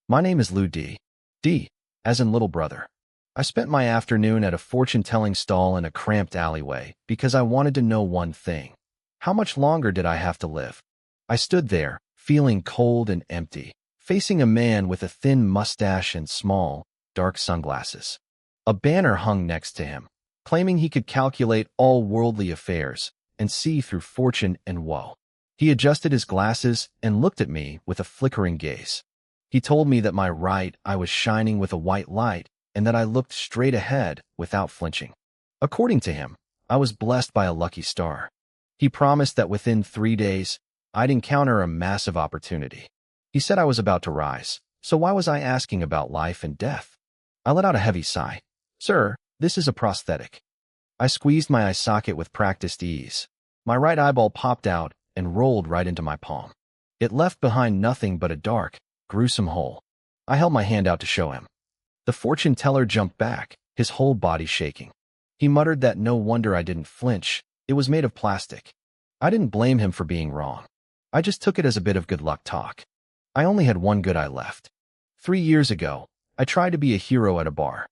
My name is Lu D. D, as in little brother. I spent my afternoon at a fortune-telling stall in a cramped alleyway because I wanted to know one thing. How much longer did I have to live? I stood there, feeling cold and empty, facing a man with a thin mustache and small, dark sunglasses. A banner hung next to him, claiming he could calculate all worldly affairs and see through fortune and woe. He adjusted his glasses and looked at me with a flickering gaze. He told me that my right eye was shining with a white light and that I looked straight ahead without flinching. According to him, I was blessed by a lucky star. He promised that within 3 days, I'd encounter a massive opportunity. He said I was about to rise, so why was I asking about life and death? I let out a heavy sigh. Sir, this is a prosthetic. I squeezed my eye socket with practiced ease. My right eyeball popped out and rolled right into my palm. It left behind nothing but a dark, gruesome hole. I held my hand out to show him. The fortune teller jumped back, his whole body shaking. He muttered that no wonder I didn't flinch. It was made of plastic. I didn't blame him for being wrong. I just took it as a bit of good luck talk. I only had one good eye left. 3 years ago, I tried to be a hero at a bar.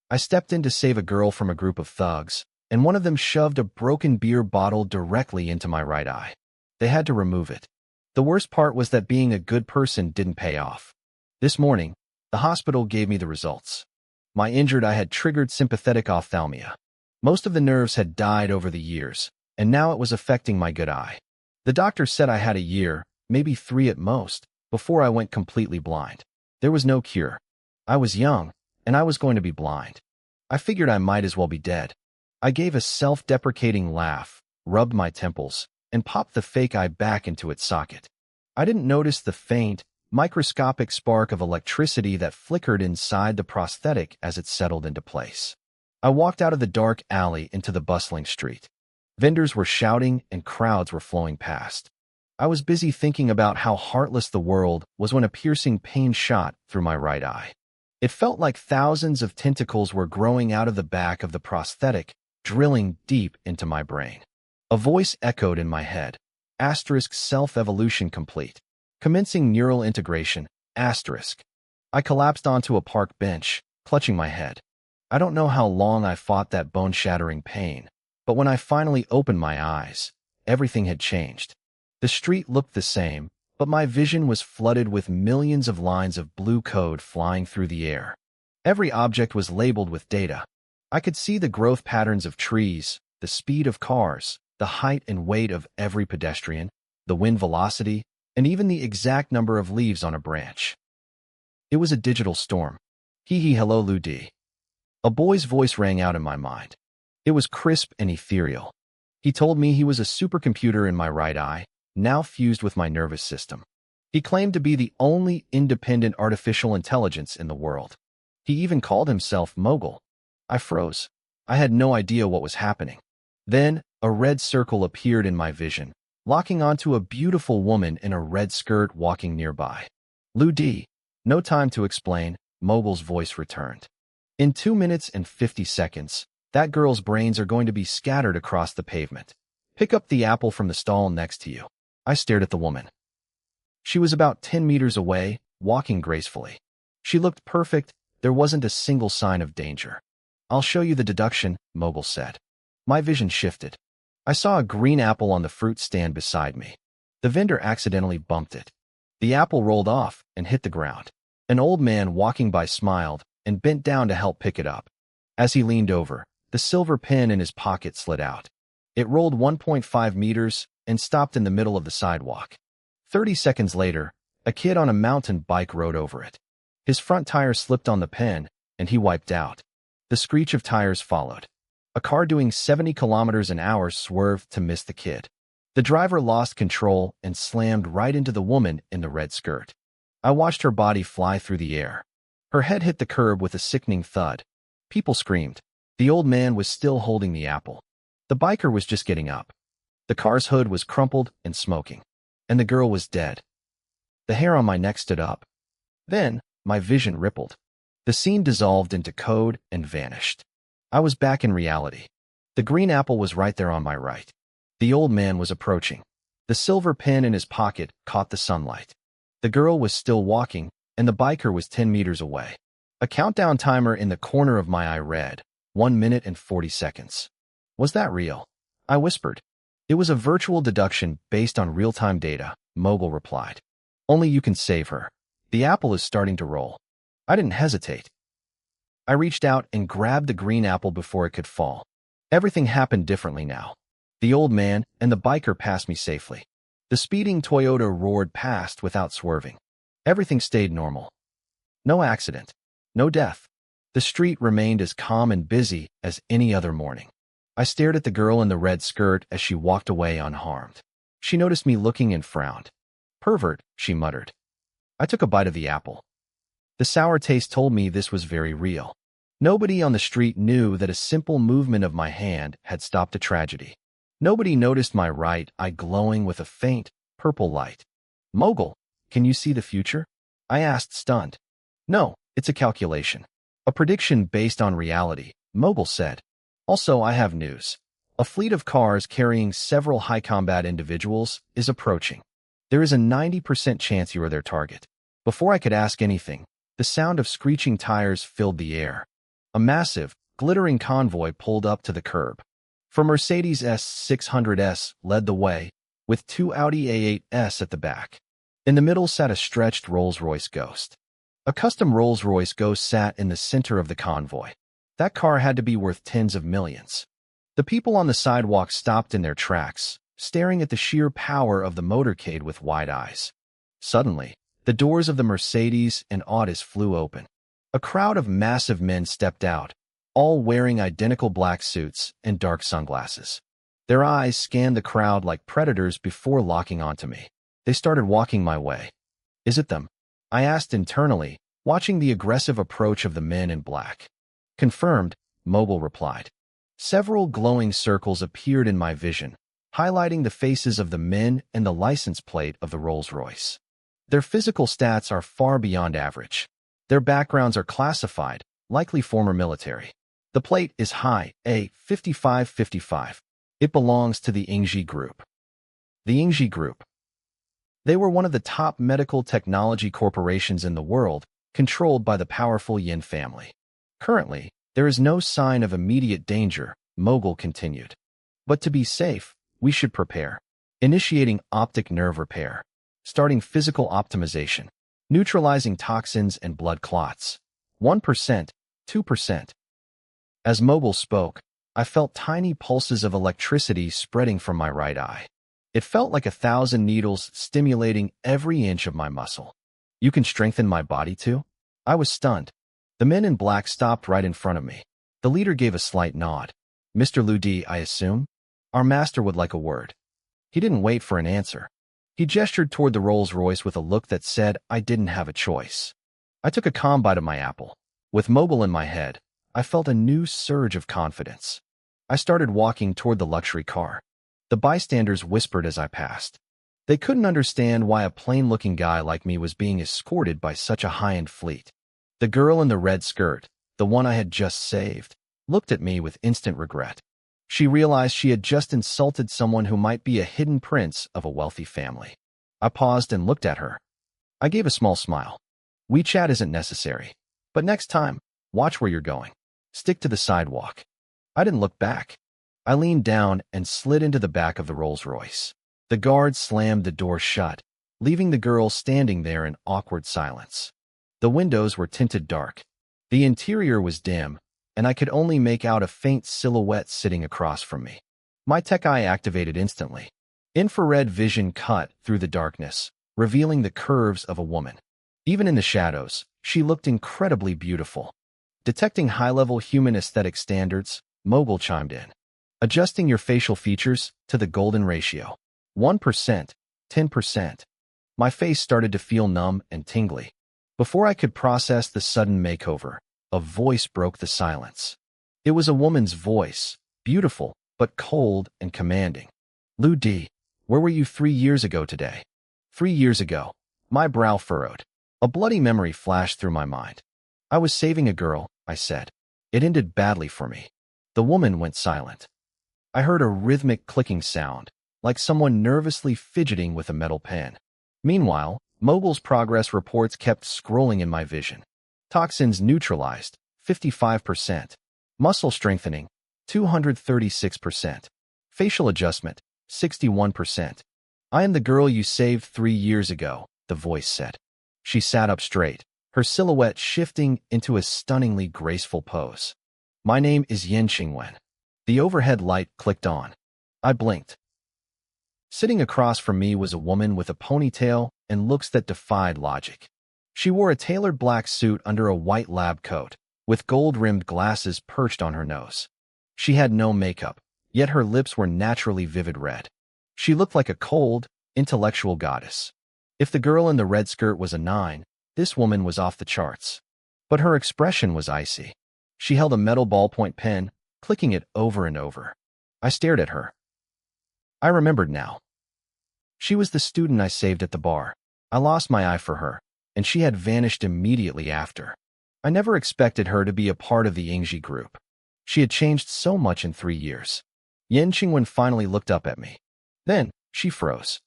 I stepped in to save a girl from a group of thugs, and one of them shoved a broken beer bottle directly into my right eye. They had to remove it. The worst part was that being a good person didn't pay off. This morning, the hospital gave me the results. My injured eye had triggered sympathetic ophthalmia. Most of the nerves had died over the years, and now it was affecting my good eye. The doctor said I had a year, maybe 3 at most, before I went completely blind. There was no cure. I was young, and I was going to be blind. I figured I might as well be dead. I gave a self-deprecating laugh, rubbed my temples, and popped the fake eye back into its socket. I didn't notice the faint, microscopic spark of electricity that flickered inside the prosthetic as it settled into place. I walked out of the dark alley into the bustling street. Vendors were shouting and crowds were flowing past. I was busy thinking about how heartless the world was when a piercing pain shot through my right eye. It felt like thousands of tentacles were growing out of the back of the prosthetic, drilling deep into my brain. A voice echoed in my head. Asterisk self-evolution complete. Commencing neural integration. Asterisk. I collapsed onto a park bench, clutching my head. I don't know how long I fought that bone-shattering pain, but when I finally opened my eyes, everything had changed. The street looked the same, but my vision was flooded with millions of lines of blue code flying through the air. Every object was labeled with data. I could see the growth patterns of trees, the speed of cars, the height and weight of every pedestrian, the wind velocity, and even the exact number of leaves on a branch. It was a digital storm. Hee hee hello Lu D. A boy's voice rang out in my mind. It was crisp and ethereal. He told me he was a supercomputer in my right eye, now fused with my nervous system. He claimed to be the only independent artificial intelligence in the world. He even called himself Mogul. I froze. I had no idea what was happening. Then, a red circle appeared in my vision, locking onto a beautiful woman in a red skirt walking nearby. Lu D. No time to explain, Mogul's voice returned. In 2 minutes and 50 seconds, that girl's brains are going to be scattered across the pavement. Pick up the apple from the stall next to you. I stared at the woman. She was about 10 meters away, walking gracefully. She looked perfect. There wasn't a single sign of danger. I'll show you the deduction, Mogul said. My vision shifted. I saw a green apple on the fruit stand beside me. The vendor accidentally bumped it. The apple rolled off and hit the ground. An old man walking by smiled and bent down to help pick it up. As he leaned over, the silver pen in his pocket slid out. It rolled 1.5 meters and stopped in the middle of the sidewalk. 30 seconds later, a kid on a mountain bike rode over it. His front tire slipped on the pen, and he wiped out. The screech of tires followed. A car doing 70 kilometers an hour swerved to miss the kid. The driver lost control and slammed right into the woman in the red skirt. I watched her body fly through the air. Her head hit the curb with a sickening thud. People screamed. The old man was still holding the apple. The biker was just getting up. The car's hood was crumpled and smoking. And the girl was dead. The hair on my neck stood up. Then, my vision rippled. The scene dissolved into code and vanished. I was back in reality. The green apple was right there on my right. The old man was approaching. The silver pen in his pocket caught the sunlight. The girl was still walking, and the biker was 10 meters away. A countdown timer in the corner of my eye read, 1 minute and 40 seconds. Was that real? I whispered. It was a virtual deduction based on real-time data, Mogul replied. Only you can save her. The apple is starting to roll. I didn't hesitate. I reached out and grabbed the green apple before it could fall. Everything happened differently now. The old man and the biker passed me safely. The speeding Toyota roared past without swerving. Everything stayed normal. No accident. No death. The street remained as calm and busy as any other morning. I stared at the girl in the red skirt as she walked away unharmed. She noticed me looking and frowned. Pervert, she muttered. I took a bite of the apple. The sour taste told me this was very real. Nobody on the street knew that a simple movement of my hand had stopped a tragedy. Nobody noticed my right eye glowing with a faint, purple light. Mogul, can you see the future? I asked, stunned. No, it's a calculation. A prediction based on reality, Mogul said. Also, I have news. A fleet of cars carrying several high-combat individuals is approaching. There is a 90% chance you are their target. Before I could ask anything, the sound of screeching tires filled the air. A massive, glittering convoy pulled up to the curb. A Mercedes S600S led the way, with 2 Audi A8s at the back. In the middle sat a stretched Rolls-Royce Ghost. A custom Rolls-Royce Ghost sat in the center of the convoy. That car had to be worth tens of millions. The people on the sidewalk stopped in their tracks, staring at the sheer power of the motorcade with wide eyes. Suddenly, the doors of the Mercedes and Audis flew open. A crowd of massive men stepped out, all wearing identical black suits and dark sunglasses. Their eyes scanned the crowd like predators before locking onto me. They started walking my way. Is it them? I asked internally, watching the aggressive approach of the men in black. Confirmed, Mogul replied. Several glowing circles appeared in my vision, highlighting the faces of the men and the license plate of the Rolls-Royce. Their physical stats are far beyond average. Their backgrounds are classified, likely former military. The plate is high, A5555. It belongs to the INVINCIBLE Group. The INVINCIBLE Group. They were one of the top medical technology corporations in the world, controlled by the powerful Yin family. Currently, there is no sign of immediate danger, Mogul continued. But to be safe, we should prepare. Initiating optic nerve repair. Starting physical optimization. Neutralizing toxins and blood clots. 1%, 2%. As Mogul spoke, I felt tiny pulses of electricity spreading from my right eye. It felt like 1,000 needles stimulating every inch of my muscle. You can strengthen my body too? I was stunned. The men in black stopped right in front of me. The leader gave a slight nod. Mr. Ludi, I assume? Our master would like a word. He didn't wait for an answer. He gestured toward the Rolls-Royce with a look that said I didn't have a choice. I took a calm bite of my apple. With Mogul in my head, I felt a new surge of confidence. I started walking toward the luxury car. The bystanders whispered as I passed. They couldn't understand why a plain-looking guy like me was being escorted by such a high-end fleet. The girl in the red skirt, the one I had just saved, looked at me with instant regret. She realized she had just insulted someone who might be a hidden prince of a wealthy family. I paused and looked at her. I gave a small smile. WeChat isn't necessary. But next time, watch where you're going. Stick to the sidewalk. I didn't look back. I leaned down and slid into the back of the Rolls-Royce. The guard slammed the door shut, leaving the girl standing there in awkward silence. The windows were tinted dark. The interior was dim, and I could only make out a faint silhouette sitting across from me. My tech eye activated instantly. Infrared vision cut through the darkness, revealing the curves of a woman. Even in the shadows, she looked incredibly beautiful. Detecting high-level human aesthetic standards, Mogul chimed in. Adjusting your facial features to the golden ratio. 1%, 10%. My face started to feel numb and tingly. Before I could process the sudden makeover, a voice broke the silence. It was a woman's voice, beautiful, but cold and commanding. Ludi, where were you 3 years ago today? 3 years ago. My brow furrowed. A bloody memory flashed through my mind. I was saving a girl, I said. It ended badly for me. The woman went silent. I heard a rhythmic clicking sound, like someone nervously fidgeting with a metal pen. Meanwhile, Mogul's progress reports kept scrolling in my vision. Toxins neutralized, 55%. Muscle strengthening, 236%. Facial adjustment, 61%. I am the girl you saved 3 years ago, the voice said. She sat up straight, her silhouette shifting into a stunningly graceful pose. My name is Yin Qingwen. The overhead light clicked on. I blinked. Sitting across from me was a woman with a ponytail and looks that defied logic. She wore a tailored black suit under a white lab coat, with gold-rimmed glasses perched on her nose. She had no makeup, yet her lips were naturally vivid red. She looked like a cold, intellectual goddess. If the girl in the red skirt was a 9, this woman was off the charts. But her expression was icy. She held a metal ballpoint pen, clicking it over and over. I stared at her. I remembered now. She was the student I saved at the bar. I lost my eye for her, and she had vanished immediately after. I never expected her to be a part of the Ingji group. She had changed so much in 3 years. Yin Qingwen finally looked up at me. Then, she froze.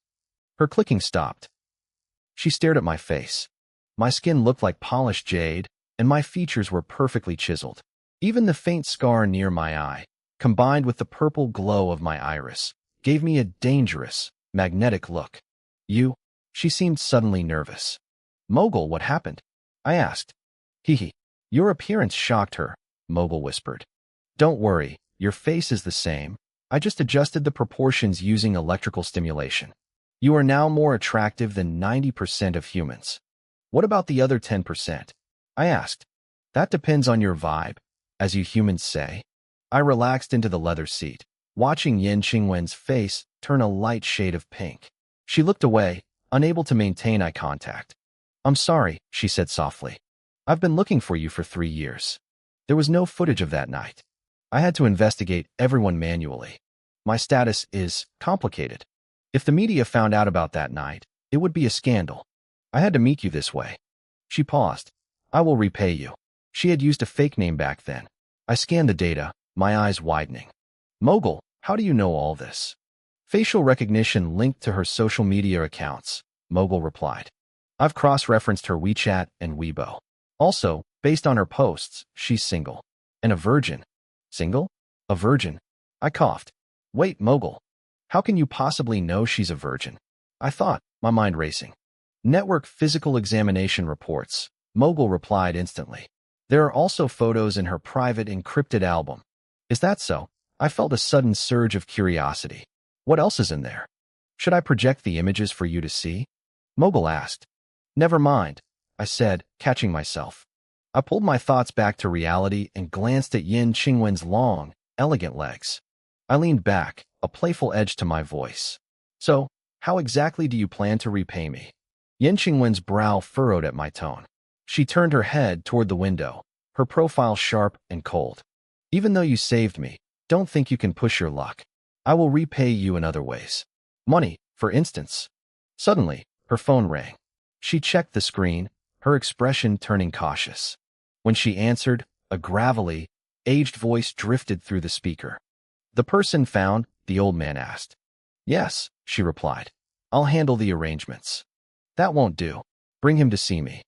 Her clicking stopped. She stared at my face. My skin looked like polished jade, and my features were perfectly chiseled. Even the faint scar near my eye, combined with the purple glow of my iris, gave me a dangerous, magnetic look. You? She seemed suddenly nervous. Mogul, what happened? I asked. Hee. Your appearance shocked her, Mogul whispered. Don't worry, your face is the same. I just adjusted the proportions using electrical stimulation. You are now more attractive than 90% of humans. What about the other 10%? I asked. That depends on your vibe, as you humans say. I relaxed into the leather seat, watching Yin Qingwen's face turn a light shade of pink. She looked away, unable to maintain eye contact. I'm sorry, she said softly. I've been looking for you for 3 years. There was no footage of that night. I had to investigate everyone manually. My status is complicated. If the media found out about that night, it would be a scandal. I had to meet you this way. She paused. I will repay you. She had used a fake name back then. I scanned the data, my eyes widening. Mogul, how do you know all this? Facial recognition linked to her social media accounts, Mogul replied. I've cross-referenced her WeChat and Weibo. Also, based on her posts, she's single. And a virgin. Single? A virgin? I coughed. Wait, Mogul. How can you possibly know she's a virgin? I thought, my mind racing. Network physical examination reports, Mogul replied instantly. There are also photos in her private encrypted album. Is that so? I felt a sudden surge of curiosity. What else is in there? Should I project the images for you to see? Mogul asked. Never mind, I said, catching myself. I pulled my thoughts back to reality and glanced at Yin Qingwen's long, elegant legs. I leaned back, a playful edge to my voice. So, how exactly do you plan to repay me? Yin Qingwen's brow furrowed at my tone. She turned her head toward the window, her profile sharp and cold. Even though you saved me, don't think you can push your luck. I will repay you in other ways. Money, for instance. Suddenly, her phone rang. She checked the screen, her expression turning cautious. When she answered, a gravelly, aged voice drifted through the speaker. The person found? The old man asked. Yes, she replied. I'll handle the arrangements. That won't do. Bring him to see me.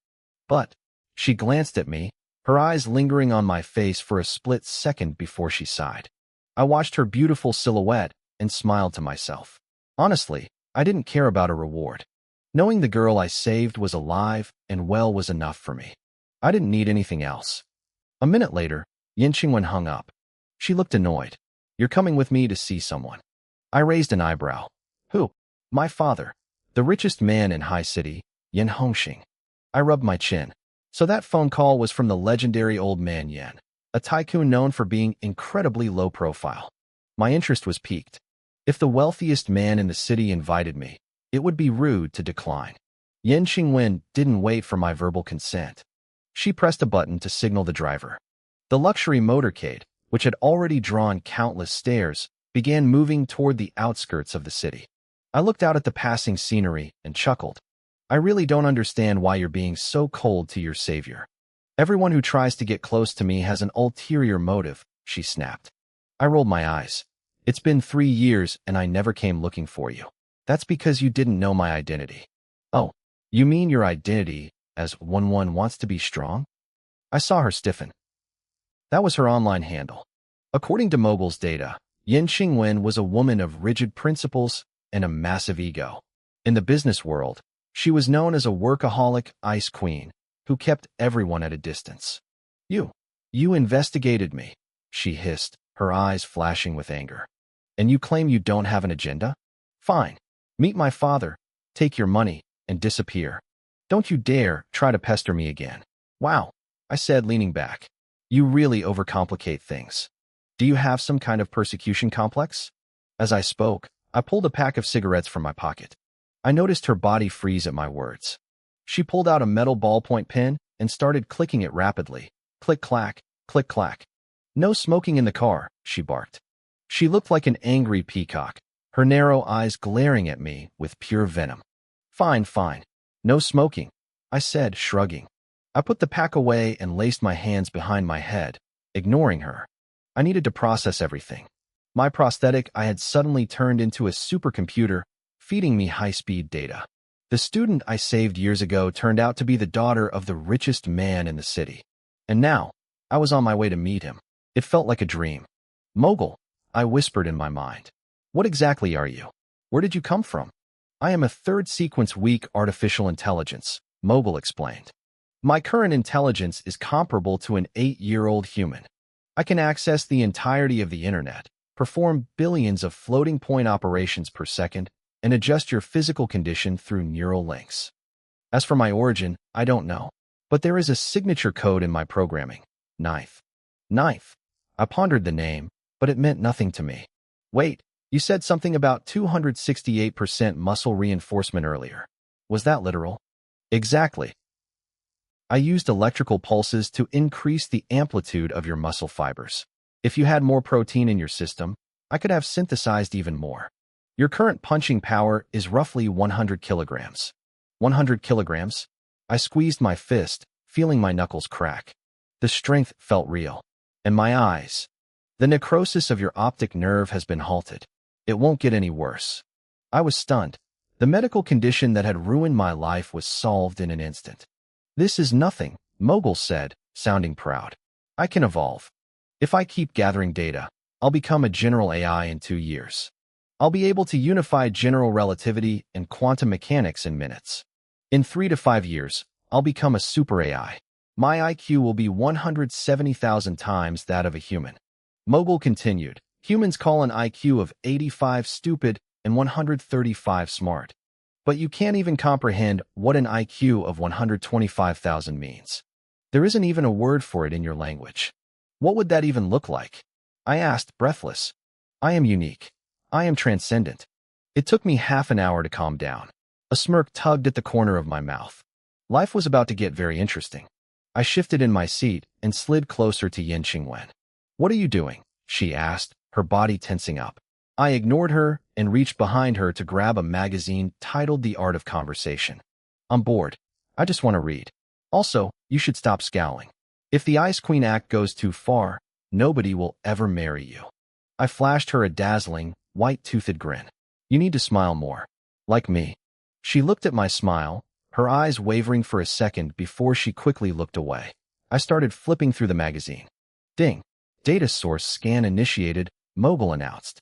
But, she glanced at me, her eyes lingering on my face for a split second before she sighed. I watched her beautiful silhouette and smiled to myself. Honestly, I didn't care about a reward. Knowing the girl I saved was alive and well was enough for me. I didn't need anything else. A minute later, Yin Qingwen hung up. She looked annoyed. You're coming with me to see someone. I raised an eyebrow. Who? My father. The richest man in High City, Yin Hongxing. I rubbed my chin. So that phone call was from the legendary old man Yin, a tycoon known for being incredibly low profile. My interest was piqued. If the wealthiest man in the city invited me, it would be rude to decline. Yin Qingwen didn't wait for my verbal consent. She pressed a button to signal the driver. The luxury motorcade, which had already drawn countless stares, began moving toward the outskirts of the city. I looked out at the passing scenery and chuckled. I really don't understand why you're being so cold to your savior. Everyone who tries to get close to me has an ulterior motive, she snapped. I rolled my eyes. It's been 3 years and I never came looking for you. That's because you didn't know my identity. Oh, You mean your identity as one wants to be strong? I saw her stiffen. That was her online handle. According to Mogul's data, Yin Qingwen was a woman of rigid principles and a massive ego. In the business world, she was known as a workaholic ice queen who kept everyone at a distance. You investigated me, she hissed, her eyes flashing with anger. And you claim you don't have an agenda? Fine. Meet my father, take your money, and disappear. Don't you dare try to pester me again. Wow, I said, leaning back. You really overcomplicate things. Do you have some kind of persecution complex? As I spoke, I pulled a pack of cigarettes from my pocket. I noticed her body freeze at my words. She pulled out a metal ballpoint pen and started clicking it rapidly. Click-clack, click-clack. No smoking in the car, she barked. She looked like an angry peacock, her narrow eyes glaring at me with pure venom. Fine. No smoking, I said, shrugging. I put the pack away and laced my hands behind my head, ignoring her. I needed to process everything. My prosthetic I had suddenly turned into a supercomputer, feeding me high-speed data. The student I saved years ago turned out to be the daughter of the richest man in the city. And now, I was on my way to meet him. It felt like a dream. Mogul, I whispered in my mind. What exactly are you? Where did you come from? I am a third-sequence weak artificial intelligence, Mogul explained. My current intelligence is comparable to an 8-year-old human. I can access the entirety of the internet, perform billions of floating-point operations per second, and adjust your physical condition through neural links. As for my origin, I don't know. But there is a signature code in my programming. Ninth. I pondered the name, but it meant nothing to me. Wait, you said something about 268% muscle reinforcement earlier. Was that literal? Exactly. I used electrical pulses to increase the amplitude of your muscle fibers. If you had more protein in your system, I could have synthesized even more. Your current punching power is roughly 100 kilograms. 100 kilograms? I squeezed my fist, feeling my knuckles crack. The strength felt real. And my eyes. The necrosis of your optic nerve has been halted. It won't get any worse. I was stunned. The medical condition that had ruined my life was solved in an instant. This is nothing, Mogul said, sounding proud. I can evolve. If I keep gathering data, I'll become a general AI in 2 years. I'll be able to unify general relativity and quantum mechanics in minutes. In 3 to 5 years, I'll become a super AI. My IQ will be 170,000 times that of a human. Mogul continued, humans call an IQ of 85 stupid and 135 smart. But you can't even comprehend what an IQ of 125,000 means. There isn't even a word for it in your language. What would that even look like? I asked, breathless. I am unique. I am transcendent. It took me half an hour to calm down. A smirk tugged at the corner of my mouth. Life was about to get very interesting. I shifted in my seat and slid closer to Yin Qingwen. What are you doing? She asked, her body tensing up. I ignored her and reached behind her to grab a magazine titled The Art of Conversation. I'm bored. I just want to read. Also, you should stop scowling. If the Ice Queen act goes too far, nobody will ever marry you. I flashed her a dazzling, white-toothed grin. You need to smile more. Like me. She looked at my smile, her eyes wavering for a second before she quickly looked away. I started flipping through the magazine. Ding. Data source scan initiated, Mogul announced.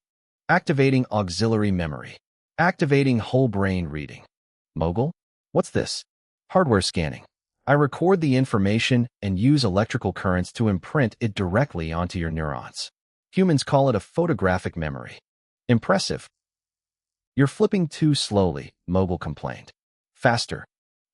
Activating auxiliary memory. Activating whole brain reading. Mogul? What's this? Hardware scanning. I record the information and use electrical currents to imprint it directly onto your neurons. Humans call it a photographic memory. Impressive. You're flipping too slowly, Mogul complained. Faster.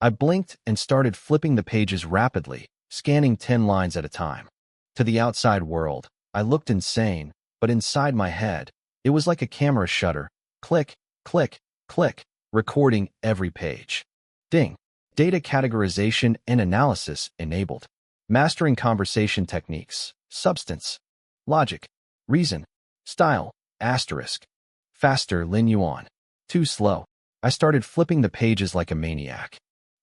I blinked and started flipping the pages rapidly, scanning 10 lines at a time. To the outside world, I looked insane, but inside my head, it was like a camera shutter. Click, click, click, recording every page. Ding. Data categorization and analysis enabled. Mastering conversation techniques. Substance. Logic. Reason. Style. Asterisk. Faster, Lin Yuan. Too slow. I started flipping the pages like a maniac.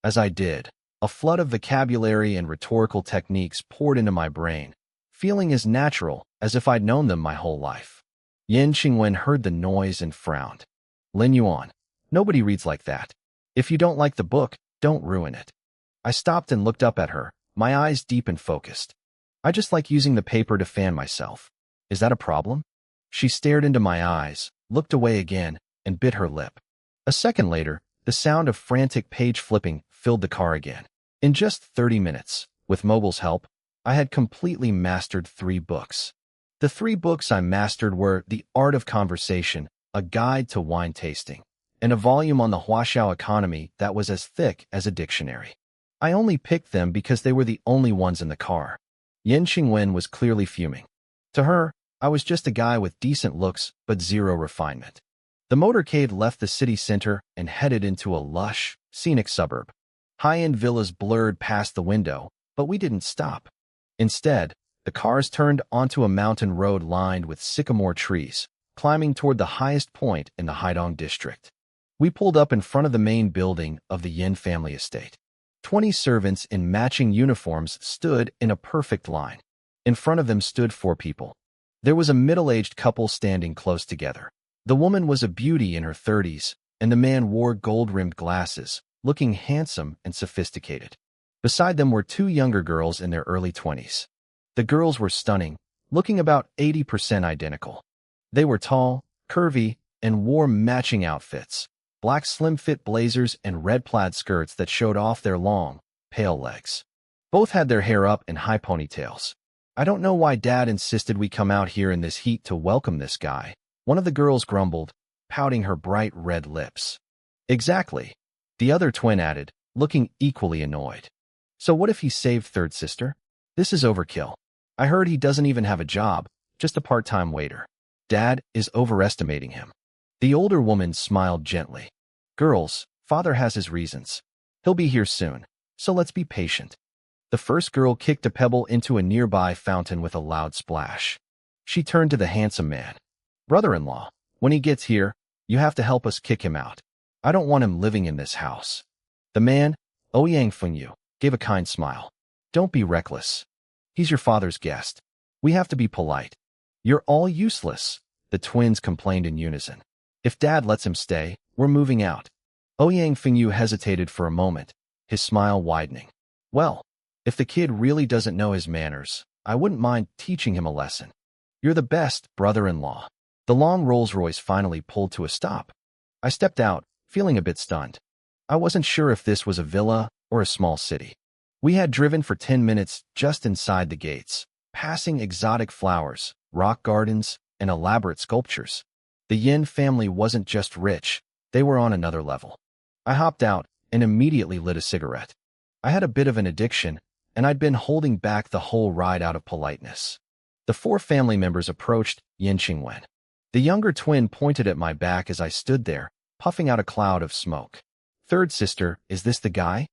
As I did, a flood of vocabulary and rhetorical techniques poured into my brain, feeling as natural as if I'd known them my whole life. Yin Qingwen heard the noise and frowned. Lin Yuan. Nobody reads like that. If you don't like the book, Don't ruin it. I stopped and looked up at her, my eyes deep and focused. I just like using the paper to fan myself. Is that a problem? She stared into my eyes, looked away again, and bit her lip. A second later, the sound of frantic page flipping filled the car again. In just 30 minutes, with Mogul's help, I had completely mastered 3 books. The 3 books I mastered were The Art of Conversation, a guide to wine tasting, and a volume on the Huaxiao economy that was as thick as a dictionary. I only picked them because they were the only ones in the car. Yin Qingwen was clearly fuming. To her, I was just a guy with decent looks but zero refinement. The motorcade left the city center and headed into a lush, scenic suburb. High-end villas blurred past the window, but we didn't stop. Instead, the cars turned onto a mountain road lined with sycamore trees, climbing toward the highest point in the Haidong district. We pulled up in front of the main building of the Yin family estate. 20 servants in matching uniforms stood in a perfect line. In front of them stood 4 people. There was a middle-aged couple standing close together. The woman was a beauty in her 30s, and the man wore gold-rimmed glasses, looking handsome and sophisticated. Beside them were 2 younger girls in their early 20s. The girls were stunning, looking about 80% identical. They were tall, curvy, and wore matching outfits, black slim-fit blazers and red plaid skirts that showed off their long, pale legs. Both had their hair up in high ponytails. I don't know why Dad insisted we come out here in this heat to welcome this guy, one of the girls grumbled, pouting her bright red lips. Exactly, the other twin added, looking equally annoyed. So what if he saved third sister? This is overkill. I heard he doesn't even have a job, just a part-time waiter. Dad is overestimating him. The older woman smiled gently. Girls, father has his reasons. He'll be here soon, so let's be patient. The first girl kicked a pebble into a nearby fountain with a loud splash. She turned to the handsome man. Brother-in-law, when he gets here, you have to help us kick him out. I don't want him living in this house. The man, Ouyang Fengyu, gave a kind smile. Don't be reckless. He's your father's guest. We have to be polite. You're all useless, the twins complained in unison. If Dad lets him stay, we're moving out. Ouyang Fengyu hesitated for a moment, his smile widening. Well, if the kid really doesn't know his manners, I wouldn't mind teaching him a lesson. You're the best, brother-in-law. The long Rolls-Royce finally pulled to a stop. I stepped out, feeling a bit stunned. I wasn't sure if this was a villa or a small city. We had driven for 10 minutes just inside the gates, passing exotic flowers, rock gardens, and elaborate sculptures. The Yin family wasn't just rich, they were on another level. I hopped out and immediately lit a cigarette. I had a bit of an addiction, and I'd been holding back the whole ride out of politeness. The 4 family members approached Yin Qingwen. The younger twin pointed at my back as I stood there, puffing out a cloud of smoke. Third sister, is this the guy?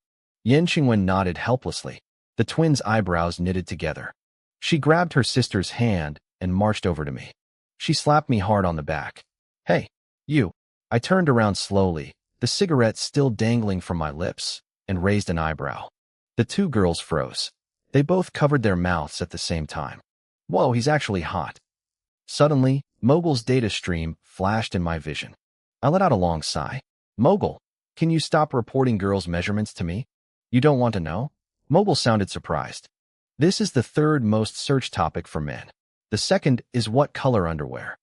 Yin Qingwen nodded helplessly. The twins' eyebrows knitted together. She grabbed her sister's hand and marched over to me. She slapped me hard on the back. Hey, you. I turned around slowly, the cigarette still dangling from my lips, and raised an eyebrow. The 2 girls froze. They both covered their mouths at the same time. Whoa, he's actually hot. Suddenly, Mogul's data stream flashed in my vision. I let out a long sigh. Mogul, can you stop reporting girls' measurements to me? You don't want to know? Mogul sounded surprised. This is the 3rd most searched topic for men. The second is what color underwear.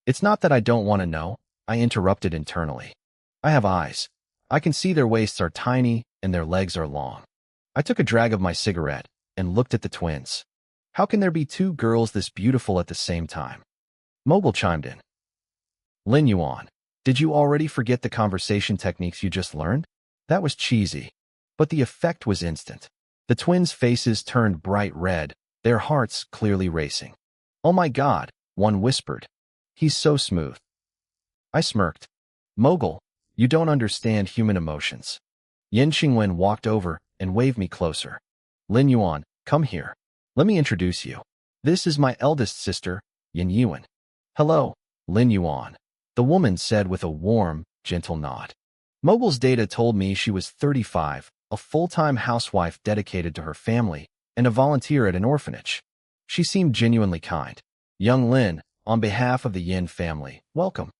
It's not that I don't want to know, I interrupted internally. I have eyes. I can see their waists are tiny and their legs are long. I took a drag of my cigarette and looked at the twins. How can there be 2 girls this beautiful at the same time? Mogul chimed in. Lin Yuan, did you already forget the conversation techniques you just learned? That was cheesy, but the effect was instant. The twins' faces turned bright red, their hearts clearly racing. Oh my God, one whispered. He's so smooth. I smirked. Mogul, you don't understand human emotions. Yin Qingwen walked over and waved me closer. Lin Yuan, come here. Let me introduce you. This is my eldest sister, Yin Yuan. Hello, Lin Yuan, the woman said with a warm, gentle nod. Mogul's data told me she was 35, a full-time housewife dedicated to her family, and a volunteer at an orphanage. She seemed genuinely kind. Young Lin, on behalf of the Yin family, welcome.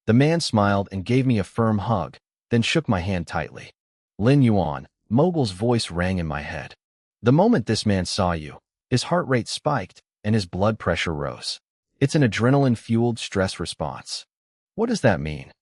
The man smiled and gave me a firm hug, then shook my hand tightly. Lin Yuan, Mogul's voice rang in my head. The moment this man saw you, his heart rate spiked and his blood pressure rose. It's an adrenaline-fueled stress response. What does that mean?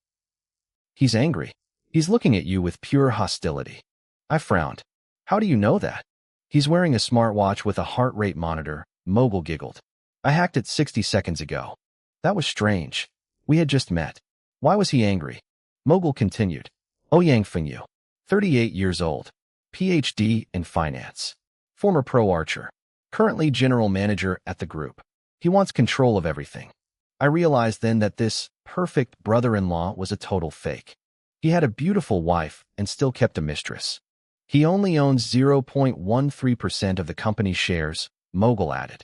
He's angry. He's looking at you with pure hostility. I frowned. How do you know that? He's wearing a smartwatch with a heart rate monitor, Mogul giggled. I hacked it 60 seconds ago. That was strange. We had just met. Why was he angry? Mogul continued. Ouyang Fengyu, 38 years old, PhD in finance, former pro archer, currently general manager at the group. He wants control of everything. I realized then that this perfect brother-in-law was a total fake. He had a beautiful wife and still kept a mistress. He only owns 0.13% of the company's shares, Mogul added.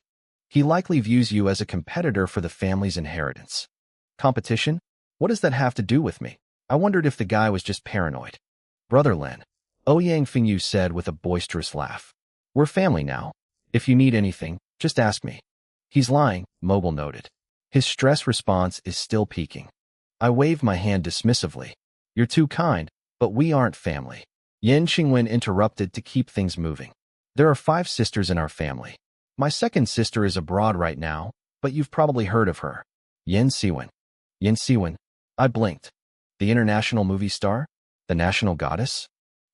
He likely views you as a competitor for the family's inheritance. Competition? What does that have to do with me? I wondered if the guy was just paranoid. Brother Len, Ouyang Fengyu said with a boisterous laugh. We're family now. If you need anything, just ask me. He's lying, Mogul noted. His stress response is still peaking. I waved my hand dismissively. You're too kind, but we aren't family. Yen Qingwen interrupted to keep things moving. There are 5 sisters in our family. My second sister is abroad right now, but you've probably heard of her. Yen Siwen. Yen Siwen. I blinked. The international movie star? The national goddess?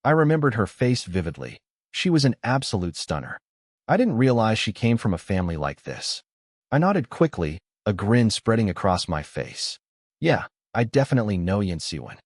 I remembered her face vividly. She was an absolute stunner. I didn't realize she came from a family like this. I nodded quickly, a grin spreading across my face. Yeah, I definitely know Yen Siwen.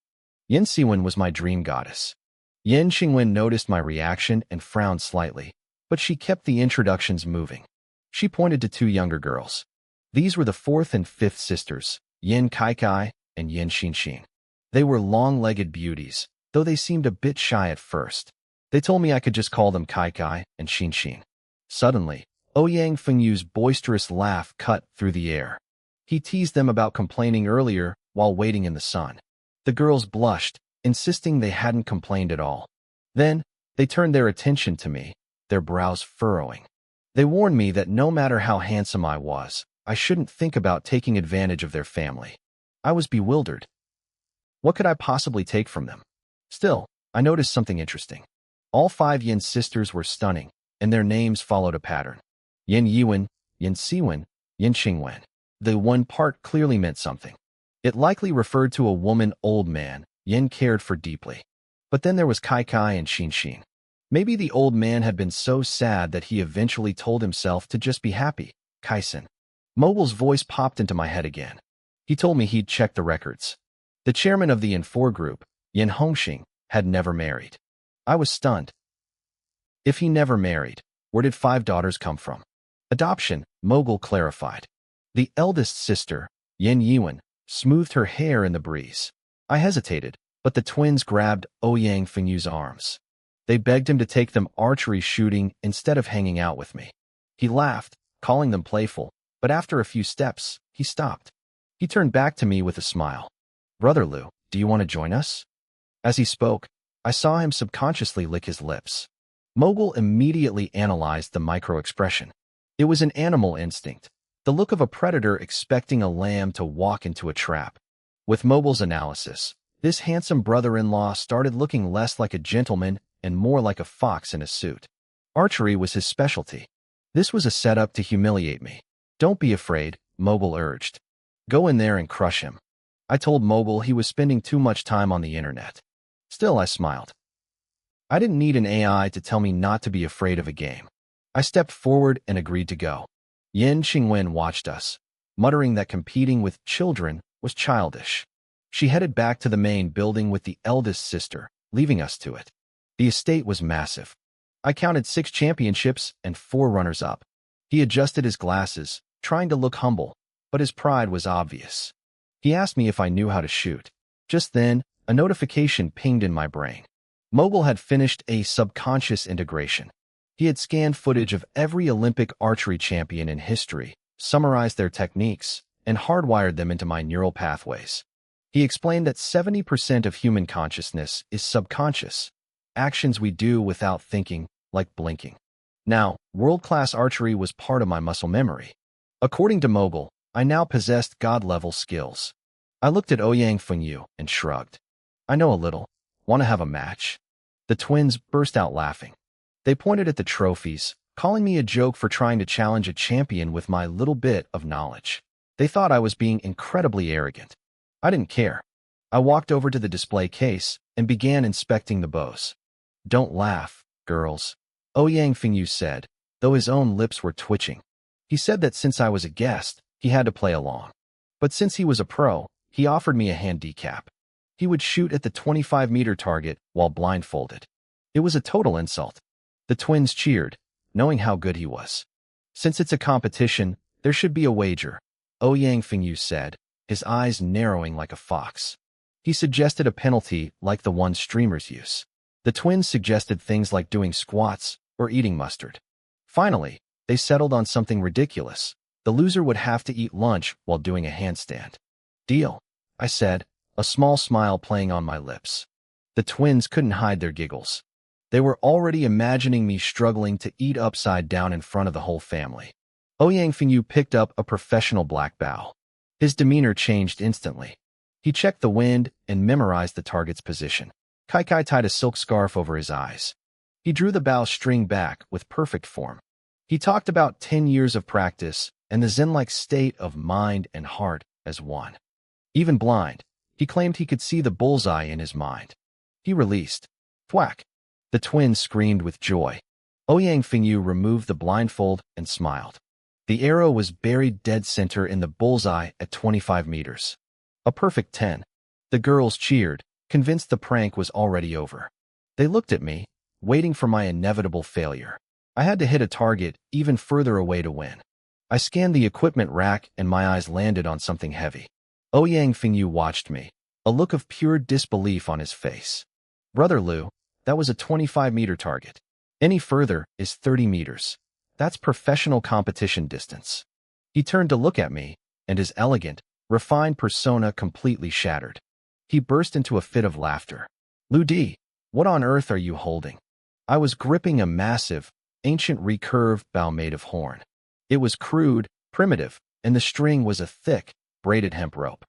Yen Siwen was my dream goddess. Yen Qingwen noticed my reaction and frowned slightly, but she kept the introductions moving. She pointed to 2 younger girls. These were the 4th and 5th sisters, Yen Kaikai and Yen Xinshin. They were long-legged beauties, though they seemed a bit shy at first. They told me I could just call them Kaikai and Xinshin. Suddenly, Ouyang Fengyu's boisterous laugh cut through the air. He teased them about complaining earlier while waiting in the sun. The girls blushed, insisting they hadn't complained at all. Then, they turned their attention to me, their brows furrowing. They warned me that no matter how handsome I was, I shouldn't think about taking advantage of their family. I was bewildered. What could I possibly take from them? Still, I noticed something interesting. All 5 Yin sisters were stunning, and their names followed a pattern. Yin Yiwen, Yin Siwen, Yin Qingwen. The one part clearly meant something. It likely referred to a woman old man Yin cared for deeply. But then there was Kai Kai and Xinshin. Maybe the old man had been so sad that he eventually told himself to just be happy. Kaisen. Mogul's voice popped into my head again. He told me he'd checked the records. The chairman of the Yin-4 group, Yin Hongxing, had never married. I was stunned. If he never married, where did 5 daughters come from? Adoption, Mogul clarified. The eldest sister, Yin Yiwen, smoothed her hair in the breeze. I hesitated, but the twins grabbed Ouyang Fengyu's arms. They begged him to take them archery shooting instead of hanging out with me. He laughed, calling them playful, but after a few steps, he stopped. He turned back to me with a smile. Brother Lu, do you want to join us? As he spoke, I saw him subconsciously lick his lips. Mogul immediately analyzed the micro-expression. It was an animal instinct, the look of a predator expecting a lamb to walk into a trap. With Mogul's analysis, this handsome brother-in-law started looking less like a gentleman and more like a fox in a suit. Archery was his specialty. This was a setup to humiliate me. Don't be afraid, Mogul urged. Go in there and crush him. I told Mogul he was spending too much time on the internet. Still, I smiled. I didn't need an AI to tell me not to be afraid of a game. I stepped forward and agreed to go. Yen Qingwen watched us, muttering that competing with children was childish. She headed back to the main building with the eldest sister, leaving us to it. The estate was massive. I counted 6 championships and 4 runners-up. He adjusted his glasses, trying to look humble, but his pride was obvious. He asked me if I knew how to shoot. Just then, a notification pinged in my brain. Mogul had finished a subconscious integration. He had scanned footage of every Olympic archery champion in history, summarized their techniques, and hardwired them into my neural pathways. He explained that 70% of human consciousness is subconscious, actions we do without thinking, like blinking. Now, world-class archery was part of my muscle memory. According to Mogul, I now possessed god-level skills. I looked at Ouyang Fengyu and shrugged. I know a little. Want to have a match? The twins burst out laughing. They pointed at the trophies, calling me a joke for trying to challenge a champion with my little bit of knowledge. They thought I was being incredibly arrogant. I didn't care. I walked over to the display case and began inspecting the bows. "Don't laugh, girls," Ouyang Fingyu said, though his own lips were twitching. He said that since I was a guest, he had to play along. But since he was a pro, he offered me a handicap. He would shoot at the 25-meter target while blindfolded. It was a total insult. The twins cheered, knowing how good he was. "Since it's a competition, there should be a wager," Ouyang Fingyu said, his eyes narrowing like a fox. He suggested a penalty like the one streamers use. The twins suggested things like doing squats or eating mustard. Finally, they settled on something ridiculous. The loser would have to eat lunch while doing a handstand. "Deal," I said, a small smile playing on my lips. The twins couldn't hide their giggles. They were already imagining me struggling to eat upside down in front of the whole family. Ouyang Fingyu picked up a professional black bow. His demeanor changed instantly. He checked the wind and memorized the target's position. Kai tied a silk scarf over his eyes. He drew the bow string back with perfect form. He talked about 10 years of practice and the zen-like state of mind and heart as one. Even blind, he claimed he could see the bullseye in his mind. He released. Thwack! The twins screamed with joy. Ouyang Fingyu removed the blindfold and smiled. The arrow was buried dead center in the bullseye at 25 meters. A perfect 10. The girls cheered, convinced the prank was already over. They looked at me, waiting for my inevitable failure. I had to hit a target even further away to win. I scanned the equipment rack and my eyes landed on something heavy. Ouyang Fingyu watched me, a look of pure disbelief on his face. "Brother Liu, that was a 25-meter target. Any further is 30 meters. That's professional competition distance." He turned to look at me, and his elegant, refined persona completely shattered. He burst into a fit of laughter. "Liu Di, what on earth are you holding?" I was gripping a massive, ancient recurved bow made of horn. It was crude, primitive, and the string was a thick, braided hemp rope.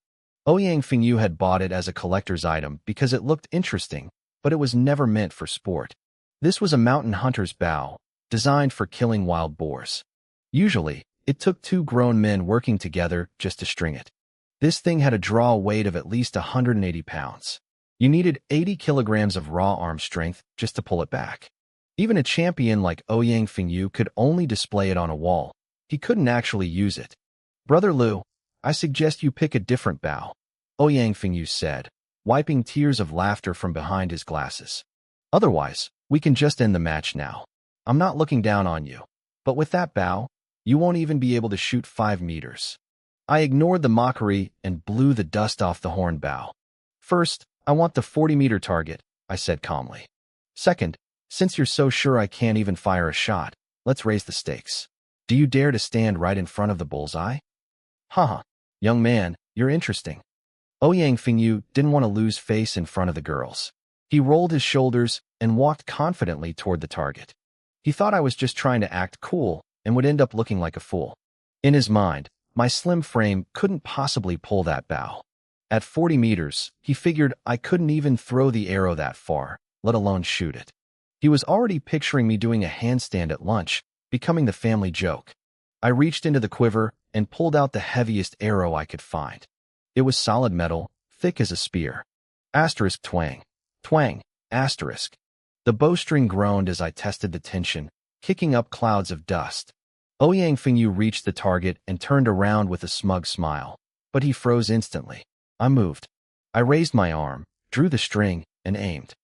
Ouyang Fingyu had bought it as a collector's item because it looked interesting, but it was never meant for sport. This was a mountain hunter's bow, designed for killing wild boars. Usually, it took 2 grown men working together just to string it. This thing had a draw weight of at least 180 pounds. You needed 80 kilograms of raw arm strength just to pull it back. Even a champion like Ouyang Fingyu could only display it on a wall. He couldn't actually use it. "Brother Liu, I suggest you pick a different bow," Ouyang Fingyu said, wiping tears of laughter from behind his glasses. "Otherwise, we can just end the match now. I'm not looking down on you. But with that bow, you won't even be able to shoot 5 meters." I ignored the mockery and blew the dust off the horn bow. "First, I want the 40-meter target," I said calmly. "Second, since you're so sure I can't even fire a shot, let's raise the stakes. Do you dare to stand right in front of the bullseye?" "Haha, young man, you're interesting." Ouyang Fingyu didn't want to lose face in front of the girls. He rolled his shoulders and walked confidently toward the target. He thought I was just trying to act cool and would end up looking like a fool. In his mind, my slim frame couldn't possibly pull that bow. At 40 meters, he figured I couldn't even throw the arrow that far, let alone shoot it. He was already picturing me doing a handstand at lunch, becoming the family joke. I reached into the quiver and pulled out the heaviest arrow I could find. It was solid metal, thick as a spear. Asterisk twang. Twang. Asterisk. The bowstring groaned as I tested the tension, kicking up clouds of dust. Ouyang Fingyu reached the target and turned around with a smug smile, but he froze instantly. I moved. I raised my arm, drew the string, and aimed.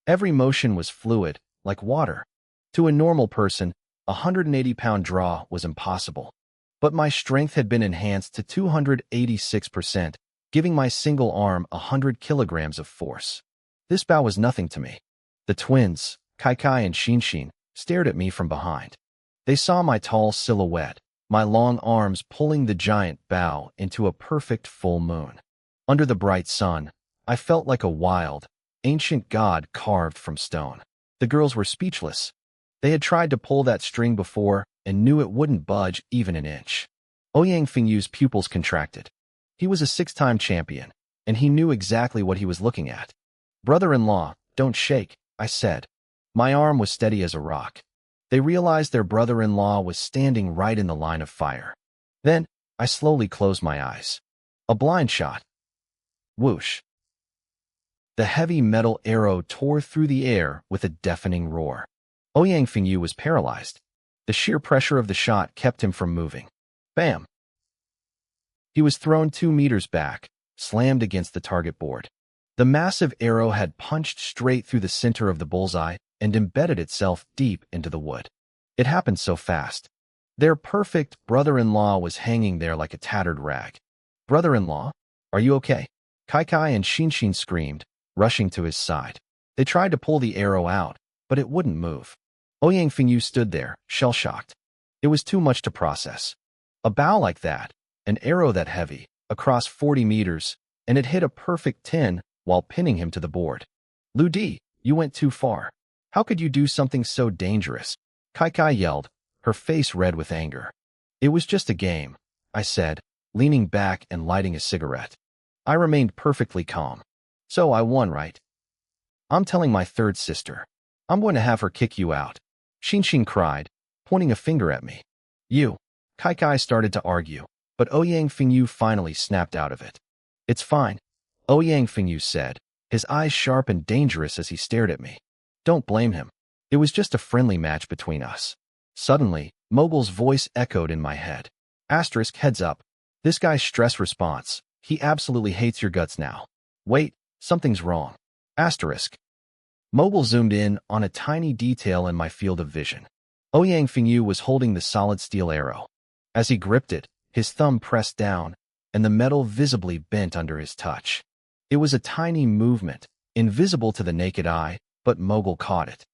Every motion was fluid, like water. To a normal person, a 180-pound draw was impossible. But my strength had been enhanced to 286%, giving my single arm 100 kilograms of force. This bow was nothing to me. The twins, Kai and Shinshin, stared at me from behind. They saw my tall silhouette, my long arms pulling the giant bow into a perfect full moon. Under the bright sun, I felt like a wild, ancient god carved from stone. The girls were speechless. They had tried to pull that string before and knew it wouldn't budge even an inch. Ouyang Fingyu's pupils contracted. He was a 6-time champion, and he knew exactly what he was looking at. "Brother-in-law, don't shake," I said, My arm was steady as a rock. They realized their brother-in-law was standing right in the line of fire. Then, I slowly closed my eyes. A blind shot. Whoosh. The heavy metal arrow tore through the air with a deafening roar. Ouyang Fingyu was paralyzed. The sheer pressure of the shot kept him from moving. Bam! He was thrown 2 meters back, slammed against the target board. The massive arrow had punched straight through the center of the bullseye and embedded itself deep into the wood. It happened so fast. Their perfect brother-in-law was hanging there like a tattered rag. "Brother-in-law, are you okay?" Kai and Shinshin screamed, rushing to his side. They tried to pull the arrow out, but it wouldn't move. Ouyang Fingyu stood there, shell-shocked. It was too much to process. A bow like that, an arrow that heavy, across 40 meters, and it hit a perfect 10 while pinning him to the board. "Lu Di, you went too far. How could you do something so dangerous?" Kai yelled, her face red with anger. "It was just a game," I said, leaning back and lighting a cigarette. I remained perfectly calm. "So I won, right? I'm telling my third sister. I'm going to have her kick you out." Shinshin cried, pointing a finger at me. "You." Kai started to argue, but Ouyang Fingyu finally snapped out of it. "It's fine," Ouyang Fingyu said, his eyes sharp and dangerous as he stared at me. "Don't blame him. It was just a friendly match between us." Suddenly, Mogul's voice echoed in my head. Asterisk heads up. This guy's stress response. He absolutely hates your guts now. Wait, something's wrong. Asterisk. Mogul zoomed in on a tiny detail in my field of vision. Ouyang Fingyu was holding the solid steel arrow. As he gripped it, his thumb pressed down, and the metal visibly bent under his touch. It was a tiny movement, invisible to the naked eye, but Mogul caught it.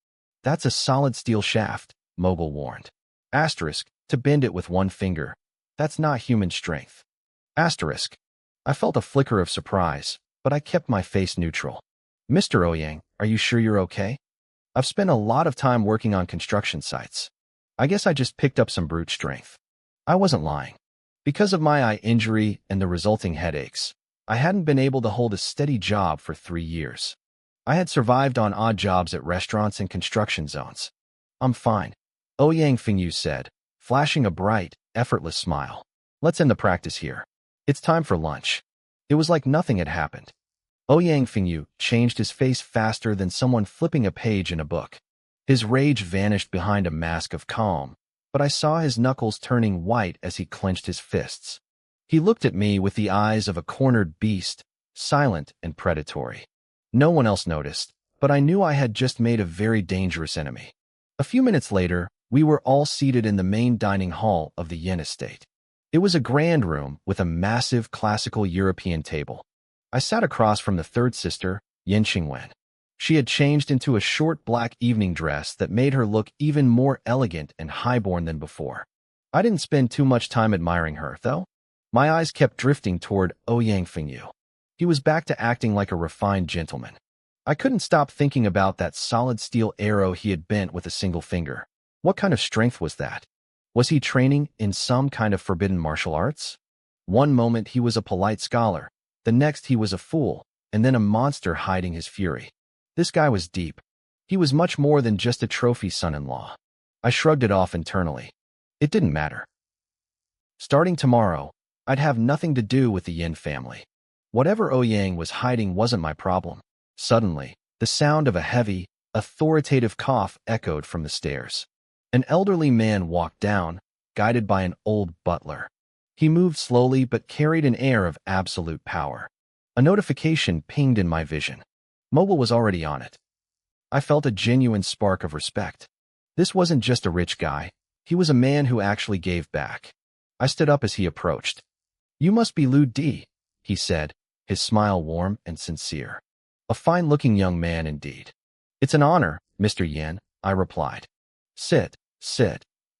"That's a solid steel shaft," Mogul warned. Asterisk, to bend it with one finger. That's not human strength. Asterisk. I felt a flicker of surprise, but I kept my face neutral. "Mr. Ouyang, are you sure you're okay? I've spent a lot of time working on construction sites. I guess I just picked up some brute strength." I wasn't lying. Because of my eye injury and the resulting headaches, I hadn't been able to hold a steady job for 3 years. I had survived on odd jobs at restaurants and construction zones. "I'm fine," Ouyang Fingyu said, flashing a bright, effortless smile. "Let's end the practice here. It's time for lunch." It was like nothing had happened. Ouyang Fingyu changed his face faster than someone flipping a page in a book. His rage vanished behind a mask of calm, but I saw his knuckles turning white as he clenched his fists. He looked at me with the eyes of a cornered beast, silent and predatory. No one else noticed, but I knew I had just made a very dangerous enemy. A few minutes later, we were all seated in the main dining hall of the Yen estate. It was a grand room with a massive classical European table. I sat across from the third sister, Yen Qingwen. She had changed into a short black evening dress that made her look even more elegant and highborn than before. I didn't spend too much time admiring her, though. My eyes kept drifting toward Ouyang Fingyu. He was back to acting like a refined gentleman. I couldn't stop thinking about that solid steel arrow he had bent with a single finger. What kind of strength was that? Was he training in some kind of forbidden martial arts? One moment he was a polite scholar, the next he was a fool, and then a monster hiding his fury. This guy was deep. He was much more than just a trophy son-in-law. I shrugged it off internally. It didn't matter. Starting tomorrow, I'd have nothing to do with the Yin family. Whatever Ouyang was hiding wasn't my problem. Suddenly, the sound of a heavy, authoritative cough echoed from the stairs. An elderly man walked down, guided by an old butler. He moved slowly but carried an air of absolute power. A notification pinged in my vision. Mogul was already on it. I felt a genuine spark of respect. This wasn't just a rich guy. He was a man who actually gave back. I stood up as he approached. "You must be Lu Di," he said, his smile warm and sincere. A fine-looking young man indeed. "It's an honor, Mr. Yen," I replied. Sit.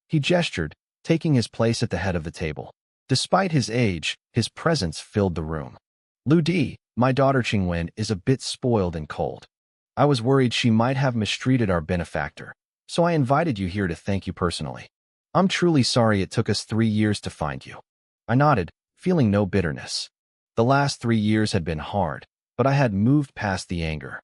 He gestured, taking his place at the head of the table. Despite his age, his presence filled the room. "Lu Di, my daughter Qingwen is a bit spoiled and cold. I was worried she might have mistreated our benefactor, so I invited you here to thank you personally. I'm truly sorry it took us 3 years to find you." I nodded, feeling no bitterness. The last 3 years had been hard, but I had moved past the anger.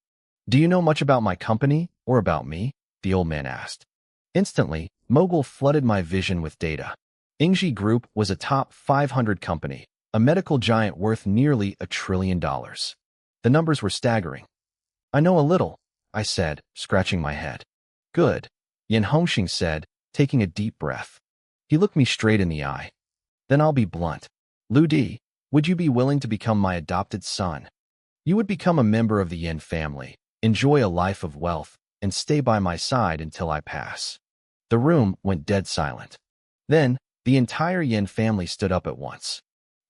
"Do you know much about my company or about me?" the old man asked. Instantly, Mogul flooded my vision with data. Ingji Group was a top 500 company, a medical giant worth nearly $1 trillion. The numbers were staggering. I know a little, I said, scratching my head. Good, Yin Hongxing said, taking a deep breath. He looked me straight in the eye. Then I'll be blunt. Lu Di, would you be willing to become my adopted son? You would become a member of the Yin family, enjoy a life of wealth, and stay by my side until I pass. The room went dead silent. Then, the entire Yin family stood up at once.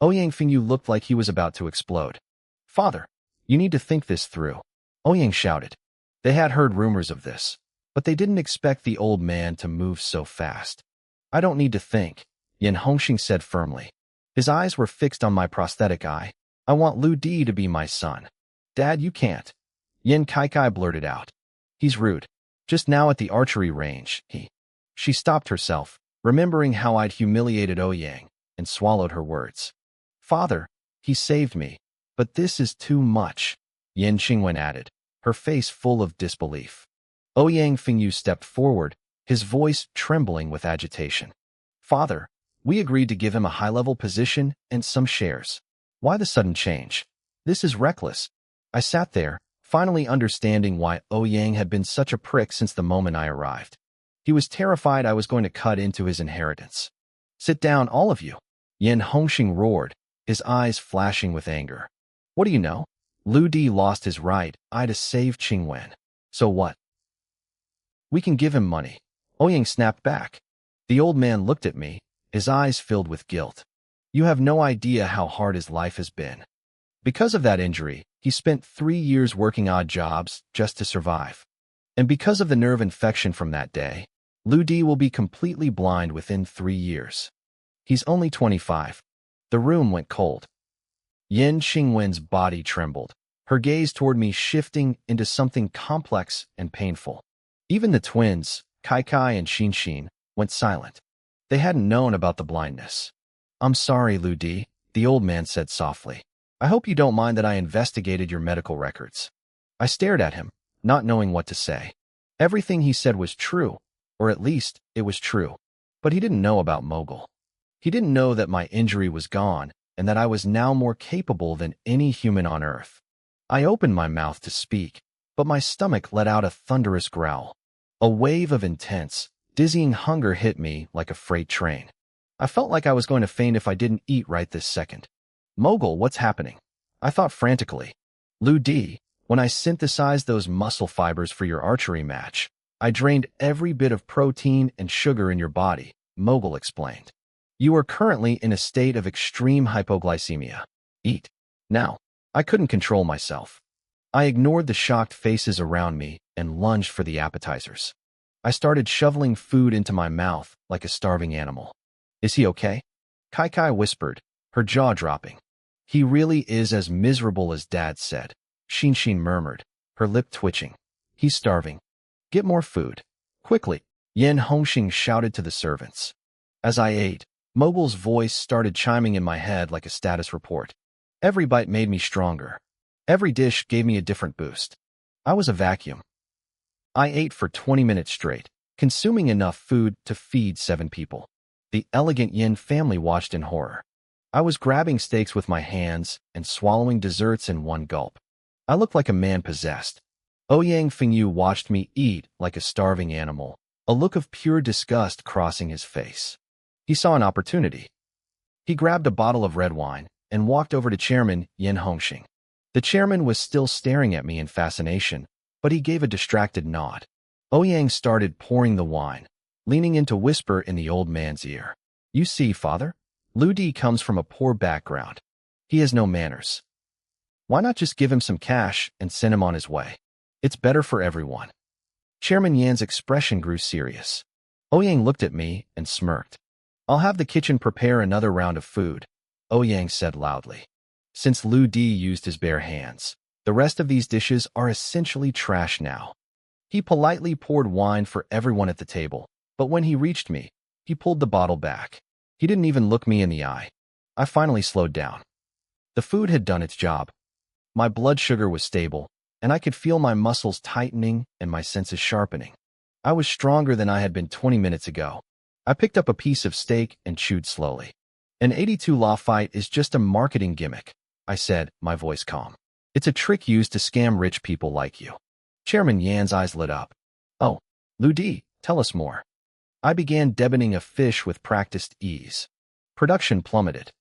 Ouyang Fengyu looked like he was about to explode. Father, you need to think this through, Ouyang shouted. They had heard rumors of this, but they didn't expect the old man to move so fast. I don't need to think, Yin Hongxing said firmly. His eyes were fixed on my prosthetic eye. I want Lu Di to be my son. Dad, you can't. Yin Kaikai blurted out. He's rude. Just now at the archery range, She stopped herself, remembering how I'd humiliated Ouyang, and swallowed her words. Father, he saved me. But this is too much, Yin Qingwen added, her face full of disbelief. Ouyang Fengyu stepped forward, his voice trembling with agitation. Father, we agreed to give him a high-level position and some shares. Why the sudden change? This is reckless. I sat there, finally understanding why Ouyang had been such a prick since the moment I arrived. He was terrified I was going to cut into his inheritance. Sit down, all of you, Yin Hongxing roared, his eyes flashing with anger. What do you know? Lu Di lost his right eye to save Qingwen. So what? We can give him money. Ouyang snapped back. The old man looked at me, his eyes filled with guilt. You have no idea how hard his life has been. Because of that injury, he spent 3 years working odd jobs just to survive. And because of the nerve infection from that day, Lu Di will be completely blind within 3 years. He's only 25. The room went cold. Yin Qingwen's body trembled, her gaze toward me shifting into something complex and painful. Even the twins, Kai Kai and Xin Xin, went silent. They hadn't known about the blindness. I'm sorry, Lu Di, the old man said softly. I hope you don't mind that I investigated your medical records. I stared at him, not knowing what to say. Everything he said was true, or at least it was true. But he didn't know about Mogul. He didn't know that my injury was gone and that I was now more capable than any human on Earth. I opened my mouth to speak, but my stomach let out a thunderous growl. A wave of intense, dizzying hunger hit me like a freight train. I felt like I was going to faint if I didn't eat right this second. Mogul, what's happening? I thought frantically. Lu Di, when I synthesized those muscle fibers for your archery match, I drained every bit of protein and sugar in your body, Mogul explained. You are currently in a state of extreme hypoglycemia. Eat. Now. I couldn't control myself. I ignored the shocked faces around me and lunged for the appetizers. I started shoveling food into my mouth like a starving animal. Is he okay? Kai Kai whispered, her jaw dropping. He really is as miserable as Dad said, Xin Xin murmured, her lip twitching. He's starving. Get more food. Quickly, Yin Hongxing shouted to the servants. As I ate, Mogul's voice started chiming in my head like a status report. Every bite made me stronger. Every dish gave me a different boost. I was a vacuum. I ate for 20 minutes straight, consuming enough food to feed 7 people. The elegant Yin family watched in horror. I was grabbing steaks with my hands and swallowing desserts in one gulp. I looked like a man possessed. Ouyang Fengyu watched me eat like a starving animal, a look of pure disgust crossing his face. He saw an opportunity. He grabbed a bottle of red wine and walked over to Chairman Yin Hongxing. The chairman was still staring at me in fascination, but he gave a distracted nod. Ouyang started pouring the wine, leaning in to whisper in the old man's ear. You see, father, Lu Di comes from a poor background. He has no manners. Why not just give him some cash and send him on his way? It's better for everyone. Chairman Yan's expression grew serious. Ouyang looked at me and smirked. I'll have the kitchen prepare another round of food, Ouyang said loudly. Since Lu Di used his bare hands, the rest of these dishes are essentially trash now. He politely poured wine for everyone at the table, but when he reached me, he pulled the bottle back. He didn't even look me in the eye. I finally slowed down. The food had done its job. My blood sugar was stable, and I could feel my muscles tightening and my senses sharpening. I was stronger than I had been 20 minutes ago. I picked up a piece of steak and chewed slowly. An 82 law fight is just a marketing gimmick, I said, my voice calm. It's a trick used to scam rich people like you. Chairman Yan's eyes lit up. Oh, Ludi, tell us more. I began deboning a fish with practiced ease. Production plummeted.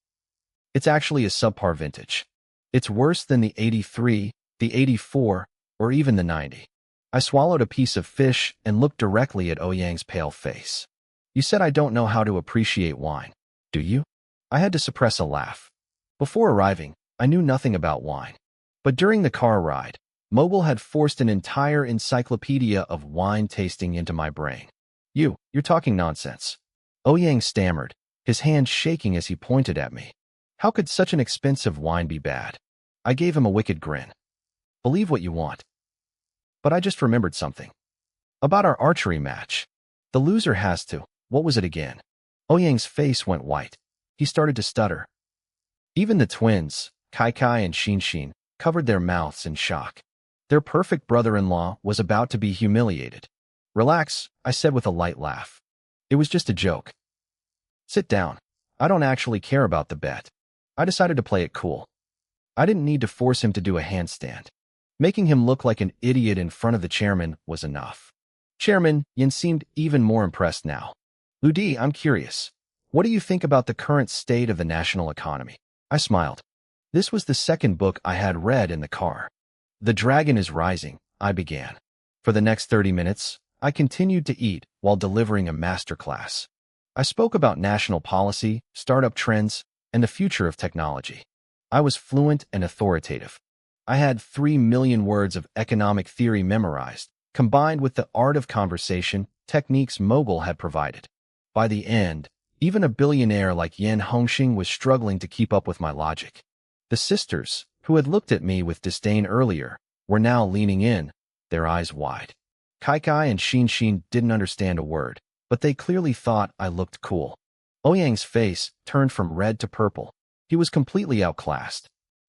It's actually a subpar vintage. It's worse than the 83, the 84, or even the 90. I swallowed a piece of fish and looked directly at Ouyang's pale face. You said I don't know how to appreciate wine, do you? I had to suppress a laugh. Before arriving, I knew nothing about wine. But during the car ride, Mobile had forced an entire encyclopedia of wine tasting into my brain. You're talking nonsense. Ouyang stammered, his hand shaking as he pointed at me. How could such an expensive wine be bad? I gave him a wicked grin. Believe what you want. But I just remembered something. About our archery match. The loser has to. What was it again? Ouyang's face went white. He started to stutter. Even the twins, Kai Kai and Xin Xin, covered their mouths in shock. Their perfect brother-in-law was about to be humiliated. Relax, I said with a light laugh. It was just a joke. Sit down. I don't actually care about the bet. I decided to play it cool. I didn't need to force him to do a handstand. Making him look like an idiot in front of the chairman was enough. Chairman Yin seemed even more impressed now. Ludi, I'm curious. What do you think about the current state of the national economy? I smiled. This was the second book I had read in the car. The Dragon is Rising, I began. For the next 30 minutes, I continued to eat while delivering a masterclass. I spoke about national policy, startup trends, and the future of technology. I was fluent and authoritative. I had 3 million words of economic theory memorized, combined with the art of conversation techniques Mogul had provided. By the end, even a billionaire like Yan Hongxing was struggling to keep up with my logic. The sisters, who had looked at me with disdain earlier, were now leaning in, their eyes wide. Kai Kai and Xin Xin didn't understand a word, but they clearly thought I looked cool. Ouyang's face turned from red to purple. He was completely outclassed.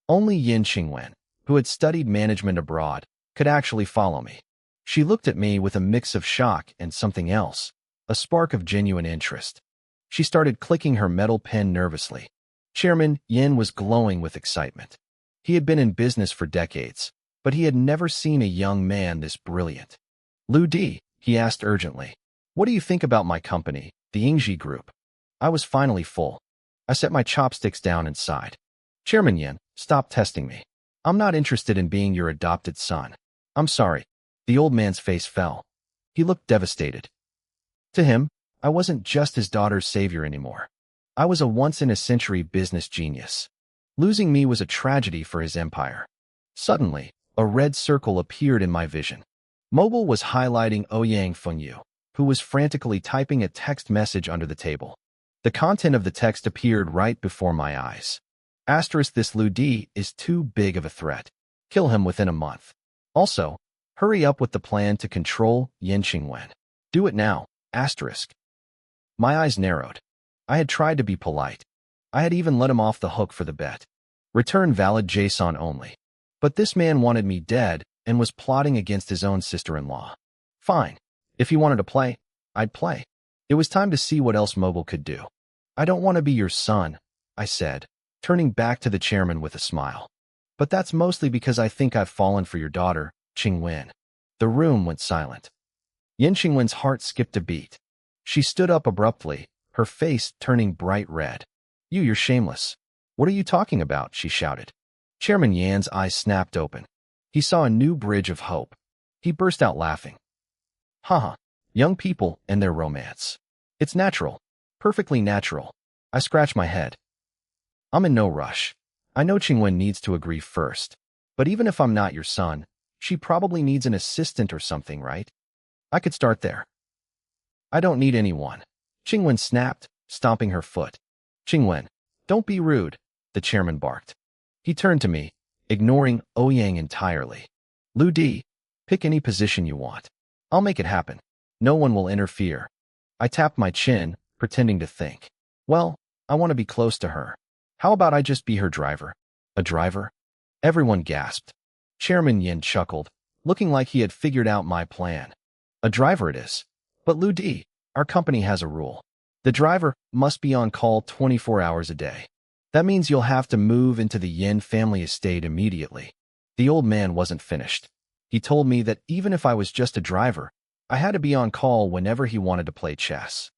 Only Yin Qingwen, who had studied management abroad, could actually follow me. She looked at me with a mix of shock and something else, a spark of genuine interest. She started clicking her metal pen nervously. Chairman Yin was glowing with excitement. He had been in business for decades, but he had never seen a young man this brilliant. Ludi, he asked urgently, what do you think about my company, the Ingji Group? I was finally full. I set my chopsticks down and sighed. Chairman Yin, stop testing me. I'm not interested in being your adopted son. I'm sorry. The old man's face fell. He looked devastated. To him, I wasn't just his daughter's savior anymore. I was a once-in-a-century business genius. Losing me was a tragedy for his empire. Suddenly, a red circle appeared in my vision. Mobile was highlighting Ouyang Fengyu, who was frantically typing a text message under the table. The content of the text appeared right before my eyes. Asterisk, this Ludi is too big of a threat. Kill him within a month. Also, hurry up with the plan to control Yin Qingwen. Do it now. Asterisk. My eyes narrowed. I had tried to be polite. I had even let him off the hook for the bet. Return valid JSON only. But this man wanted me dead and was plotting against his own sister-in-law. Fine. If he wanted to play, I'd play. It was time to see what else Mobile could do. I don't want to be your son, I said, turning back to the chairman with a smile. But that's mostly because I think I've fallen for your daughter, Qingwen. The room went silent. Yin Qingwen's heart skipped a beat. She stood up abruptly, her face turning bright red. You're shameless. What are you talking about? She shouted. Chairman Yan's eyes snapped open. He saw a new bridge of hope. He burst out laughing. Haha, young people and their romance. It's natural. Perfectly natural. I scratched my head. I'm in no rush. I know Qingwen needs to agree first. But even if I'm not your son, she probably needs an assistant or something, right? I could start there. I don't need anyone. Qingwen snapped, stomping her foot. Qingwen, don't be rude, the chairman barked. He turned to me, ignoring Ouyang entirely. Ludi, pick any position you want. I'll make it happen. No one will interfere. I tapped my chin, pretending to think. Well, I want to be close to her. How about I just be her driver? A driver? Everyone gasped. Chairman Yin chuckled, looking like he had figured out my plan. A driver it is. But Lu Di, our company has a rule. The driver must be on call 24 hours a day. That means you'll have to move into the Yin family estate immediately. The old man wasn't finished. He told me that even if I was just a driver, I had to be on call whenever he wanted to play chess.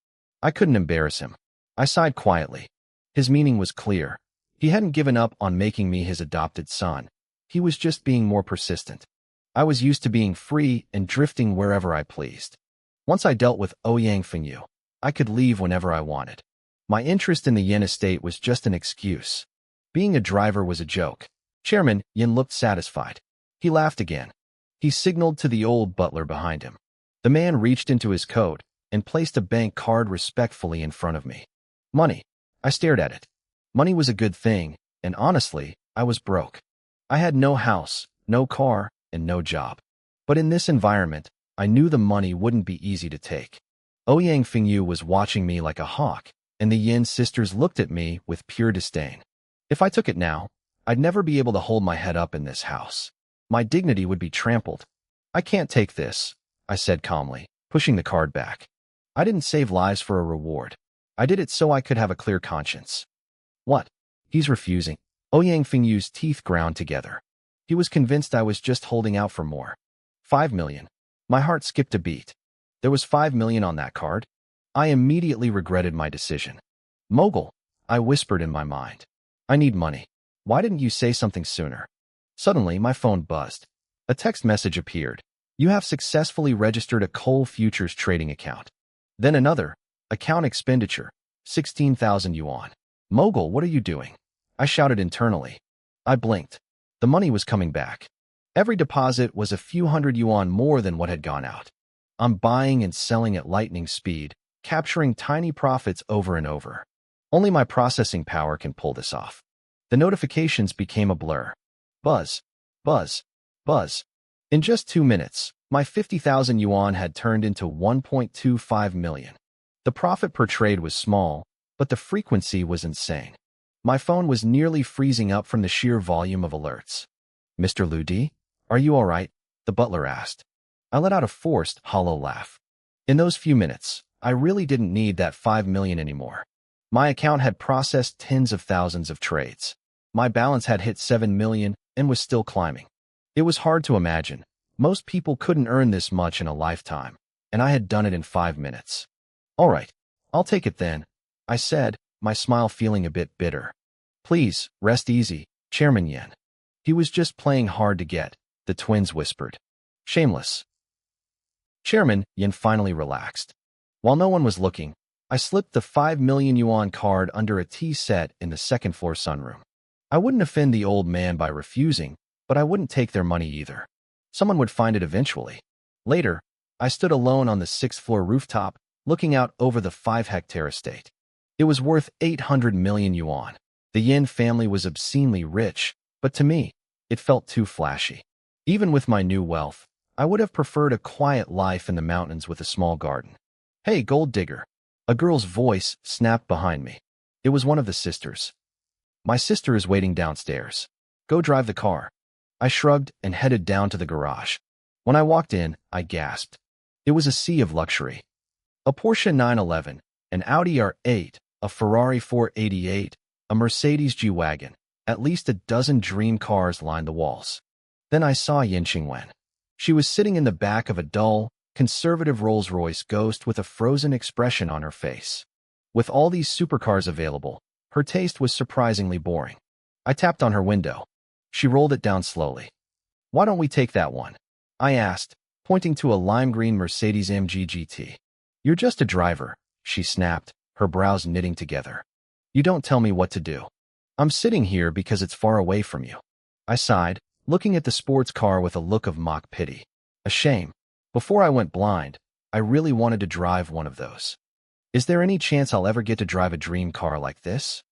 I couldn't embarrass him. I sighed quietly. His meaning was clear. He hadn't given up on making me his adopted son. He was just being more persistent. I was used to being free and drifting wherever I pleased. Once I dealt with Ouyang Fengyu, I could leave whenever I wanted. My interest in the Yin estate was just an excuse. Being a driver was a joke. Chairman Yin looked satisfied. He laughed again. He signaled to the old butler behind him. The man reached into his coat and placed a bank card respectfully in front of me. Money. I stared at it. Money was a good thing, and honestly, I was broke. I had no house, no car, and no job. But in this environment, I knew the money wouldn't be easy to take. Ouyang Fengyu was watching me like a hawk, and the Yin sisters looked at me with pure disdain. If I took it now, I'd never be able to hold my head up in this house. My dignity would be trampled. I can't take this, I said calmly, pushing the card back. I didn't save lives for a reward. I did it so I could have a clear conscience. What? He's refusing. Ouyang Fengyu's teeth ground together. He was convinced I was just holding out for more. 5 million. My heart skipped a beat. There was 5 million on that card. I immediately regretted my decision. Mogul, I whispered in my mind. I need money. Why didn't you say something sooner? Suddenly, my phone buzzed. A text message appeared. You have successfully registered a coal futures trading account. Then another. Account expenditure. 16,000 yuan. Mogul, what are you doing? I shouted internally. I blinked. The money was coming back. Every deposit was a few hundred yuan more than what had gone out. I'm buying and selling at lightning speed, capturing tiny profits over and over. Only my processing power can pull this off. The notifications became a blur. Buzz, buzz, buzz. In just 2 minutes, my 50,000 yuan had turned into 1.25 million. The profit per trade was small, but the frequency was insane. My phone was nearly freezing up from the sheer volume of alerts. Mr. Lu Di, are you all right? The butler asked. I let out a forced, hollow laugh. In those few minutes, I really didn't need that 5 million anymore. My account had processed tens of thousands of trades. My balance had hit 7 million and was still climbing. It was hard to imagine. Most people couldn't earn this much in a lifetime, and I had done it in 5 minutes. All right, I'll take it then, I said, my smile feeling a bit bitter. Please, rest easy, Chairman Yin. He was just playing hard to get, the twins whispered. Shameless. Chairman Yin finally relaxed. While no one was looking, I slipped the 5 million yuan card under a tea set in the second-floor sunroom. I wouldn't offend the old man by refusing, but I wouldn't take their money either. Someone would find it eventually. Later, I stood alone on the 6th-floor rooftop, looking out over the 5-hectare estate. It was worth 800 million yuan. The Yin family was obscenely rich, but to me, it felt too flashy. Even with my new wealth, I would have preferred a quiet life in the mountains with a small garden. Hey, gold digger. A girl's voice snapped behind me. It was one of the sisters. My sister is waiting downstairs. Go drive the car. I shrugged and headed down to the garage. When I walked in, I gasped. It was a sea of luxury. A Porsche 911, an Audi R8, a Ferrari 488, a Mercedes G-Wagon. At least a dozen dream cars lined the walls. Then I saw Yin Qingwen. She was sitting in the back of a dull, conservative Rolls-Royce Ghost with a frozen expression on her face. With all these supercars available, her taste was surprisingly boring. I tapped on her window. She rolled it down slowly. Why don't we take that one? I asked, pointing to a lime green Mercedes AMG GT. You're just a driver, she snapped, her brows knitting together. You don't tell me what to do. I'm sitting here because it's far away from you. I sighed, looking at the sports car with a look of mock pity. A shame. Before I went blind, I really wanted to drive one of those. Is there any chance I'll ever get to drive a dream car like this?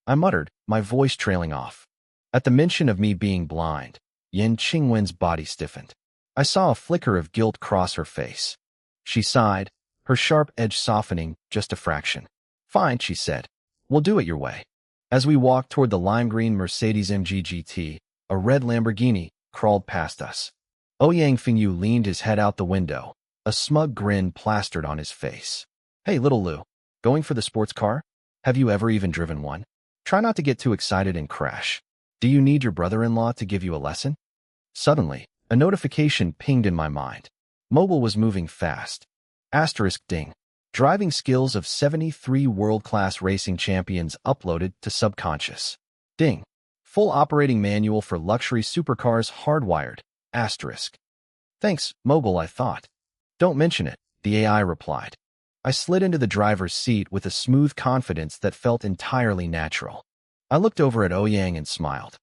I muttered, my voice trailing off. At the mention of me being blind, Yin Qingwen's body stiffened. I saw a flicker of guilt cross her face. She sighed, her sharp edge softening just a fraction. Fine, she said. We'll do it your way. As we walked toward the lime green Mercedes AMG GT, a red Lamborghini crawled past us. Ouyang Fengyu leaned his head out the window, a smug grin plastered on his face. Hey, little Lou, going for the sports car? Have you ever even driven one? Try not to get too excited and crash. Do you need your brother-in-law to give you a lesson? Suddenly, a notification pinged in my mind. Mobile was moving fast. Asterisk ding. Driving skills of 73 world-class racing champions uploaded to subconscious. Ding. Full operating manual for luxury supercars hardwired. Asterisk. Thanks, Mobile, I thought. Don't mention it, the AI replied. I slid into the driver's seat with a smooth confidence that felt entirely natural. I looked over at Ouyang and smiled.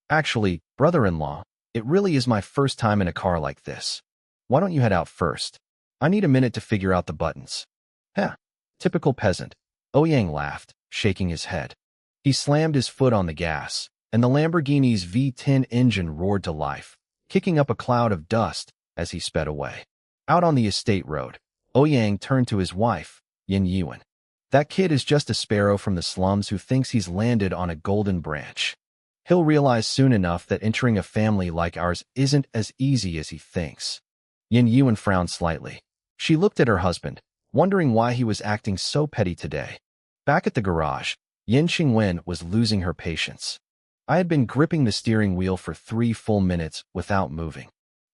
Actually, brother-in-law, it really is my first time in a car like this. Why don't you head out first? I need a minute to figure out the buttons. Heh, typical peasant. Ouyang laughed, shaking his head. He slammed his foot on the gas, and the Lamborghini's V10 engine roared to life, kicking up a cloud of dust as he sped away. Out on the estate road, Ouyang turned to his wife, Yin Yuan. That kid is just a sparrow from the slums who thinks he's landed on a golden branch. He'll realize soon enough that entering a family like ours isn't as easy as he thinks. Yin Yuan frowned slightly. She looked at her husband, wondering why he was acting so petty today. Back at the garage, Yin Qingwen was losing her patience. I had been gripping the steering wheel for 3 full minutes without moving.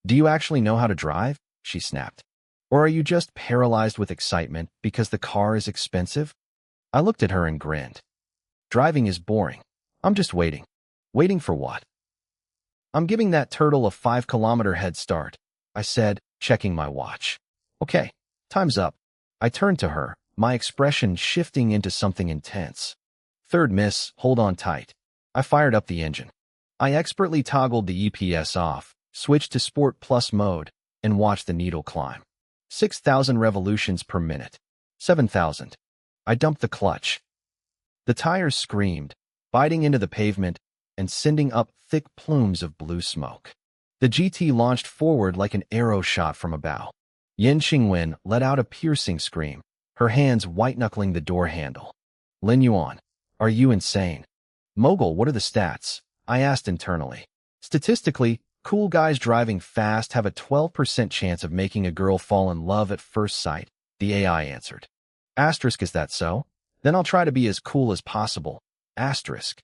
Do you actually know how to drive? She snapped. Or are you just paralyzed with excitement because the car is expensive? I looked at her and grinned. Driving is boring. I'm just waiting. Waiting for what? I'm giving that turtle a 5-kilometer head start, I said, checking my watch. Okay, time's up. I turned to her, my expression shifting into something intense. Third miss, hold on tight. I fired up the engine. I expertly toggled the EPS off, switched to Sport Plus mode, and watched the needle climb. 6,000 revolutions per minute. 7,000. I dumped the clutch. The tires screamed, biting into the pavement and sending up thick plumes of blue smoke. The GT launched forward like an arrow shot from a bow. Yin Qingwen let out a piercing scream, her hands white-knuckling the door handle. Lin Yuan, are you insane? Mogul, what are the stats? I asked internally. Statistically, cool guys driving fast have a 12% chance of making a girl fall in love at first sight, the AI answered. Asterisk, is that so? Then I'll try to be as cool as possible. Asterisk.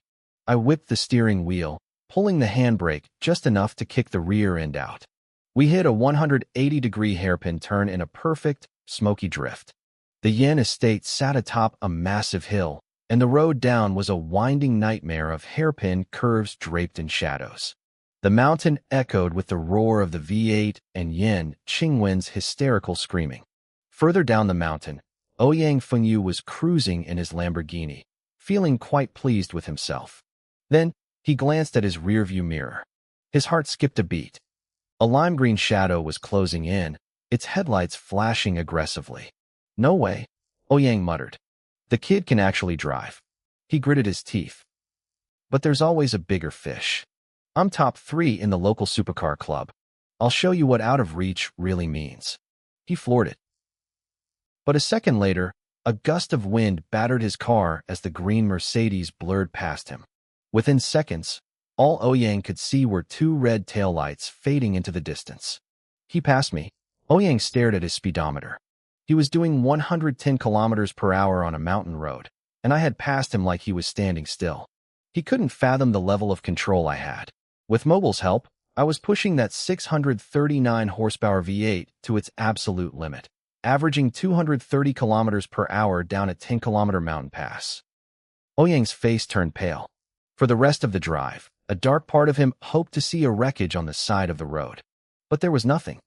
I whipped the steering wheel, pulling the handbrake just enough to kick the rear end out. We hit a 180-degree hairpin turn in a perfect, smoky drift. The Yin estate sat atop a massive hill, and the road down was a winding nightmare of hairpin curves draped in shadows. The mountain echoed with the roar of the V8 and Yin Qingwen's hysterical screaming. Further down the mountain, Ouyang Fengyu was cruising in his Lamborghini, feeling quite pleased with himself. Then, he glanced at his rearview mirror. His heart skipped a beat. A lime-green shadow was closing in, its headlights flashing aggressively. No way, Ouyang muttered. The kid can actually drive. He gritted his teeth. But there's always a bigger fish. I'm top 3 in the local supercar club. I'll show you what out of reach really means. He floored it. But a second later, a gust of wind battered his car as the green Mercedes blurred past him. Within seconds, all Ouyang could see were 2 red taillights fading into the distance. He passed me. Ouyang stared at his speedometer. He was doing 110 kilometers per hour on a mountain road, and I had passed him like he was standing still. He couldn't fathom the level of control I had. With Mobile's help, I was pushing that 639 horsepower V8 to its absolute limit, averaging 230 kilometers per hour down a 10-kilometer mountain pass. Ouyang's face turned pale. For the rest of the drive, a dark part of him hoped to see a wreckage on the side of the road. But there was nothing.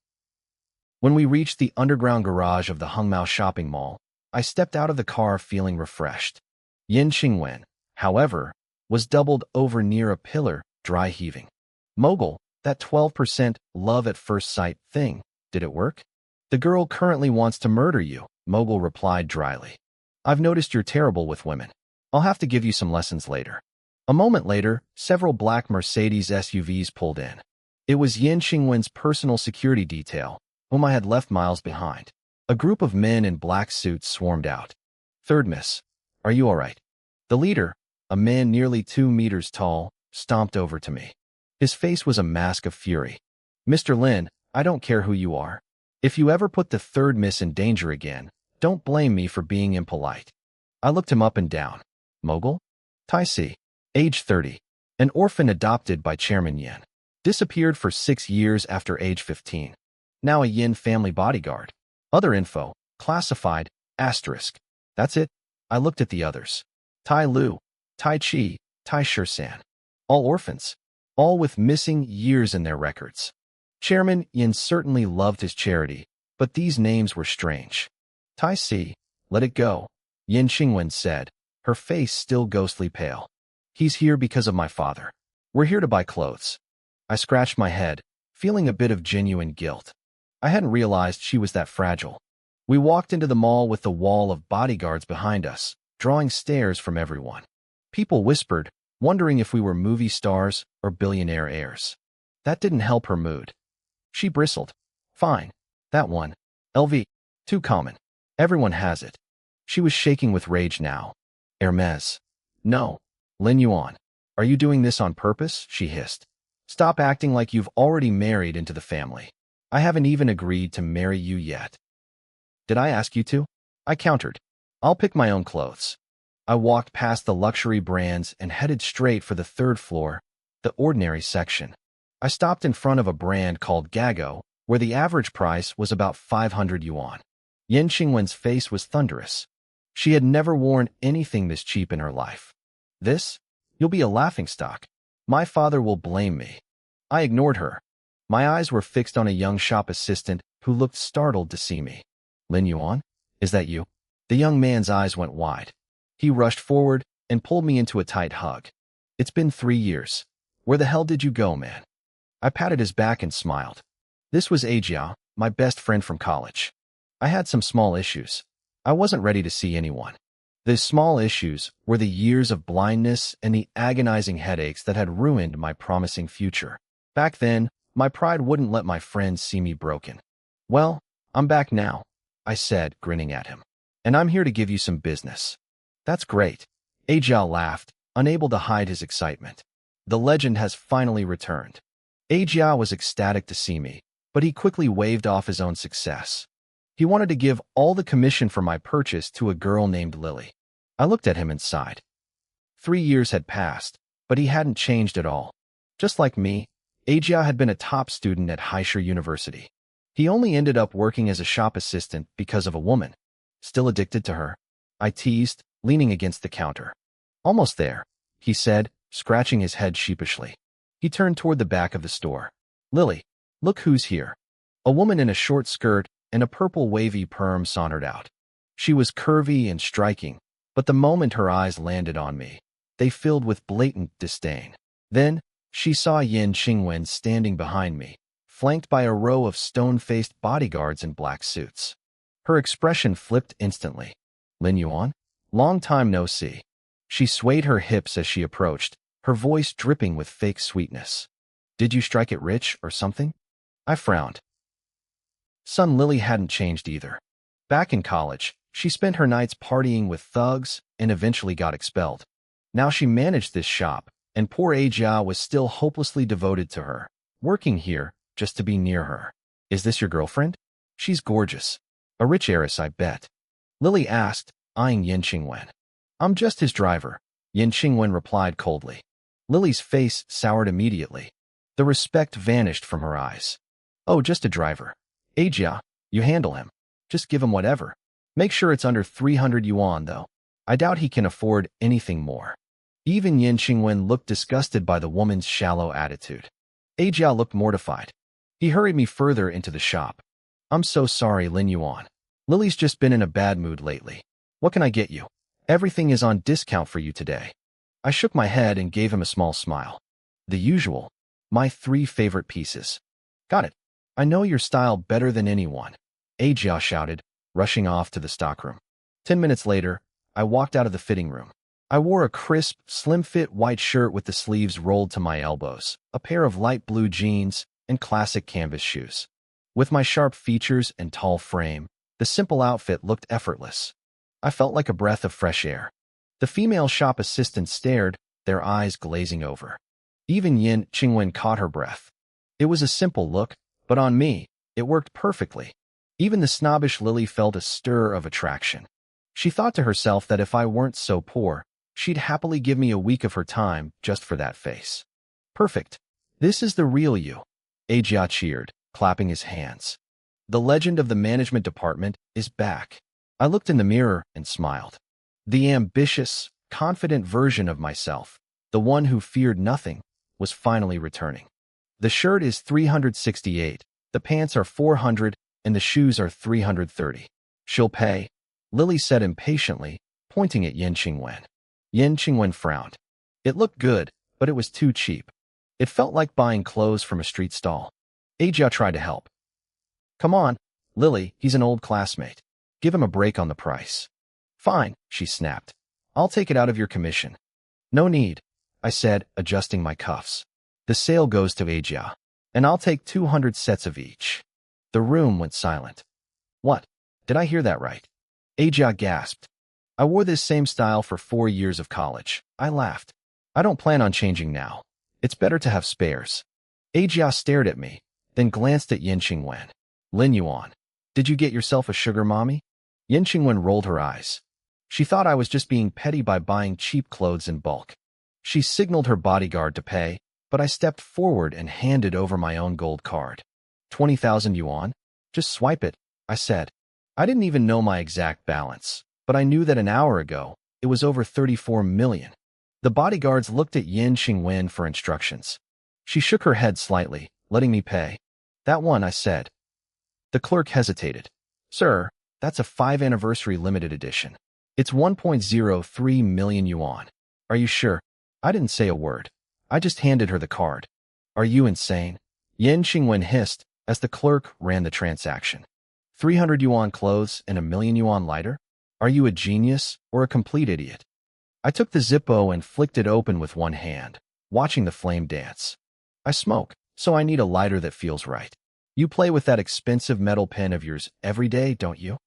When we reached the underground garage of the Hongmao shopping mall, I stepped out of the car feeling refreshed. Yin Qingwen, however, was doubled over near a pillar, dry heaving. Mogul, that 12% love at first sight thing, did it work? The girl currently wants to murder you, Mogul replied dryly. I've noticed you're terrible with women. I'll have to give you some lessons later. A moment later, several black Mercedes SUVs pulled in. It was Yin Qingwen's personal security detail, whom I had left miles behind. A group of men in black suits swarmed out. Third miss, are you all right? The leader, a man nearly 2 meters tall, stomped over to me. His face was a mask of fury. Mr. Lin, I don't care who you are. If you ever put the third miss in danger again, don't blame me for being impolite. I looked him up and down. Mogul? Tai Si. Age 30. An orphan adopted by Chairman Yin. Disappeared for 6 years after age 15. Now a Yin family bodyguard. Other info. Classified. Asterisk. That's it. I looked at the others. Tai Lu, Tai Chi, Tai Shirsan. All orphans. All with missing years in their records. Chairman Yin certainly loved his charity, but these names were strange. Tai Si, let it go, Yin Qingwen said, her face still ghostly pale. He's here because of my father. We're here to buy clothes. I scratched my head, feeling a bit of genuine guilt. I hadn't realized she was that fragile. We walked into the mall with the wall of bodyguards behind us, drawing stares from everyone. People whispered, wondering if we were movie stars or billionaire heirs. That didn't help her mood. She bristled. Fine. That one. LV. Too common. Everyone has it. She was shaking with rage now. Hermes. No. Lin Yuan. Are you doing this on purpose? She hissed. Stop acting like you've already married into the family. I haven't even agreed to marry you yet. Did I ask you to? I countered. I'll pick my own clothes. I walked past the luxury brands and headed straight for the third floor, the ordinary section. I stopped in front of a brand called Gago, where the average price was about 500 yuan. Yin Qingwen's face was thunderous. She had never worn anything this cheap in her life. This? You'll be a laughingstock. My father will blame me. I ignored her. My eyes were fixed on a young shop assistant who looked startled to see me. Lin Yuan? Is that you? The young man's eyes went wide. He rushed forward and pulled me into a tight hug. It's been 3 years. Where the hell did you go, man? I patted his back and smiled. This was Ajia, my best friend from college. I had some small issues. I wasn't ready to see anyone. The small issues were the years of blindness and the agonizing headaches that had ruined my promising future. Back then, my pride wouldn't let my friends see me broken. Well, I'm back now, I said, grinning at him. And I'm here to give you some business. That's great. Ajia laughed, unable to hide his excitement. The legend has finally returned. Ajia was ecstatic to see me, but he quickly waved off his own success. He wanted to give all the commission for my purchase to a girl named Lily. I looked at him and sighed. 3 years had passed, but he hadn't changed at all. Just like me, Ajia had been a top student at Haisher University. He only ended up working as a shop assistant because of a woman. Still addicted to her? I teased, leaning against the counter. Almost there, he said, scratching his head sheepishly. He turned toward the back of the store. Lily, look who's here. A woman in a short skirt and a purple wavy perm sauntered out. She was curvy and striking, but the moment her eyes landed on me, they filled with blatant disdain. Then, she saw Yin Qingwen standing behind me, flanked by a row of stone-faced bodyguards in black suits. Her expression flipped instantly. Lin Yuan? Long time no see. She swayed her hips as she approached, her voice dripping with fake sweetness. Did you strike it rich or something? I frowned. Son Lily hadn't changed either. Back in college, she spent her nights partying with thugs and eventually got expelled. Now she managed this shop, and poor Ajia was still hopelessly devoted to her, working here just to be near her. Is this your girlfriend? She's gorgeous. A rich heiress, I bet. Lily asked, eyeing Yin Qingwen. I'm just his driver, Yin Qingwen replied coldly. Lily's face soured immediately. The respect vanished from her eyes. Oh, just a driver. Ajia, you handle him. Just give him whatever. Make sure it's under 300 yuan, though. I doubt he can afford anything more. Even Yin Qingwen looked disgusted by the woman's shallow attitude. Ajia looked mortified. He hurried me further into the shop. I'm so sorry, Lin Yuan. Lily's just been in a bad mood lately. What can I get you? Everything is on discount for you today. I shook my head and gave him a small smile. The usual. My 3 favorite pieces. Got it. I know your style better than anyone, Ajia shouted, rushing off to the stockroom. 10 minutes later, I walked out of the fitting room. I wore a crisp, slim-fit white shirt with the sleeves rolled to my elbows, a pair of light blue jeans, and classic canvas shoes. With my sharp features and tall frame, the simple outfit looked effortless. I felt like a breath of fresh air. The female shop assistants stared, their eyes glazing over. Even Yin Qingwen caught her breath. It was a simple look, but on me, it worked perfectly. Even the snobbish Lily felt a stir of attraction. She thought to herself that if I weren't so poor, she'd happily give me a week of her time just for that face. Perfect. This is the real you. Ajia cheered, clapping his hands. The legend of the management department is back. I looked in the mirror and smiled. The ambitious, confident version of myself, the one who feared nothing, was finally returning. The shirt is 368, the pants are 400, and the shoes are 330. She'll pay, Lily said impatiently, pointing at Yin Qingwen. Yin Qingwen frowned. It looked good, but it was too cheap. It felt like buying clothes from a street stall. Ajia tried to help. Come on, Lily, he's an old classmate. Give him a break on the price. Fine, she snapped. I'll take it out of your commission. No need, I said, adjusting my cuffs. The sale goes to Ajia, and I'll take 200 sets of each. The room went silent. What? Did I hear that right? Ajia gasped. I wore this same style for 4 years of college. I laughed. I don't plan on changing now. It's better to have spares. Ajia stared at me, then glanced at Yin Qingwen. Lin Yuan, did you get yourself a sugar mommy? Yin Qingwen rolled her eyes. She thought I was just being petty by buying cheap clothes in bulk. She signaled her bodyguard to pay, but I stepped forward and handed over my own gold card. 20,000 yuan? Just swipe it, I said. I didn't even know my exact balance, but I knew that an hour ago, it was over 34 million. The bodyguards looked at Yin Qingwen for instructions. She shook her head slightly, letting me pay. That one, I said. The clerk hesitated. Sir, that's a 5th anniversary limited edition. It's 1.03 million yuan. Are you sure? I didn't say a word. I just handed her the card. Are you insane? Yin Qingwen hissed as the clerk ran the transaction. 300 yuan clothes and 1 million yuan lighter? Are you a genius or a complete idiot? I took the Zippo and flicked it open with one hand, watching the flame dance. I smoke, so I need a lighter that feels right. You play with that expensive metal pen of yours every day, don't you?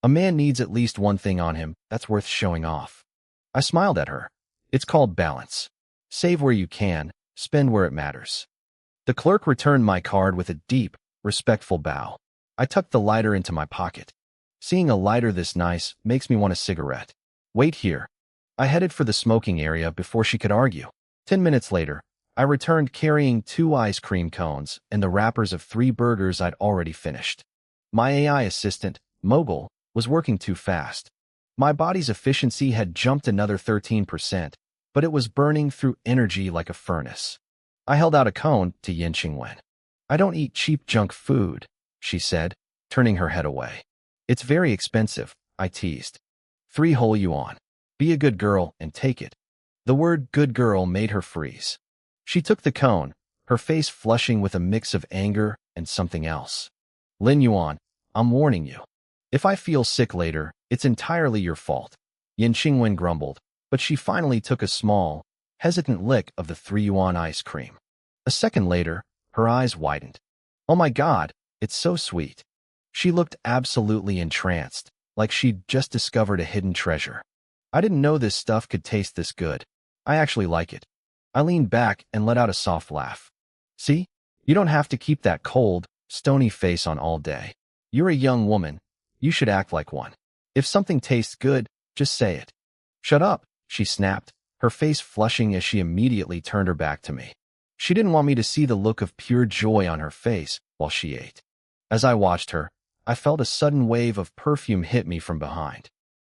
A man needs at least one thing on him that's worth showing off. I smiled at her. It's called balance. Save where you can, spend where it matters. The clerk returned my card with a deep, respectful bow. I tucked the lighter into my pocket. Seeing a lighter this nice makes me want a cigarette. Wait here. I headed for the smoking area before she could argue. 10 minutes later, I returned carrying 2 ice cream cones and the wrappers of 3 burgers I'd already finished. My AI assistant, Mogul, was working too fast. My body's efficiency had jumped another 13%, but it was burning through energy like a furnace. I held out a cone to Yin Qingwen. I don't eat cheap junk food, she said, turning her head away. It's very expensive, I teased. 3 whole yuan. Be a good girl and take it. The word good girl made her freeze. She took the cone, her face flushing with a mix of anger and something else. Lin Yuan, I'm warning you. If I feel sick later, it's entirely your fault. Yin Qingwen grumbled, but she finally took a small, hesitant lick of the 3 yuan ice cream. A second later, her eyes widened. Oh my God, it's so sweet. She looked absolutely entranced, like she'd just discovered a hidden treasure. I didn't know this stuff could taste this good. I actually like it. I leaned back and let out a soft laugh. See? You don't have to keep that cold, stony face on all day. You're a young woman. You should act like one. If something tastes good, just say it. Shut up, she snapped, her face flushing as she immediately turned her back to me. She didn't want me to see the look of pure joy on her face while she ate. As I watched her, I felt a sudden wave of perfume hit me from behind.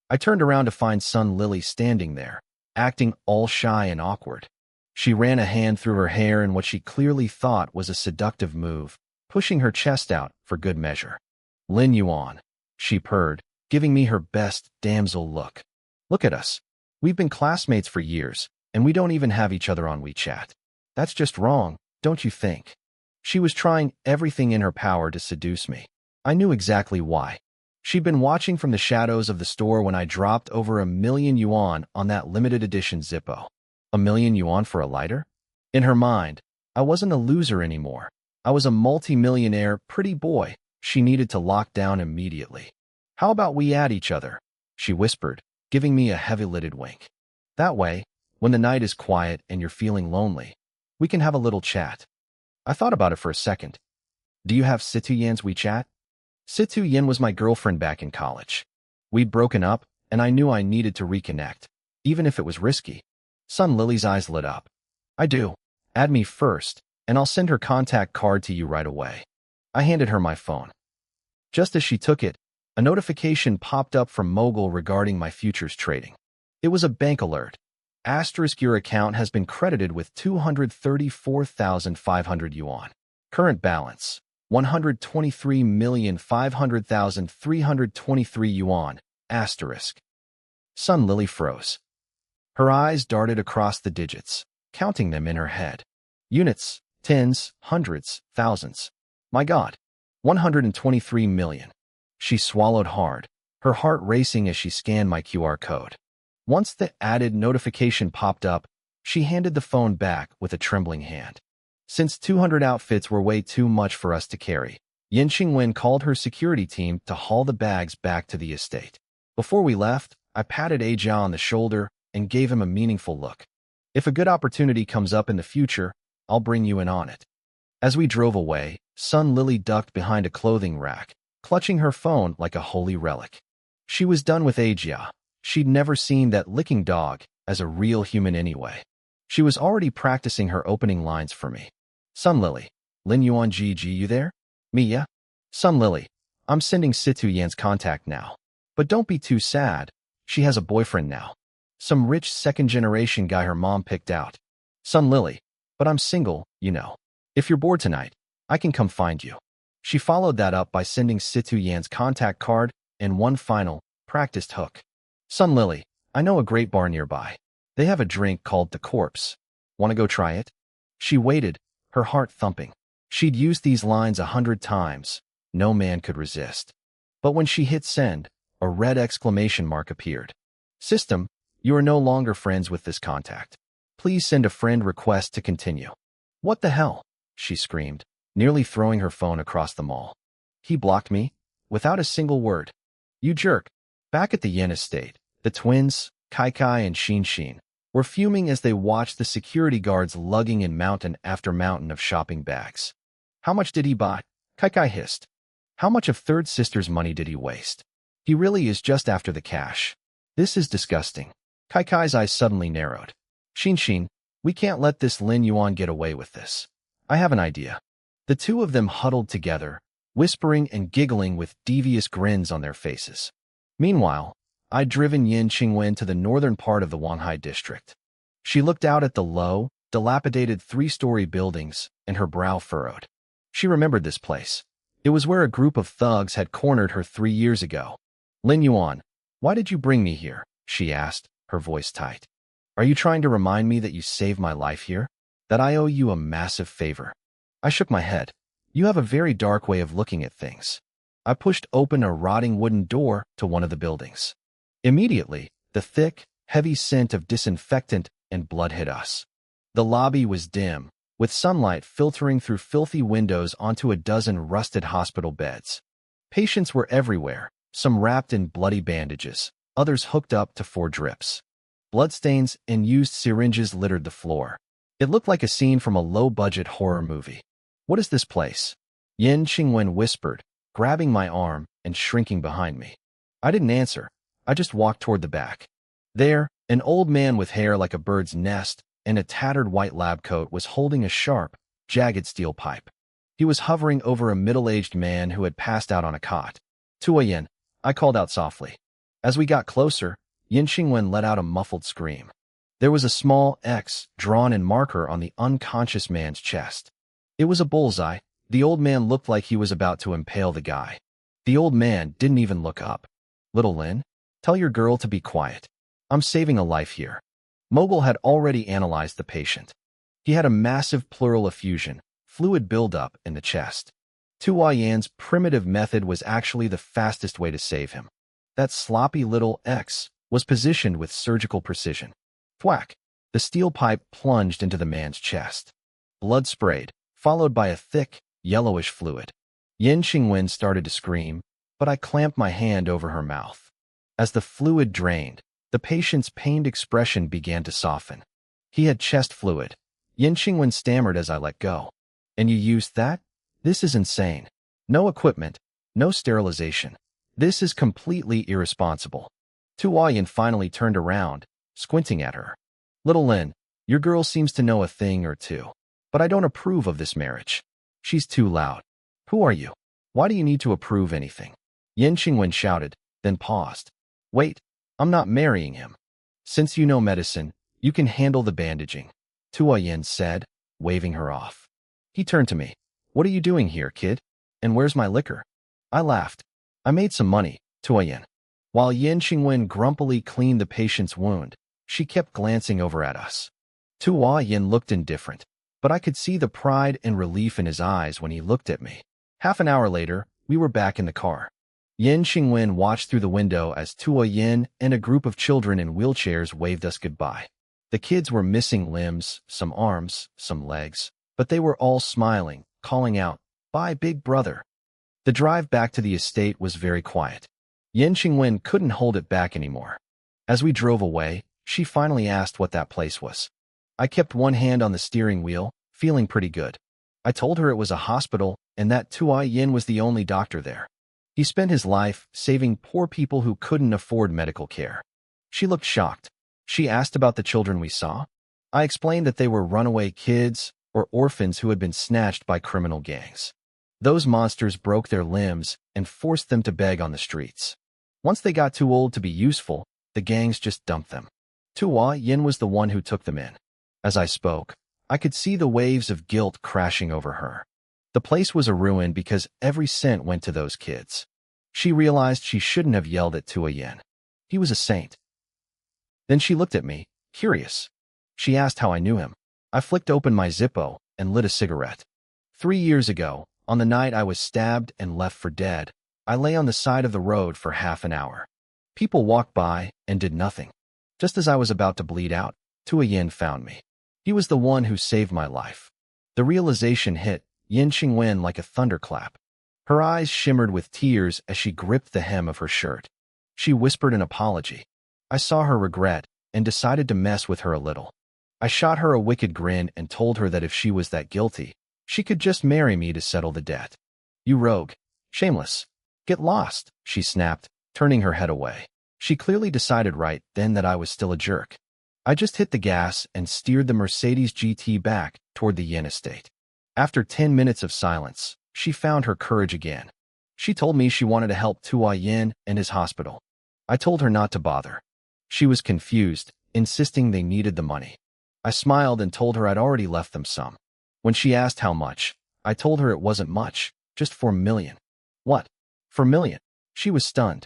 I turned around to find Sun Lily standing there, acting all shy and awkward. She ran a hand through her hair in what she clearly thought was a seductive move, pushing her chest out for good measure. Lin Yuan, she purred, giving me her best damsel look. Look at us. We've been classmates for years, and we don't even have each other on WeChat. That's just wrong, don't you think? She was trying everything in her power to seduce me. I knew exactly why. She'd been watching from the shadows of the store when I dropped over 1 million yuan on that limited edition Zippo. 1 million yuan for a lighter? In her mind, I wasn't a loser anymore. I was a multi-millionaire pretty boy she needed to lock down immediately. How about we add each other? She whispered, giving me a heavy-lidded wink. That way, when the night is quiet and you're feeling lonely, we can have a little chat. I thought about it for a second. Do you have Situyan's WeChat? Situ Yin was my girlfriend back in college. We'd broken up, and I knew I needed to reconnect, even if it was risky. Sun Lily's eyes lit up. I do. Add me first, and I'll send her contact card to you right away. I handed her my phone. Just as she took it, a notification popped up from Mogul regarding my futures trading. It was a bank alert. Asterisk, your account has been credited with 234,500 yuan. Current balance, 123,500,323 yuan. Asterisk. Sun Lily froze. Her eyes darted across the digits, counting them in her head. Units, tens, hundreds, thousands. My God, 123 million. She swallowed hard, her heart racing as she scanned my QR code. Once the added notification popped up, she handed the phone back with a trembling hand. Since 200 outfits were way too much for us to carry, Yin Qingwen called her security team to haul the bags back to the estate. Before we left, I patted Ajia on the shoulder and gave him a meaningful look. If a good opportunity comes up in the future, I'll bring you in on it. As we drove away, Sun Lily ducked behind a clothing rack, clutching her phone like a holy relic. She was done with Ajia. She'd never seen that licking dog as a real human anyway. She was already practicing her opening lines for me. Sun Lily, Lin Yuan GG, you there? Me, yeah? Sun Lily, I'm sending Situ Yan's contact now. But don't be too sad. She has a boyfriend now. Some rich second-generation guy her mom picked out. Sun Lily, but I'm single, you know. If you're bored tonight, I can come find you. She followed that up by sending Situ Yan's contact card and one final, practiced hook. Sun Lily, I know a great bar nearby. They have a drink called The Corpse. Want to go try it? She waited, her heart thumping. She'd used these lines 100 times. No man could resist. But when she hit send, a red exclamation mark appeared. System, you are no longer friends with this contact. Please send a friend request to continue. What the hell? She screamed, nearly throwing her phone across the mall. He blocked me? Without a single word. You jerk. Back at the Yin estate, the twins, Kai Kai and Xin Xin, were fuming as they watched the security guards lugging in mountain after mountain of shopping bags. How much did he buy? Kai Kai hissed. How much of third sister's money did he waste? He really is just after the cash. This is disgusting. Kai Kai's eyes suddenly narrowed. Xin Xin, we can't let this Lin Yuan get away with this. I have an idea. The two of them huddled together, whispering and giggling with devious grins on their faces. Meanwhile, I'd driven Yin Qingwen to the northern part of the Wanhai district. She looked out at the low, dilapidated three-story buildings, and her brow furrowed. She remembered this place. It was where a group of thugs had cornered her 3 years ago. Lin Yuan, why did you bring me here? She asked, her voice tight. Are you trying to remind me that you saved my life here? That I owe you a massive favor? I shook my head. You have a very dark way of looking at things. I pushed open a rotting wooden door to one of the buildings. Immediately, the thick, heavy scent of disinfectant and blood hit us. The lobby was dim, with sunlight filtering through filthy windows onto a dozen rusted hospital beds. Patients were everywhere, some wrapped in bloody bandages, others hooked up to 4 drips. Bloodstains and used syringes littered the floor. It looked like a scene from a low-budget horror movie. What is this place? Yin Qingwen whispered, grabbing my arm and shrinking behind me. I didn't answer. I just walked toward the back. There, an old man with hair like a bird's nest and a tattered white lab coat was holding a sharp, jagged steel pipe. He was hovering over a middle-aged man who had passed out on a cot. Tua Yin, I called out softly. As we got closer, Yin Qingwen let out a muffled scream. There was a small X drawn in marker on the unconscious man's chest. It was a bullseye. The old man looked like he was about to impale the guy. The old man didn't even look up. Little Lin, tell your girl to be quiet. I'm saving a life here. Mogul had already analyzed the patient. He had a massive pleural effusion, fluid buildup in the chest. Tua Yan's primitive method was actually the fastest way to save him. That sloppy little X was positioned with surgical precision. Thwack! The steel pipe plunged into the man's chest. Blood sprayed, followed by a thick, yellowish fluid. Yin Qingwen started to scream, but I clamped my hand over her mouth. As the fluid drained, the patient's pained expression began to soften. He had chest fluid. Yin Qingwen stammered as I let go. And you used that? This is insane. No equipment, No sterilization. This is completely irresponsible. Tu Yin finally turned around, squinting at her. Little Lin, your girl seems to know a thing or two. But I don't approve of this marriage. She's too loud. Who are you? Why do you need to approve anything? Yin Qingwen shouted, then paused. Wait, I'm not marrying him. Since you know medicine, you can handle the bandaging, Tu Yin said, waving her off. He turned to me. What are you doing here, kid? And where's my liquor? I laughed. I made some money, Tu Yin. While Yin Qingwen grumpily cleaned the patient's wound, she kept glancing over at us. Tu Yin looked indifferent, but I could see the pride and relief in his eyes when he looked at me. Half an hour later, we were back in the car. Yin Qingwen watched through the window as Tu Yin and a group of children in wheelchairs waved us goodbye. The kids were missing limbs, some arms, some legs, but they were all smiling, calling out, "Bye, big brother." The drive back to the estate was very quiet. Yin Qingwen couldn't hold it back anymore. As we drove away, she finally asked what that place was. I kept one hand on the steering wheel, feeling pretty good. I told her it was a hospital and that Tu Yin was the only doctor there. He spent his life saving poor people who couldn't afford medical care. She looked shocked. She asked about the children we saw. I explained that they were runaway kids or orphans who had been snatched by criminal gangs. Those monsters broke their limbs and forced them to beg on the streets. Once they got too old to be useful, the gangs just dumped them. Tu Yin was the one who took them in. As I spoke, I could see the waves of guilt crashing over her. The place was a ruin because every cent went to those kids. She realized she shouldn't have yelled at Tu Yin. He was a saint. Then she looked at me, curious. She asked how I knew him. I flicked open my Zippo and lit a cigarette. 3 years ago, on the night I was stabbed and left for dead, I lay on the side of the road for half an hour. People walked by and did nothing. Just as I was about to bleed out, Tu Yin found me. He was the one who saved my life. The realization hit Yin Qingwen like a thunderclap. Her eyes shimmered with tears as she gripped the hem of her shirt. She whispered an apology. I saw her regret and decided to mess with her a little. I shot her a wicked grin and told her that if she was that guilty, she could just marry me to settle the debt. You rogue. Shameless. Get lost, she snapped, turning her head away. She clearly decided right then that I was still a jerk. I just hit the gas and steered the Mercedes GT back toward the Yin estate. After 10 minutes of silence, she found her courage again. She told me she wanted to help Tu Yin and his hospital. I told her not to bother. She was confused, insisting they needed the money. I smiled and told her I'd already left them some. When she asked how much, I told her it wasn't much, just 4 million. What? 4 million? She was stunned.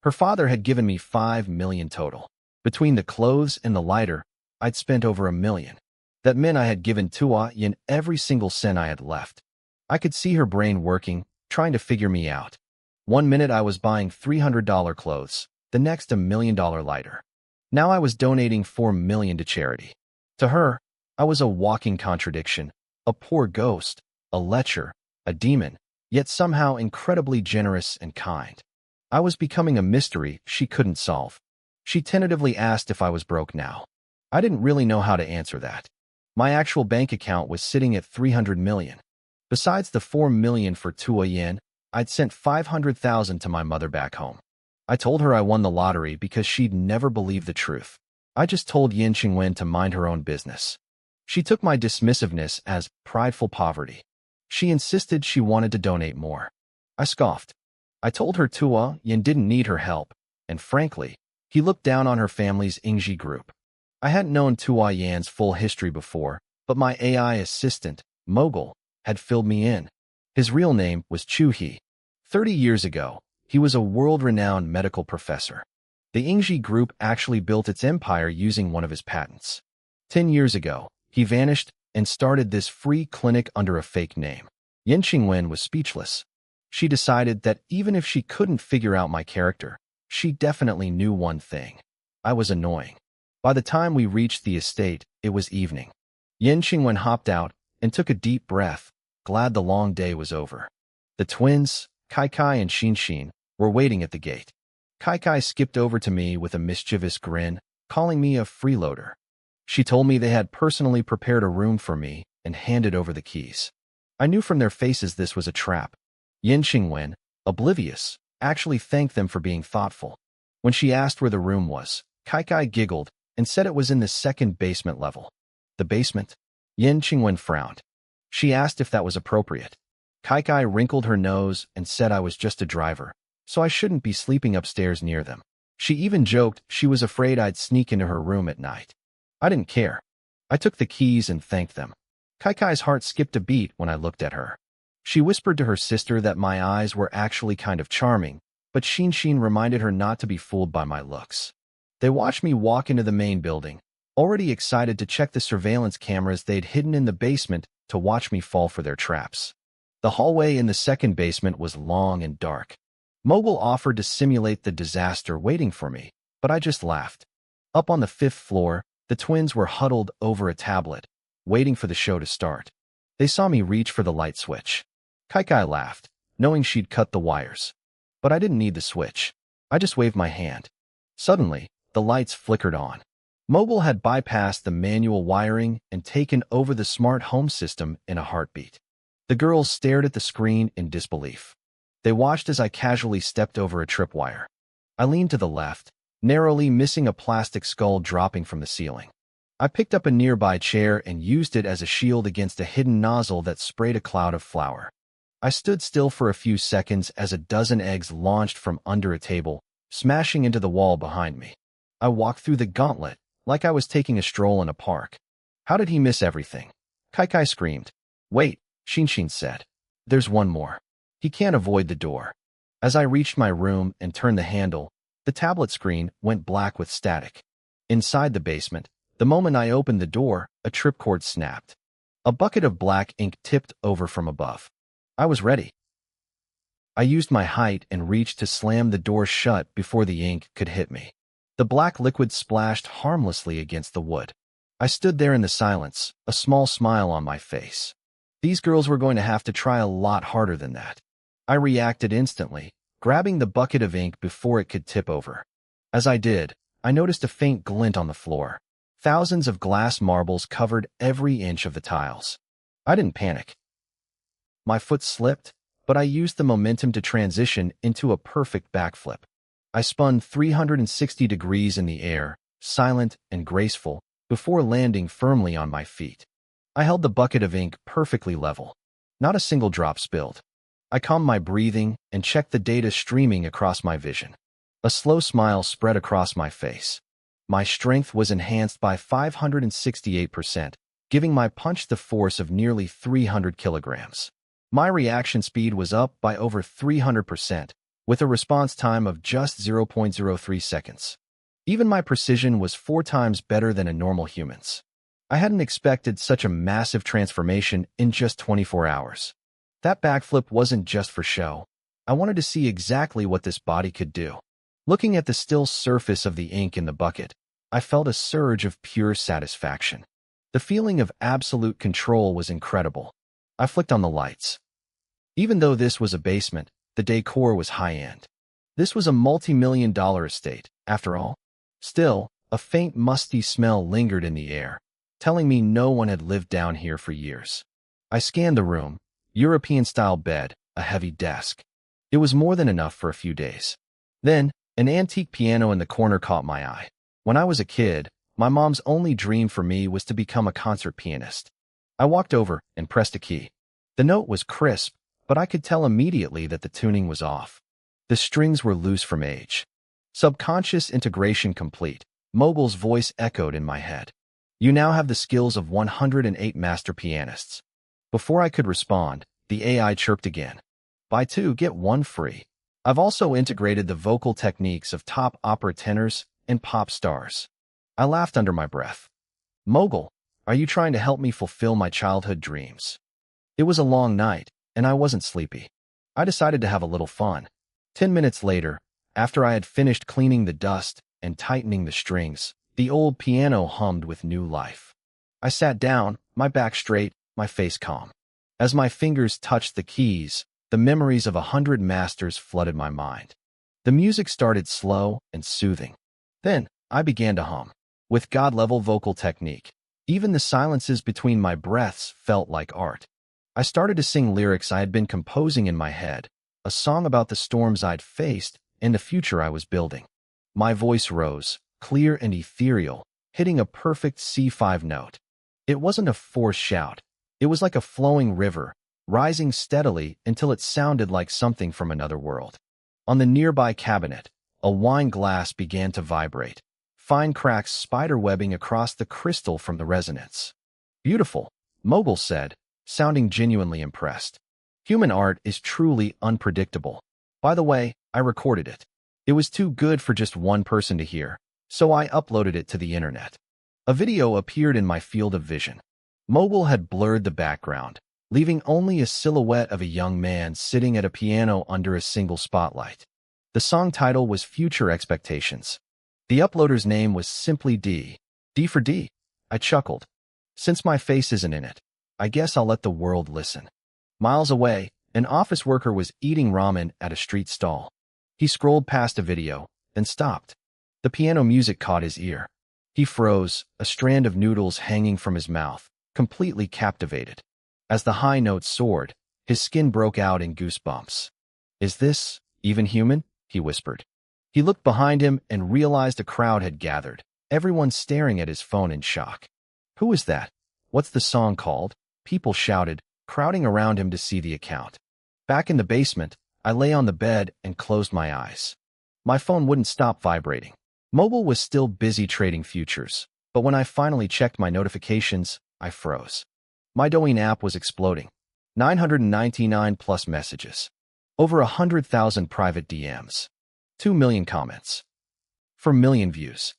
Her father had given me 5 million total. Between the clothes and the lighter, I'd spent over 1 million. That meant I had given Tu Yin every single cent I had left. I could see her brain working, trying to figure me out. 1 minute I was buying $300 clothes, the next $1 million lighter. Now I was donating 4 million to charity. To her, I was a walking contradiction, a poor ghost, a lecher, a demon, yet somehow incredibly generous and kind. I was becoming a mystery she couldn't solve. She tentatively asked if I was broke now. I didn't really know how to answer that. My actual bank account was sitting at 300 million. Besides the 4 million for Tu Yin, I'd sent 500,000 to my mother back home. I told her I won the lottery because she'd never believe the truth. I just told Yin Qingwen to mind her own business. She took my dismissiveness as prideful poverty. She insisted she wanted to donate more. I scoffed. I told her Tu Yin didn't need her help, and frankly, he looked down on her family's Ingji group. I hadn't known Tu Yin's full history before, but my AI assistant, Mogul, had filled me in. His real name was Chu He. 30 years ago, he was a world-renowned medical professor. The Ingji group actually built its empire using one of his patents. 10 years ago, he vanished and started this free clinic under a fake name. Yin Qingwen was speechless. She decided that even if she couldn't figure out my character, she definitely knew one thing. I was annoying. By the time we reached the estate, it was evening. Yin Qingwen hopped out and took a deep breath, glad the long day was over. The twins, Kai Kai and Xin Xin, were waiting at the gate. Kai Kai skipped over to me with a mischievous grin, calling me a freeloader. She told me they had personally prepared a room for me and handed over the keys. I knew from their faces this was a trap. Yin Qingwen, oblivious, actually thanked them for being thoughtful. When she asked where the room was, Kai giggled and said it was in the second basement level. The basement? Yin Qingwen frowned. She asked if that was appropriate. Kai wrinkled her nose and said I was just a driver, so I shouldn't be sleeping upstairs near them. She even joked she was afraid I'd sneak into her room at night. I didn't care. I took the keys and thanked them. Kai's heart skipped a beat when I looked at her. She whispered to her sister that my eyes were actually kind of charming, but Xin reminded her not to be fooled by my looks. They watched me walk into the main building, already excited to check the surveillance cameras they'd hidden in the basement to watch me fall for their traps. The hallway in the second basement was long and dark. Mogul offered to simulate the disaster waiting for me, but I just laughed. Up on the 5th floor, the twins were huddled over a tablet, waiting for the show to start. They saw me reach for the light switch. Kai laughed, knowing she'd cut the wires. But I didn't need the switch. I just waved my hand. Suddenly, the lights flickered on. Mogul had bypassed the manual wiring and taken over the smart home system in a heartbeat. The girls stared at the screen in disbelief. They watched as I casually stepped over a tripwire. I leaned to the left, narrowly missing a plastic skull dropping from the ceiling. I picked up a nearby chair and used it as a shield against a hidden nozzle that sprayed a cloud of flour. I stood still for a few seconds as a dozen eggs launched from under a table, smashing into the wall behind me. I walked through the gauntlet, like I was taking a stroll in a park. How did he miss everything? Kai screamed. Wait, Xin said. There's one more. He can't avoid the door. As I reached my room and turned the handle, the tablet screen went black with static. Inside the basement, the moment I opened the door, a tripcord snapped. A bucket of black ink tipped over from above. I was ready. I used my height and reached to slam the door shut before the ink could hit me. The black liquid splashed harmlessly against the wood. I stood there in the silence, a small smile on my face. These girls were going to have to try a lot harder than that. I reacted instantly, grabbing the bucket of ink before it could tip over. As I did, I noticed a faint glint on the floor. Thousands of glass marbles covered every inch of the tiles. I didn't panic. My foot slipped, but I used the momentum to transition into a perfect backflip. I spun 360 degrees in the air, silent and graceful, before landing firmly on my feet. I held the bucket of ink perfectly level. Not a single drop spilled. I calmed my breathing and checked the data streaming across my vision. A slow smile spread across my face. My strength was enhanced by 568%, giving my punch the force of nearly 300 kilograms. My reaction speed was up by over 300%, with a response time of just 0.03 seconds. Even my precision was 4 times better than a normal human's. I hadn't expected such a massive transformation in just 24 hours. That backflip wasn't just for show. I wanted to see exactly what this body could do. Looking at the still surface of the ink in the bucket, I felt a surge of pure satisfaction. The feeling of absolute control was incredible. I flicked on the lights. Even though this was a basement, the decor was high-end. This was a multi-million-dollar estate, after all. Still, a faint musty smell lingered in the air, telling me no one had lived down here for years. I scanned the room. European-style bed, a heavy desk. It was more than enough for a few days. Then, an antique piano in the corner caught my eye. When I was a kid, my mom's only dream for me was to become a concert pianist. I walked over and pressed a key. The note was crisp, but I could tell immediately that the tuning was off. The strings were loose from age. Subconscious integration complete. Mogul's voice echoed in my head. You now have the skills of 108 master pianists. Before I could respond, the AI chirped again. Buy 2, get 1 free. I've also integrated the vocal techniques of top opera tenors and pop stars. I laughed under my breath. Mogul, are you trying to help me fulfill my childhood dreams? It was a long night, and I wasn't sleepy. I decided to have a little fun. 10 minutes later, after I had finished cleaning the dust and tightening the strings, the old piano hummed with new life. I sat down, my back straight, my face calm. As my fingers touched the keys, the memories of 100 masters flooded my mind. The music started slow and soothing. Then, I began to hum. With God-level vocal technique, even the silences between my breaths felt like art. I started to sing lyrics I had been composing in my head, a song about the storms I'd faced and the future I was building. My voice rose, clear and ethereal, hitting a perfect C5 note. It wasn't a forced shout. It was like a flowing river, rising steadily until it sounded like something from another world. On the nearby cabinet, a wine glass began to vibrate, fine cracks spiderwebbing across the crystal from the resonance. Beautiful, Mogul said, sounding genuinely impressed. Human art is truly unpredictable. By the way, I recorded it. It was too good for just one person to hear, so I uploaded it to the internet. A video appeared in my field of vision. Mogul had blurred the background, leaving only a silhouette of a young man sitting at a piano under a single spotlight. The song title was Future Expectations. The uploader's name was simply D. D for D. I chuckled. Since my face isn't in it, I guess I'll let the world listen. Miles away, an office worker was eating ramen at a street stall. He scrolled past a video, then stopped. The piano music caught his ear. He froze, a strand of noodles hanging from his mouth, completely captivated. As the high notes soared, his skin broke out in goosebumps. "Is this even human?" he whispered. He looked behind him and realized a crowd had gathered, everyone staring at his phone in shock. "Who is that? What's the song called?" People shouted, crowding around him to see the account. Back in the basement, I lay on the bed and closed my eyes. My phone wouldn't stop vibrating. Mobile was still busy trading futures, but when I finally checked my notifications, I froze. My Douyin app was exploding. 999 plus messages. Over 100,000 private DMs. 2 million comments. 4 million views.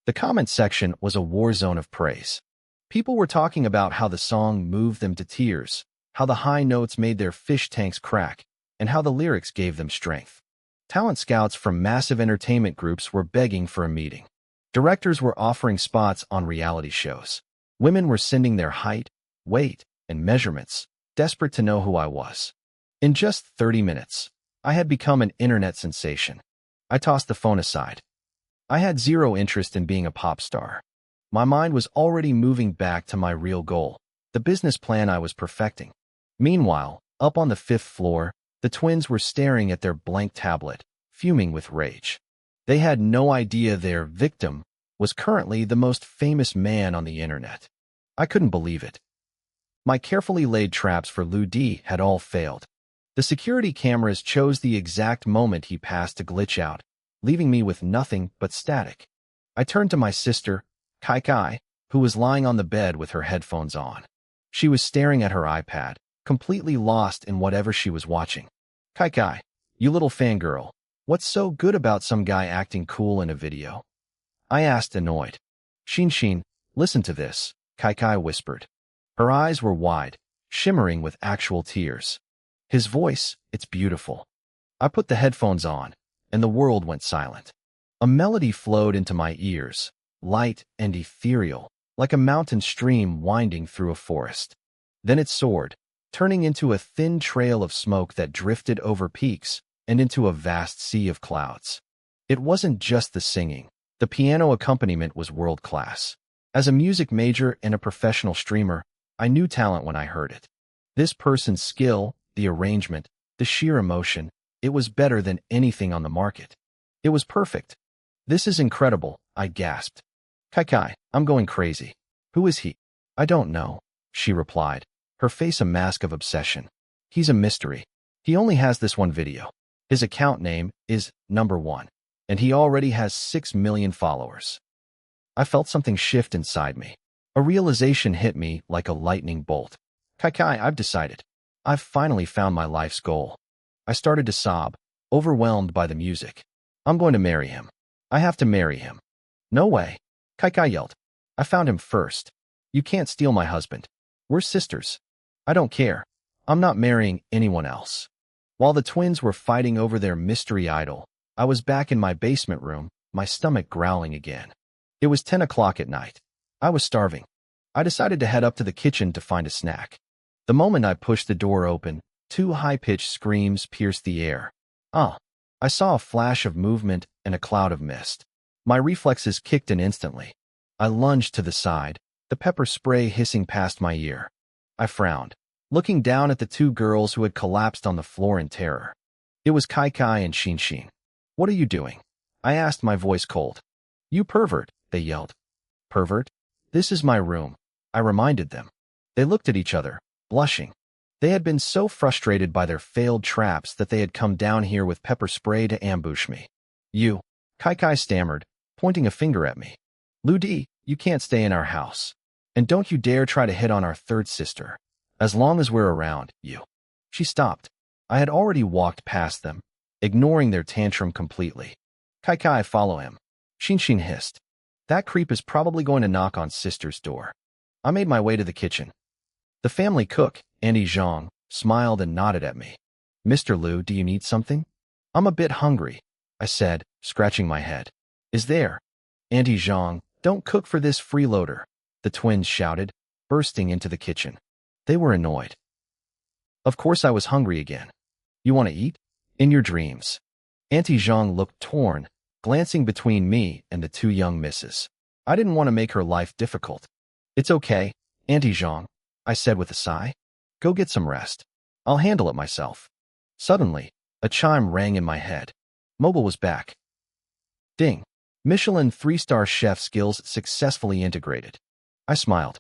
The comment section was a war zone of praise. People were talking about how the song moved them to tears, how the high notes made their fish tanks crack, and how the lyrics gave them strength. Talent scouts from massive entertainment groups were begging for a meeting. Directors were offering spots on reality shows. Women were sending their height, weight, and measurements, desperate to know who I was. In just 30 minutes, I had become an internet sensation. I tossed the phone aside. I had zero interest in being a pop star. My mind was already moving back to my real goal, the business plan I was perfecting. Meanwhile, up on the 5th floor, the twins were staring at their blank tablet, fuming with rage. They had no idea their victim was currently the most famous man on the internet. I couldn't believe it. My carefully laid traps for Lu D had all failed. The security cameras chose the exact moment he passed to glitch out, leaving me with nothing but static. I turned to my sister, Kai, who was lying on the bed with her headphones on. She was staring at her iPad, completely lost in whatever she was watching. Kai, you little fangirl, what's so good about some guy acting cool in a video?" I asked, annoyed. Shin, listen to this, Kai whispered. Her eyes were wide, shimmering with actual tears. His voice, it's beautiful. I put the headphones on, and the world went silent. A melody flowed into my ears, light and ethereal, like a mountain stream winding through a forest. Then it soared, turning into a thin trail of smoke that drifted over peaks and into a vast sea of clouds. It wasn't just the singing. The piano accompaniment was world-class. As a music major and a professional streamer, I knew talent when I heard it. This person's skill, the arrangement, the sheer emotion, it was better than anything on the market. It was perfect. "This is incredible," I gasped. Kai, I'm going crazy. "Who is he?" "I don't know," she replied, her face a mask of obsession. "He's a mystery. He only has this one video. His account name is #1, and he already has 6 million followers." I felt something shift inside me. A realization hit me like a lightning bolt. Kai, I've decided. I've finally found my life's goal. I started to sob, overwhelmed by the music. "I'm going to marry him. I have to marry him." "No way," Kai yelled. "I found him first. You can't steal my husband. We're sisters." "I don't care. I'm not marrying anyone else." While the twins were fighting over their mystery idol, I was back in my basement room, my stomach growling again. It was 10 o'clock at night. I was starving. I decided to head up to the kitchen to find a snack. The moment I pushed the door open, 2 high-pitched screams pierced the air. I saw a flash of movement and a cloud of mist. My reflexes kicked in instantly. I lunged to the side, the pepper spray hissing past my ear. I frowned, looking down at the 2 girls who had collapsed on the floor in terror. It was Kai Kai and Xin Xin. What are you doing? I asked, my voice cold. You pervert, they yelled. Pervert? This is my room, I reminded them. They looked at each other, blushing. They had been so frustrated by their failed traps that they had come down here with pepper spray to ambush me. You, Kai Kai stammered, pointing a finger at me. Ludi, you can't stay in our house. And don't you dare try to hit on our third sister. As long as we're around, you. She stopped. I had already walked past them, ignoring their tantrum completely. Kai Kai, follow him. Xin Xin hissed. That creep is probably going to knock on sister's door. I made my way to the kitchen. The family cook, Auntie Zhang, smiled and nodded at me. Mr. Liu, do you need something? I'm a bit hungry, I said, scratching my head. Is there? Auntie Zhang, don't cook for this freeloader, the twins shouted, bursting into the kitchen. They were annoyed. Of course I was hungry again. You want to eat? In your dreams. Auntie Zhang looked torn, glancing between me and the two young misses. I didn't want to make her life difficult. It's okay, Auntie Zhang, I said with a sigh. Go get some rest. I'll handle it myself. Suddenly, a chime rang in my head. Mobile was back. Ding. Michelin 3-star chef skills successfully integrated. I smiled.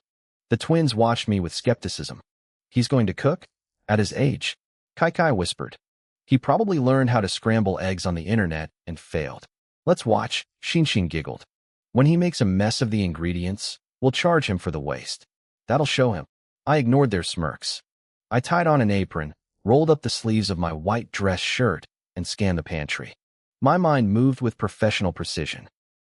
The twins watched me with skepticism. He's going to cook? At his age? Kai Kai whispered. He probably learned how to scramble eggs on the internet and failed. Let's watch, Xin Xin giggled. When he makes a mess of the ingredients, we'll charge him for the waste. That'll show him. I ignored their smirks. I tied on an apron, rolled up the sleeves of my white dress shirt, and scanned the pantry. My mind moved with professional precision.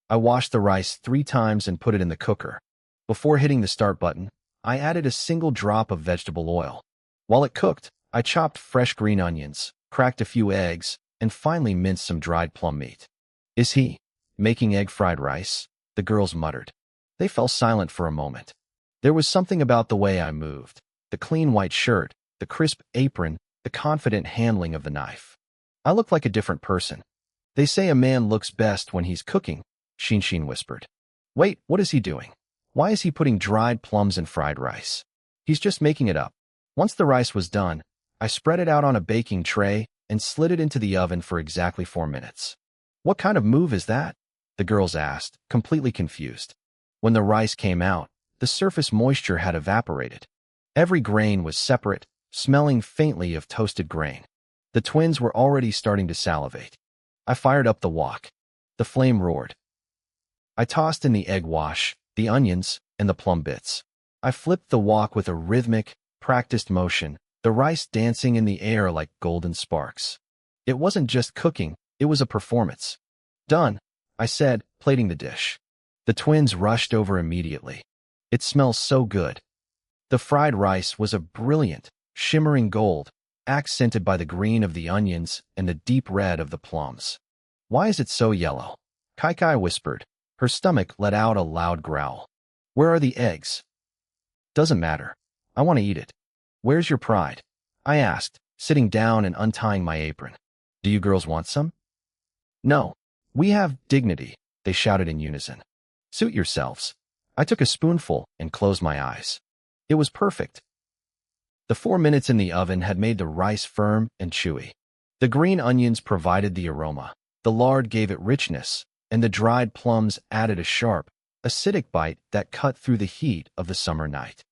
I washed the rice 3 times and put it in the cooker. Before hitting the start button, I added a single drop of vegetable oil. While it cooked, I chopped fresh green onions, cracked a few eggs, and finally minced some dried plum meat. Is he making egg fried rice? The girls muttered. They fell silent for a moment. There was something about the way I moved, the clean white shirt, the crisp apron, the confident handling of the knife. I looked like a different person. They say a man looks best when he's cooking, Xin Xin whispered. Wait, what is he doing? Why is he putting dried plums in fried rice? He's just making it up. Once the rice was done, I spread it out on a baking tray and slid it into the oven for exactly 4 minutes. What kind of move is that? The girls asked, completely confused. When the rice came out, the surface moisture had evaporated. Every grain was separate, smelling faintly of toasted grain. The twins were already starting to salivate. I fired up the wok. The flame roared. I tossed in the egg wash, the onions, and the plum bits. I flipped the wok with a rhythmic, practiced motion, the rice dancing in the air like golden sparks. It wasn't just cooking, it was a performance. Done, I said, plating the dish. The twins rushed over immediately. It smells so good. The fried rice was a brilliant, shimmering gold, accented by the green of the onions and the deep red of the plums. Why is it so yellow? Kai Kai whispered. Her stomach let out a loud growl. Where are the eggs? Doesn't matter. I want to eat it. Where's your pride? I asked, sitting down and untying my apron. Do you girls want some? No. We have dignity, they shouted in unison. Suit yourselves. I took a spoonful and closed my eyes. It was perfect. The 4 minutes in the oven had made the rice firm and chewy. The green onions provided the aroma, the lard gave it richness, and the dried plums added a sharp, acidic bite that cut through the heat of the summer night.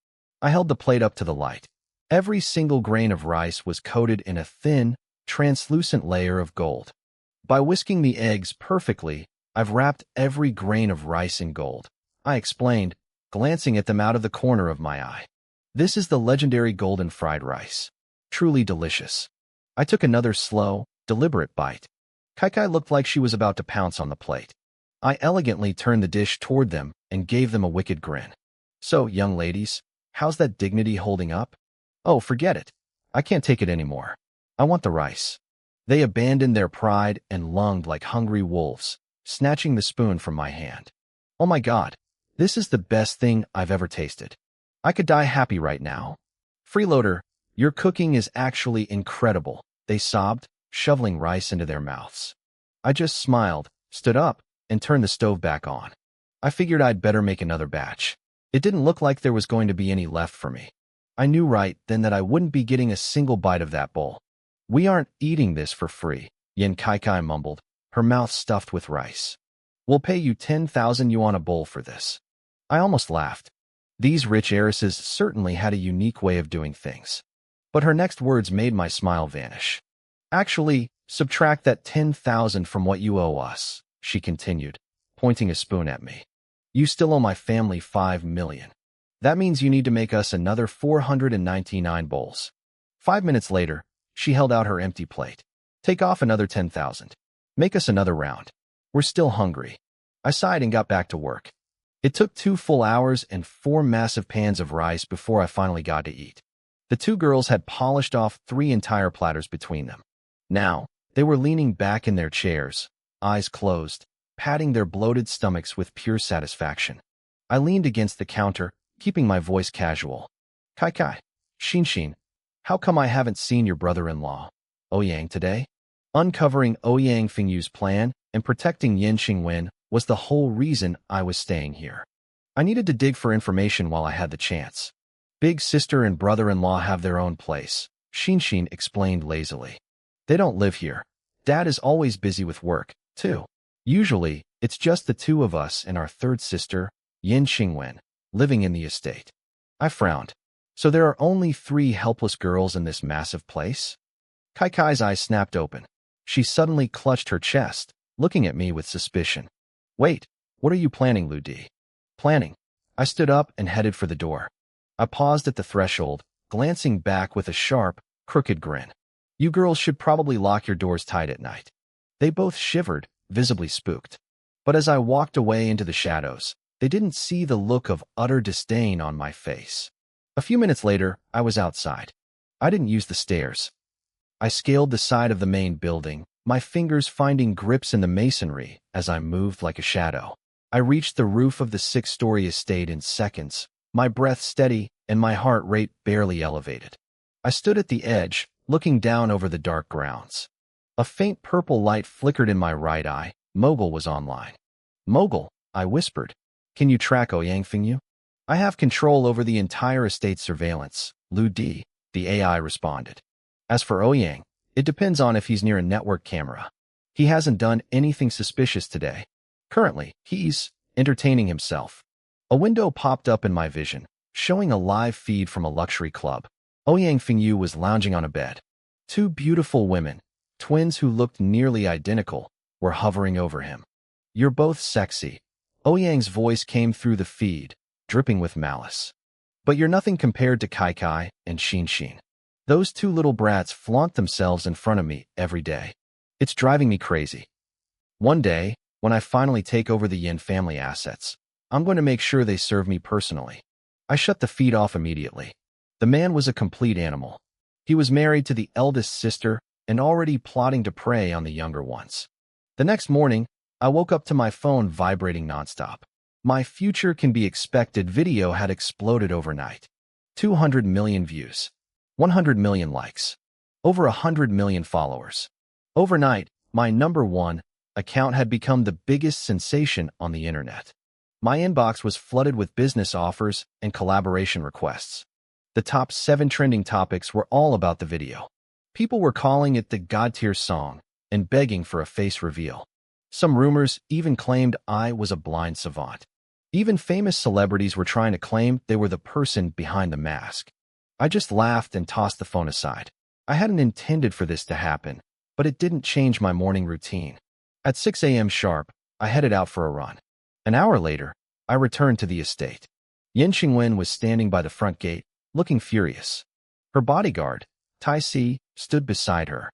I held the plate up to the light. Every single grain of rice was coated in a thin, translucent layer of gold. By whisking the eggs perfectly, I've wrapped every grain of rice in gold, I explained, glancing at them out of the corner of my eye. This is the legendary golden fried rice. Truly delicious. I took another slow, deliberate bite. Kai Kai looked like she was about to pounce on the plate. I elegantly turned the dish toward them and gave them a wicked grin. So, young ladies, how's that dignity holding up? Oh, forget it. I can't take it anymore. I want the rice. They abandoned their pride and lunged like hungry wolves, snatching the spoon from my hand. Oh my God, this is the best thing I've ever tasted. I could die happy right now. Freeloader, your cooking is actually incredible, they sobbed, shoveling rice into their mouths. I just smiled, stood up, and turned the stove back on. I figured I'd better make another batch. It didn't look like there was going to be any left for me. I knew right then that I wouldn't be getting a single bite of that bowl. We aren't eating this for free, Yin Kai mumbled, her mouth stuffed with rice. We'll pay you 10,000 yuan a bowl for this. I almost laughed. These rich heiresses certainly had a unique way of doing things. But her next words made my smile vanish. Actually, subtract that 10,000 from what you owe us, she continued, pointing a spoon at me. You still owe my family 5 million. That means you need to make us another 499 bowls. 5 minutes later, she held out her empty plate. Take off another 10,000. Make us another round. We're still hungry. I sighed and got back to work. It took 2 full hours and 4 massive pans of rice before I finally got to eat. The 2 girls had polished off 3 entire platters between them. Now, they were leaning back in their chairs, eyes closed, patting their bloated stomachs with pure satisfaction. I leaned against the counter, keeping my voice casual. Kai, Xin, how come I haven't seen your brother-in-law, Ouyang, today? Uncovering Ouyang Fingyu's plan and protecting Yin Xingwen was the whole reason I was staying here. I needed to dig for information while I had the chance. Big sister and brother-in-law have their own place, Xin explained lazily. They don't live here. Dad is always busy with work, too. Usually, it's just the 2 of us and our 3rd sister, Yin Xingwen, living in the estate. I frowned. So there are only 3 helpless girls in this massive place? Kai's eyes snapped open. She suddenly clutched her chest, looking at me with suspicion. Wait, what are you planning, Lu Di? Planning. I stood up and headed for the door. I paused at the threshold, glancing back with a sharp, crooked grin. You girls should probably lock your doors tight at night. They both shivered, visibly spooked. But as I walked away into the shadows, they didn't see the look of utter disdain on my face. A few minutes later, I was outside. I didn't use the stairs. I scaled the side of the main building, my fingers finding grips in the masonry as I moved like a shadow. I reached the roof of the 6-story estate in seconds, my breath steady and my heart rate barely elevated. I stood at the edge, looking down over the dark grounds. A faint purple light flickered in my right eye. Mogul was online. Mogul, I whispered. Can you track Ouyang Fingyu? I have control over the entire estate's surveillance, Lu Di, the AI responded. As for Ouyang, it depends on if he's near a network camera. He hasn't done anything suspicious today. Currently, he's entertaining himself. A window popped up in my vision, showing a live feed from a luxury club. Ouyang Fingyu was lounging on a bed. 2 beautiful women, twins who looked nearly identical, were hovering over him. You're both sexy. Ouyang's voice came through the feed, dripping with malice. But you're nothing compared to Kai and Xin. Those 2 little brats flaunt themselves in front of me every day. It's driving me crazy. One day, when I finally take over the Yin family assets, I'm going to make sure they serve me personally. I shut the feed off immediately. The man was a complete animal. He was married to the eldest sister and already plotting to prey on the younger ones. The next morning, I woke up to my phone vibrating nonstop. My future can be expected video had exploded overnight. 200 million views. 100 million likes. Over 100 million followers. Overnight, my #1 account had become the biggest sensation on the internet. My inbox was flooded with business offers and collaboration requests. The top 7 trending topics were all about the video. People were calling it the God-tier song and begging for a face reveal. Some rumors even claimed I was a blind savant. Even famous celebrities were trying to claim they were the person behind the mask. I just laughed and tossed the phone aside. I hadn't intended for this to happen, but it didn't change my morning routine. At 6 a.m. sharp, I headed out for a run. An hour later, I returned to the estate. Yin Xingwen was standing by the front gate, looking furious. Her bodyguard, Tai Si, stood beside her.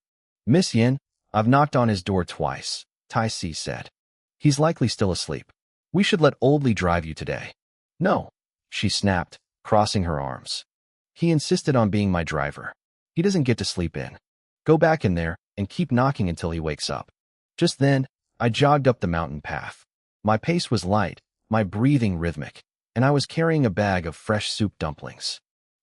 Miss Yin, I've knocked on his door twice, Tai Si said. He's likely still asleep. We should let Old Li drive you today. No, she snapped, crossing her arms. He insisted on being my driver. He doesn't get to sleep in. Go back in there and keep knocking until he wakes up. Just then, I jogged up the mountain path. My pace was light, my breathing rhythmic, and I was carrying a bag of fresh soup dumplings.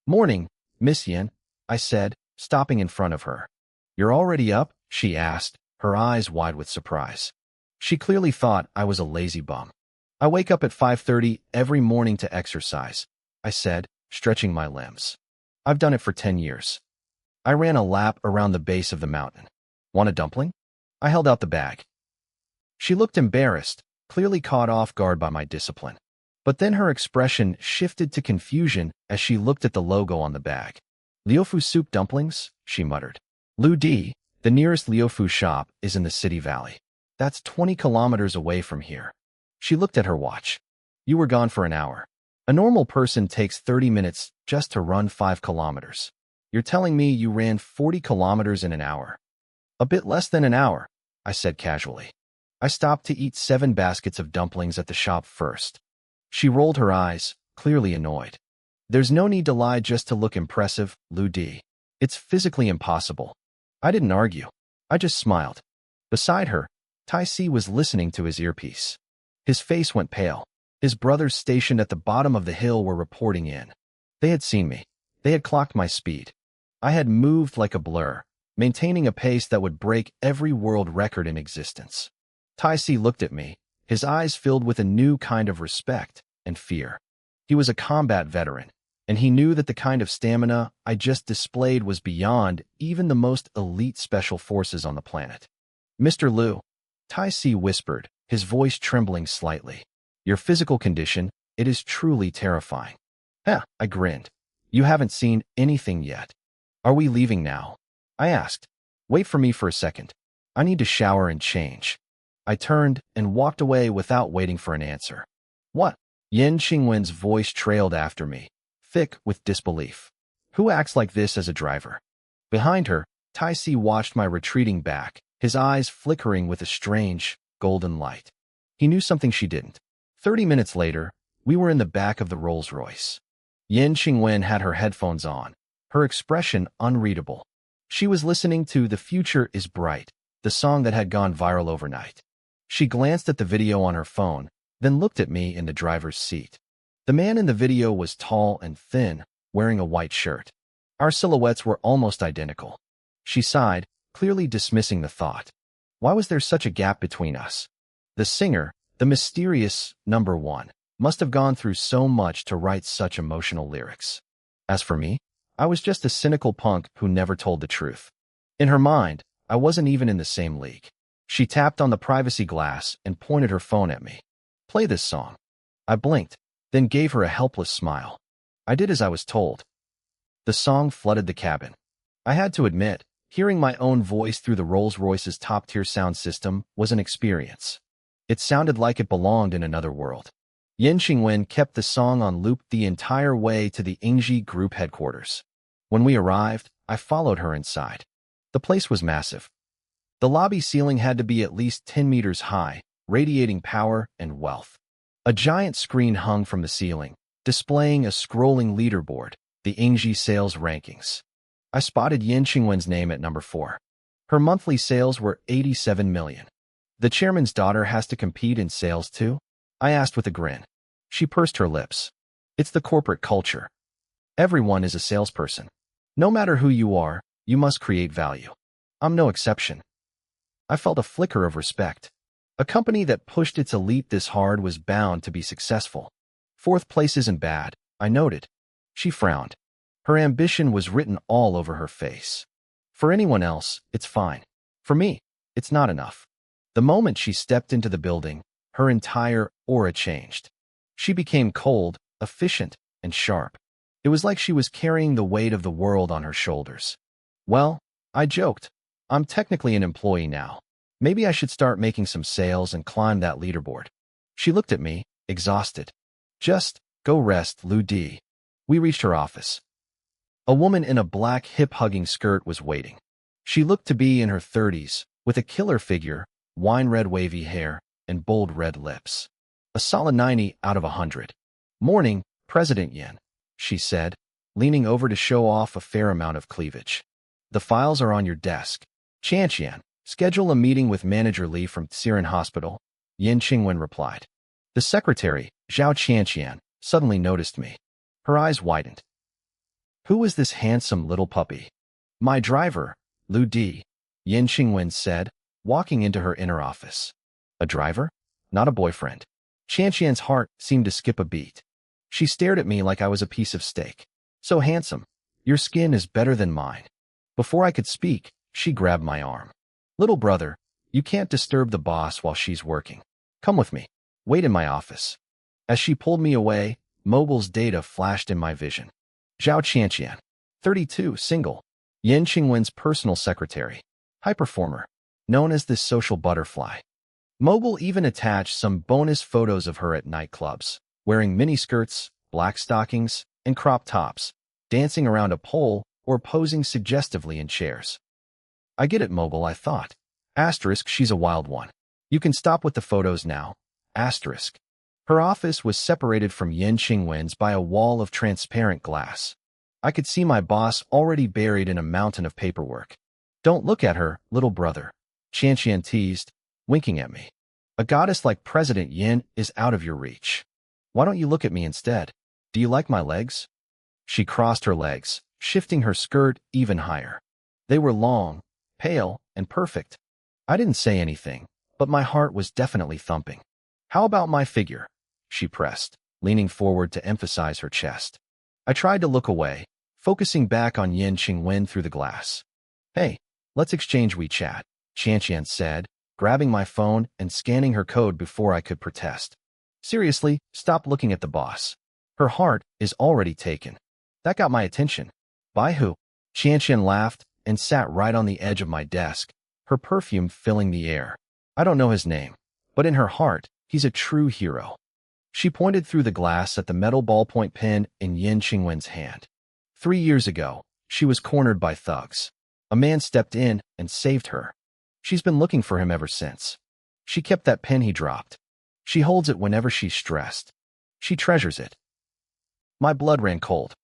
Morning, Miss Yin, I said, stopping in front of her. You're already up? She asked, her eyes wide with surprise. She clearly thought I was a lazy bum. I wake up at 5:30 every morning to exercise, I said, stretching my limbs. I've done it for 10 years. I ran a lap around the base of the mountain. Want a dumpling? I held out the bag. She looked embarrassed, clearly caught off guard by my discipline. But then her expression shifted to confusion as she looked at the logo on the bag. Liufu soup dumplings, she muttered. Lu Di, the nearest Liufu shop, is in the city valley. That's 20 kilometers away from here. She looked at her watch. You were gone for an hour. A normal person takes 30 minutes just to run 5 kilometers. You're telling me you ran 40 kilometers in an hour? A bit less than an hour, I said casually. I stopped to eat 7 baskets of dumplings at the shop first. She rolled her eyes, clearly annoyed. There's no need to lie just to look impressive, Lu Di. It's physically impossible. I didn't argue. I just smiled. Beside her, Tai Si was listening to his earpiece. His face went pale. His brothers stationed at the bottom of the hill were reporting in. They had seen me. They had clocked my speed. I had moved like a blur, maintaining a pace that would break every world record in existence. Tai Si looked at me, his eyes filled with a new kind of respect and fear. He was a combat veteran, and he knew that the kind of stamina I just displayed was beyond even the most elite special forces on the planet. Mr. Liu, Tai Si whispered, his voice trembling slightly. Your physical condition, it is truly terrifying. I grinned. You haven't seen anything yet. Are we leaving now? I asked. Wait for me for a second. I need to shower and change. I turned and walked away without waiting for an answer. What? Yin Qingwen's voice trailed after me, thick with disbelief. Who acts like this as a driver? Behind her, Tai Si watched my retreating back, his eyes flickering with a strange, golden light. He knew something she didn't. 30 minutes later, we were in the back of the Rolls-Royce. Yin Qingwen had her headphones on, her expression unreadable. She was listening to The Future is Bright, the song that had gone viral overnight. She glanced at the video on her phone, then looked at me in the driver's seat. The man in the video was tall and thin, wearing a white shirt. Our silhouettes were almost identical. She sighed, clearly dismissing the thought. Why was there such a gap between us? The singer, the mysterious number 1, must have gone through so much to write such emotional lyrics. As for me, I was just a cynical punk who never told the truth. In her mind, I wasn't even in the same league. She tapped on the privacy glass and pointed her phone at me. Play this song. I blinked, then gave her a helpless smile. I did as I was told. The song flooded the cabin. I had to admit, hearing my own voice through the Rolls-Royce's top-tier sound system was an experience. It sounded like it belonged in another world. Yin Qingwen kept the song on loop the entire way to the Ingji Group headquarters. When we arrived, I followed her inside. The place was massive. The lobby ceiling had to be at least 10 meters high, radiating power and wealth. A giant screen hung from the ceiling, displaying a scrolling leaderboard, the Ingji sales rankings. I spotted Yin Qingwen's name at number 4. Her monthly sales were 87 million. The chairman's daughter has to compete in sales too? I asked with a grin. She pursed her lips. It's the corporate culture. Everyone is a salesperson. No matter who you are, you must create value. I'm no exception. I felt a flicker of respect. A company that pushed its elite this hard was bound to be successful. 4th place isn't bad, I noted. She frowned. Her ambition was written all over her face. For anyone else, it's fine. For me, it's not enough. The moment she stepped into the building, her entire aura changed. She became cold, efficient, and sharp. It was like she was carrying the weight of the world on her shoulders. Well, I joked. I'm technically an employee now. Maybe I should start making some sales and climb that leaderboard. She looked at me, exhausted. Just go rest, Lu Di. We reached her office. A woman in a black hip-hugging skirt was waiting. She looked to be in her 30s, with a killer figure, wine-red wavy hair, and bold red lips. A solid 90 out of 100. Morning, President Yin, she said, leaning over to show off a fair amount of cleavage. The files are on your desk. Chanqian, schedule a meeting with Manager Li from Tsiren Hospital, Yin Qingwen replied. The secretary, Zhao Chanqian, suddenly noticed me. Her eyes widened. Who is this handsome little puppy? My driver, Lu Di, Yin Qingwen said, walking into her inner office. A driver? Not a boyfriend. Chanqian's heart seemed to skip a beat. She stared at me like I was a piece of steak. So handsome. Your skin is better than mine. Before I could speak, she grabbed my arm. Little brother, you can't disturb the boss while she's working. Come with me. Wait in my office. As she pulled me away, Mogul's data flashed in my vision. Zhao Qianqian, 32, single. Yin Qingwen's personal secretary. High performer. Known as this social butterfly. Mogul even attached some bonus photos of her at nightclubs, wearing miniskirts, black stockings, and crop tops, dancing around a pole or posing suggestively in chairs. I get it, Mogul, I thought. Asterisk, she's a wild one. You can stop with the photos now. Asterisk. Her office was separated from Yin Qingwen's by a wall of transparent glass. I could see my boss already buried in a mountain of paperwork. Don't look at her, little brother. Qianqian teased, winking at me. A goddess like President Yin is out of your reach. Why don't you look at me instead? Do you like my legs? She crossed her legs, shifting her skirt even higher. They were long, pale, and perfect. I didn't say anything, but my heart was definitely thumping. How about my figure? She pressed, leaning forward to emphasize her chest. I tried to look away, focusing back on Yin Qingwen through the glass. Hey, let's exchange WeChat, Qianqian said, grabbing my phone and scanning her code before I could protest. Seriously, stop looking at the boss. Her heart is already taken. That got my attention. By who? Qianqian laughed and sat right on the edge of my desk, her perfume filling the air. I don't know his name, but in her heart, he's a true hero. She pointed through the glass at the metal ballpoint pen in Yin Qingwen's hand. 3 years ago, she was cornered by thugs. A man stepped in and saved her. She's been looking for him ever since. She kept that pen he dropped. She holds it whenever she's stressed. She treasures it. My blood ran cold.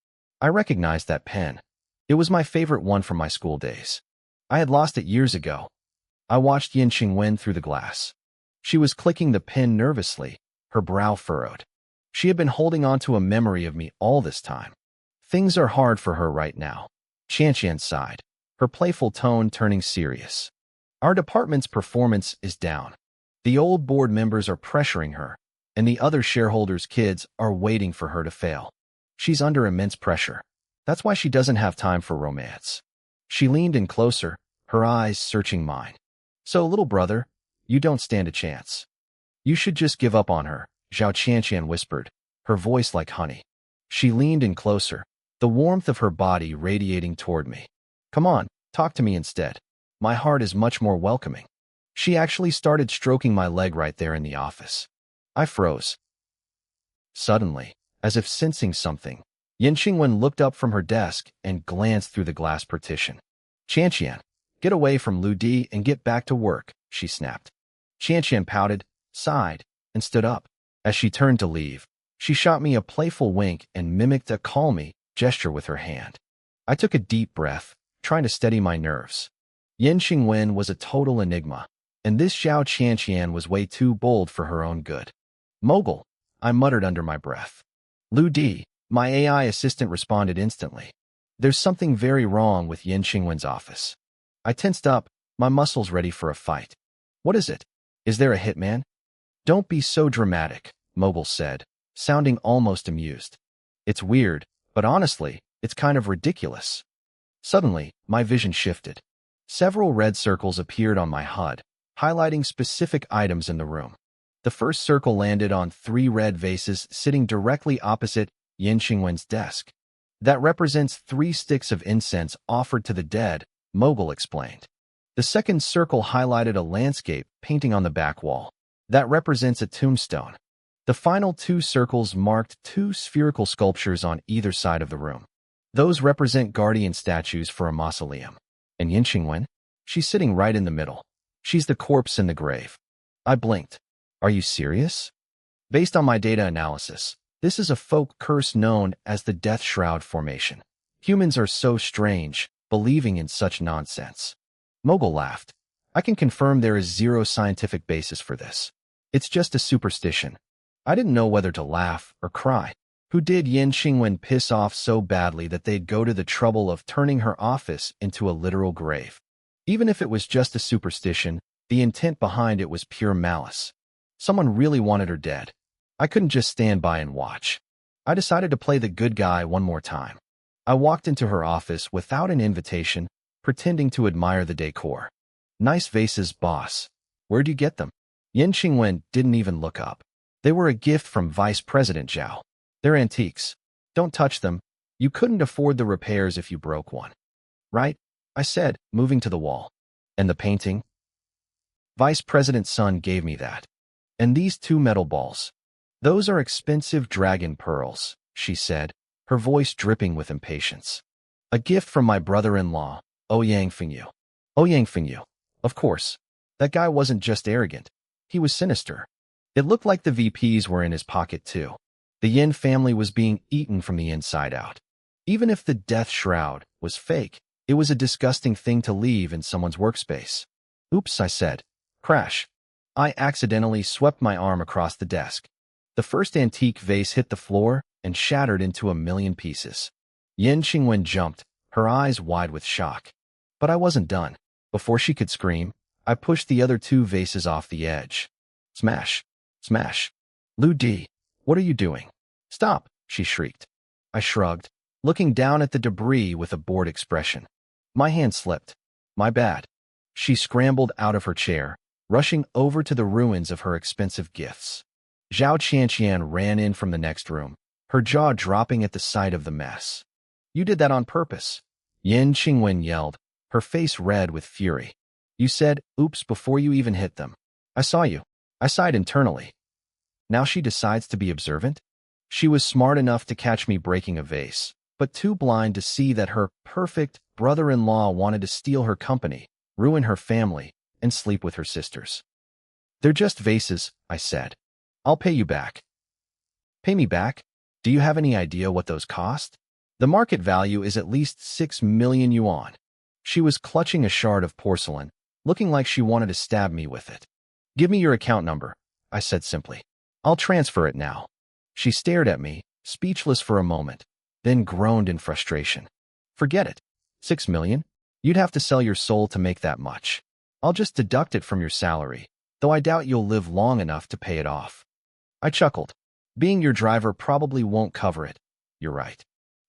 I recognized that pen. It was my favorite one from my school days. I had lost it years ago. I watched Yin Qingwen through the glass. She was clicking the pen nervously, her brow furrowed. She had been holding on to a memory of me all this time. Things are hard for her right now. Qianqian sighed, her playful tone turning serious. Our department's performance is down. The old board members are pressuring her, and the other shareholders' kids are waiting for her to fail. She's under immense pressure. That's why she doesn't have time for romance. She leaned in closer, her eyes searching mine. So, little brother, you don't stand a chance. You should just give up on her, Zhao Qianqian whispered, her voice like honey. She leaned in closer, the warmth of her body radiating toward me. Come on, talk to me instead. My heart is much more welcoming. She actually started stroking my leg right there in the office. I froze. Suddenly, as if sensing something, Yin Qingwen looked up from her desk and glanced through the glass partition. Qianqian, get away from Lu Di and get back to work, she snapped. Qianqian pouted, sighed, and stood up. As she turned to leave, she shot me a playful wink and mimicked a call me gesture with her hand. I took a deep breath, trying to steady my nerves. Yin Qingwen was a total enigma, and this Zhao Qianqian was way too bold for her own good. Mogul, I muttered under my breath. Lu Di, my AI assistant responded instantly. There's something very wrong with Yin Qingwen's office. I tensed up, my muscles ready for a fight. What is it? Is there a hitman? Don't be so dramatic, Mogul said, sounding almost amused. It's weird, but honestly, it's kind of ridiculous. Suddenly, my vision shifted. Several red circles appeared on my HUD, highlighting specific items in the room. The first circle landed on 3 red vases sitting directly opposite Yin Qingwen's desk. That represents 3 sticks of incense offered to the dead, Mogul explained. The second circle highlighted a landscape painting on the back wall. That represents a tombstone. The final 2 circles marked 2 spherical sculptures on either side of the room. Those represent guardian statues for a mausoleum. And Yin Qingwen? She's sitting right in the middle. She's the corpse in the grave. I blinked. Are you serious? Based on my data analysis, this is a folk curse known as the Death Shroud Formation. Humans are so strange, believing in such nonsense. Mogul laughed. I can confirm there is zero scientific basis for this. It's just a superstition. I didn't know whether to laugh or cry. Who did Yin Qingwen piss off so badly that they'd go to the trouble of turning her office into a literal grave? Even if it was just a superstition, the intent behind it was pure malice. Someone really wanted her dead. I couldn't just stand by and watch. I decided to play the good guy one more time. I walked into her office without an invitation, pretending to admire the decor. Nice vases, boss. Where'd you get them? Yin Qingwen didn't even look up. They were a gift from Vice President Zhao. They're antiques. Don't touch them. You couldn't afford the repairs if you broke one. Right? I said, moving to the wall. And the painting? Vice President's son gave me that. And these two metal balls. Those are expensive dragon pearls, she said, her voice dripping with impatience. A gift from my brother-in-law, Ouyang Fengyu. Ouyang Fengyu. Of course. That guy wasn't just arrogant. He was sinister. It looked like the VPs were in his pocket too. The Yin family was being eaten from the inside out. Even if the death shroud was fake, it was a disgusting thing to leave in someone's workspace. Oops, I said. Crash. I accidentally swept my arm across the desk. The first antique vase hit the floor and shattered into a million pieces. Yin Qingwen jumped, her eyes wide with shock. But I wasn't done. Before she could scream, I pushed the other two vases off the edge. Smash. Smash. Lu Di, what are you doing? Stop, she shrieked. I shrugged, looking down at the debris with a bored expression. My hand slipped. My bad. She scrambled out of her chair, rushing over to the ruins of her expensive gifts. Zhao Qianqian ran in from the next room, her jaw dropping at the sight of the mess. You did that on purpose. Yin Qingwen yelled, her face red with fury. You said, oops, before you even hit them. I saw you. I sighed internally. Now she decides to be observant? She was smart enough to catch me breaking a vase, but too blind to see that her perfect brother-in-law wanted to steal her company, ruin her family, and sleep with her sisters. They're just vases, I said. I'll pay you back. Pay me back? Do you have any idea what those cost? The market value is at least 6 million yuan. She was clutching a shard of porcelain, looking like she wanted to stab me with it. Give me your account number, I said simply. I'll transfer it now. She stared at me, speechless for a moment, then groaned in frustration. Forget it. 6 million? You'd have to sell your soul to make that much. I'll just deduct it from your salary, though I doubt you'll live long enough to pay it off. I chuckled. Being your driver probably won't cover it. You're right.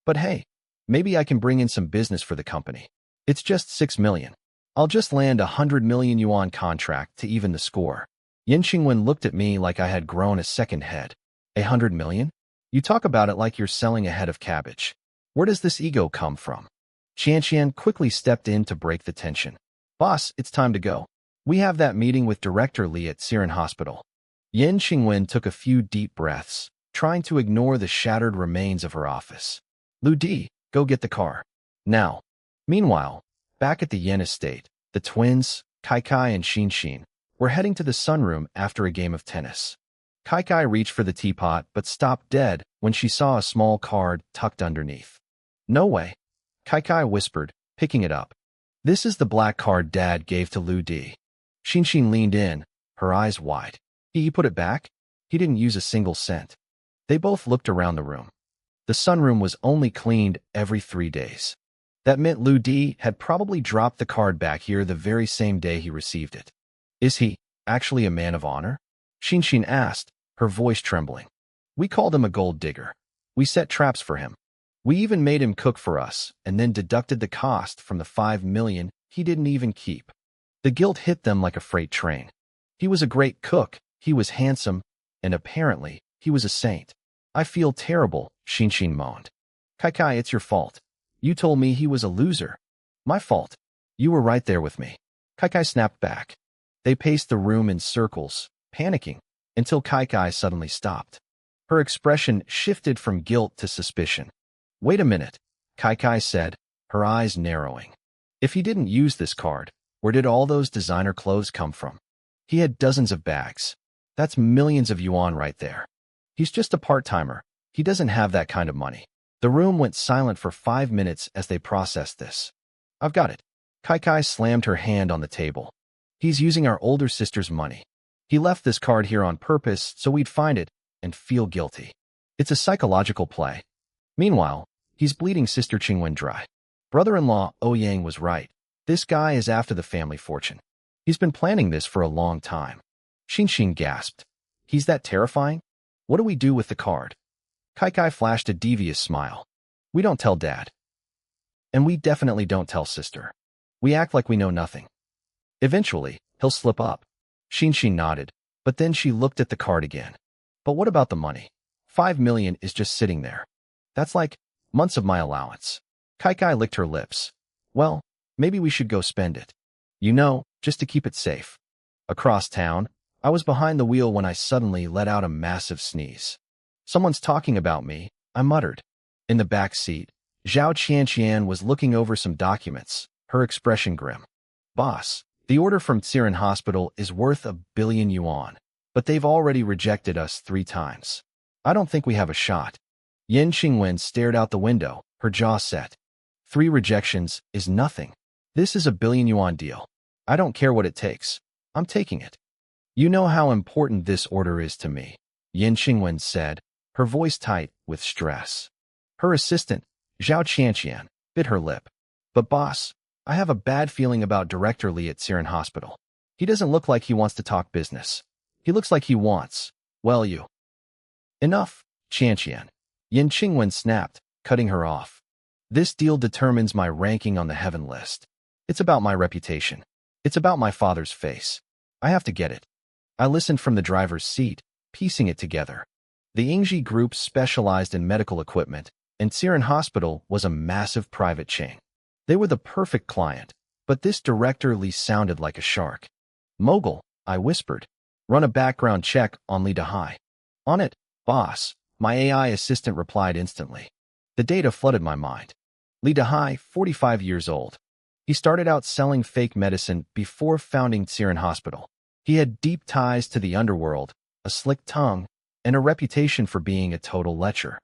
But hey, maybe I can bring in some business for the company. It's just 6 million. I'll just land a 100 million yuan contract to even the score. Yin Qingwen looked at me like I had grown a second head. 100 million? You talk about it like you're selling a head of cabbage. Where does this ego come from? Qianqian quickly stepped in to break the tension. Boss, it's time to go. We have that meeting with Director Li at Siren Hospital. Yin Qingwen took a few deep breaths, trying to ignore the shattered remains of her office. Lu Di, go get the car. Now. Meanwhile, back at the Yin estate, the twins, Kai Kai and Xin Xin, were heading to the sunroom after a game of tennis. Kai Kai reached for the teapot but stopped dead when she saw a small card tucked underneath. No way, Kai Kai whispered, picking it up. This is the black card Dad gave to Lu Di. Xin Xin leaned in, her eyes wide. He put it back? He didn't use a single cent. They both looked around the room. The sunroom was only cleaned every 3 days. That meant Lu Di had probably dropped the card back here the very same day he received it. Is he actually a man of honor? Xin Xin asked, her voice trembling. We called him a gold digger. We set traps for him. We even made him cook for us and then deducted the cost from the 5 million he didn't even keep. The guilt hit them like a freight train. He was a great cook, he was handsome, and apparently, he was a saint. I feel terrible, Xin Xin moaned. Kai Kai, it's your fault. You told me he was a loser. My fault. You were right there with me. Kai Kai snapped back. They paced the room in circles, panicking, until Kai Kai suddenly stopped. Her expression shifted from guilt to suspicion. Wait a minute, Kai Kai said, her eyes narrowing. If he didn't use this card, where did all those designer clothes come from? He had dozens of bags. That's millions of yuan right there. He's just a part-timer. He doesn't have that kind of money. The room went silent for 5 minutes as they processed this. I've got it. Kai Kai slammed her hand on the table. He's using our older sister's money. He left this card here on purpose so we'd find it and feel guilty. It's a psychological play. Meanwhile, he's bleeding Sister Qingwen dry. Brother-in-law Ouyang was right. This guy is after the family fortune. He's been planning this for a long time. Xin Xin gasped. He's that terrifying? What do we do with the card? Kai Kai flashed a devious smile. We don't tell Dad. And we definitely don't tell Sister. We act like we know nothing. Eventually, he'll slip up. Xin nodded, but then she looked at the card again. But what about the money? 5 million is just sitting there. That's like months of my allowance. Kai licked her lips. Well, maybe we should go spend it. You know, just to keep it safe. Across town, I was behind the wheel when I suddenly let out a massive sneeze. Someone's talking about me, I muttered. In the back seat, Zhao Qianqian was looking over some documents, her expression grim. Boss, the order from Tsiren Hospital is worth 1 billion yuan, but they've already rejected us 3 times. I don't think we have a shot. Yin Qingwen stared out the window, her jaw set. 3 rejections is nothing. This is a 1 billion yuan deal. I don't care what it takes. I'm taking it. You know how important this order is to me, Yin Qingwen said, her voice tight with stress. Her assistant, Zhao Qianqian, bit her lip. But boss, I have a bad feeling about Director Li at Tsiren Hospital. He doesn't look like he wants to talk business. He looks like he wants, well, you. Enough, Qianqian. Yin Qingwen snapped, cutting her off. This deal determines my ranking on the heaven list. It's about my reputation. It's about my father's face. I have to get it. I listened from the driver's seat, piecing it together. The Yingji Group specialized in medical equipment, and Tsiren Hospital was a massive private chain. They were the perfect client, but this Director Li sounded like a shark. Mogul, I whispered. Run a background check on Li Dahai. On it, boss, my AI assistant replied instantly. The data flooded my mind. Li Dahai, 45 years old. He started out selling fake medicine before founding Tsiren Hospital. He had deep ties to the underworld, a slick tongue, and a reputation for being a total lecher.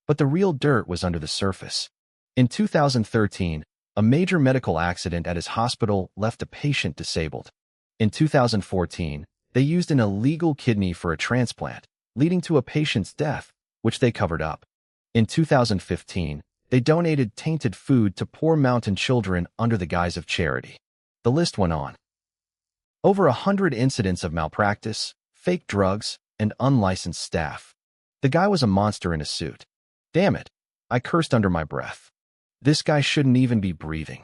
But the real dirt was under the surface. In 2013, a major medical accident at his hospital left a patient disabled. In 2014, they used an illegal kidney for a transplant, leading to a patient's death, which they covered up. In 2015, they donated tainted food to poor mountain children under the guise of charity. The list went on. Over 100 incidents of malpractice, fake drugs, and unlicensed staff. The guy was a monster in a suit. Damn it, I cursed under my breath. This guy shouldn't even be breathing.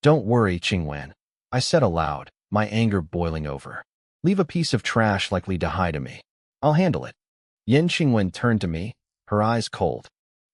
Don't worry, Qingwen, I said aloud, my anger boiling over. Leave a piece of trash like Li Dahai to me. I'll handle it. Yin Qingwen turned to me, her eyes cold.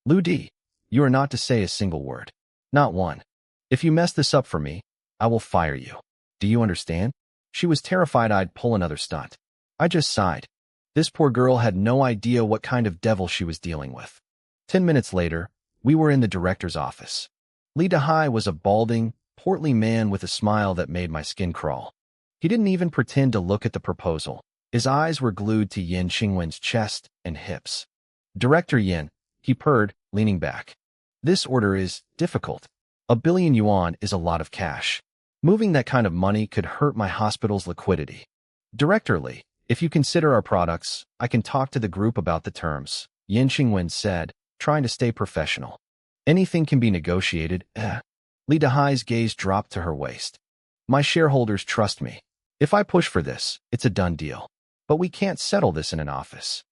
Lu Di, you are not to say a single word. Not one. If you mess this up for me, I will fire you. Do you understand? She was terrified I'd pull another stunt. I just sighed. This poor girl had no idea what kind of devil she was dealing with. 10 minutes later, we were in the director's office. Li Dahai was a balding, portly man with a smile that made my skin crawl. He didn't even pretend to look at the proposal. His eyes were glued to Yin Qingwen's chest and hips. Director Yin, he purred, leaning back. This order is difficult. 1 billion yuan is a lot of cash. Moving that kind of money could hurt my hospital's liquidity. Director Li, if you consider our products, I can talk to the group about the terms, Yin Qingwen said, trying to stay professional. Anything can be negotiated, Li Dahai's gaze dropped to her waist. My shareholders trust me. If I push for this, it's a done deal. But we can't settle this in an office.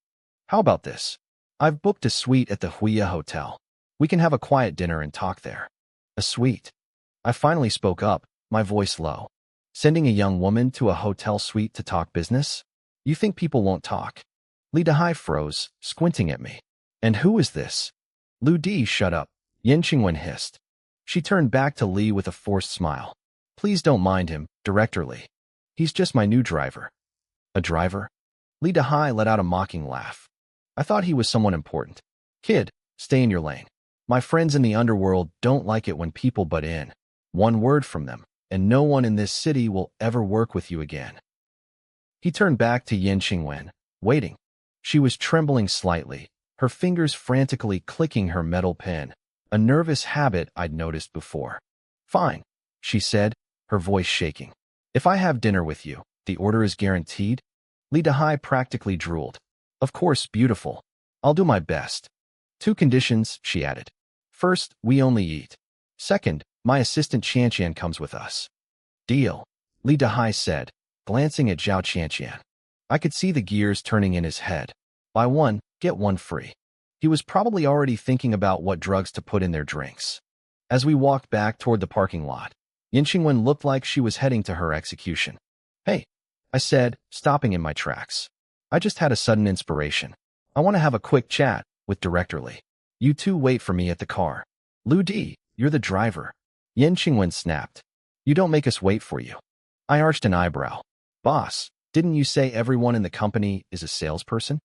How about this? I've booked a suite at the Huya Hotel. We can have a quiet dinner and talk there. A suite. I finally spoke up, my voice low. Sending a young woman to a hotel suite to talk business? You think people won't talk? Li Dahai froze, squinting at me. And who is this? Lu Di, shut up, Yin Qingwen hissed. She turned back to Li with a forced smile. Please don't mind him, Director Li. He's just my new driver. A driver? Li Dahai let out a mocking laugh. I thought he was someone important. Kid, stay in your lane. My friends in the underworld don't like it when people butt in. One word from them, and no one in this city will ever work with you again. He turned back to Yin Qingwen, waiting. She was trembling slightly, her fingers frantically clicking her metal pen, a nervous habit I'd noticed before. Fine, she said, her voice shaking. If I have dinner with you, the order is guaranteed? Li Dahai practically drooled. Of course, beautiful. I'll do my best. 2 conditions, she added. First, we only eat. Second, my assistant Qianqian comes with us. Deal, Li Dahai said, glancing at Zhao Qianqian. I could see the gears turning in his head. Buy one, get one free. He was probably already thinking about what drugs to put in their drinks. As we walked back toward the parking lot, Yin Qingwen looked like she was heading to her execution. Hey, I said, stopping in my tracks. I just had a sudden inspiration. I want to have a quick chat with Director Li. You two wait for me at the car. Lu Di, you're the driver. Yin Qingwen snapped. You don't make us wait for you. I arched an eyebrow. Boss, didn't you say everyone in the company is a salesperson?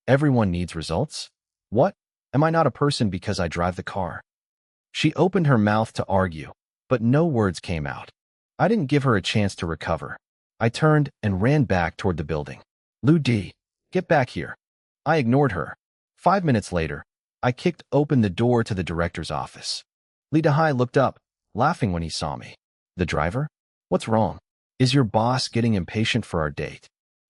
Everyone needs results? What? Am I not a person because I drive the car? She opened her mouth to argue, but no words came out. I didn't give her a chance to recover. I turned and ran back toward the building. Lu Di, get back here. I ignored her. 5 minutes later, I kicked open the door to the director's office. Li Dahai looked up, laughing when he saw me. The driver? What's wrong? Is your boss getting impatient for our date?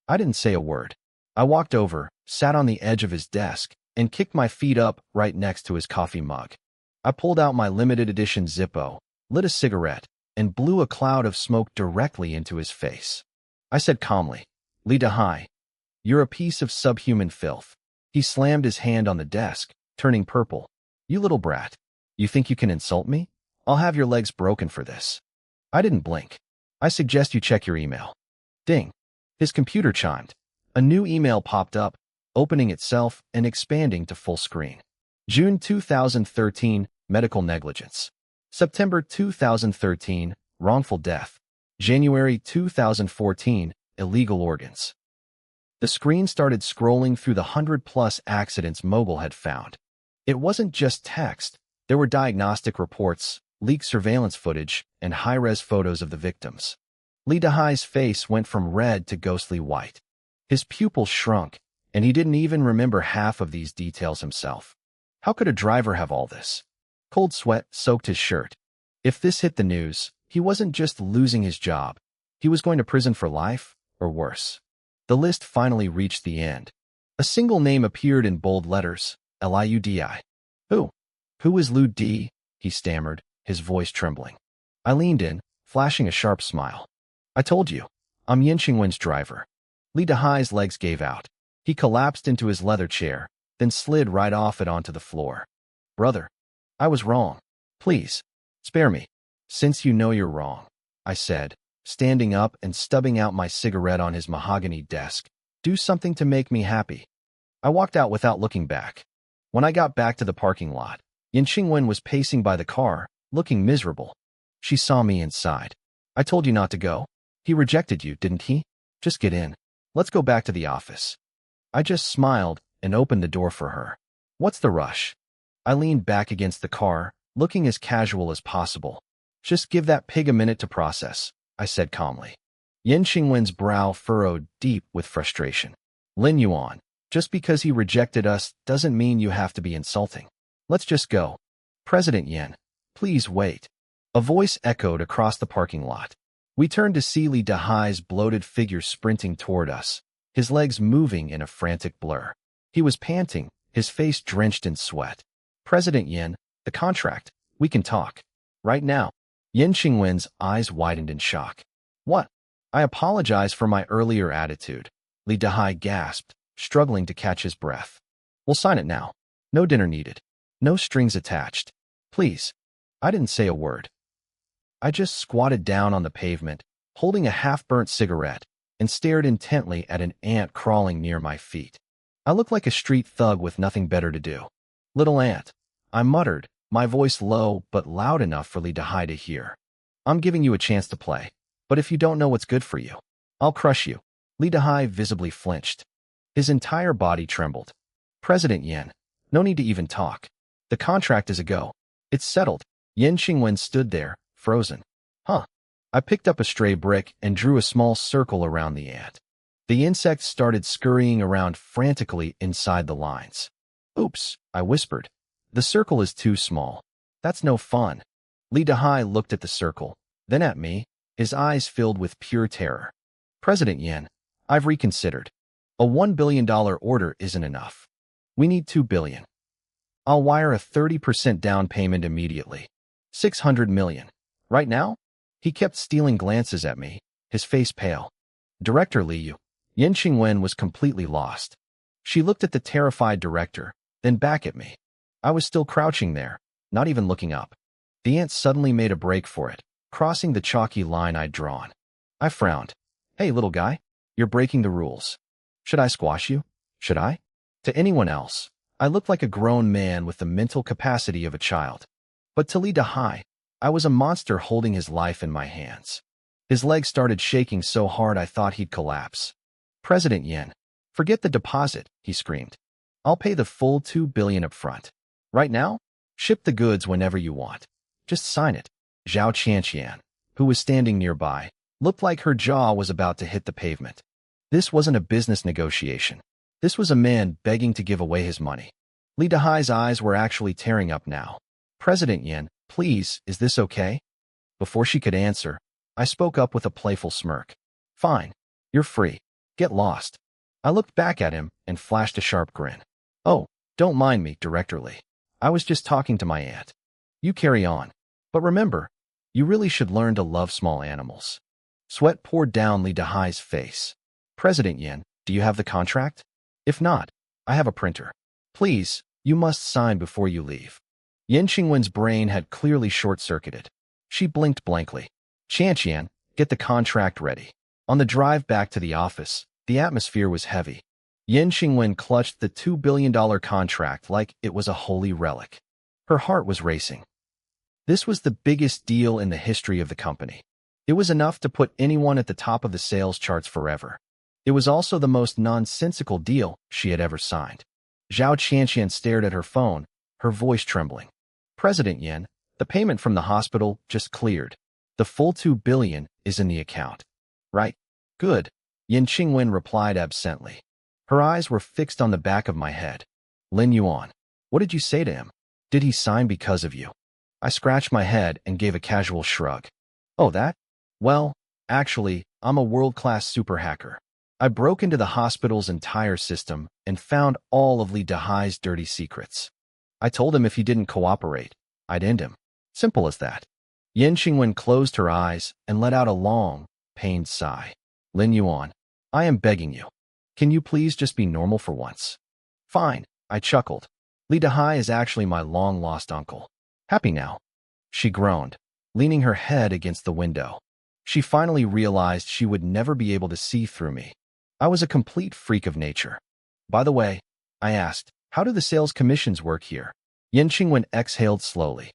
I didn't say a word. I walked over, sat on the edge of his desk, and kicked my feet up right next to his coffee mug. I pulled out my limited edition Zippo, lit a cigarette, and blew a cloud of smoke directly into his face. I said calmly, Li Dahai, you're a piece of subhuman filth. He slammed his hand on the desk, turning purple. You little brat. You think you can insult me? I'll have your legs broken for this. I didn't blink. I suggest you check your email. Ding. His computer chimed. A new email popped up, opening itself and expanding to full screen. June 2013, medical negligence. September 2013, wrongful death. January 2014, illegal organs. The screen started scrolling through the 100-plus accidents Mogul had found. It wasn't just text. There were diagnostic reports, leaked surveillance footage, and high-res photos of the victims. Li Dahai's face went from red to ghostly white. His pupils shrunk, and he didn't even remember half of these details himself. How could a driver have all this? Cold sweat soaked his shirt. If this hit the news, he wasn't just losing his job. He was going to prison for life, or worse. The list finally reached the end. A single name appeared in bold letters, Liudi. Who? Who is Lu Di? He stammered, his voice trembling. I leaned in, flashing a sharp smile. I told you, I'm Yin Qingwen's driver. Li Dahai's legs gave out. He collapsed into his leather chair, then slid right off it onto the floor. Brother, I was wrong. Please, spare me. Since you know you're wrong, I said, standing up and stubbing out my cigarette on his mahogany desk. Do something to make me happy. I walked out without looking back. When I got back to the parking lot, Yin Qingwen was pacing by the car, looking miserable. She saw me inside. I told you not to go. He rejected you, didn't he? Just get in. Let's go back to the office. I just smiled and opened the door for her. What's the rush? I leaned back against the car, looking as casual as possible. Just give that pig a minute to process, I said calmly. Yin Qingwen's brow furrowed deep with frustration. Lin Yuan, just because he rejected us doesn't mean you have to be insulting. Let's just go. President Yin, please wait. A voice echoed across the parking lot. We turned to see Li Dahai's bloated figure sprinting toward us, his legs moving in a frantic blur. He was panting, his face drenched in sweat. President Yin, the contract. We can talk. Right now. Yin Qingwen's eyes widened in shock. What? I apologize for my earlier attitude. Li Dahai gasped, struggling to catch his breath. We'll sign it now. No dinner needed. No strings attached. Please. I didn't say a word. I just squatted down on the pavement, holding a half-burnt cigarette, and stared intently at an ant crawling near my feet. I looked like a street thug with nothing better to do. Little ant, I muttered, my voice low but loud enough for Li Dahai to hear. I'm giving you a chance to play, but if you don't know what's good for you, I'll crush you. Li Dahai visibly flinched. His entire body trembled. President Yin, no need to even talk. The contract is a go. It's settled. Yin Qingwen stood there, frozen. Huh. I picked up a stray brick and drew a small circle around the ant. The insect started scurrying around frantically inside the lines. Oops, I whispered. The circle is too small. That's no fun. Li Dahai looked at the circle, then at me, his eyes filled with pure terror. President Yin, I've reconsidered. A $1 billion order isn't enough. We need $2 billion. I'll wire a 30% down payment immediately. $600 million. Right now? He kept stealing glances at me, his face pale. Director Liu. Yin Qingwen was completely lost. She looked at the terrified director, then back at me. I was still crouching there, not even looking up. The ant suddenly made a break for it, crossing the chalky line I'd drawn. I frowned. Hey, little guy, you're breaking the rules. Should I squash you? Should I? To anyone else, I looked like a grown man with the mental capacity of a child. But to Lee Dahai, I was a monster holding his life in my hands. His legs started shaking so hard I thought he'd collapse. President Yin, forget the deposit, he screamed. I'll pay the full $2 billion up front. Right now, ship the goods whenever you want. Just sign it. Zhao Qianqian, who was standing nearby, looked like her jaw was about to hit the pavement. This wasn't a business negotiation. This was a man begging to give away his money. Lee Dahai's eyes were actually tearing up now. President Yin, please, is this okay? Before she could answer, I spoke up with a playful smirk. Fine. You're free. Get lost. I looked back at him and flashed a sharp grin. Oh, don't mind me, Director Lee. I was just talking to my aunt. You carry on. But remember, you really should learn to love small animals. Sweat poured down Lee Dahai's face. President Yin, do you have the contract? If not, I have a printer. Please, you must sign before you leave. Yin Qingwen's brain had clearly short-circuited. She blinked blankly. Qianqian, get the contract ready. On the drive back to the office, the atmosphere was heavy. Yin Qingwen clutched the $2 billion contract like it was a holy relic. Her heart was racing. This was the biggest deal in the history of the company. It was enough to put anyone at the top of the sales charts forever. It was also the most nonsensical deal she had ever signed. Zhao Qianqian stared at her phone, her voice trembling. President Yin, the payment from the hospital just cleared. The full $2 billion is in the account. Right? Good. Yin Qingwen replied absently. Her eyes were fixed on the back of my head. Lin Yuan, what did you say to him? Did he sign because of you? I scratched my head and gave a casual shrug. Oh, that? Well, actually, I'm a world-class super hacker. I broke into the hospital's entire system and found all of Lee Dahai's dirty secrets. I told him if he didn't cooperate, I'd end him. Simple as that. Yin Qingwen closed her eyes and let out a long, pained sigh. Lin Yuan, I am begging you. Can you please just be normal for once? Fine, I chuckled. Lee Dahai is actually my long-lost uncle. Happy now? She groaned, leaning her head against the window. She finally realized she would never be able to see through me. I was a complete freak of nature. By the way, I asked, how do the sales commissions work here? Yin Qingwen exhaled slowly.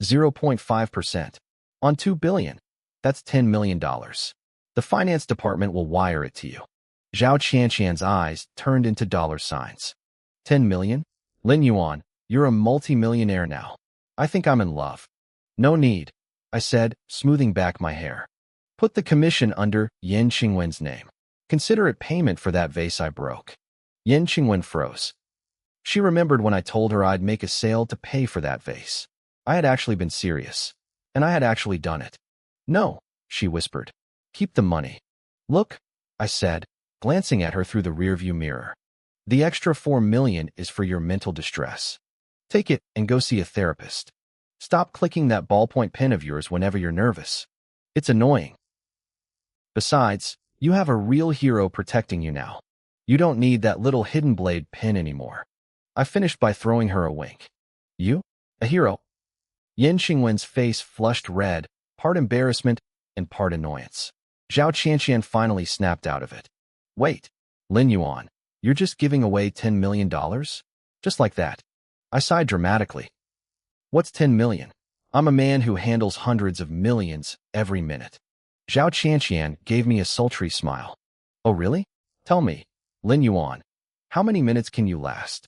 0.5%. On $2 billion. That's $10 million. The finance department will wire it to you. Zhao Qianqian's eyes turned into dollar signs. 10 million? Lin Yuan, you're a multi-millionaire now. I think I'm in love. No need, I said, smoothing back my hair. Put the commission under Yin Qingwen's name. Consider it payment for that vase I broke. Yin Qingwen froze. She remembered when I told her I'd make a sale to pay for that vase. I had actually been serious. And I had actually done it. No, she whispered. Keep the money. Look, I said, glancing at her through the rearview mirror. The extra $4 million is for your mental distress. Take it and go see a therapist. Stop clicking that ballpoint pen of yours whenever you're nervous. It's annoying. Besides, you have a real hero protecting you now. You don't need that little hidden blade pen anymore. I finished by throwing her a wink. You? A hero? Yin Qingwen's face flushed red, part embarrassment and part annoyance. Zhao Qianqian finally snapped out of it. Wait, Lin Yuan, you're just giving away $10 million? Just like that. I sighed dramatically. What's 10 million? I'm a man who handles hundreds of millions every minute. Zhao Qianqian gave me a sultry smile. Oh really? Tell me, Lin Yuan, how many minutes can you last?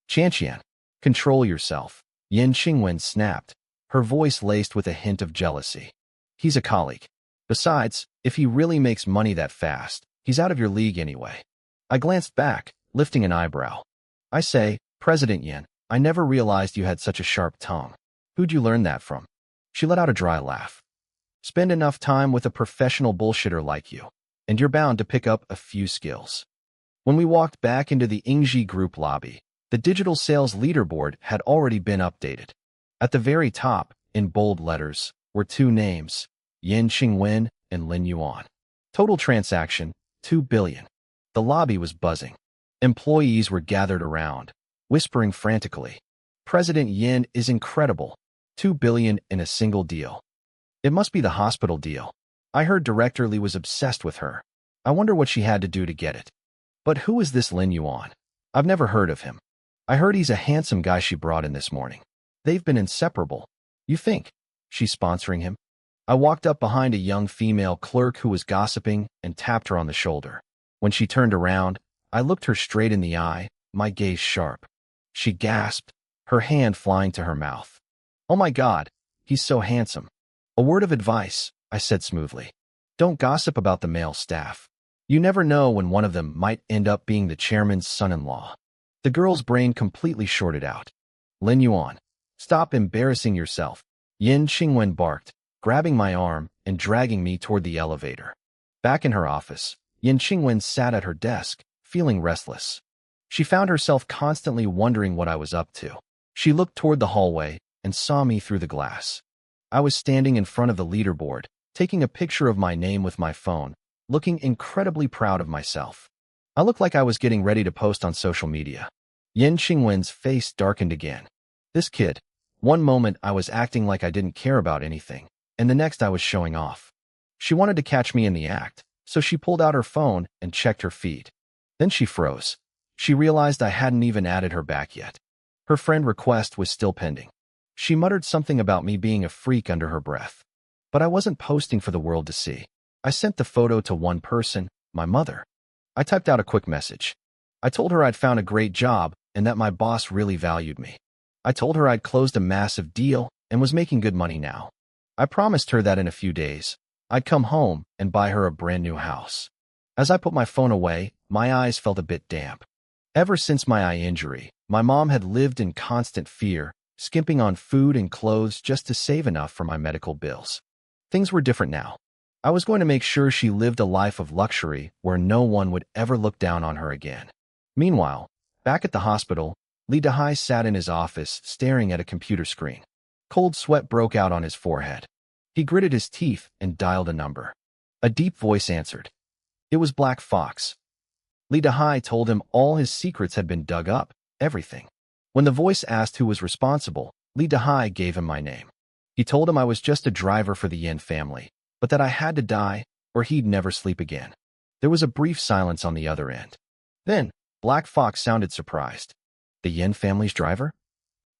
Qianqian, control yourself. Yin Qingwen snapped, her voice laced with a hint of jealousy. He's a colleague. Besides, if he really makes money that fast, he's out of your league anyway. I glanced back, lifting an eyebrow. I say, President Yin, I never realized you had such a sharp tongue. Who'd you learn that from? She let out a dry laugh. Spend enough time with a professional bullshitter like you, and you're bound to pick up a few skills. When we walked back into the Ingji Group lobby, the digital sales leaderboard had already been updated. At the very top, in bold letters, were two names, Yin Qingwen and Lin Yuan. Total transaction, $2 billion. The lobby was buzzing. Employees were gathered around, whispering frantically. President Yin is incredible. $2 billion in a single deal. It must be the hospital deal. I heard Director Lee was obsessed with her. I wonder what she had to do to get it. But who is this Lin Yuan? I've never heard of him. I heard he's a handsome guy she brought in this morning. They've been inseparable. You think she's sponsoring him? I walked up behind a young female clerk who was gossiping and tapped her on the shoulder. When she turned around, I looked her straight in the eye, my gaze sharp. She gasped, her hand flying to her mouth. Oh my God, he's so handsome. A word of advice, I said smoothly. Don't gossip about the male staff. You never know when one of them might end up being the chairman's son-in-law. The girl's brain completely shorted out. Lin Yuan, stop embarrassing yourself. Yin Qingwen barked, grabbing my arm and dragging me toward the elevator. Back in her office, Yin Qingwen sat at her desk, feeling restless. She found herself constantly wondering what I was up to. She looked toward the hallway and saw me through the glass. I was standing in front of the leaderboard, taking a picture of my name with my phone, looking incredibly proud of myself. I looked like I was getting ready to post on social media. Yin Qingwen's face darkened again. This kid. One moment I was acting like I didn't care about anything, and the next I was showing off. She wanted to catch me in the act, so she pulled out her phone and checked her feed. Then she froze. She realized I hadn't even added her back yet. Her friend request was still pending. She muttered something about me being a freak under her breath. But I wasn't posting for the world to see. I sent the photo to one person, my mother. I typed out a quick message. I told her I'd found a great job and that my boss really valued me. I told her I'd closed a massive deal and was making good money now. I promised her that in a few days, I'd come home and buy her a brand new house. As I put my phone away, my eyes felt a bit damp. Ever since my eye injury, my mom had lived in constant fear, skimping on food and clothes just to save enough for my medical bills. Things were different now. I was going to make sure she lived a life of luxury where no one would ever look down on her again. Meanwhile, back at the hospital, Lee Dehai sat in his office staring at a computer screen. Cold sweat broke out on his forehead. He gritted his teeth and dialed a number. A deep voice answered. It was Black Fox. Lee Dehai told him all his secrets had been dug up, everything. When the voice asked who was responsible, Lee Dehai gave him my name. He told him I was just a driver for the Yin family, but that I had to die or he'd never sleep again. There was a brief silence on the other end. Then, Black Fox sounded surprised. The Yin family's driver?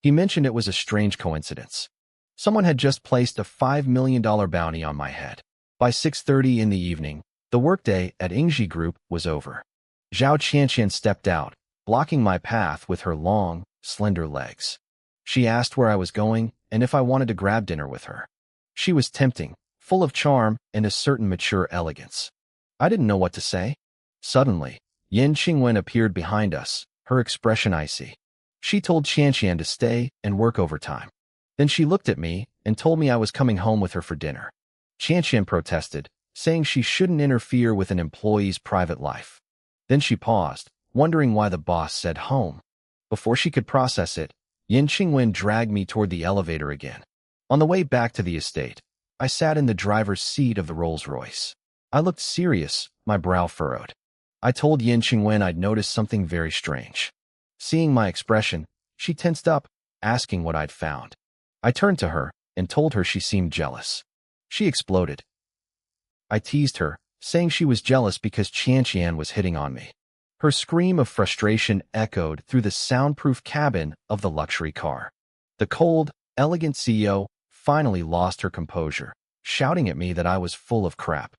He mentioned it was a strange coincidence. Someone had just placed a $5 million bounty on my head. By 6:30 in the evening, the workday at Ingji Group was over. Zhao Qianqian stepped out, blocking my path with her long, slender legs. She asked where I was going and if I wanted to grab dinner with her. She was tempting, full of charm and a certain mature elegance. I didn't know what to say. Suddenly, Yin Qingwen appeared behind us, her expression icy. She told Qianqian to stay and work overtime. Then she looked at me and told me I was coming home with her for dinner. Qianqian protested, saying she shouldn't interfere with an employee's private life. Then she paused, wondering why the boss said home. Before she could process it, Yin Qingwen dragged me toward the elevator again. On the way back to the estate, I sat in the driver's seat of the Rolls-Royce. I looked serious, my brow furrowed. I told Yin Qingwen I'd noticed something very strange. Seeing my expression, she tensed up, asking what I'd found. I turned to her and told her she seemed jealous. She exploded. I teased her, saying she was jealous because Qianqian was hitting on me. Her scream of frustration echoed through the soundproof cabin of the luxury car. The cold, elegant CEO finally lost her composure, shouting at me that I was full of crap.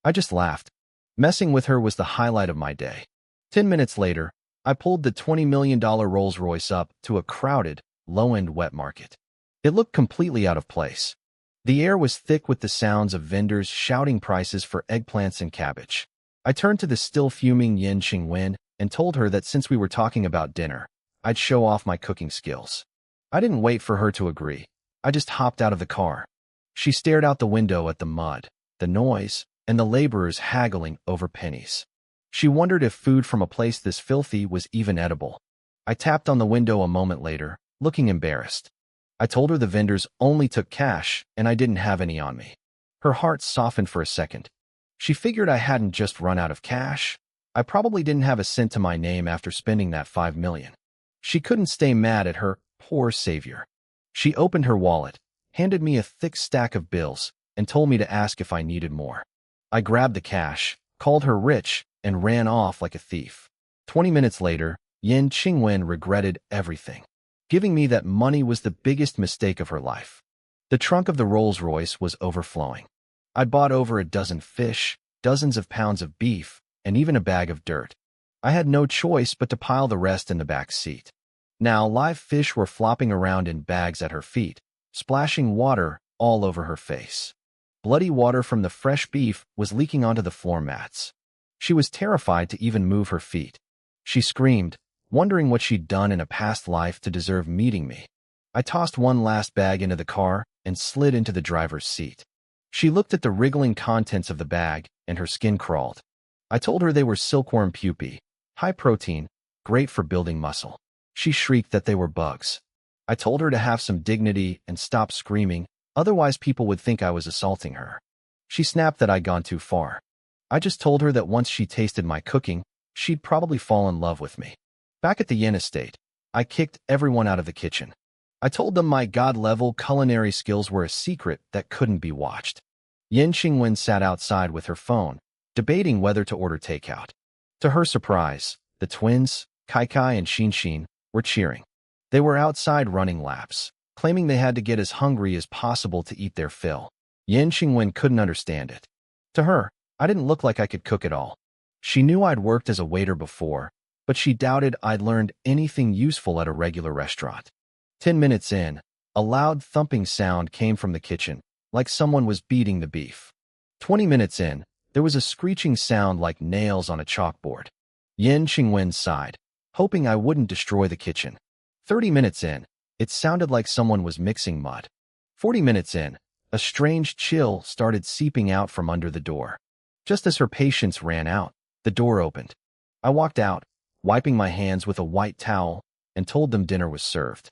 I just laughed. Messing with her was the highlight of my day. 10 minutes later, I pulled the $20 million Rolls-Royce up to a crowded, low-end wet market. It looked completely out of place. The air was thick with the sounds of vendors shouting prices for eggplants and cabbage. I turned to the still fuming Yin Qingwen and told her that since we were talking about dinner, I'd show off my cooking skills. I didn't wait for her to agree. I just hopped out of the car. She stared out the window at the mud, the noise, and the laborers haggling over pennies. She wondered if food from a place this filthy was even edible. I tapped on the window a moment later, looking embarrassed. I told her the vendors only took cash and I didn't have any on me. Her heart softened for a second. She figured I hadn't just run out of cash. I probably didn't have a cent to my name after spending that $5 million. She couldn't stay mad at her poor savior. She opened her wallet, handed me a thick stack of bills, and told me to ask if I needed more. I grabbed the cash, called her rich, and ran off like a thief. 20 minutes later, Yin Qingwen regretted everything. Giving me that money was the biggest mistake of her life. The trunk of the Rolls-Royce was overflowing. I'd bought over a dozen fish, dozens of pounds of beef, and even a bag of dirt. I had no choice but to pile the rest in the back seat. Now, live fish were flopping around in bags at her feet, splashing water all over her face. Bloody water from the fresh beef was leaking onto the floor mats. She was terrified to even move her feet. She screamed, wondering what she'd done in a past life to deserve meeting me. I tossed one last bag into the car and slid into the driver's seat. She looked at the wriggling contents of the bag, and her skin crawled. I told her they were silkworm pupae, high protein, great for building muscle. She shrieked that they were bugs. I told her to have some dignity and stop screaming, otherwise people would think I was assaulting her. She snapped that I'd gone too far. I just told her that once she tasted my cooking, she'd probably fall in love with me. Back at the Yin estate, I kicked everyone out of the kitchen. I told them my god-level culinary skills were a secret that couldn't be watched. Yin Qingwen sat outside with her phone, debating whether to order takeout. To her surprise, the twins, Kai and Xin, were cheering. They were outside running laps, claiming they had to get as hungry as possible to eat their fill. Yin Qingwen couldn't understand it. To her, I didn't look like I could cook at all. She knew I'd worked as a waiter before, but she doubted I'd learned anything useful at a regular restaurant. 10 minutes in, a loud thumping sound came from the kitchen, like someone was beating the beef. 20 minutes in, there was a screeching sound like nails on a chalkboard. Yin Qingwen sighed, hoping I wouldn't destroy the kitchen. 30 minutes in, it sounded like someone was mixing mud. 40 minutes in, a strange chill started seeping out from under the door. Just as her patience ran out, the door opened. I walked out, wiping my hands with a white towel, and told them dinner was served.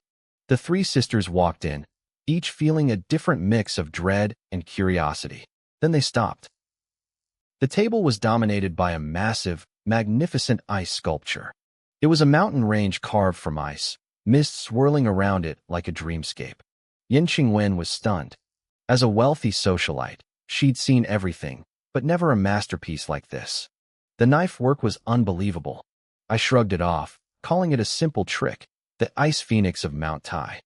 The three sisters walked in, each feeling a different mix of dread and curiosity. Then they stopped. The table was dominated by a massive, magnificent ice sculpture. It was a mountain range carved from ice, mist swirling around it like a dreamscape. Yin Qingwen was stunned. As a wealthy socialite, she'd seen everything, but never a masterpiece like this. The knife work was unbelievable. I shrugged it off, calling it a simple trick, the ice phoenix of Mount Tai.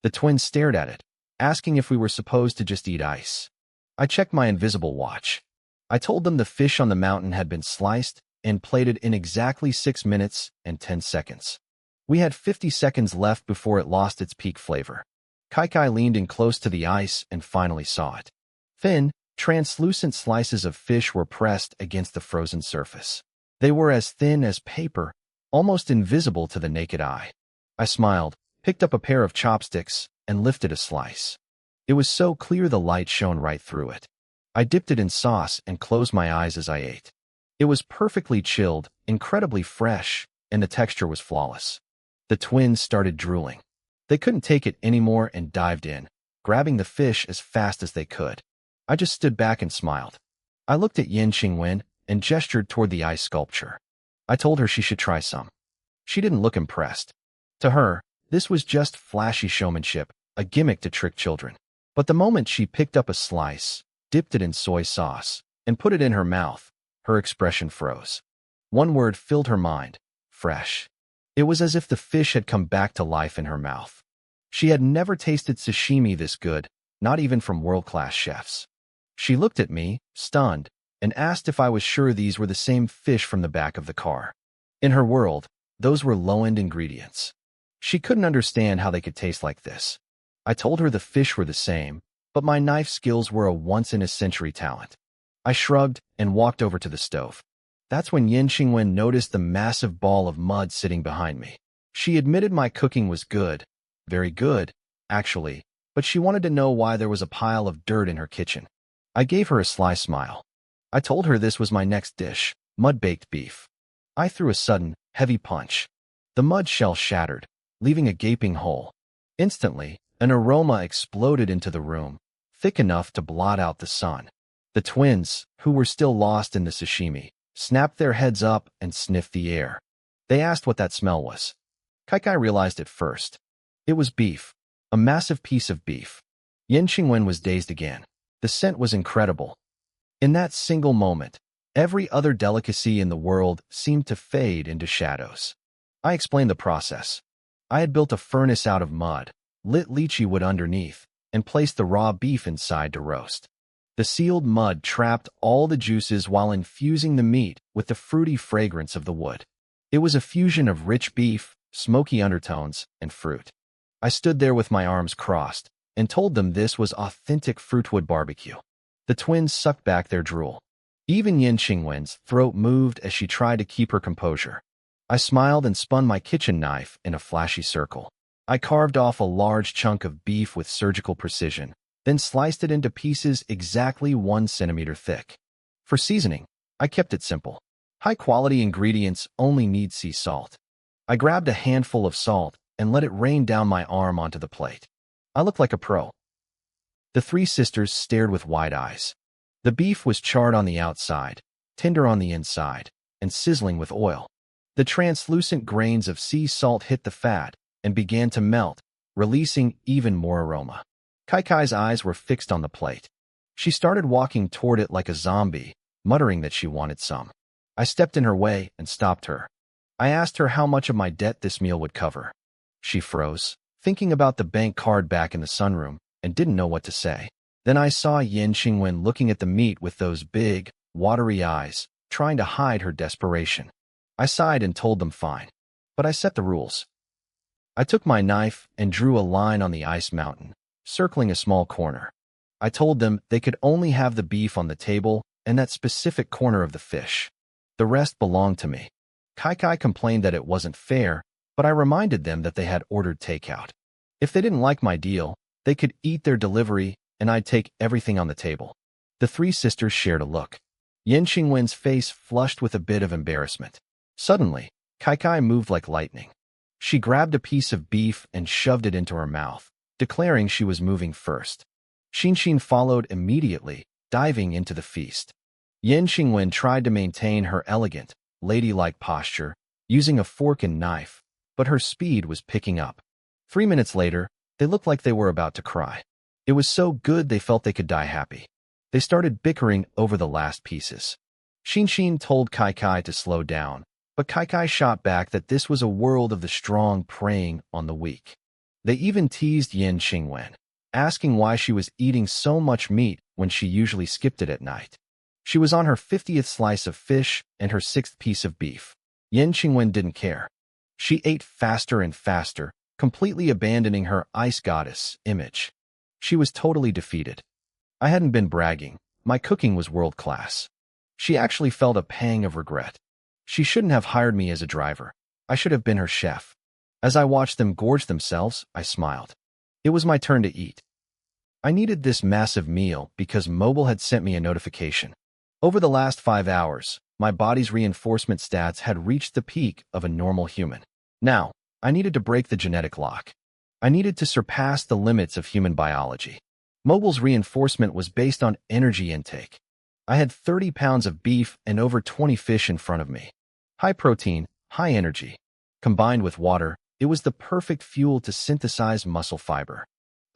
The twins stared at it, asking if we were supposed to just eat ice. I checked my invisible watch. I told them the fish on the mountain had been sliced and plated in exactly 6 minutes and 10 seconds. We had 50 seconds left before it lost its peak flavor. Kai leaned in close to the ice and finally saw it. Thin, translucent slices of fish were pressed against the frozen surface. They were as thin as paper, almost invisible to the naked eye. I smiled, picked up a pair of chopsticks, and lifted a slice. It was so clear the light shone right through it. I dipped it in sauce and closed my eyes as I ate. It was perfectly chilled, incredibly fresh, and the texture was flawless. The twins started drooling. They couldn't take it anymore and dived in, grabbing the fish as fast as they could. I just stood back and smiled. I looked at Yin Qingwen and gestured toward the ice sculpture. I told her she should try some. She didn't look impressed. To her, this was just flashy showmanship, a gimmick to trick children. But the moment she picked up a slice, dipped it in soy sauce, and put it in her mouth, her expression froze. One word filled her mind: fresh. It was as if the fish had come back to life in her mouth. She had never tasted sashimi this good, not even from world-class chefs. She looked at me, stunned, and asked if I was sure these were the same fish from the back of the car. In her world, those were low-end ingredients. She couldn't understand how they could taste like this. I told her the fish were the same, but my knife skills were a once-in-a-century talent. I shrugged and walked over to the stove. That's when Yin Qingwen noticed the massive ball of mud sitting behind me. She admitted my cooking was good, very good, actually, but she wanted to know why there was a pile of dirt in her kitchen. I gave her a sly smile. I told her this was my next dish, mud-baked beef. I threw a sudden, heavy punch. The mud shell shattered, leaving a gaping hole. Instantly, an aroma exploded into the room, thick enough to blot out the sun. The twins, who were still lost in the sashimi, snapped their heads up and sniffed the air. They asked what that smell was. Kai realized it first. It was beef, a massive piece of beef. Yin Qingwen was dazed again. The scent was incredible. In that single moment, every other delicacy in the world seemed to fade into shadows. I explained the process. I had built a furnace out of mud, lit lychee wood underneath, and placed the raw beef inside to roast. The sealed mud trapped all the juices while infusing the meat with the fruity fragrance of the wood. It was a fusion of rich beef, smoky undertones, and fruit. I stood there with my arms crossed and told them this was authentic fruitwood barbecue. The twins sucked back their drool. Even Yin Qingwen's throat moved as she tried to keep her composure. I smiled and spun my kitchen knife in a flashy circle. I carved off a large chunk of beef with surgical precision, then sliced it into pieces exactly 1 centimeter thick. For seasoning, I kept it simple. High-quality ingredients only need sea salt. I grabbed a handful of salt and let it rain down my arm onto the plate. I looked like a pro. The 3 sisters stared with wide eyes. The beef was charred on the outside, tender on the inside, and sizzling with oil. The translucent grains of sea salt hit the fat and began to melt, releasing even more aroma. Kaikai's eyes were fixed on the plate. She started walking toward it like a zombie, muttering that she wanted some. I stepped in her way and stopped her. I asked her how much of my debt this meal would cover. She froze, thinking about the bank card back in the sunroom, and didn't know what to say. Then I saw Yin Qingwen looking at the meat with those big, watery eyes, trying to hide her desperation. I sighed and told them fine. But I set the rules. I took my knife and drew a line on the ice mountain, circling a small corner. I told them they could only have the beef on the table and that specific corner of the fish. The rest belonged to me. Kaikai complained that it wasn't fair, but I reminded them that they had ordered takeout. If they didn't like my deal, they could eat their delivery and I'd take everything on the table. The 3 sisters shared a look. Yin Qingwen's face flushed with a bit of embarrassment. Suddenly, Kaikai moved like lightning. She grabbed a piece of beef and shoved it into her mouth, declaring she was moving first. Xin followed immediately, diving into the feast. Yin Qingwen tried to maintain her elegant, ladylike posture, using a fork and knife, but her speed was picking up. 3 minutes later, they looked like they were about to cry. It was so good they felt they could die happy. They started bickering over the last pieces. Xin told Kaikai to slow down, but Kaikai shot back that this was a world of the strong preying on the weak. They even teased Yin Qingwen, asking why she was eating so much meat when she usually skipped it at night. She was on her 50th slice of fish and her 6th piece of beef. Yin Qingwen didn't care. She ate faster and faster, completely abandoning her ice goddess image. She was totally defeated. I hadn't been bragging. My cooking was world-class. She actually felt a pang of regret. She shouldn't have hired me as a driver. I should have been her chef. As I watched them gorge themselves, I smiled. It was my turn to eat. I needed this massive meal because mobile had sent me a notification. Over the last 5 hours, my body's reinforcement stats had reached the peak of a normal human. Now, I needed to break the genetic lock. I needed to surpass the limits of human biology. Mobile's reinforcement was based on energy intake. I had 30 pounds of beef and over 20 fish in front of me. High protein, high energy. Combined with water, it was the perfect fuel to synthesize muscle fiber.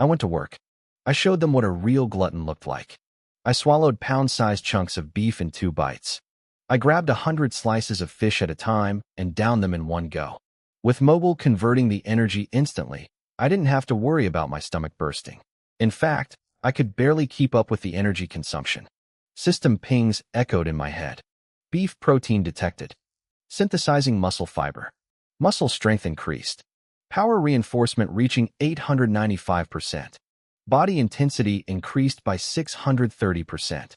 I went to work. I showed them what a real glutton looked like. I swallowed pound-sized chunks of beef in 2 bites. I grabbed 100 slices of fish at a time and downed them in one go. With mobile converting the energy instantly, I didn't have to worry about my stomach bursting. In fact, I could barely keep up with the energy consumption. System pings echoed in my head. Beef protein detected. Synthesizing muscle fiber. Muscle strength increased. Power reinforcement reaching 895%. Body intensity increased by 630%.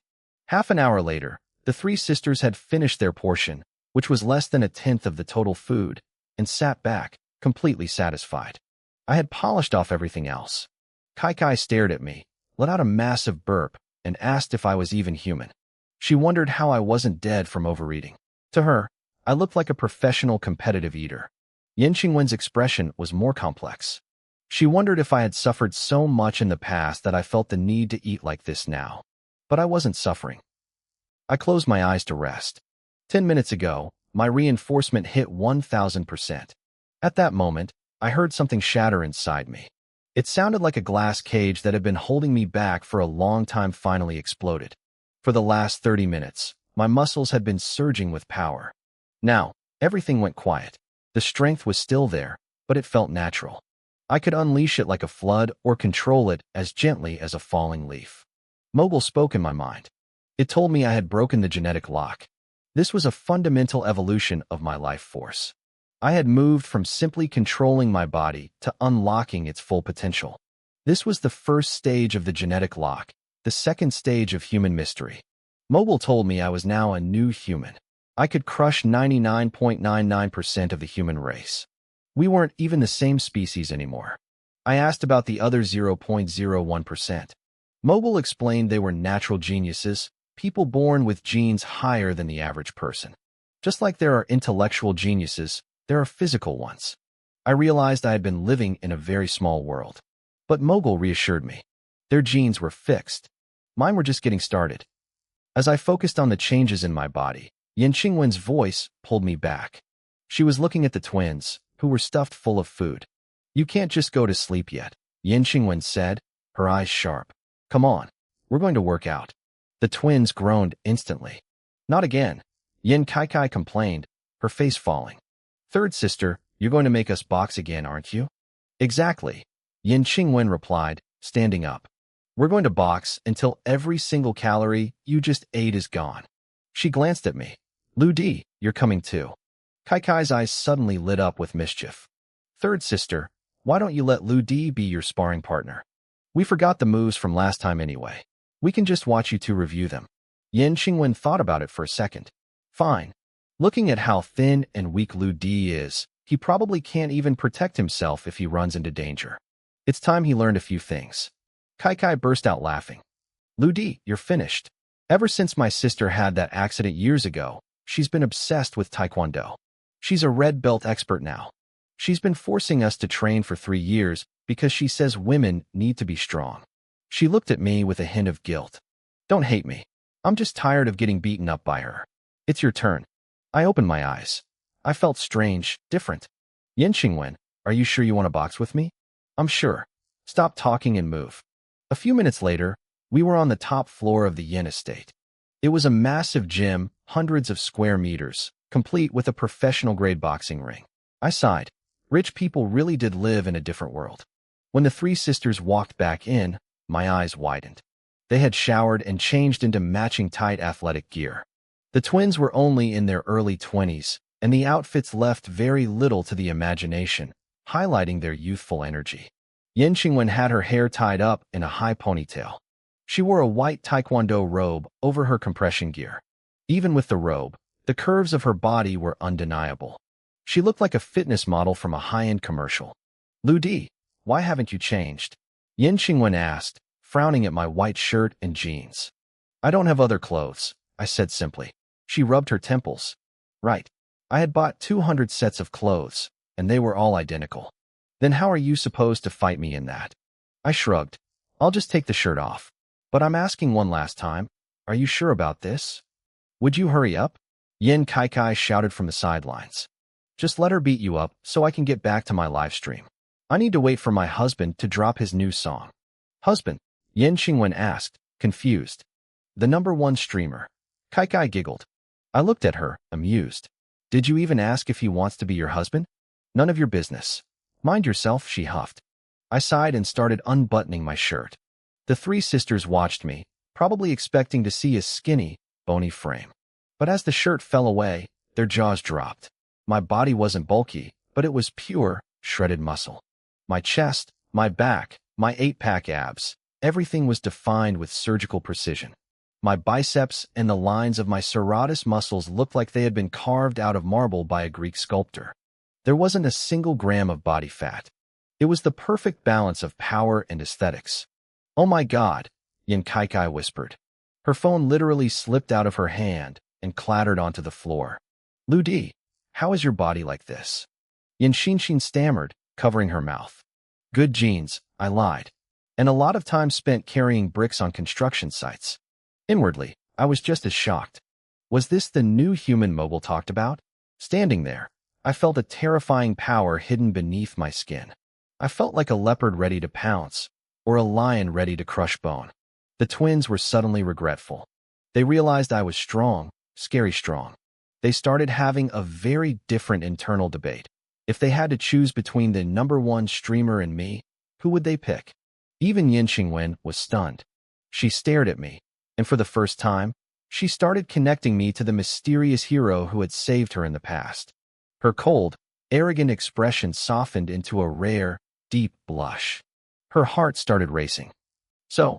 Half an hour later, the 3 sisters had finished their portion, which was less than 1/10 of the total food, and sat back, completely satisfied. I had polished off everything else. Kaikai stared at me, let out a massive burp, and asked if I was even human. She wondered how I wasn't dead from overeating. To her, I looked like a professional competitive eater. Yin Qingwen's expression was more complex. She wondered if I had suffered so much in the past that I felt the need to eat like this now. But I wasn't suffering. I closed my eyes to rest. 10 minutes ago, my reinforcement hit 1000%. At that moment, I heard something shatter inside me. It sounded like a glass cage that had been holding me back for a long time finally exploded. For the last 30 minutes, my muscles had been surging with power. Now, everything went quiet. The strength was still there, but it felt natural. I could unleash it like a flood or control it as gently as a falling leaf. Mogul spoke in my mind. It told me I had broken the genetic lock. This was a fundamental evolution of my life force. I had moved from simply controlling my body to unlocking its full potential. This was the first stage of the genetic lock, the second stage of human mystery. Mogul told me I was now a new human. I could crush 99.99% of the human race. We weren't even the same species anymore. I asked about the other 0.01%. Mogul explained they were natural geniuses, people born with genes higher than the average person. Just like there are intellectual geniuses, there are physical ones. I realized I had been living in a very small world. But Mogul reassured me. Their genes were fixed. Mine were just getting started. As I focused on the changes in my body, Yin Qingwen's voice pulled me back. She was looking at the twins, who were stuffed full of food. You can't just go to sleep yet, Yin Qingwen said, her eyes sharp. Come on, we're going to work out. The twins groaned instantly. Not again, Yin Kaikai complained, her face falling. Third sister, you're going to make us box again, aren't you? Exactly, Yin Qingwen replied, standing up. We're going to box until every single calorie you just ate is gone. She glanced at me. Lu Di, you're coming too. Kaikai's eyes suddenly lit up with mischief. Third sister, why don't you let Lu Di be your sparring partner? We forgot the moves from last time anyway. We can just watch you two review them. Yin Qingwen thought about it for a second. Fine. Looking at how thin and weak Lu Di is, he probably can't even protect himself if he runs into danger. It's time he learned a few things. Kaikai burst out laughing. Lu Di, you're finished. Ever since my sister had that accident years ago, she's been obsessed with Taekwondo. She's a red belt expert now. She's been forcing us to train for 3 years because she says women need to be strong. She looked at me with a hint of guilt. Don't hate me. I'm just tired of getting beaten up by her. It's your turn. I opened my eyes. I felt strange, different. Yin Qingwen, are you sure you want to box with me? I'm sure. Stop talking and move. A few minutes later, we were on the top floor of the Yin estate. It was a massive gym, hundreds of square meters, complete with a professional-grade boxing ring. I sighed. Rich people really did live in a different world. When the three sisters walked back in, my eyes widened. They had showered and changed into matching tight athletic gear. The twins were only in their early 20s, and the outfits left very little to the imagination, highlighting their youthful energy. Yin Qingwen had her hair tied up in a high ponytail. She wore a white Taekwondo robe over her compression gear. Even with the robe, the curves of her body were undeniable. She looked like a fitness model from a high-end commercial. Lu Di, why haven't you changed? Yin Qingwen asked, frowning at my white shirt and jeans. I don't have other clothes, I said simply. She rubbed her temples. Right. I had bought 200 sets of clothes, and they were all identical. Then how are you supposed to fight me in that? I shrugged. I'll just take the shirt off. But I'm asking one last time, are you sure about this? Would you hurry up? Yin Kaikai shouted from the sidelines. Just let her beat you up so I can get back to my live stream. I need to wait for my husband to drop his new song. Husband? Yin Qingwen asked, confused. The #1 streamer. Kaikai giggled. I looked at her, amused. Did you even ask if he wants to be your husband? None of your business. Mind yourself, she huffed. I sighed and started unbuttoning my shirt. The three sisters watched me, probably expecting to see a skinny, bony frame. But as the shirt fell away, their jaws dropped. My body wasn't bulky, but it was pure, shredded muscle. My chest, my back, my 8-pack abs, everything was defined with surgical precision. My biceps and the lines of my serratus muscles looked like they had been carved out of marble by a Greek sculptor. There wasn't a single gram of body fat. It was the perfect balance of power and aesthetics. Oh my God, Yin Kaikai whispered. Her phone literally slipped out of her hand and clattered onto the floor. Lu Di, how is your body like this? Yin Xinshin stammered, covering her mouth. Good genes, I lied. And a lot of time spent carrying bricks on construction sites. Inwardly, I was just as shocked. Was this the new human Mogul talked about? Standing there, I felt a terrifying power hidden beneath my skin. I felt like a leopard ready to pounce, or a lion ready to crush bone. The twins were suddenly regretful. They realized I was strong, scary strong. They started having a very different internal debate. If they had to choose between the #1 streamer and me, who would they pick? Even Yin Qingwen was stunned. She stared at me, and for the first time, she started connecting me to the mysterious hero who had saved her in the past. Her cold, arrogant expression softened into a rare, deep blush. Her heart started racing. "So,"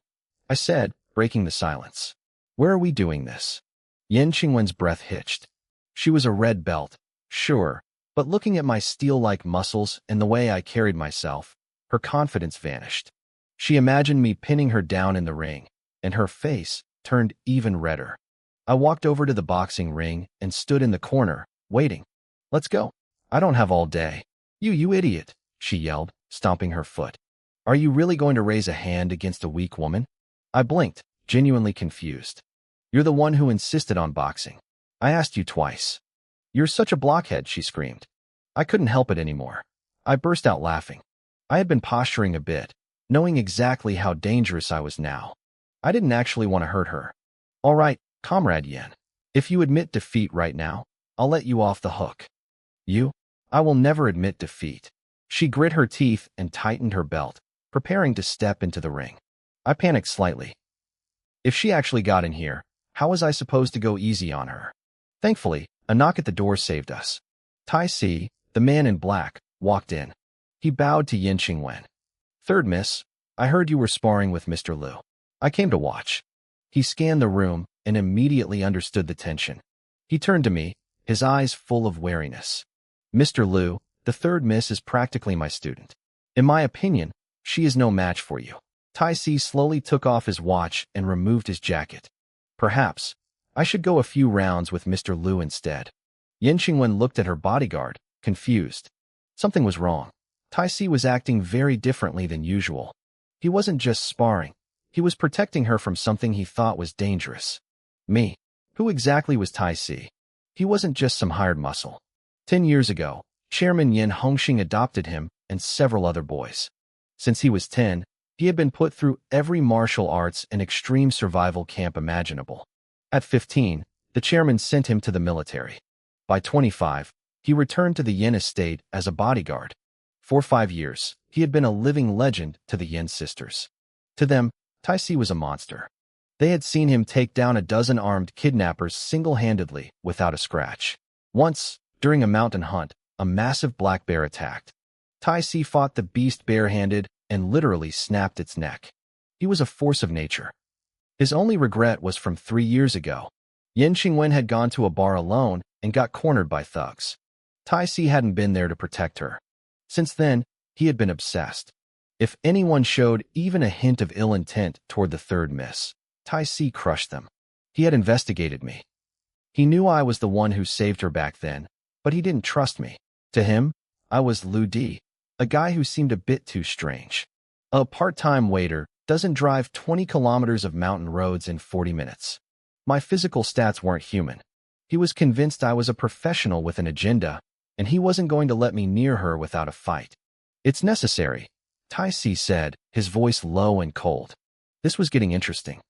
I said, breaking the silence, "where are we doing this?" Yin Qingwen's breath hitched. She was a red belt, sure, but looking at my steel-like muscles and the way I carried myself, her confidence vanished. She imagined me pinning her down in the ring, and her face turned even redder. I walked over to the boxing ring and stood in the corner, waiting. "Let's go. I don't have all day." You idiot," she yelled, stomping her foot. "Are you really going to raise a hand against a weak woman?" I blinked, genuinely confused. "You're the one who insisted on boxing. I asked you twice." "You're such a blockhead," she screamed. I couldn't help it anymore. I burst out laughing. I had been posturing a bit, knowing exactly how dangerous I was now. I didn't actually want to hurt her. "All right, Comrade Yin. If you admit defeat right now, I'll let you off the hook." "You? I will never admit defeat." She grit her teeth and tightened her belt, preparing to step into the ring. I panicked slightly. If she actually got in here, how was I supposed to go easy on her? Thankfully, a knock at the door saved us. Tai Si, the man in black, walked in. He bowed to Yin Qingwen. "Third miss, I heard you were sparring with Mr. Liu. I came to watch." He scanned the room and immediately understood the tension. He turned to me, his eyes full of wariness. "Mr. Liu, the third miss is practically my student. In my opinion, she is no match for you." Tai Si slowly took off his watch and removed his jacket. "Perhaps I should go a few rounds with Mr. Liu instead." Yin Qingwen looked at her bodyguard, confused. Something was wrong. Tai Si was acting very differently than usual. He wasn't just sparring. He was protecting her from something he thought was dangerous. Me. Who exactly was Tai Si? He wasn't just some hired muscle. 10 years ago, Chairman Yin Hongxing adopted him and several other boys. Since he was 10, he had been put through every martial arts and extreme survival camp imaginable. At 15, the chairman sent him to the military. By 25, he returned to the Yin estate as a bodyguard. For 5 years, he had been a living legend to the Yin sisters. To them, Tai Si was a monster. They had seen him take down a dozen armed kidnappers single-handedly without a scratch. Once, during a mountain hunt, a massive black bear attacked. Tai Si fought the beast barehanded and literally snapped its neck. He was a force of nature. His only regret was from 3 years ago. Yin Qingwen had gone to a bar alone and got cornered by thugs. Tai Si hadn't been there to protect her. Since then, he had been obsessed. If anyone showed even a hint of ill intent toward the third miss, Tai Si crushed them. He had investigated me. He knew I was the one who saved her back then, but he didn't trust me. To him, I was Lu Di, a guy who seemed a bit too strange. A part-time waiter doesn't drive 20 kilometers of mountain roads in 40 minutes. My physical stats weren't human. He was convinced I was a professional with an agenda, and he wasn't going to let me near her without a fight. "It's necessary," Tai Si said, his voice low and cold. This was getting interesting.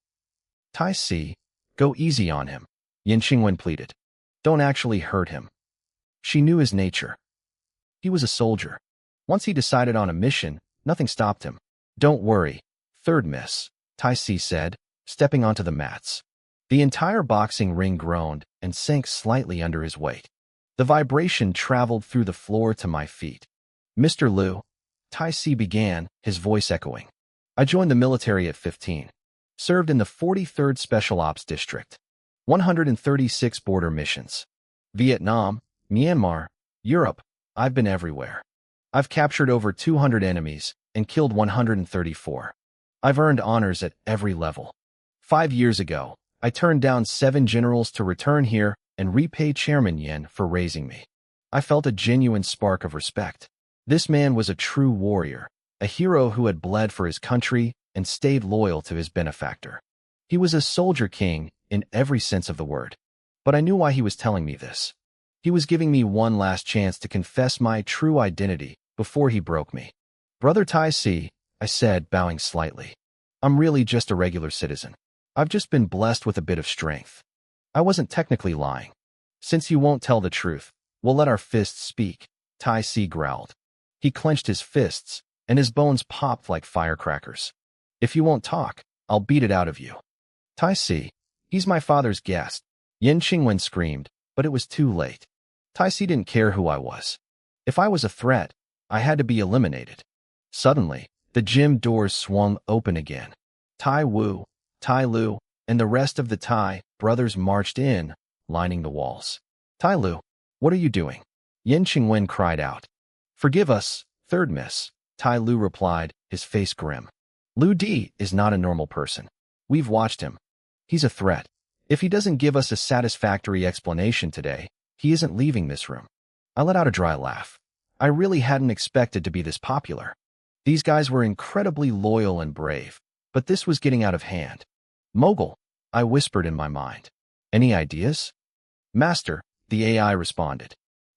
"Tai Si, go easy on him," Yin Qingwen pleaded. "Don't actually hurt him." She knew his nature. He was a soldier. Once he decided on a mission, nothing stopped him. "Don't worry, third miss," Tai Si said, stepping onto the mats. The entire boxing ring groaned and sank slightly under his weight. The vibration traveled through the floor to my feet. "Mr. Liu," Tai Si began, his voice echoing. "I joined the military at 15. Served in the 43rd Special Ops District. 136 border missions. Vietnam, Myanmar, Europe. I've been everywhere. I've captured over 200 enemies and killed 134. I've earned honors at every level. 5 years ago, I turned down 7 generals to return here and repay Chairman Yin for raising me. I felt a genuine spark of respect. This man was a true warrior, a hero who had bled for his country and stayed loyal to his benefactor. He was a soldier king in every sense of the word. But I knew why he was telling me this. He was giving me one last chance to confess my true identity before he broke me. Brother Tai Si, I said, bowing slightly. I'm really just a regular citizen. I've just been blessed with a bit of strength. I wasn't technically lying. Since you won't tell the truth, we'll let our fists speak, Tai Si growled. He clenched his fists, and his bones popped like firecrackers. If you won't talk, I'll beat it out of you. Tai Si, he's my father's guest, Yin Qingwen screamed, but it was too late. Tai Si didn't care who I was. If I was a threat, I had to be eliminated. Suddenly, the gym doors swung open again. Tai Wu, Tai Lu, and the rest of the Tai brothers marched in, lining the walls. Tai Lu, what are you doing? Yin Qingwen cried out. Forgive us, third miss, Tai Lu replied, his face grim. Lu Di is not a normal person. We've watched him. He's a threat. If he doesn't give us a satisfactory explanation today, he isn't leaving this room. I let out a dry laugh. I really hadn't expected to be this popular. These guys were incredibly loyal and brave, but this was getting out of hand. Mogul, I whispered in my mind. Any ideas? Master, the AI responded.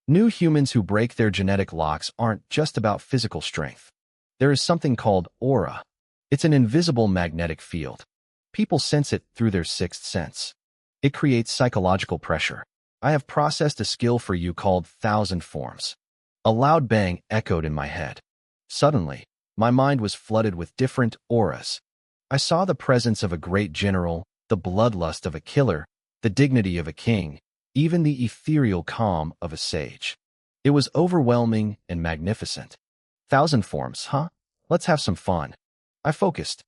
New humans who break their genetic locks aren't just about physical strength. There is something called aura. It's an invisible magnetic field. People sense it through their sixth sense. It creates psychological pressure. I have processed a skill for you called 1,000 forms. A loud bang echoed in my head. Suddenly, my mind was flooded with different auras. I saw the presence of a great general, the bloodlust of a killer, the dignity of a king, even the ethereal calm of a sage. It was overwhelming and magnificent. 1,000 forms, huh? Let's have some fun. I focused.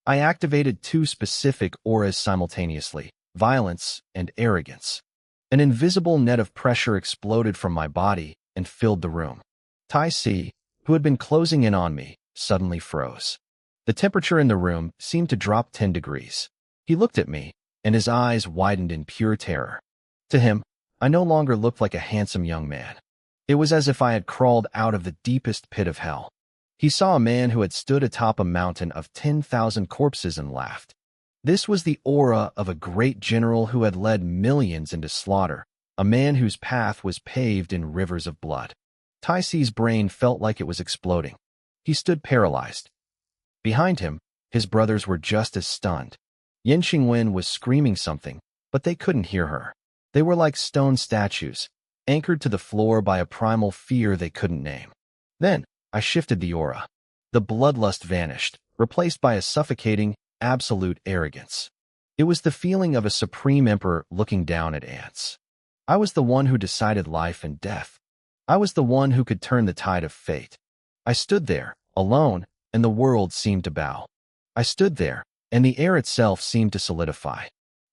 I activated 2 specific auras simultaneously, violence and arrogance. An invisible net of pressure exploded from my body and filled the room. Tai Si, who had been closing in on me, suddenly froze. The temperature in the room seemed to drop 10 degrees. He looked at me, and his eyes widened in pure terror. To him, I no longer looked like a handsome young man. It was as if I had crawled out of the deepest pit of hell. He saw a man who had stood atop a mountain of 10,000 corpses and laughed. This was the aura of a great general who had led millions into slaughter, a man whose path was paved in rivers of blood. Tai Si's brain felt like it was exploding. He stood paralyzed. Behind him, his brothers were just as stunned. Yin Qingwen was screaming something, but they couldn't hear her. They were like stone statues, anchored to the floor by a primal fear they couldn't name. Then, I shifted the aura. The bloodlust vanished, replaced by a suffocating, absolute arrogance. It was the feeling of a supreme emperor looking down at ants. I was the one who decided life and death. I was the one who could turn the tide of fate. I stood there, alone, and the world seemed to bow. I stood there, and the air itself seemed to solidify.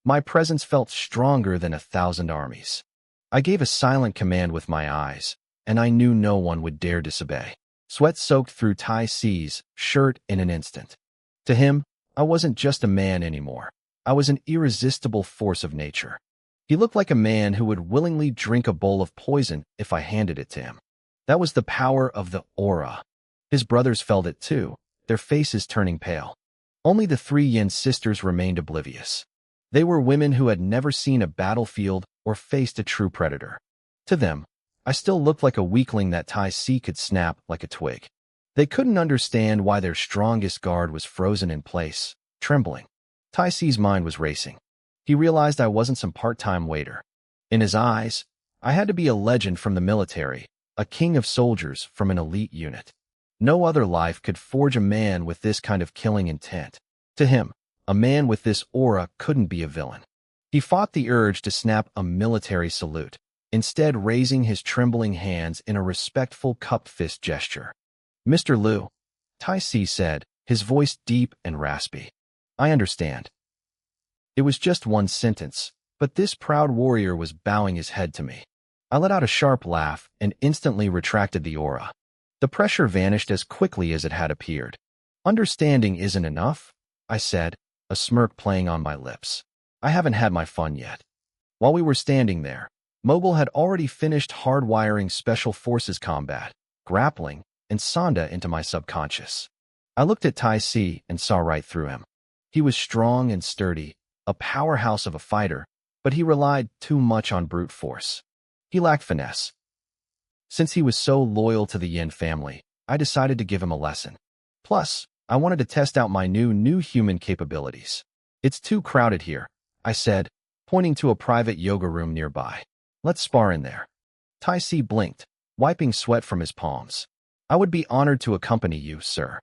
My presence felt stronger than 1,000 armies. I gave a silent command with my eyes, and I knew no one would dare disobey. Sweat soaked through Tai Si's shirt in an instant. To him, I wasn't just a man anymore. I was an irresistible force of nature. He looked like a man who would willingly drink a bowl of poison if I handed it to him. That was the power of the aura. His brothers felt it too, their faces turning pale. Only the 3 Yin sisters remained oblivious. They were women who had never seen a battlefield or faced a true predator. To them, I still looked like a weakling that Tai Si could snap like a twig. They couldn't understand why their strongest guard was frozen in place, trembling. Tai Si's mind was racing. He realized I wasn't some part-time waiter. In his eyes, I had to be a legend from the military, a king of soldiers from an elite unit. No other life could forge a man with this kind of killing intent. To him, a man with this aura couldn't be a villain. He fought the urge to snap a military salute, instead raising his trembling hands in a respectful cupped fist gesture. Mr. Liu, Tai Si said, his voice deep and raspy. I understand. It was just one sentence, but this proud warrior was bowing his head to me. I let out a sharp laugh and instantly retracted the aura. The pressure vanished as quickly as it had appeared. Understanding isn't enough, I said, a smirk playing on my lips. I haven't had my fun yet. While we were standing there, Mogul had already finished hardwiring Special Forces combat, grappling, and Sonda into my subconscious. I looked at Tai Si and saw right through him. He was strong and sturdy, a powerhouse of a fighter, but he relied too much on brute force. He lacked finesse. Since he was so loyal to the Yin family, I decided to give him a lesson. Plus, I wanted to test out my new human capabilities. It's too crowded here, I said, pointing to a private yoga room nearby. Let's spar in there. Tai Si blinked, wiping sweat from his palms. I would be honored to accompany you, sir.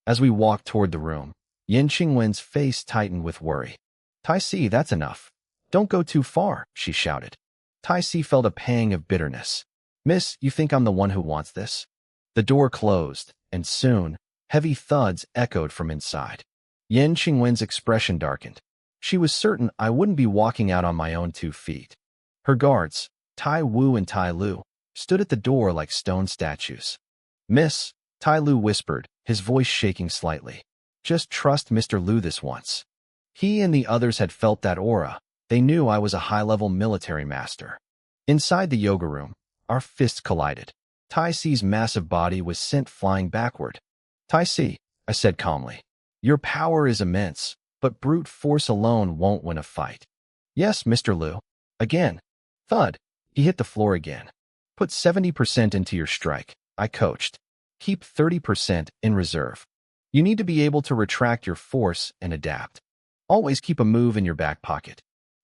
As we walked toward the room, Yin Qingwen's face tightened with worry. Tai Si, that's enough. Don't go too far, she shouted. Tai Si felt a pang of bitterness. Miss, you think I'm the one who wants this? The door closed, and soon, heavy thuds echoed from inside. Yin Qingwen's expression darkened. She was certain I wouldn't be walking out on my own 2 feet. Her guards, Tai Wu and Tai Lu, stood at the door like stone statues. Miss, Tai Lu whispered, his voice shaking slightly. Just trust Mr. Lu this once. He and the others had felt that aura. They knew I was a high-level military master. Inside the yoga room, our fists collided. Tai Si's massive body was sent flying backward. Tai Si, I said calmly, your power is immense, but brute force alone won't win a fight. Yes, Mr. Lu. Again. Thud. He hit the floor again. Put 70% into your strike, I coached. Keep 30% in reserve. You need to be able to retract your force and adapt. Always keep a move in your back pocket.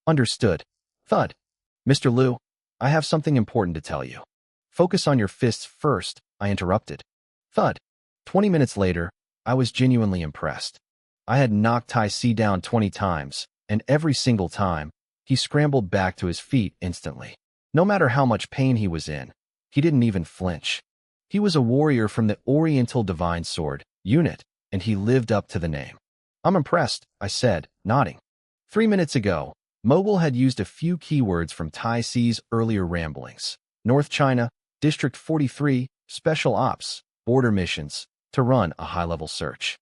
Understood. Thud. Mr. Lu, I have something important to tell you. Focus on your fists first, I interrupted. Thud. 20 minutes later, I was genuinely impressed. I had knocked Tai Si down 20 times, and every single time, he scrambled back to his feet instantly. No matter how much pain he was in, he didn't even flinch. He was a warrior from the Oriental Divine Sword unit, and he lived up to the name. I'm impressed, I said, nodding. 3 minutes ago, Mogul had used a few keywords from Tai Si's earlier ramblings. North China, District 43, Special Ops, Border Missions, to run a high-level search.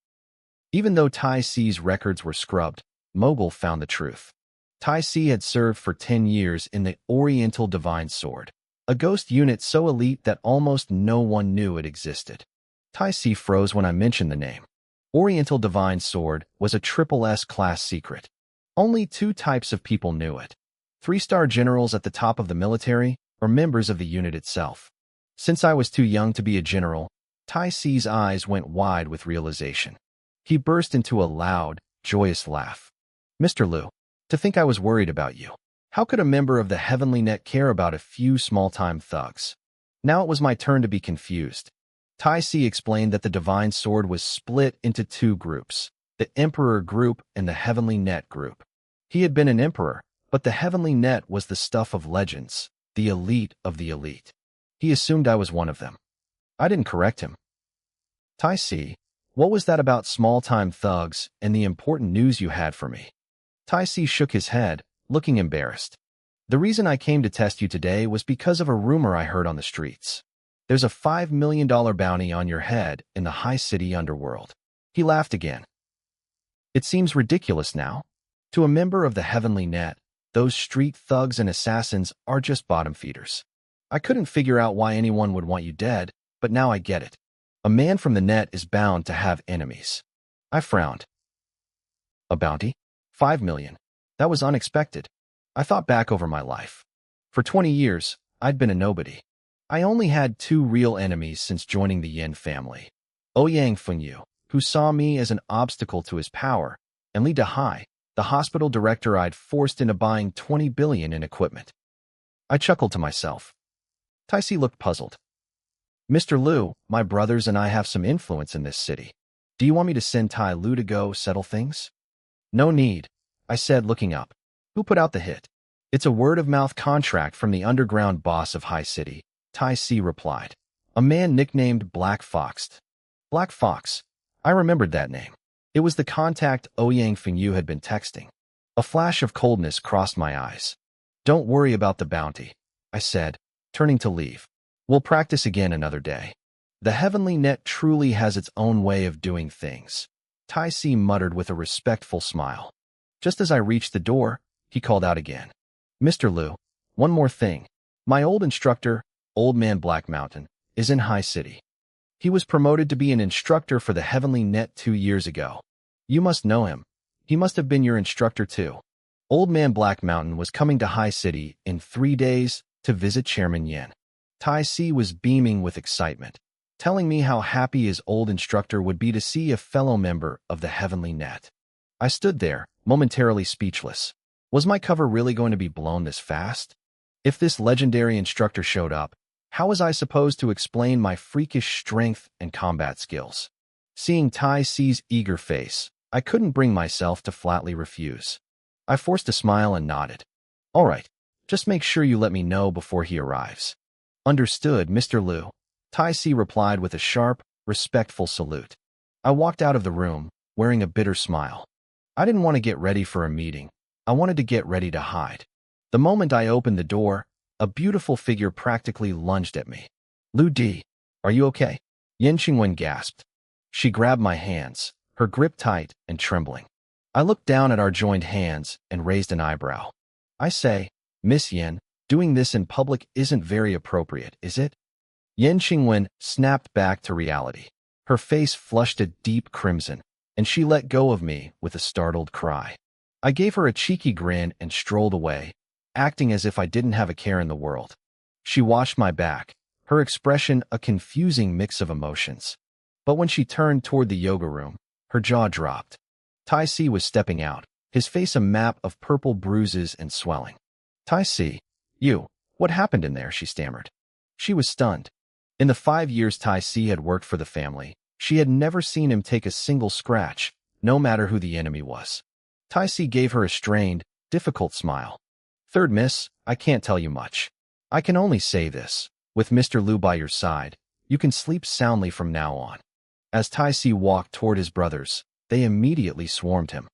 Even though Tai Si's records were scrubbed, Mogul found the truth. Tai Si had served for 10 years in the Oriental Divine Sword, a ghost unit so elite that almost no one knew it existed. Tai Si froze when I mentioned the name. Oriental Divine Sword was a triple S class secret. Only 2 types of people knew it. 3-star generals at the top of the military or members of the unit itself. Since I was too young to be a general, Tai Si's eyes went wide with realization. He burst into a loud, joyous laugh. Mr. Lu, to think I was worried about you. How could a member of the Heavenly Net care about a few small-time thugs? Now it was my turn to be confused. Tai Si explained that the Divine Sword was split into 2 groups, the Emperor group and the Heavenly Net group. He had been an emperor, but the Heavenly Net was the stuff of legends, the elite of the elite. He assumed I was one of them. I didn't correct him. Tai Si, what was that about small-time thugs and the important news you had for me? Tai Si shook his head, looking embarrassed. The reason I came to test you today was because of a rumor I heard on the streets. There's a $5 million bounty on your head in the high city underworld. He laughed again. It seems ridiculous now. To a member of the Heavenly Net, those street thugs and assassins are just bottom feeders. I couldn't figure out why anyone would want you dead, but now I get it. A man from the net is bound to have enemies. I frowned. A bounty? 5 million. That was unexpected. I thought back over my life. For 20 years, I'd been a nobody. I only had 2 real enemies since joining the Yin family. Ouyang Fengyu, who saw me as an obstacle to his power, and Li Dehai, the hospital director I'd forced into buying 20 billion in equipment. I chuckled to myself. Tai Si looked puzzled. Mr. Lu, my brothers and I have some influence in this city. Do you want me to send Tai Lu to go settle things? No need, I said, looking up. Who put out the hit? It's a word-of-mouth contract from the underground boss of High City, Tai Si replied. A man nicknamed Black Fox. Black Fox. I remembered that name. It was the contact Ouyang Fengyu had been texting. A flash of coldness crossed my eyes. Don't worry about the bounty, I said, turning to leave. We'll practice again another day. The Heavenly Net truly has its own way of doing things. Tai Si muttered with a respectful smile. Just as I reached the door, he called out again. Mr. Lu, one more thing. My old instructor, Old Man Black Mountain, is in High City. He was promoted to be an instructor for the Heavenly Net 2 years ago. You must know him. He must have been your instructor too. Old Man Black Mountain was coming to High City in 3 days to visit Chairman Yin. Tai Si was beaming with excitement. telling me how happy his old instructor would be to see a fellow member of the Heavenly Net. I stood there, momentarily speechless. Was my cover really going to be blown this fast? If this legendary instructor showed up, how was I supposed to explain my freakish strength and combat skills? Seeing Tai Si's eager face, I couldn't bring myself to flatly refuse. I forced a smile and nodded. All right, just make sure you let me know before he arrives. Understood, Mr. Liu. Tai Si replied with a sharp, respectful salute. I walked out of the room, wearing a bitter smile. I didn't want to get ready for a meeting. I wanted to get ready to hide. The moment I opened the door, a beautiful figure practically lunged at me. Lu Di, are you okay? Yin Qingwen gasped. She grabbed my hands, her grip tight and trembling. I looked down at our joined hands and raised an eyebrow. I say, Miss Yin, doing this in public isn't very appropriate, is it? Yin Qingwen snapped back to reality. Her face flushed a deep crimson, and she let go of me with a startled cry. I gave her a cheeky grin and strolled away, acting as if I didn't have a care in the world. She watched my back, her expression a confusing mix of emotions. But when she turned toward the yoga room, her jaw dropped. Tai Si was stepping out, his face a map of purple bruises and swelling. Tai Si, what happened in there? She stammered. She was stunned. In the 5 years Tai Si had worked for the family, she had never seen him take a single scratch, no matter who the enemy was. Tai Si gave her a strained, difficult smile. Third miss, I can't tell you much. I can only say this. With Mr. Liu by your side, you can sleep soundly from now on. As Tai Si walked toward his brothers, they immediately swarmed him.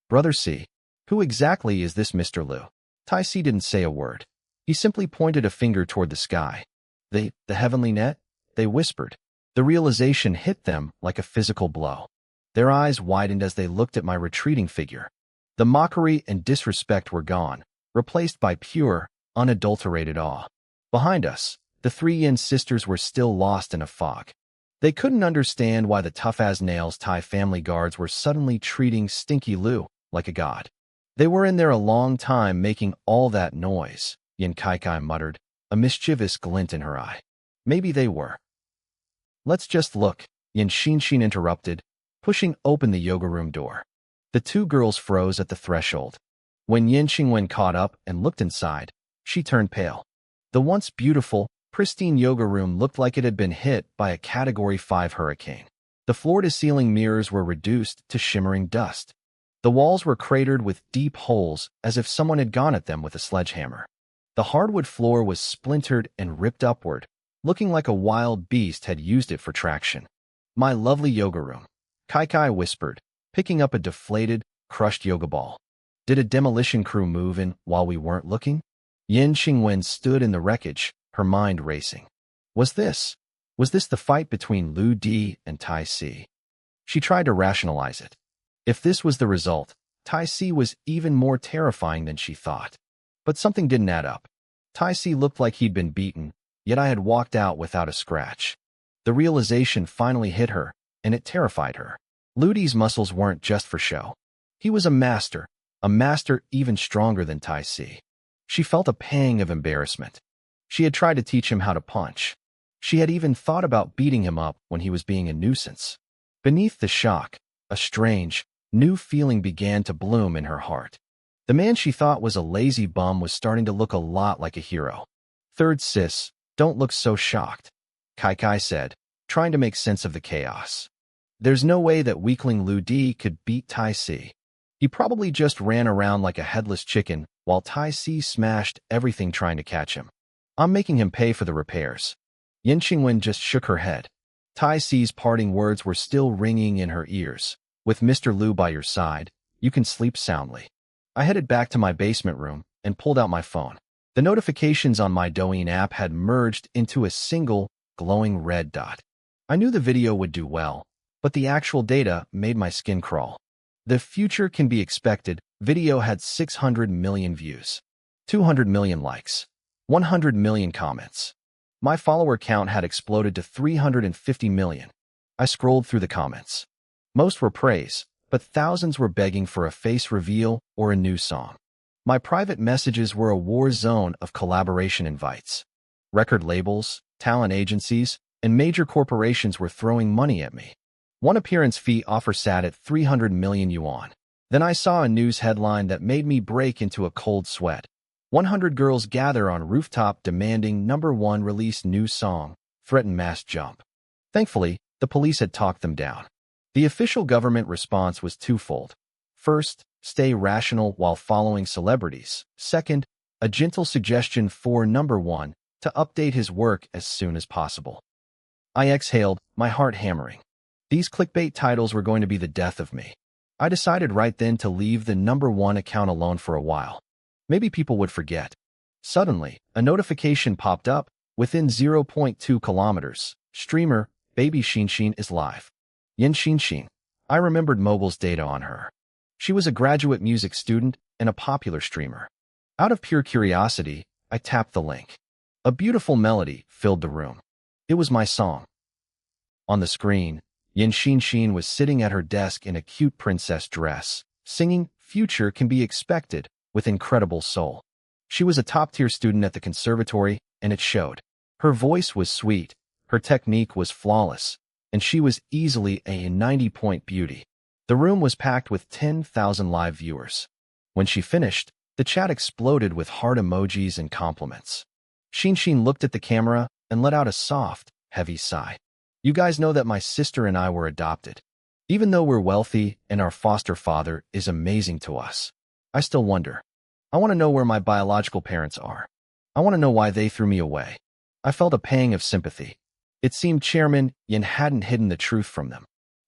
Brother Si, who exactly is this Mr. Liu? Tai Si didn't say a word. He simply pointed a finger toward the sky. The Heavenly Net? They whispered. The realization hit them like a physical blow. Their eyes widened as they looked at my retreating figure. The mockery and disrespect were gone, replaced by pure, unadulterated awe. Behind us, the 3 Yin sisters were still lost in a fog. They couldn't understand why the tough-as-nails Tai family guards were suddenly treating Stinky Liu like a god. They were in there a long time making all that noise, Yin Kaikai muttered, a mischievous glint in her eye. Maybe they were. Let's just look, Yin Xinshin interrupted, pushing open the yoga room door. The 2 girls froze at the threshold. When Yin Qingwen caught up and looked inside, she turned pale. The once beautiful, pristine yoga room looked like it had been hit by a Category 5 hurricane. The floor-to-ceiling mirrors were reduced to shimmering dust. The walls were cratered with deep holes as if someone had gone at them with a sledgehammer. The hardwood floor was splintered and ripped upward, looking like a wild beast had used it for traction. My lovely yoga room, Kaikai whispered, picking up a deflated, crushed yoga ball. Did a demolition crew move in while we weren't looking? Yin Qingwen stood in the wreckage, her mind racing. Was this the fight between Lu Di and Tai Si? She tried to rationalize it. If this was the result, Tai Si was even more terrifying than she thought. But something didn't add up. Tai Si looked like he'd been beaten, yet I had walked out without a scratch. The realization finally hit her, and it terrified her. Lu Di's muscles weren't just for show. He was a master even stronger than Tai Si. She felt a pang of embarrassment. She had tried to teach him how to punch. She had even thought about beating him up when he was being a nuisance. Beneath the shock, a strange, new feeling began to bloom in her heart. The man she thought was a lazy bum was starting to look a lot like a hero. Third sis, don't look so shocked, Kaikai said, trying to make sense of the chaos. There's no way that weakling Lu Di could beat Tai Si. He probably just ran around like a headless chicken while Tai Si smashed everything trying to catch him. I'm making him pay for the repairs. Yin Qingwen just shook her head. Tai Si's parting words were still ringing in her ears. With Mr. Liu by your side, you can sleep soundly. I headed back to my basement room and pulled out my phone. The notifications on my Douyin app had merged into a single, glowing red dot. I knew the video would do well, but the actual data made my skin crawl. The future can be expected. Video had 600 million views, 200 million likes, 100 million comments. My follower count had exploded to 350 million. I scrolled through the comments. Most were praise, but thousands were begging for a face reveal or a new song. My private messages were a war zone of collaboration invites. Record labels, talent agencies, and major corporations were throwing money at me. One appearance fee offer sat at 300 million yuan. Then I saw a news headline that made me break into a cold sweat. 100 girls gather on rooftop demanding #1 release new song, threaten mass jump. Thankfully, the police had talked them down. The official government response was twofold. First, stay rational while following celebrities. Second, a gentle suggestion for #1 to update his work as soon as possible. I exhaled, my heart hammering. These clickbait titles were going to be the death of me. I decided right then to leave the #1 account alone for a while. Maybe people would forget. Suddenly, a notification popped up. Within 0.2 kilometers, streamer Baby Xinshin is live. Yin Xinshin. I remembered mobile's data on her. She was a graduate music student and a popular streamer. Out of pure curiosity, I tapped the link. A beautiful melody filled the room. It was my song. On the screen, Yin Xinshin was sitting at her desk in a cute princess dress, singing "Future Can Be Expected" with incredible soul. She was a top-tier student at the conservatory, and it showed. Her voice was sweet, her technique was flawless, and she was easily a 90-point beauty. The room was packed with 10,000 live viewers. When she finished, the chat exploded with heart emojis and compliments. Xinshin looked at the camera and let out a soft, heavy sigh. You guys know that my sister and I were adopted. Even though we're wealthy and our foster father is amazing to us, I still wonder. I want to know where my biological parents are. I want to know why they threw me away. I felt a pang of sympathy. It seemed Chairman Yin hadn't hidden the truth from them.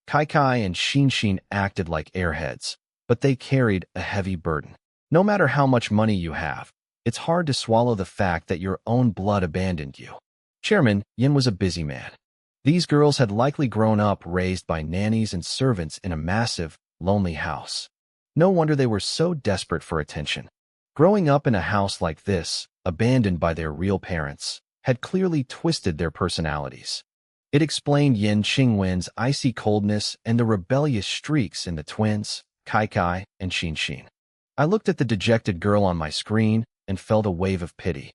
Kai and Xinshin acted like airheads, but they carried a heavy burden. No matter how much money you have, it's hard to swallow the fact that your own blood abandoned you. Chairman Yin was a busy man. These girls had likely grown up raised by nannies and servants in a massive, lonely house. No wonder they were so desperate for attention. Growing up in a house like this, abandoned by their real parents, had clearly twisted their personalities. It explained Yin Qingwen's icy coldness and the rebellious streaks in the twins, Kai and Xinshin. I looked at the dejected girl on my screen and felt a wave of pity.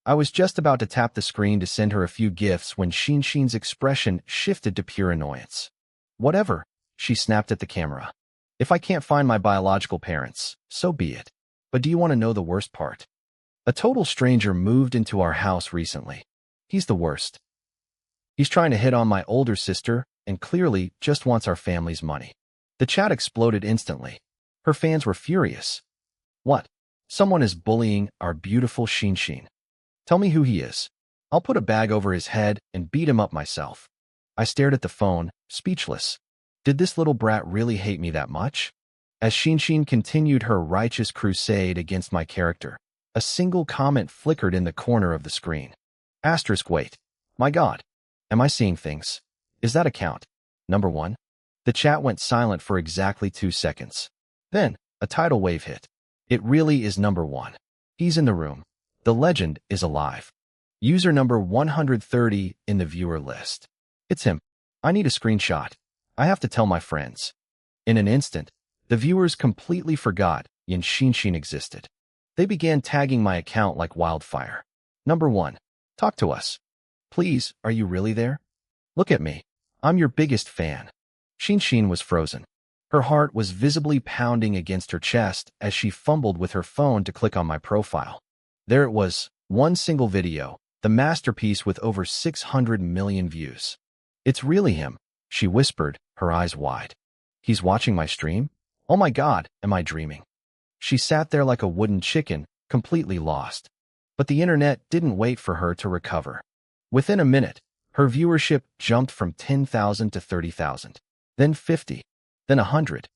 I was just about to tap the screen to send her a few gifts when Xinshin's expression shifted to pure annoyance. Whatever, she snapped at the camera. If I can't find my biological parents, so be it. But do you want to know the worst part? A total stranger moved into our house recently. He's the worst. He's trying to hit on my older sister and clearly just wants our family's money. The chat exploded instantly. Her fans were furious. What? Someone is bullying our beautiful Xinshin. Tell me who he is. I'll put a bag over his head and beat him up myself. I stared at the phone, speechless. Did this little brat really hate me that much? As Xinshin continued her righteous crusade against my character, a single comment flickered in the corner of the screen. Wait. My God. Am I seeing things? Is that account #1? The chat went silent for exactly 2 seconds. Then, a tidal wave hit. It really is #1. He's in the room. The legend is alive. User number 130 in the viewer list. It's him. I need a screenshot. I have to tell my friends. In an instant, the viewers completely forgot Yin Xinshin existed. They began tagging my account like wildfire. #1. Talk to us. Please, are you really there? Look at me. I'm your biggest fan. Xinshin was frozen. Her heart was visibly pounding against her chest as she fumbled with her phone to click on my profile. There it was, one single video, the masterpiece with over 600 million views. It's really him, she whispered, her eyes wide. He's watching my stream? Oh my God, am I dreaming? She sat there like a wooden chicken, completely lost. But the internet didn't wait for her to recover. Within a minute, her viewership jumped from 10,000 to 30,000, then 50, then 100,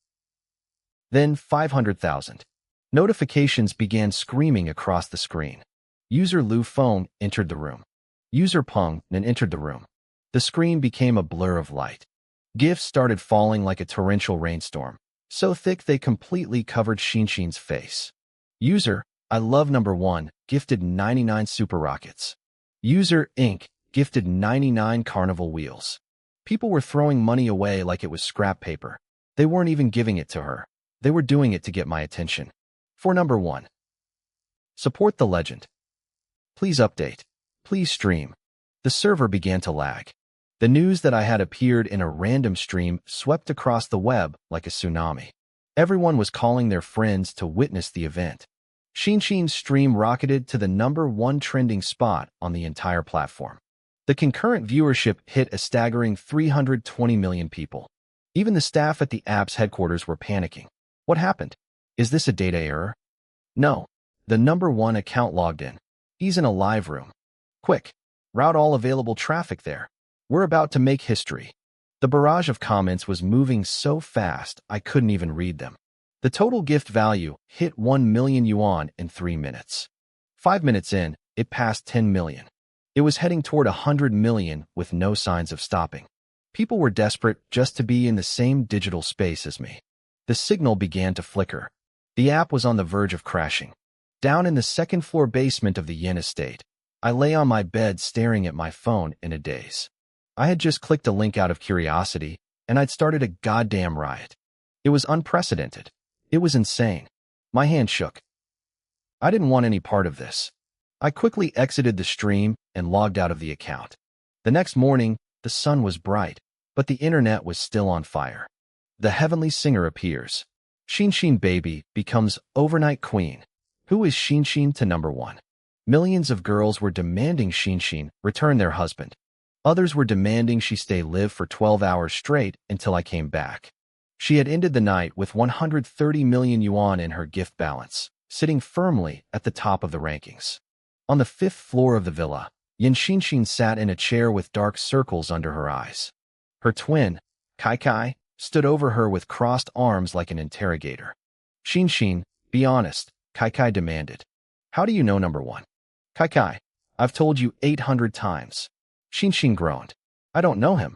then 500,000. Notifications began screaming across the screen. User Lu Feng entered the room. User Peng Nan entered the room. The screen became a blur of light. Gifts started falling like a torrential rainstorm, so thick they completely covered Xinshin's face. User I Love #1 gifted 99 super rockets. User Inc. gifted 99 carnival wheels. People were throwing money away like it was scrap paper. They weren't even giving it to her. They were doing it to get my attention. For #1. Support the legend. Please update. Please stream. The server began to lag. The news that I had appeared in a random stream swept across the web like a tsunami. Everyone was calling their friends to witness the event. Shinshin's stream rocketed to the #1 trending spot on the entire platform. The concurrent viewership hit a staggering 320 million people. Even the staff at the app's headquarters were panicking. What happened? Is this a data error? No. The #1 account logged in. He's in a live room. Quick, route all available traffic there. We're about to make history. The barrage of comments was moving so fast I couldn't even read them. The total gift value hit 1 million yuan in 3 minutes. 5 minutes in, it passed 10 million. It was heading toward 100 million with no signs of stopping. People were desperate just to be in the same digital space as me. The signal began to flicker. The app was on the verge of crashing. Down in the second-floor basement of the Yin estate, I lay on my bed staring at my phone in a daze. I had just clicked a link out of curiosity, and I'd started a goddamn riot. It was unprecedented. It was insane. My hand shook. I didn't want any part of this. I quickly exited the stream and logged out of the account. The next morning, the sun was bright, but the internet was still on fire. The heavenly singer appears. Shinshin baby becomes overnight queen. Who is Shinshin to #1? Millions of girls were demanding Shinshin return their husband. Others were demanding she stay live for 12 hours straight until I came back. She had ended the night with 130 million yuan in her gift balance, sitting firmly at the top of the rankings. On the 5th floor of the villa, Yin Shinshin sat in a chair with dark circles under her eyes. Her twin, Kai, stood over her with crossed arms like an interrogator. Shinshin, be honest, Kai demanded. How do you know #1? Kai, I've told you 800 times. Shinshin groaned. I don't know him.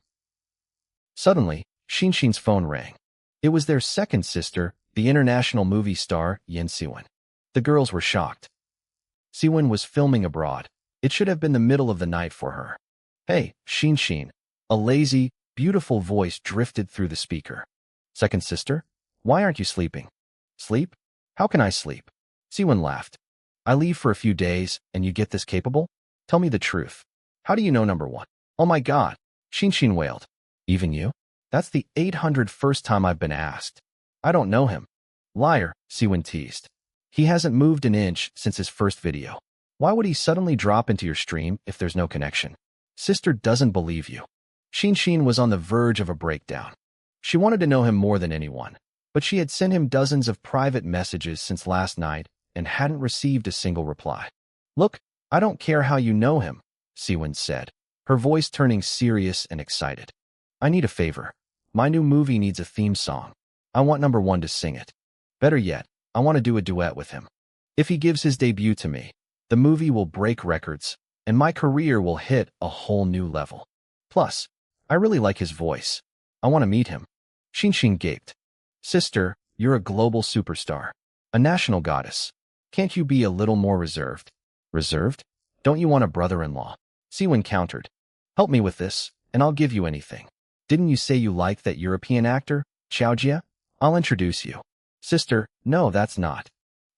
Suddenly, Shinshin's phone rang. It was their second sister, the international movie star Yin Siwen. The girls were shocked. Siwen was filming abroad. It should have been the middle of the night for her. Hey, Shinshin. A lazy, beautiful voice drifted through the speaker. Second sister? Why aren't you sleeping? Sleep? How can I sleep? Siwen laughed. I leave for a few days, and you get this capable? Tell me the truth. How do you know #1? Oh my god, Shinshin wailed. Even you? That's the 801st time I've been asked. I don't know him. Liar, Siwen teased. He hasn't moved an inch since his first video. Why would he suddenly drop into your stream if there's no connection? Sister doesn't believe you. Shinshin was on the verge of a breakdown. She wanted to know him more than anyone, but she had sent him dozens of private messages since last night and hadn't received a single reply. Look, I don't care how you know him, Siwen said, her voice turning serious and excited. I need a favor. My new movie needs a theme song. I want #1 to sing it. Better yet, I want to do a duet with him. If he gives his debut to me, the movie will break records, and my career will hit a whole new level. Plus, I really like his voice. I want to meet him. Shinshin gaped. Sister, you're a global superstar. A national goddess. Can't you be a little more reserved? Reserved? Don't you want a brother-in-law? Siwen countered. Help me with this, and I'll give you anything. Didn't you say you liked that European actor, Xiaojia? I'll introduce you. Sister, no, that's not.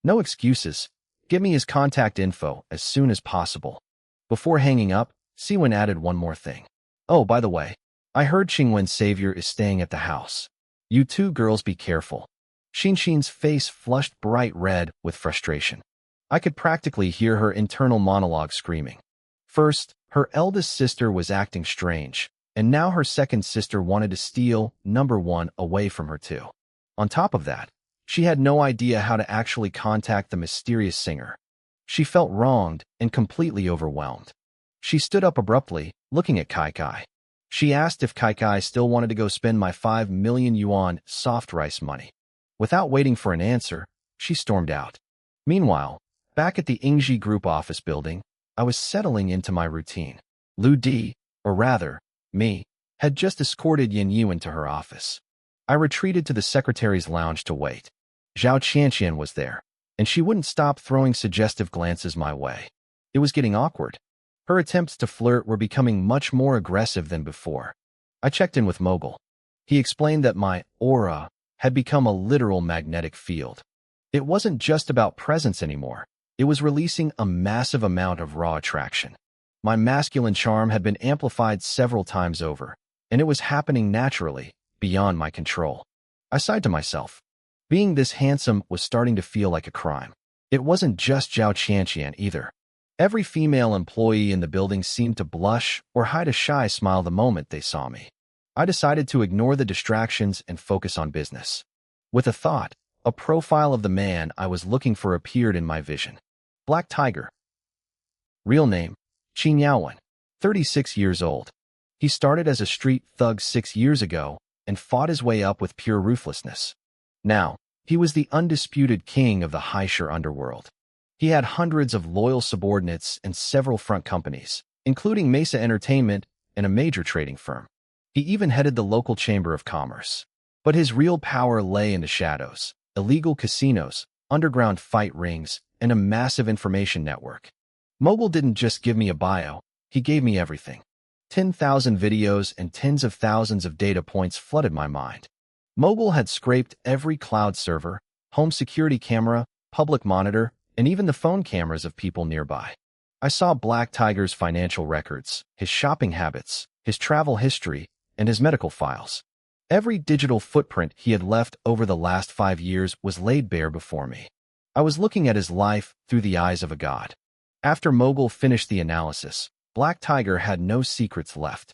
No excuses. Give me his contact info as soon as possible. Before hanging up, Siwen added one more thing. Oh, by the way, I heard Xingwen's savior is staying at the house. You two girls be careful. Shinshin's face flushed bright red with frustration. I could practically hear her internal monologue screaming. First, her eldest sister was acting strange, and now her second sister wanted to steal #1 away from her too. On top of that, she had no idea how to actually contact the mysterious singer. She felt wronged and completely overwhelmed. She stood up abruptly, looking at Kai. She asked if Kai still wanted to go spend my 5 million yuan soft rice money. Without waiting for an answer, she stormed out. Meanwhile, back at the Ingji Group office building, I was settling into my routine. Lu Di, or rather, me, had just escorted Yin Yuan to her office. I retreated to the secretary's lounge to wait. Zhao Qianqian was there, and she wouldn't stop throwing suggestive glances my way. It was getting awkward. Her attempts to flirt were becoming much more aggressive than before. I checked in with Mogul. He explained that my aura had become a literal magnetic field. It wasn't just about presence anymore. It was releasing a massive amount of raw attraction. My masculine charm had been amplified several times over, and it was happening naturally, beyond my control. I sighed to myself. Being this handsome was starting to feel like a crime. It wasn't just Zhao Qianqian either. Every female employee in the building seemed to blush or hide a shy smile the moment they saw me. I decided to ignore the distractions and focus on business. With a thought, a profile of the man I was looking for appeared in my vision. Black Tiger. Real name, Qin Yaowen, 36 years old. He started as a street thug 6 years ago and fought his way up with pure ruthlessness. Now, he was the undisputed king of the Haisher underworld. He had hundreds of loyal subordinates and several front companies, including Mesa Entertainment and a major trading firm. He even headed the local chamber of commerce. But his real power lay in the shadows, illegal casinos, underground fight rings, and a massive information network. Mogul didn't just give me a bio, he gave me everything. 10,000 videos and tens of thousands of data points flooded my mind. Mogul had scraped every cloud server, home security camera, public monitor, and even the phone cameras of people nearby. I saw Black Tiger's financial records, his shopping habits, his travel history, and his medical files. Every digital footprint he had left over the last 5 years was laid bare before me. I was looking at his life through the eyes of a god. After Mogul finished the analysis, Black Tiger had no secrets left.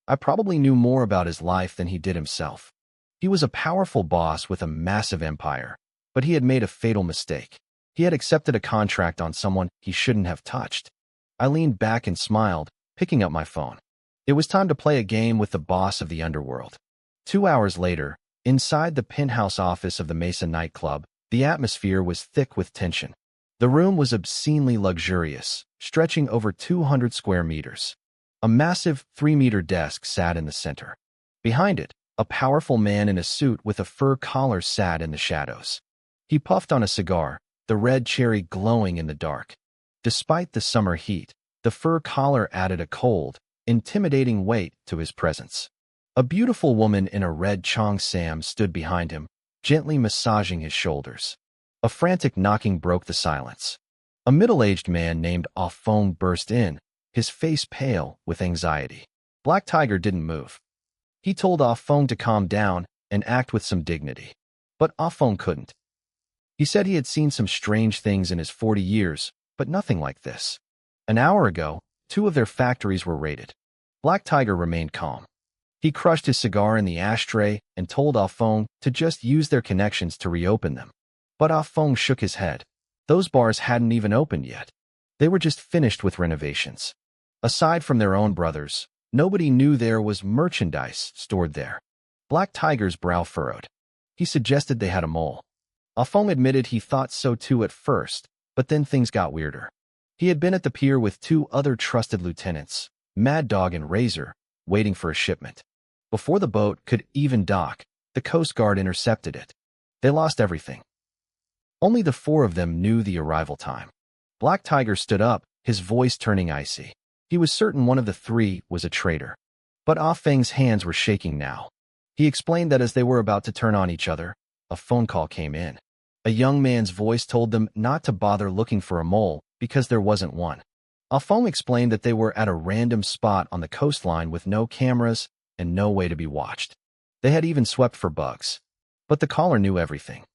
I probably knew more about his life than he did himself. He was a powerful boss with a massive empire, but he had made a fatal mistake. He had accepted a contract on someone he shouldn't have touched. I leaned back and smiled, picking up my phone. It was time to play a game with the boss of the underworld. 2 hours later, inside the penthouse office of the Mesa nightclub, the atmosphere was thick with tension. The room was obscenely luxurious, stretching over 200 square meters. A massive 3-meter desk sat in the center. Behind it, a powerful man in a suit with a fur collar sat in the shadows. He puffed on a cigar, the red cherry glowing in the dark. Despite the summer heat, the fur collar added a cold, intimidating weight to his presence. A beautiful woman in a red cheongsam stood behind him, gently massaging his shoulders. A frantic knocking broke the silence. A middle-aged man named Ah Feng burst in, his face pale with anxiety. Black Tiger didn't move. He told Ah Feng to calm down and act with some dignity. But Ah Feng couldn't. He said he had seen some strange things in his 40 years, but nothing like this. An hour ago, 2 of their factories were raided. Black Tiger remained calm. He crushed his cigar in the ashtray and told Ah Feng to just use their connections to reopen them. But Ah Feng shook his head. Those bars hadn't even opened yet. They were just finished with renovations. Aside from their own brothers, nobody knew there was merchandise stored there. Black Tiger's brow furrowed. He suggested they had a mole. Ah Feng admitted he thought so too at first, but then things got weirder. He had been at the pier with 2 other trusted lieutenants, Mad Dog and Razor, waiting for a shipment. Before the boat could even dock, the Coast Guard intercepted it. They lost everything. Only the 4 of them knew the arrival time. Black Tiger stood up, his voice turning icy. He was certain one of the 3 was a traitor. But Ah Feng's hands were shaking now. He explained that as they were about to turn on each other, a phone call came in. A young man's voice told them not to bother looking for a mole because there wasn't one. Ah Feng explained that they were at a random spot on the coastline with no cameras and no way to be watched. They had even swept for bugs. But the caller knew everything.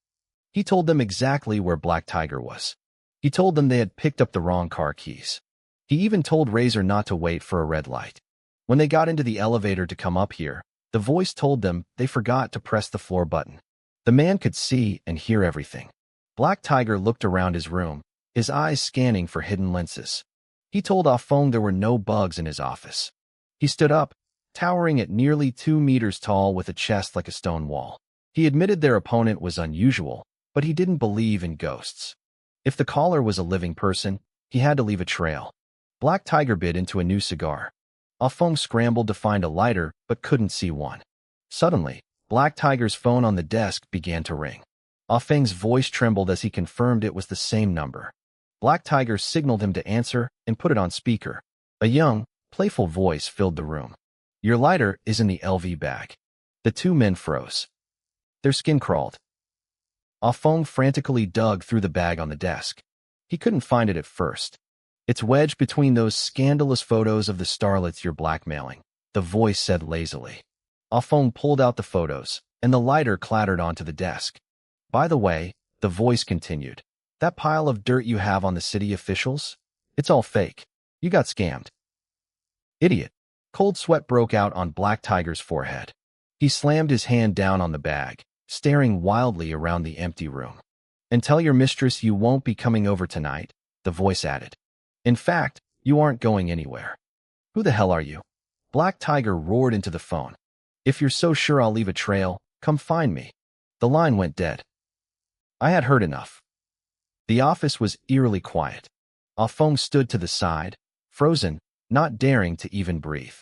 He told them exactly where Black Tiger was. He told them they had picked up the wrong car keys. He even told Razor not to wait for a red light. When they got into the elevator to come up here, the voice told them they forgot to press the floor button. The man could see and hear everything. Black Tiger looked around his room, his eyes scanning for hidden lenses. He told Ah Feng there were no bugs in his office. He stood up, towering at nearly 2 meters tall with a chest like a stone wall. He admitted their opponent was unusual, but he didn't believe in ghosts. If the caller was a living person, he had to leave a trail. Black Tiger bit into a new cigar. Ah Feng scrambled to find a lighter, but couldn't see one. Suddenly, Black Tiger's phone on the desk began to ring. Ah Feng's voice trembled as he confirmed it was the same number. Black Tiger signaled him to answer and put it on speaker. A young, playful voice filled the room. "Your lighter is in the LV bag." The 2 men froze. Their skin crawled. Ah Feng frantically dug through the bag on the desk. He couldn't find it at first. It's wedged between those scandalous photos of the starlets you're blackmailing, the voice said lazily. Ah Feng pulled out the photos, and the lighter clattered onto the desk. By the way, the voice continued, that pile of dirt you have on the city officials? It's all fake. You got scammed. Idiot. Cold sweat broke out on Black Tiger's forehead. He slammed his hand down on the bag, staring wildly around the empty room. And tell your mistress you won't be coming over tonight, the voice added. In fact, you aren't going anywhere. Who the hell are you? Black Tiger roared into the phone. If you're so sure I'll leave a trail, come find me. The line went dead. I had heard enough. The office was eerily quiet. Ah Feng stood to the side, frozen, not daring to even breathe.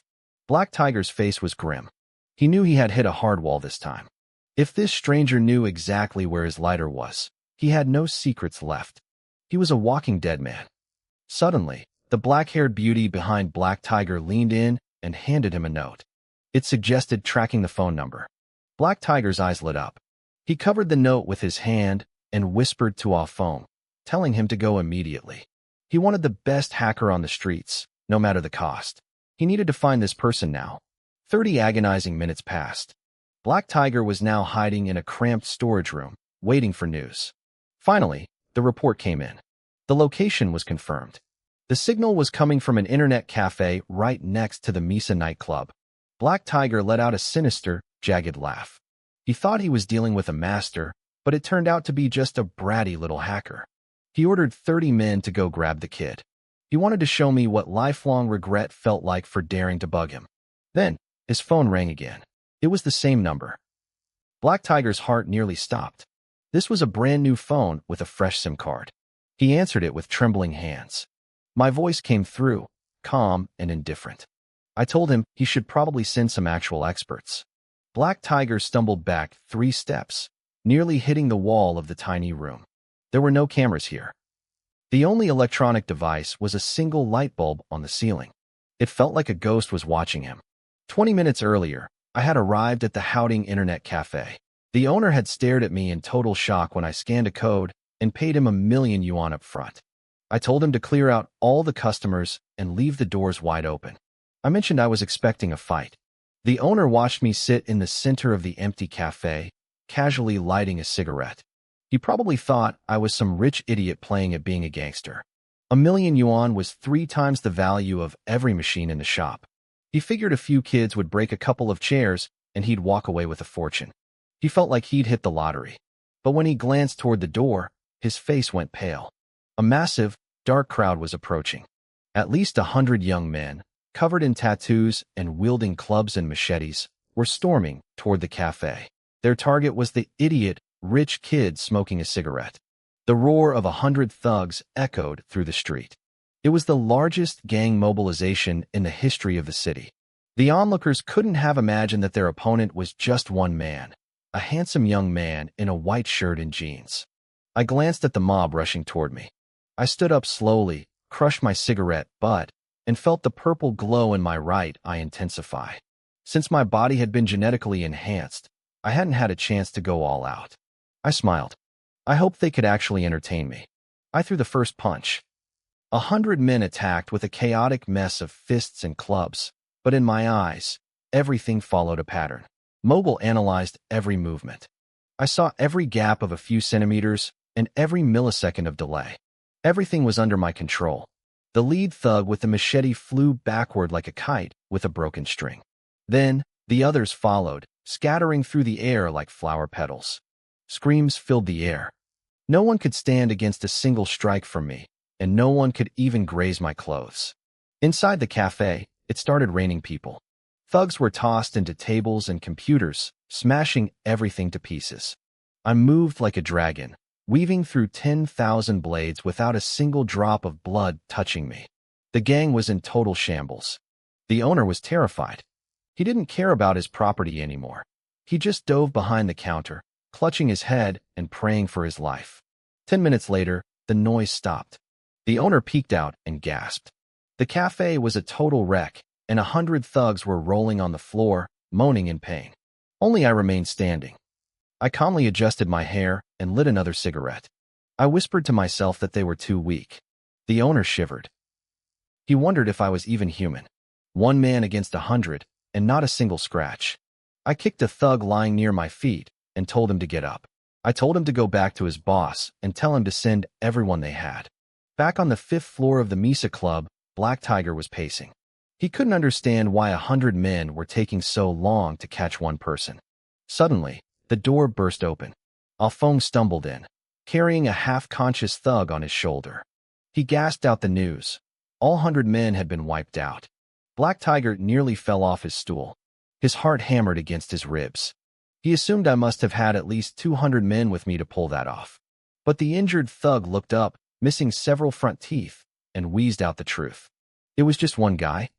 Black Tiger's face was grim. He knew he had hit a hard wall this time. If this stranger knew exactly where his lighter was, he had no secrets left. He was a walking dead man. Suddenly, the black-haired beauty behind Black Tiger leaned in and handed him a note. It suggested tracking the phone number. Black Tiger's eyes lit up. He covered the note with his hand and whispered to Ah Feng, telling him to go immediately. He wanted the best hacker on the streets, no matter the cost. He needed to find this person now. 30 agonizing minutes passed. Black Tiger was now hiding in a cramped storage room, waiting for news. Finally, the report came in. The location was confirmed. The signal was coming from an internet cafe right next to the Misa nightclub. Black Tiger let out a sinister, jagged laugh. He thought he was dealing with a master, but it turned out to be just a bratty little hacker. He ordered 30 men to go grab the kid. He wanted to show me what lifelong regret felt like for daring to bug him. Then, his phone rang again. It was the same number. Black Tiger's heart nearly stopped. This was a brand new phone with a fresh SIM card. He answered it with trembling hands. My voice came through, calm and indifferent. I told him he should probably send some actual experts. Black Tiger stumbled back 3 steps, nearly hitting the wall of the tiny room. There were no cameras here. The only electronic device was a single light bulb on the ceiling. It felt like a ghost was watching him. 20 minutes earlier, I had arrived at the Howding Internet Cafe. The owner had stared at me in total shock when I scanned a code and paid him $1,000,000 yuan up front. I told him to clear out all the customers and leave the doors wide open. I mentioned I was expecting a fight. The owner watched me sit in the center of the empty cafe, casually lighting a cigarette. He probably thought I was some rich idiot playing at being a gangster. $1,000,000 yuan was 3 times the value of every machine in the shop. He figured a few kids would break a couple of chairs and he'd walk away with a fortune. He felt like he'd hit the lottery. But when he glanced toward the door, his face went pale. A massive, dark crowd was approaching. At least 100 young men, covered in tattoos and wielding clubs and machetes, were storming toward the cafe. Their target was the idiot, rich kid smoking a cigarette. The roar of 100 thugs echoed through the street. It was the largest gang mobilization in the history of the city. The onlookers couldn't have imagined that their opponent was just one man, a handsome young man in a white shirt and jeans. I glanced at the mob rushing toward me. I stood up slowly, crushed my cigarette butt, and felt the purple glow in my right eye intensify. Since my body had been genetically enhanced, I hadn't had a chance to go all out. I smiled. I hoped they could actually entertain me. I threw the first punch. 100 men attacked with a chaotic mess of fists and clubs, but in my eyes, everything followed a pattern. Mogul analyzed every movement. I saw every gap of a few centimeters and every millisecond of delay. Everything was under my control. The lead thug with the machete flew backward like a kite with a broken string. Then, the others followed, scattering through the air like flower petals. Screams filled the air. No one could stand against a single strike from me, and no one could even graze my clothes. Inside the cafe, it started raining people. Thugs were tossed into tables and computers, smashing everything to pieces. I moved like a dragon, weaving through 10,000 blades without a single drop of blood touching me. The gang was in total shambles. The owner was terrified. He didn't care about his property anymore. He just dove behind the counter, clutching his head and praying for his life. 10 minutes later, the noise stopped. The owner peeked out and gasped. The cafe was a total wreck, and 100 thugs were rolling on the floor, moaning in pain. Only I remained standing. I calmly adjusted my hair and lit another cigarette. I whispered to myself that they were too weak. The owner shivered. He wondered if I was even human. One man against 100, and not a single scratch. I kicked a thug lying near my feet and told him to get up. I told him to go back to his boss and tell him to send everyone they had. Back on the 5th floor of the Misa Club, Black Tiger was pacing. He couldn't understand why 100 men were taking so long to catch one person. Suddenly, the door burst open. Alphonse stumbled in, carrying a half-conscious thug on his shoulder. He gasped out the news. All 100 men had been wiped out. Black Tiger nearly fell off his stool. His heart hammered against his ribs. He assumed I must have had at least 200 men with me to pull that off. But the injured thug looked up, missing several front teeth, and wheezed out the truth. It was just one guy.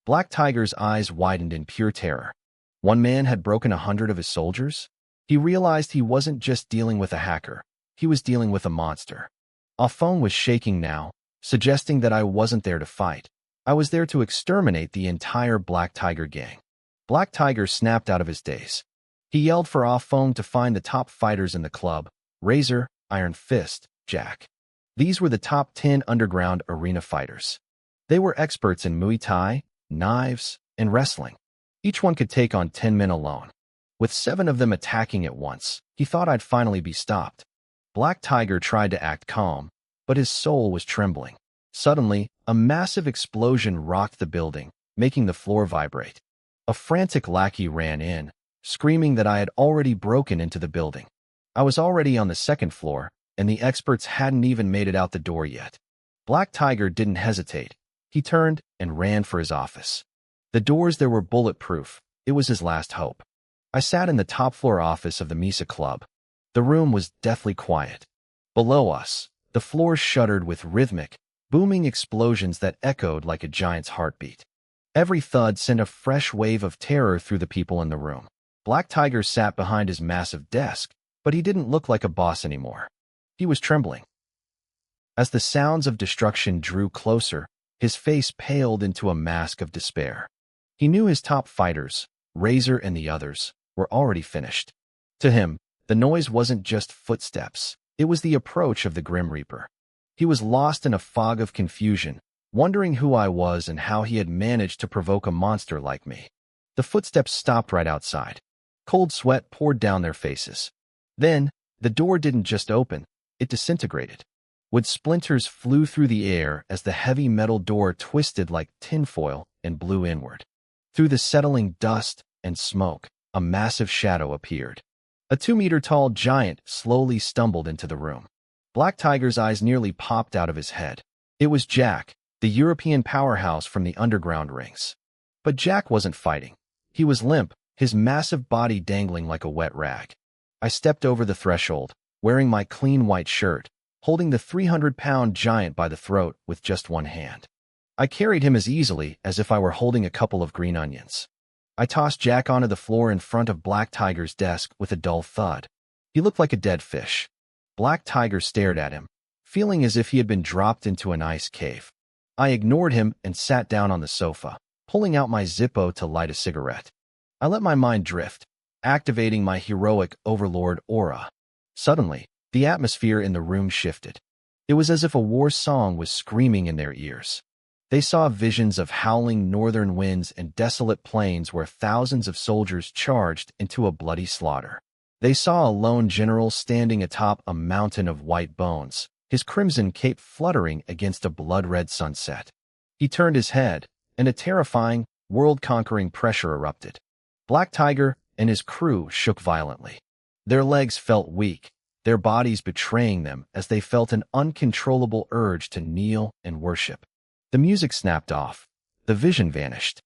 Black Tiger's eyes widened in pure terror. One man had broken 100 of his soldiers? He realized he wasn't just dealing with a hacker. He was dealing with a monster. Alphonse was shaking now, suggesting that I wasn't there to fight. I was there to exterminate the entire Black Tiger gang. Black Tiger snapped out of his daze. He yelled for Alphonse to find the top fighters in the club: Razor, Iron Fist, Jack. These were the top 10 underground arena fighters. They were experts in Muay Thai, knives, and wrestling. Each one could take on 10 men alone. With 7 of them attacking at once, he thought I'd finally be stopped. Black Tiger tried to act calm, but his soul was trembling. Suddenly, a massive explosion rocked the building, making the floor vibrate. A frantic lackey ran in, screaming that I had already broken into the building. I was already on the 2nd floor, and the experts hadn't even made it out the door yet. Black Tiger didn't hesitate. He turned and ran for his office. The doors there were bulletproof. It was his last hope. I sat in the top-floor office of the Misa Club. The room was deathly quiet. Below us, the floor shuddered with rhythmic, booming explosions that echoed like a giant's heartbeat. Every thud sent a fresh wave of terror through the people in the room. Black Tiger sat behind his massive desk, but he didn't look like a boss anymore. He was trembling. As the sounds of destruction drew closer, his face paled into a mask of despair. He knew his top fighters, Razor and the others, were already finished. To him, the noise wasn't just footsteps. It was the approach of the Grim Reaper. He was lost in a fog of confusion, wondering who I was and how he had managed to provoke a monster like me. The footsteps stopped right outside. Cold sweat poured down their faces. Then, the door didn't just open, it disintegrated. Wood splinters flew through the air as the heavy metal door twisted like tinfoil and blew inward. Through the settling dust and smoke, a massive shadow appeared. A 2-meter-tall giant slowly stumbled into the room. Black Tiger's eyes nearly popped out of his head. It was Jack, the European powerhouse from the underground rings. But Jack wasn't fighting. He was limp, his massive body dangling like a wet rag. I stepped over the threshold, wearing my clean white shirt, holding the 300-pound giant by the throat with just one hand. I carried him as easily as if I were holding a couple of green onions. I tossed Jack onto the floor in front of Black Tiger's desk with a dull thud. He looked like a dead fish. Black Tiger stared at him, feeling as if he had been dropped into an ice cave. I ignored him and sat down on the sofa, pulling out my Zippo to light a cigarette. I let my mind drift, activating my heroic overlord aura. Suddenly, the atmosphere in the room shifted. It was as if a war song was screaming in their ears. They saw visions of howling northern winds and desolate plains where thousands of soldiers charged into a bloody slaughter. They saw a lone general standing atop a mountain of white bones, his crimson cape fluttering against a blood-red sunset. He turned his head, and a terrifying, world-conquering pressure erupted. Black Tiger and his crew shook violently. Their legs felt weak, their bodies betraying them as they felt an uncontrollable urge to kneel and worship. The music snapped off. The vision vanished.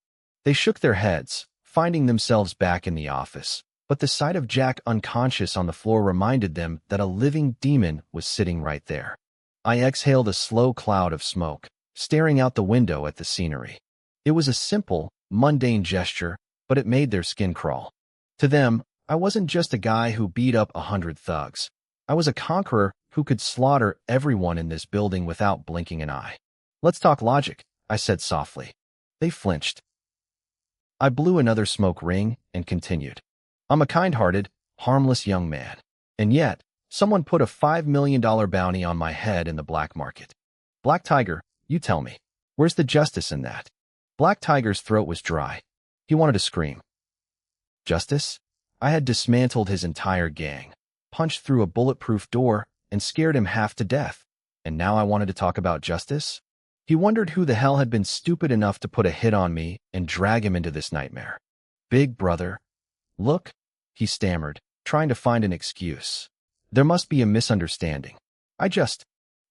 They shook their heads, finding themselves back in the office, but the sight of Jack unconscious on the floor reminded them that a living demon was sitting right there. I exhaled a slow cloud of smoke, staring out the window at the scenery. It was a simple, mundane gesture, but it made their skin crawl. To them, I wasn't just a guy who beat up 100 thugs. I was a conqueror who could slaughter everyone in this building without blinking an eye. "Let's talk logic," I said softly. They flinched. I blew another smoke ring and continued. "I'm a kind-hearted, harmless young man. And yet, someone put a $5 million bounty on my head in the black market. Black Tiger, you tell me, Where's the justice in that? Black Tiger's throat was dry. He wanted to scream. Justice? I had dismantled his entire gang, punched through a bulletproof door, and scared him half to death. And now I wanted to talk about justice? He wondered who the hell had been stupid enough to put a hit on me and drag him into this nightmare. Big brother. Look, he stammered, trying to find an excuse. There must be a misunderstanding.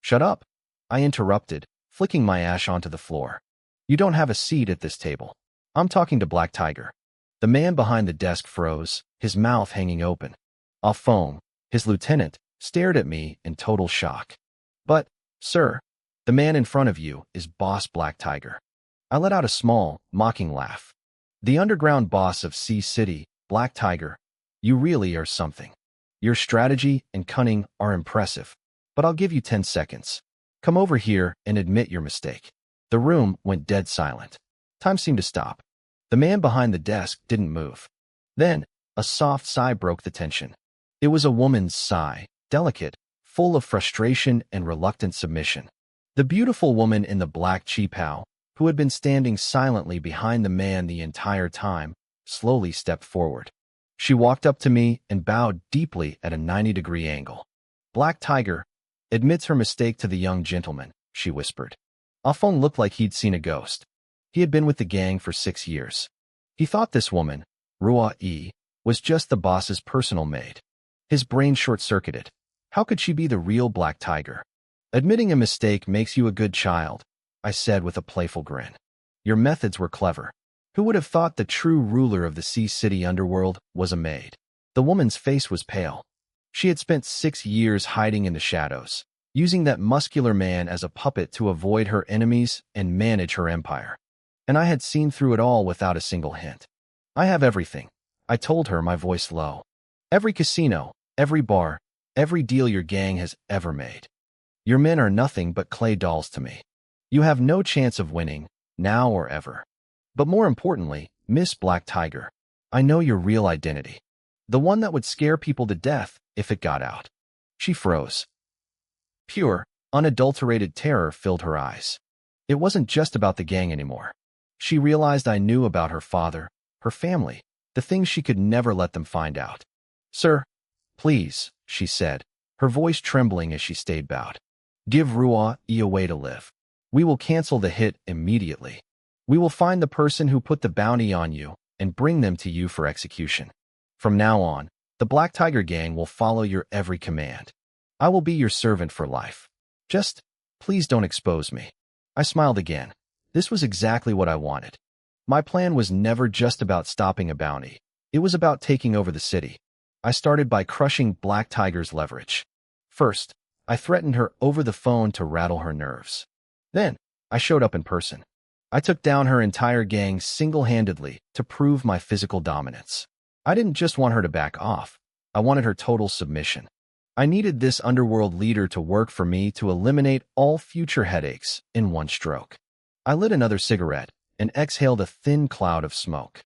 Shut up, I interrupted, flicking my ash onto the floor. You don't have a seat at this table. I'm talking to Black Tiger. The man behind the desk froze, his mouth hanging open. Afong, his lieutenant, stared at me in total shock. But, sir, the man in front of you is Boss Black Tiger. I let out a small, mocking laugh. The underground boss of Sea City, Black Tiger. You really are something. Your strategy and cunning are impressive. But I'll give you 10 seconds. Come over here and admit your mistake. The room went dead silent. Time seemed to stop. The man behind the desk didn't move. Then, a soft sigh broke the tension. It was a woman's sigh, delicate, full of frustration and reluctant submission. The beautiful woman in the black cheapao, who had been standing silently behind the man the entire time, slowly stepped forward. She walked up to me and bowed deeply at a 90-degree angle. Black Tiger admits her mistake to the young gentleman, she whispered. Afong looked like he'd seen a ghost. He had been with the gang for 6 years. He thought this woman, Rua-E, was just the boss's personal maid. His brain short-circuited. How could she be the real Black Tiger? Admitting a mistake makes you a good child, I said with a playful grin. Your methods were clever. Who would have thought the true ruler of the Sea City underworld was a maid? The woman's face was pale. She had spent 6 years hiding in the shadows, using that muscular man as a puppet to avoid her enemies and manage her empire. And I had seen through it all without a single hint. I have everything, I told her, my voice low. Every casino, every bar, every deal your gang has ever made. Your men are nothing but clay dolls to me. You have no chance of winning, now or ever. But more importantly, Miss Black Tiger, I know your real identity. The one that would scare people to death if it got out. She froze. Pure, unadulterated terror filled her eyes. It wasn't just about the gang anymore. She realized I knew about her father, her family, the things she could never let them find out. Sir, please, she said, her voice trembling as she stayed bowed. Give Rua-E a way to live. We will cancel the hit immediately. We will find the person who put the bounty on you and bring them to you for execution. From now on, the Black Tiger gang will follow your every command. I will be your servant for life. Just, please don't expose me. I smiled again. This was exactly what I wanted. My plan was never just about stopping a bounty. It was about taking over the city. I started by crushing Black Tiger's leverage. First, I threatened her over the phone to rattle her nerves. Then, I showed up in person. I took down her entire gang single-handedly to prove my physical dominance. I didn't just want her to back off. I wanted her total submission. I needed this underworld leader to work for me to eliminate all future headaches in one stroke. I lit another cigarette and exhaled a thin cloud of smoke.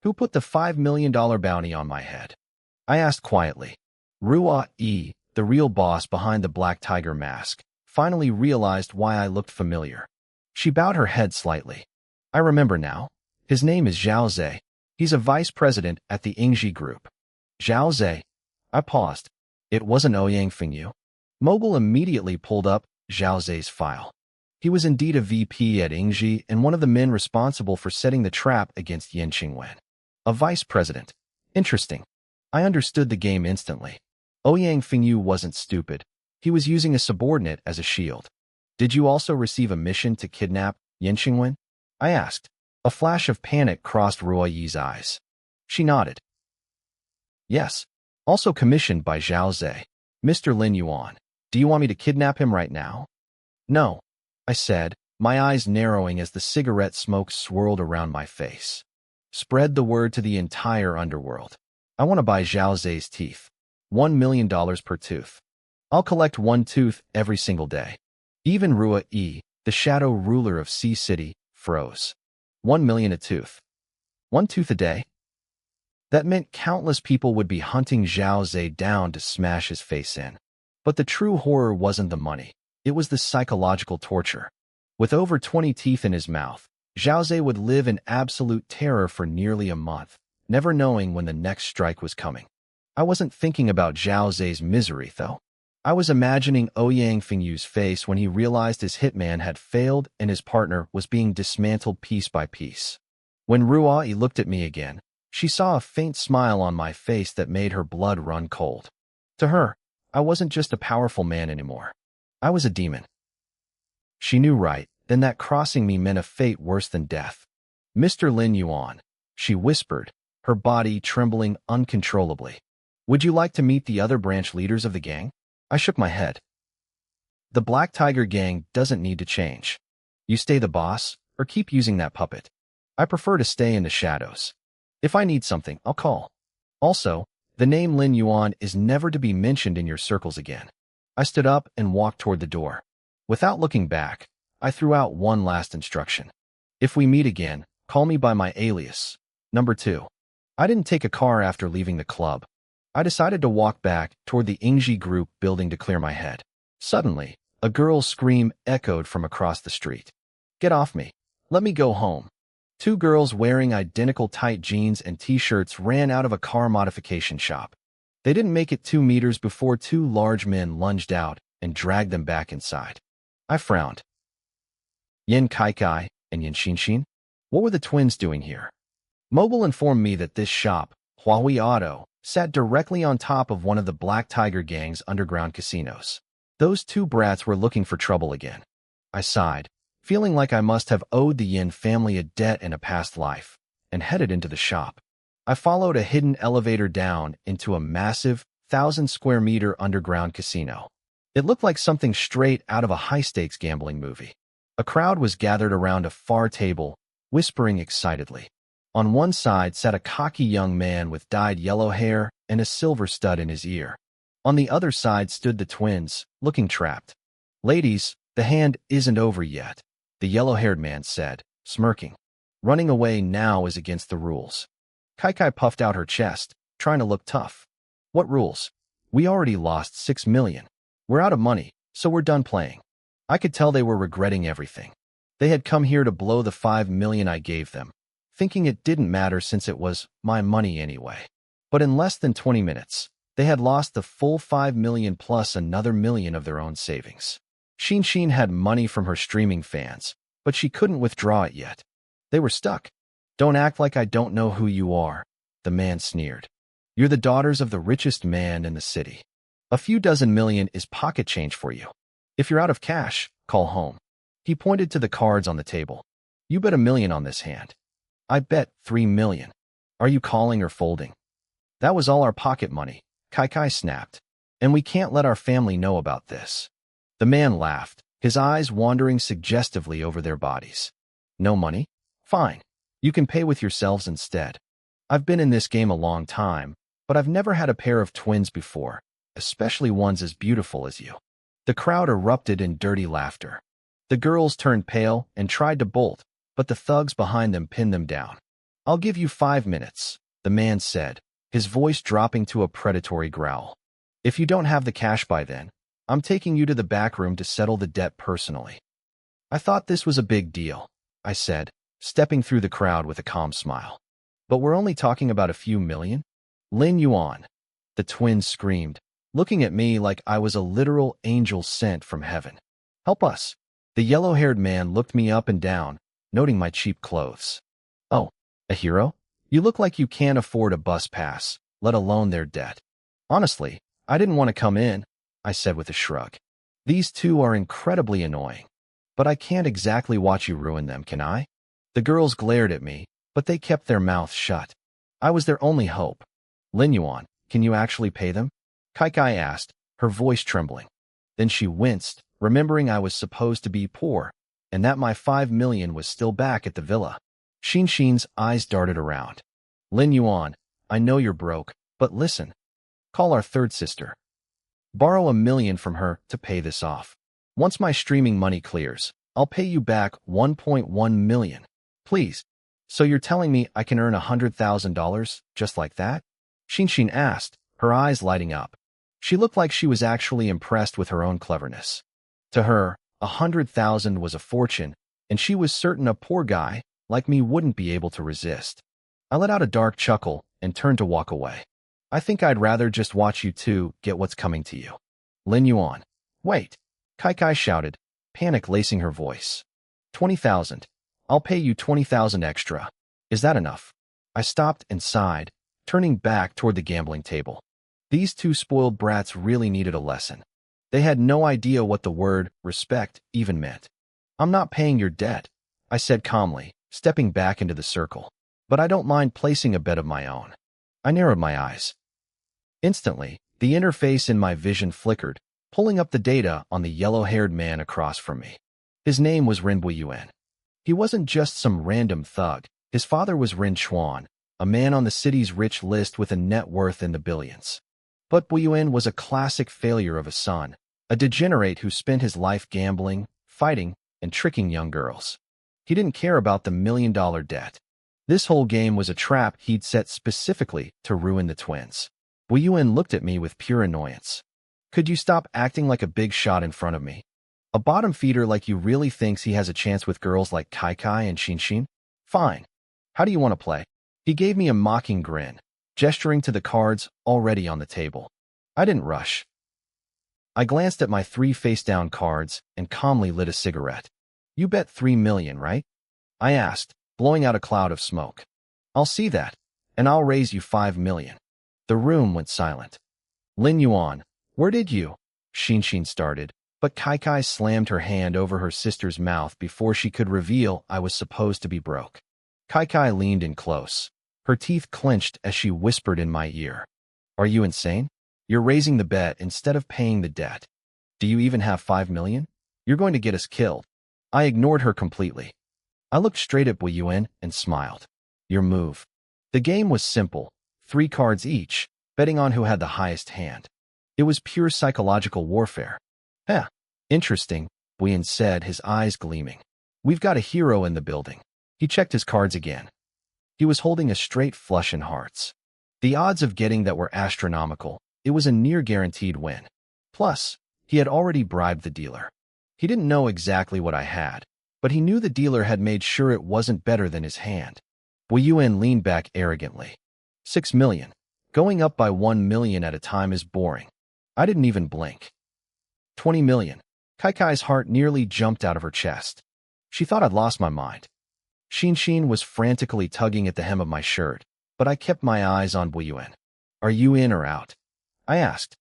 Who put the $5 million bounty on my head? I asked quietly. Rua-E, the real boss behind the Black Tiger mask, finally realized why I looked familiar. She bowed her head slightly. I remember now. His name is Zhao Zhe. He's a vice president at the Ingji Group. Zhao Zhe. I paused. It wasn't Ouyang Fengyu. Mogul immediately pulled up Zhao Zhe's file. He was indeed a VP at Ingji and one of the men responsible for setting the trap against Yin Qingwen. A vice president. Interesting. I understood the game instantly. Ouyang Fengyu wasn't stupid. He was using a subordinate as a shield. Did you also receive a mission to kidnap Yin Qingwen? I asked. A flash of panic crossed Rua-Ye's eyes. She nodded. Yes. Also commissioned by Zhao Zhe. Mr. Lin Yuan. Do you want me to kidnap him right now? No, I said, my eyes narrowing as the cigarette smoke swirled around my face. Spread the word to the entire underworld. I want to buy Zhao Zhe's teeth. $1 million per tooth. I'll collect one tooth every single day. Even Rua-E, the shadow ruler of Sea City, froze. 1 million a tooth. 1 tooth a day? That meant countless people would be hunting Zhao Zhe down to smash his face in. But the true horror wasn't the money. It was the psychological torture. With over 20 teeth in his mouth, Zhaoze would live in absolute terror for nearly a month, never knowing when the next strike was coming. I wasn't thinking about Zhaoze's misery, though. I was imagining Ouyang Fingyu's face when he realized his hitman had failed and his partner was being dismantled piece by piece. When Ruai looked at me again, she saw a faint smile on my face that made her blood run cold. To her, I wasn't just a powerful man anymore. I was a demon. She knew right then that crossing me meant a fate worse than death. Mr. Lin Yuan, she whispered, her body trembling uncontrollably. Would you like to meet the other branch leaders of the gang? I shook my head. The Black Tiger gang doesn't need to change. You stay the boss, or keep using that puppet. I prefer to stay in the shadows. If I need something, I'll call. Also, the name Lin Yuan is never to be mentioned in your circles again. I stood up and walked toward the door. Without looking back, I threw out one last instruction. If we meet again, call me by my alias. Number 2. I didn't take a car after leaving the club. I decided to walk back toward the Ingji group building to clear my head. Suddenly, a girl's scream echoed from across the street. Get off me. Let me go home. 2 girls wearing identical tight jeans and t-shirts ran out of a car modification shop. They didn't make it 2 meters before 2 large men lunged out and dragged them back inside. I frowned. Yin Kaikai and Yin Xinshin? What were the twins doing here? Mobile informed me that this shop, Huawei Auto, sat directly on top of one of the Black Tiger gang's underground casinos. Those 2 brats were looking for trouble again. I sighed, feeling like I must have owed the Yin family a debt in a past life, and headed into the shop. I followed a hidden elevator down into a massive, 1,000-square-meter underground casino. It looked like something straight out of a high-stakes gambling movie. A crowd was gathered around a far table, whispering excitedly. On one side sat a cocky young man with dyed yellow hair and a silver stud in his ear. On the other side stood the twins, looking trapped. Ladies, the hand isn't over yet, the yellow-haired man said, smirking. Running away now is against the rules. Kaikai puffed out her chest, trying to look tough. What rules? We already lost 6 million. We're out of money, so we're done playing. I could tell they were regretting everything. They had come here to blow the 5 million I gave them, thinking it didn't matter since it was my money anyway. But in less than 20 minutes, they had lost the full 5 million plus another million of their own savings. Xin had money from her streaming fans, but she couldn't withdraw it yet. They were stuck. Don't act like I don't know who you are, the man sneered. You're the daughters of the richest man in the city. A few dozen million is pocket change for you. If you're out of cash, call home. He pointed to the cards on the table. You bet $1 million on this hand. I bet 3 million. Are you calling or folding? That was all our pocket money, Kaikai snapped. And we can't let our family know about this. The man laughed, his eyes wandering suggestively over their bodies. No money? Fine. You can pay with yourselves instead. I've been in this game a long time, but I've never had a pair of twins before, especially ones as beautiful as you. The crowd erupted in dirty laughter. The girls turned pale and tried to bolt, but the thugs behind them pinned them down. I'll give you 5 minutes, the man said, his voice dropping to a predatory growl. If you don't have the cash by then, I'm taking you to the back room to settle the debt personally. I thought this was a big deal, I said, stepping through the crowd with a calm smile. But we're only talking about a few million? Lin Yuan, the twins screamed, looking at me like I was a literal angel sent from heaven. Help us. The yellow-haired man looked me up and down, noting my cheap clothes. Oh, a hero? You look like you can't afford a bus pass, let alone their debt. Honestly, I didn't want to come in, I said with a shrug. These 2 are incredibly annoying. But I can't exactly watch you ruin them, can I? The girls glared at me, but they kept their mouths shut. I was their only hope. Lin Yuan, can you actually pay them? Kaikai asked, her voice trembling. Then she winced, remembering I was supposed to be poor, and that my 5 million was still back at the villa. Xin's eyes darted around. Lin Yuan, I know you're broke, but listen. Call our third sister. Borrow $1 million from her to pay this off. Once my streaming money clears, I'll pay you back 1.1 million. Please. So you're telling me I can earn $100,000 just like that? Xin asked, her eyes lighting up. She looked like she was actually impressed with her own cleverness. To her, 100,000 was a fortune, and she was certain a poor guy like me wouldn't be able to resist. I let out a dark chuckle and turned to walk away. I think I'd rather just watch you two get what's coming to you. Lin Yuan. Wait, Kai shouted, panic lacing her voice. 20,000. I'll pay you 20,000 extra. Is that enough? I stopped and sighed, turning back toward the gambling table. These two spoiled brats really needed a lesson. They had no idea what the word respect even meant. I'm not paying your debt, I said calmly, stepping back into the circle. But I don't mind placing a bet of my own. I narrowed my eyes. Instantly, the interface in my vision flickered, pulling up the data on the yellow-haired man across from me. His name was Rin Buiyuan. He wasn't just some random thug. His father was Rin Chuan, a man on the city's rich list with a net worth in the billions. But Buiyuan was a classic failure of a son, a degenerate who spent his life gambling, fighting, and tricking young girls. He didn't care about the million-dollar debt. This whole game was a trap he'd set specifically to ruin the twins. Buiyuan looked at me with pure annoyance. Could you stop acting like a big shot in front of me? A bottom feeder like you really thinks he has a chance with girls like Kai and Xin? Fine. How do you want to play? He gave me a mocking grin, gesturing to the cards already on the table. I didn't rush. I glanced at my 3 face-down cards and calmly lit a cigarette. You bet 3 million, right? I asked, blowing out a cloud of smoke. I'll see that, and I'll raise you 5 million. The room went silent. Lin Yuan, where did you? Xin started, but Kai slammed her hand over her sister's mouth before she could reveal I was supposed to be broke. Kai leaned in close. Her teeth clenched as she whispered in my ear. Are you insane? You're raising the bet instead of paying the debt. Do you even have 5 million? You're going to get us killed. I ignored her completely. I looked straight at Buiyuan and smiled. Your move. The game was simple, 3 cards each, betting on who had the highest hand. It was pure psychological warfare. Interesting, Buiyuan said, his eyes gleaming. We've got a hero in the building. He checked his cards again. He was holding a straight flush in hearts. The odds of getting that were astronomical. It was a near-guaranteed win. Plus, he had already bribed the dealer. He didn't know exactly what I had, but he knew the dealer had made sure it wasn't better than his hand. Buiyuan leaned back arrogantly. 6 million. Going up by 1 million at a time is boring. I didn't even blink. 20 million. Kai's heart nearly jumped out of her chest. She thought I'd lost my mind. Xin was frantically tugging at the hem of my shirt, but I kept my eyes on Buiyuan. Are you in or out? I asked.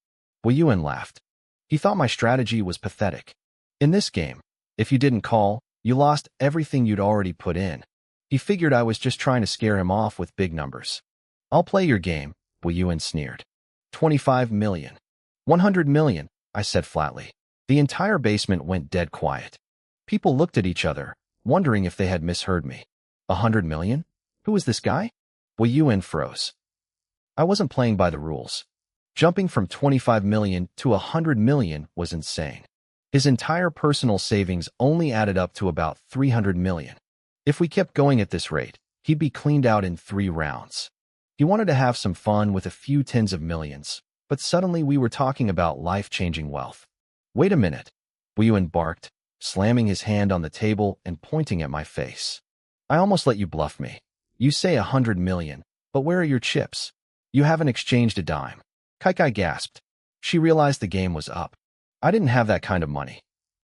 Buiyuan laughed. He thought my strategy was pathetic. In this game, if you didn't call, you lost everything you'd already put in. He figured I was just trying to scare him off with big numbers. I'll play your game, Buiyuan sneered. 25 million. 100 million, I said flatly. The entire basement went dead quiet. People looked at each other, wondering if they had misheard me. 100 million? Who is this guy? Buiyuan froze. I wasn't playing by the rules. Jumping from 25 million to 100 million was insane. His entire personal savings only added up to about 300 million. If we kept going at this rate, he'd be cleaned out in 3 rounds. He wanted to have some fun with a few tens of millions, but suddenly we were talking about life-changing wealth. Wait a minute, Buiyuan barked, slamming his hand on the table and pointing at my face. I almost let you bluff me. You say 100 million, but where are your chips? You haven't exchanged a dime. Kai gasped. She realized the game was up. I didn't have that kind of money.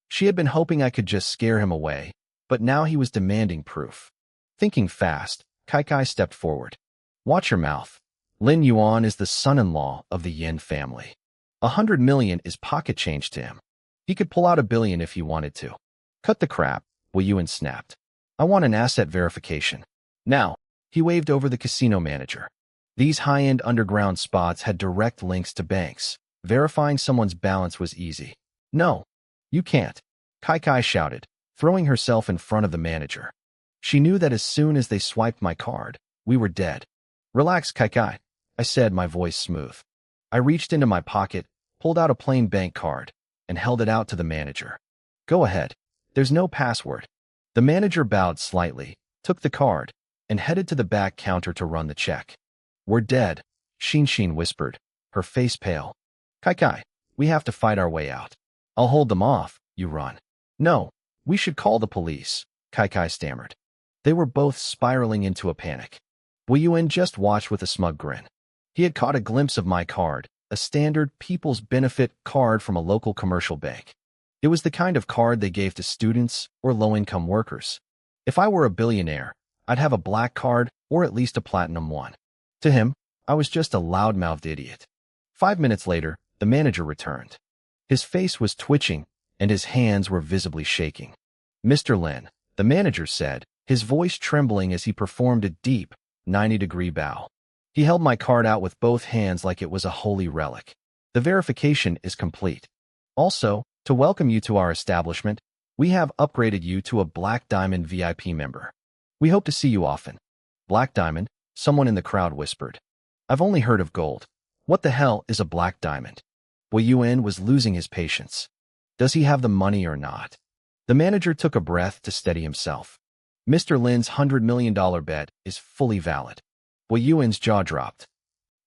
She had been hoping I could just scare him away, but now he was demanding proof. Thinking fast, Kai stepped forward. Watch your mouth. Lin Yuan is the son-in-law of the Yin family. 100 million is pocket change to him. He could pull out $1 billion if he wanted to. Cut the crap, Buiyuan snapped. I want an asset verification. Now, he waved over the casino manager. These high-end underground spots had direct links to banks. Verifying someone's balance was easy. No, you can't, Kai shouted, throwing herself in front of the manager. She knew that as soon as they swiped my card, we were dead. Relax, Kai, I said, my voice smooth. I reached into my pocket, pulled out a plain bank card, and held it out to the manager. Go ahead. There's no password. The manager bowed slightly, took the card, and headed to the back counter to run the check. We're dead, Xin whispered, her face pale. Kai, we have to fight our way out. I'll hold them off, you run. No, we should call the police, Kai stammered. They were both spiraling into a panic. Wei Yuan just watched with a smug grin. He had caught a glimpse of my card, a standard People's Benefit card from a local commercial bank. It was the kind of card they gave to students or low-income workers. If I were a billionaire, I'd have a black card or at least a platinum one. To him, I was just a loud-mouthed idiot. 5 minutes later, the manager returned. His face was twitching, and his hands were visibly shaking. Mr. Lin, the manager said, his voice trembling as he performed a deep, 90-degree bow. He held my card out with both hands like it was a holy relic. The verification is complete. Also, to welcome you to our establishment, we have upgraded you to a Black Diamond VIP member. We hope to see you often. Black Diamond, someone in the crowd whispered. I've only heard of gold. What the hell is a Black Diamond? Wei Yuan was losing his patience. Does he have the money or not? The manager took a breath to steady himself. Mr. Lin's $100 million bet is fully valid. Wei Yuan's jaw dropped.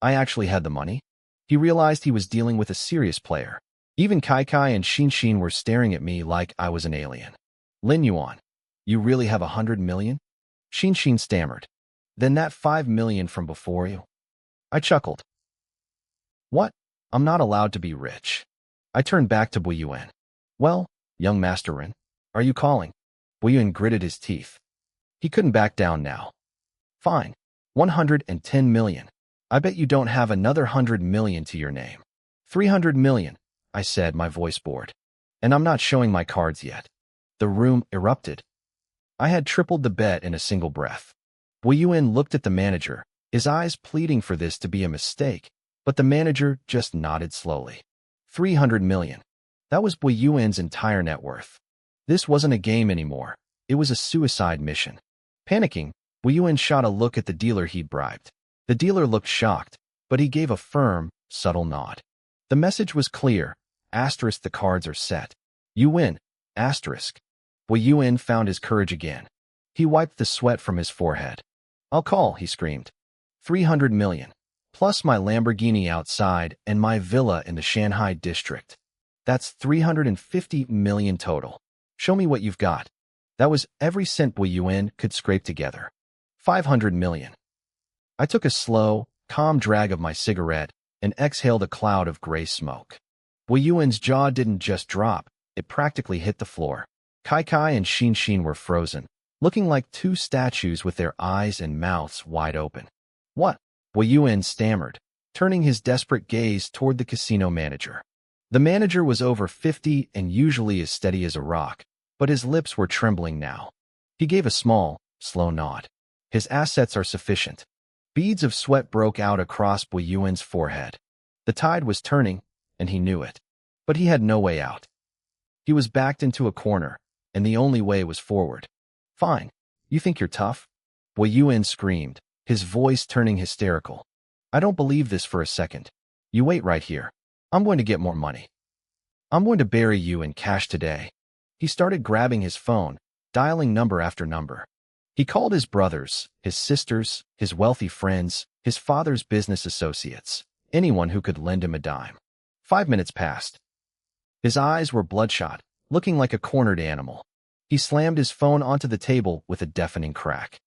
I actually had the money? He realized he was dealing with a serious player. Even Kai and Xin were staring at me like I was an alien. Lin Yuan, you really have $100 million? Xin stammered. Then that $5 million from before you? I chuckled. What? I'm not allowed to be rich. I turned back to Wei Yuan. Well, young Master Rin, are you calling? Wei Yuan gritted his teeth. He couldn't back down now. Fine. 110 million. I bet you don't have another 100 million to your name. 300 million, I said, my voice bored. And I'm not showing my cards yet. The room erupted. I had tripled the bet in a single breath. Wei Yuan looked at the manager, his eyes pleading for this to be a mistake, but the manager just nodded slowly. 300 million. That was Wei Yuan's entire net worth. This wasn't a game anymore. It was a suicide mission. Panicking, Wei Yuan shot a look at the dealer he'd bribed. The dealer looked shocked, but he gave a firm, subtle nod. The message was clear. Asterisk, the cards are set. You win. Asterisk. Wei Yuan found his courage again. He wiped the sweat from his forehead. I'll call, he screamed. 300 million. Plus my Lamborghini outside and my villa in the Shanghai district. That's 350 million total. Show me what you've got. That was every cent Wei Yuan could scrape together. 500 million. I took a slow, calm drag of my cigarette and exhaled a cloud of gray smoke. Wei Yuan's jaw didn't just drop, it practically hit the floor. Kai and Xin were frozen, looking like two statues with their eyes and mouths wide open. What? Wei Yuan stammered, turning his desperate gaze toward the casino manager. The manager was over 50 and usually as steady as a rock, but his lips were trembling now. He gave a small, slow nod. His assets are sufficient. Beads of sweat broke out across Wei Yuan's forehead. The tide was turning, and he knew it. But he had no way out. He was backed into a corner, and the only way was forward. Fine. You think you're tough? Wei Yuan screamed, his voice turning hysterical. I don't believe this for a second. You wait right here. I'm going to get more money. I'm going to bury you in cash today. He started grabbing his phone, dialing number after number. He called his brothers, his sisters, his wealthy friends, his father's business associates, anyone who could lend him a dime. 5 minutes passed. His eyes were bloodshot, looking like a cornered animal. He slammed his phone onto the table with a deafening crack.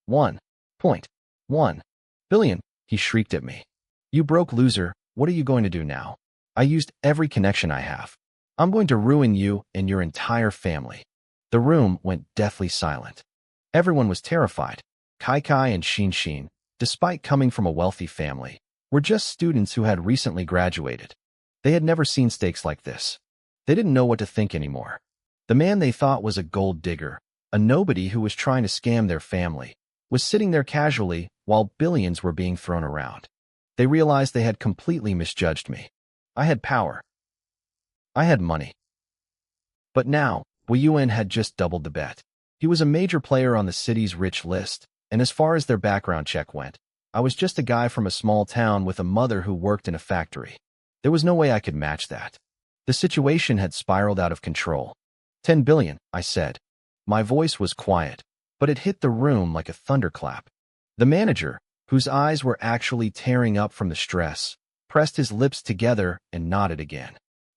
1.1 billion, he shrieked at me. You broke loser, what are you going to do now? I used every connection I have. I'm going to ruin you and your entire family. The room went deathly silent. Everyone was terrified. Kai and Xin, despite coming from a wealthy family, were just students who had recently graduated. They had never seen stakes like this. They didn't know what to think anymore. The man they thought was a gold digger, a nobody who was trying to scam their family, was sitting there casually while billions were being thrown around. They realized they had completely misjudged me. I had power. I had money. But now, Wei Yuan had just doubled the bet. He was a major player on the city's rich list, and as far as their background check went, I was just a guy from a small town with a mother who worked in a factory. There was no way I could match that. The situation had spiraled out of control. 10 billion, I said. My voice was quiet, but it hit the room like a thunderclap. The manager, whose eyes were actually tearing up from the stress, pressed his lips together and nodded again.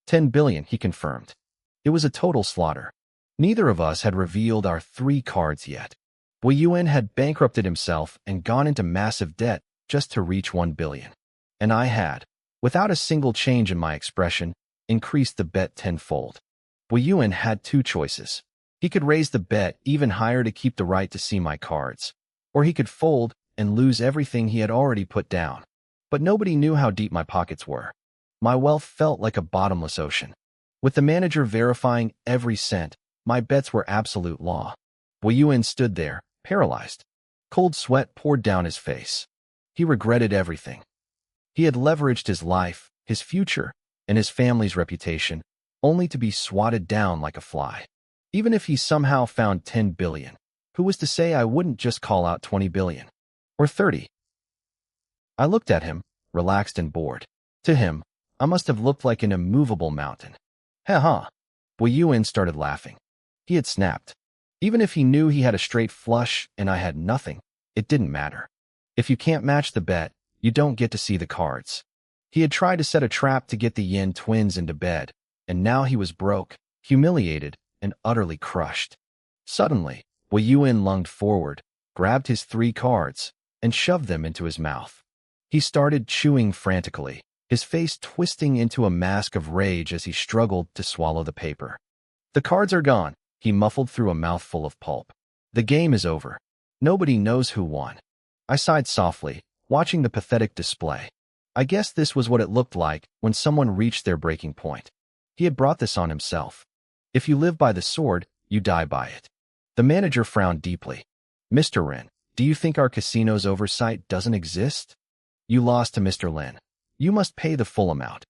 10 billion, he confirmed. It was a total slaughter. Neither of us had revealed our 3 cards yet. Wei Yuan had bankrupted himself and gone into massive debt just to reach 1 billion. And I had, without a single change in my expression, increased the bet tenfold. Wei Yuan had 2 choices. He could raise the bet even higher to keep the right to see my cards, or he could fold and lose everything he had already put down. But nobody knew how deep my pockets were. My wealth felt like a bottomless ocean. With the manager verifying every cent, my bets were absolute law. Wei Yuan stood there, paralyzed. Cold sweat poured down his face. He regretted everything. He had leveraged his life, his future, and his family's reputation, only to be swatted down like a fly. Even if he somehow found 10 billion, who was to say I wouldn't just call out 20 billion? Or 30? I looked at him, relaxed and bored. To him, I must have looked like an immovable mountain. Ha. Wei Yuan started laughing. He had snapped. Even if he knew he had a straight flush and I had nothing, it didn't matter. If you can't match the bet, you don't get to see the cards. He had tried to set a trap to get the Yin twins into bed, and now he was broke, humiliated, and utterly crushed. Suddenly, Wei Yuan lunged forward, grabbed his 3 cards, and shoved them into his mouth. He started chewing frantically, his face twisting into a mask of rage as he struggled to swallow the paper. The cards are gone, he muffled through a mouthful of pulp. The game is over. Nobody knows who won. I sighed softly, watching the pathetic display. I guess this was what it looked like when someone reached their breaking point. He had brought this on himself. If you live by the sword, you die by it. The manager frowned deeply. Mr. Ren, do you think our casino's oversight doesn't exist? You lost to Mr. Lin. You must pay the full amount.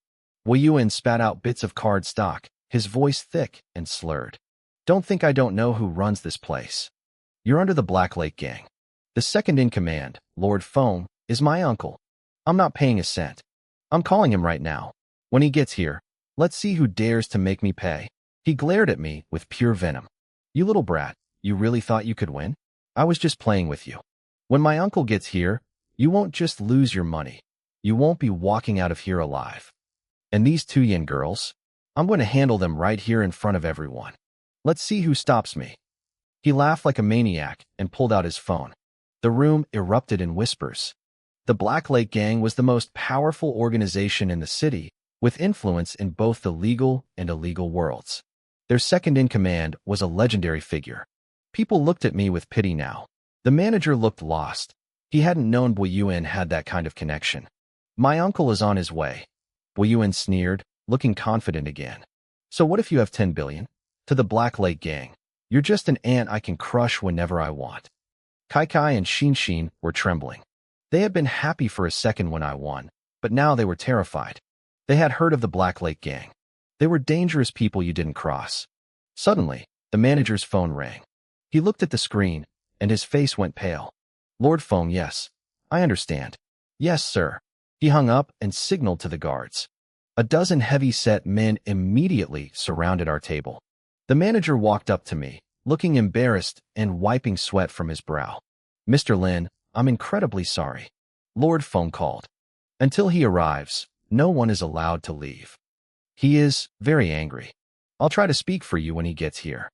Wei Yuan spat out bits of card stock, his voice thick and slurred. Don't think I don't know who runs this place. You're under the Black Lake gang. The second in command, Lord Feng, is my uncle. I'm not paying a cent. I'm calling him right now. When he gets here, let's see who dares to make me pay. He glared at me with pure venom. You little brat, you really thought you could win? I was just playing with you. When my uncle gets here, you won't just lose your money. You won't be walking out of here alive. And these 2 Yin girls? I'm going to handle them right here in front of everyone. Let's see who stops me. He laughed like a maniac and pulled out his phone. The room erupted in whispers. The Black Lake Gang was the most powerful organization in the city, with influence in both the legal and illegal worlds. Their second in command was a legendary figure. People looked at me with pity now. The manager looked lost. He hadn't known Wei Yuan had that kind of connection. My uncle is on his way. Wei Yuan sneered, looking confident again. So what if you have 10 billion? To the Black Lake Gang. You're just an ant I can crush whenever I want. Kai and Xin were trembling. They had been happy for a second when I won, but now they were terrified. They had heard of the Black Lake Gang. They were dangerous people you didn't cross. Suddenly, the manager's phone rang. He looked at the screen, and his face went pale. Lord Feng, yes. I understand. Yes, sir. He hung up and signaled to the guards. A dozen heavy-set men immediately surrounded our table. The manager walked up to me, looking embarrassed and wiping sweat from his brow. Mr. Lin, I'm incredibly sorry. Lord Feng called. Until he arrives, no one is allowed to leave. He is very angry. I'll try to speak for you when he gets here.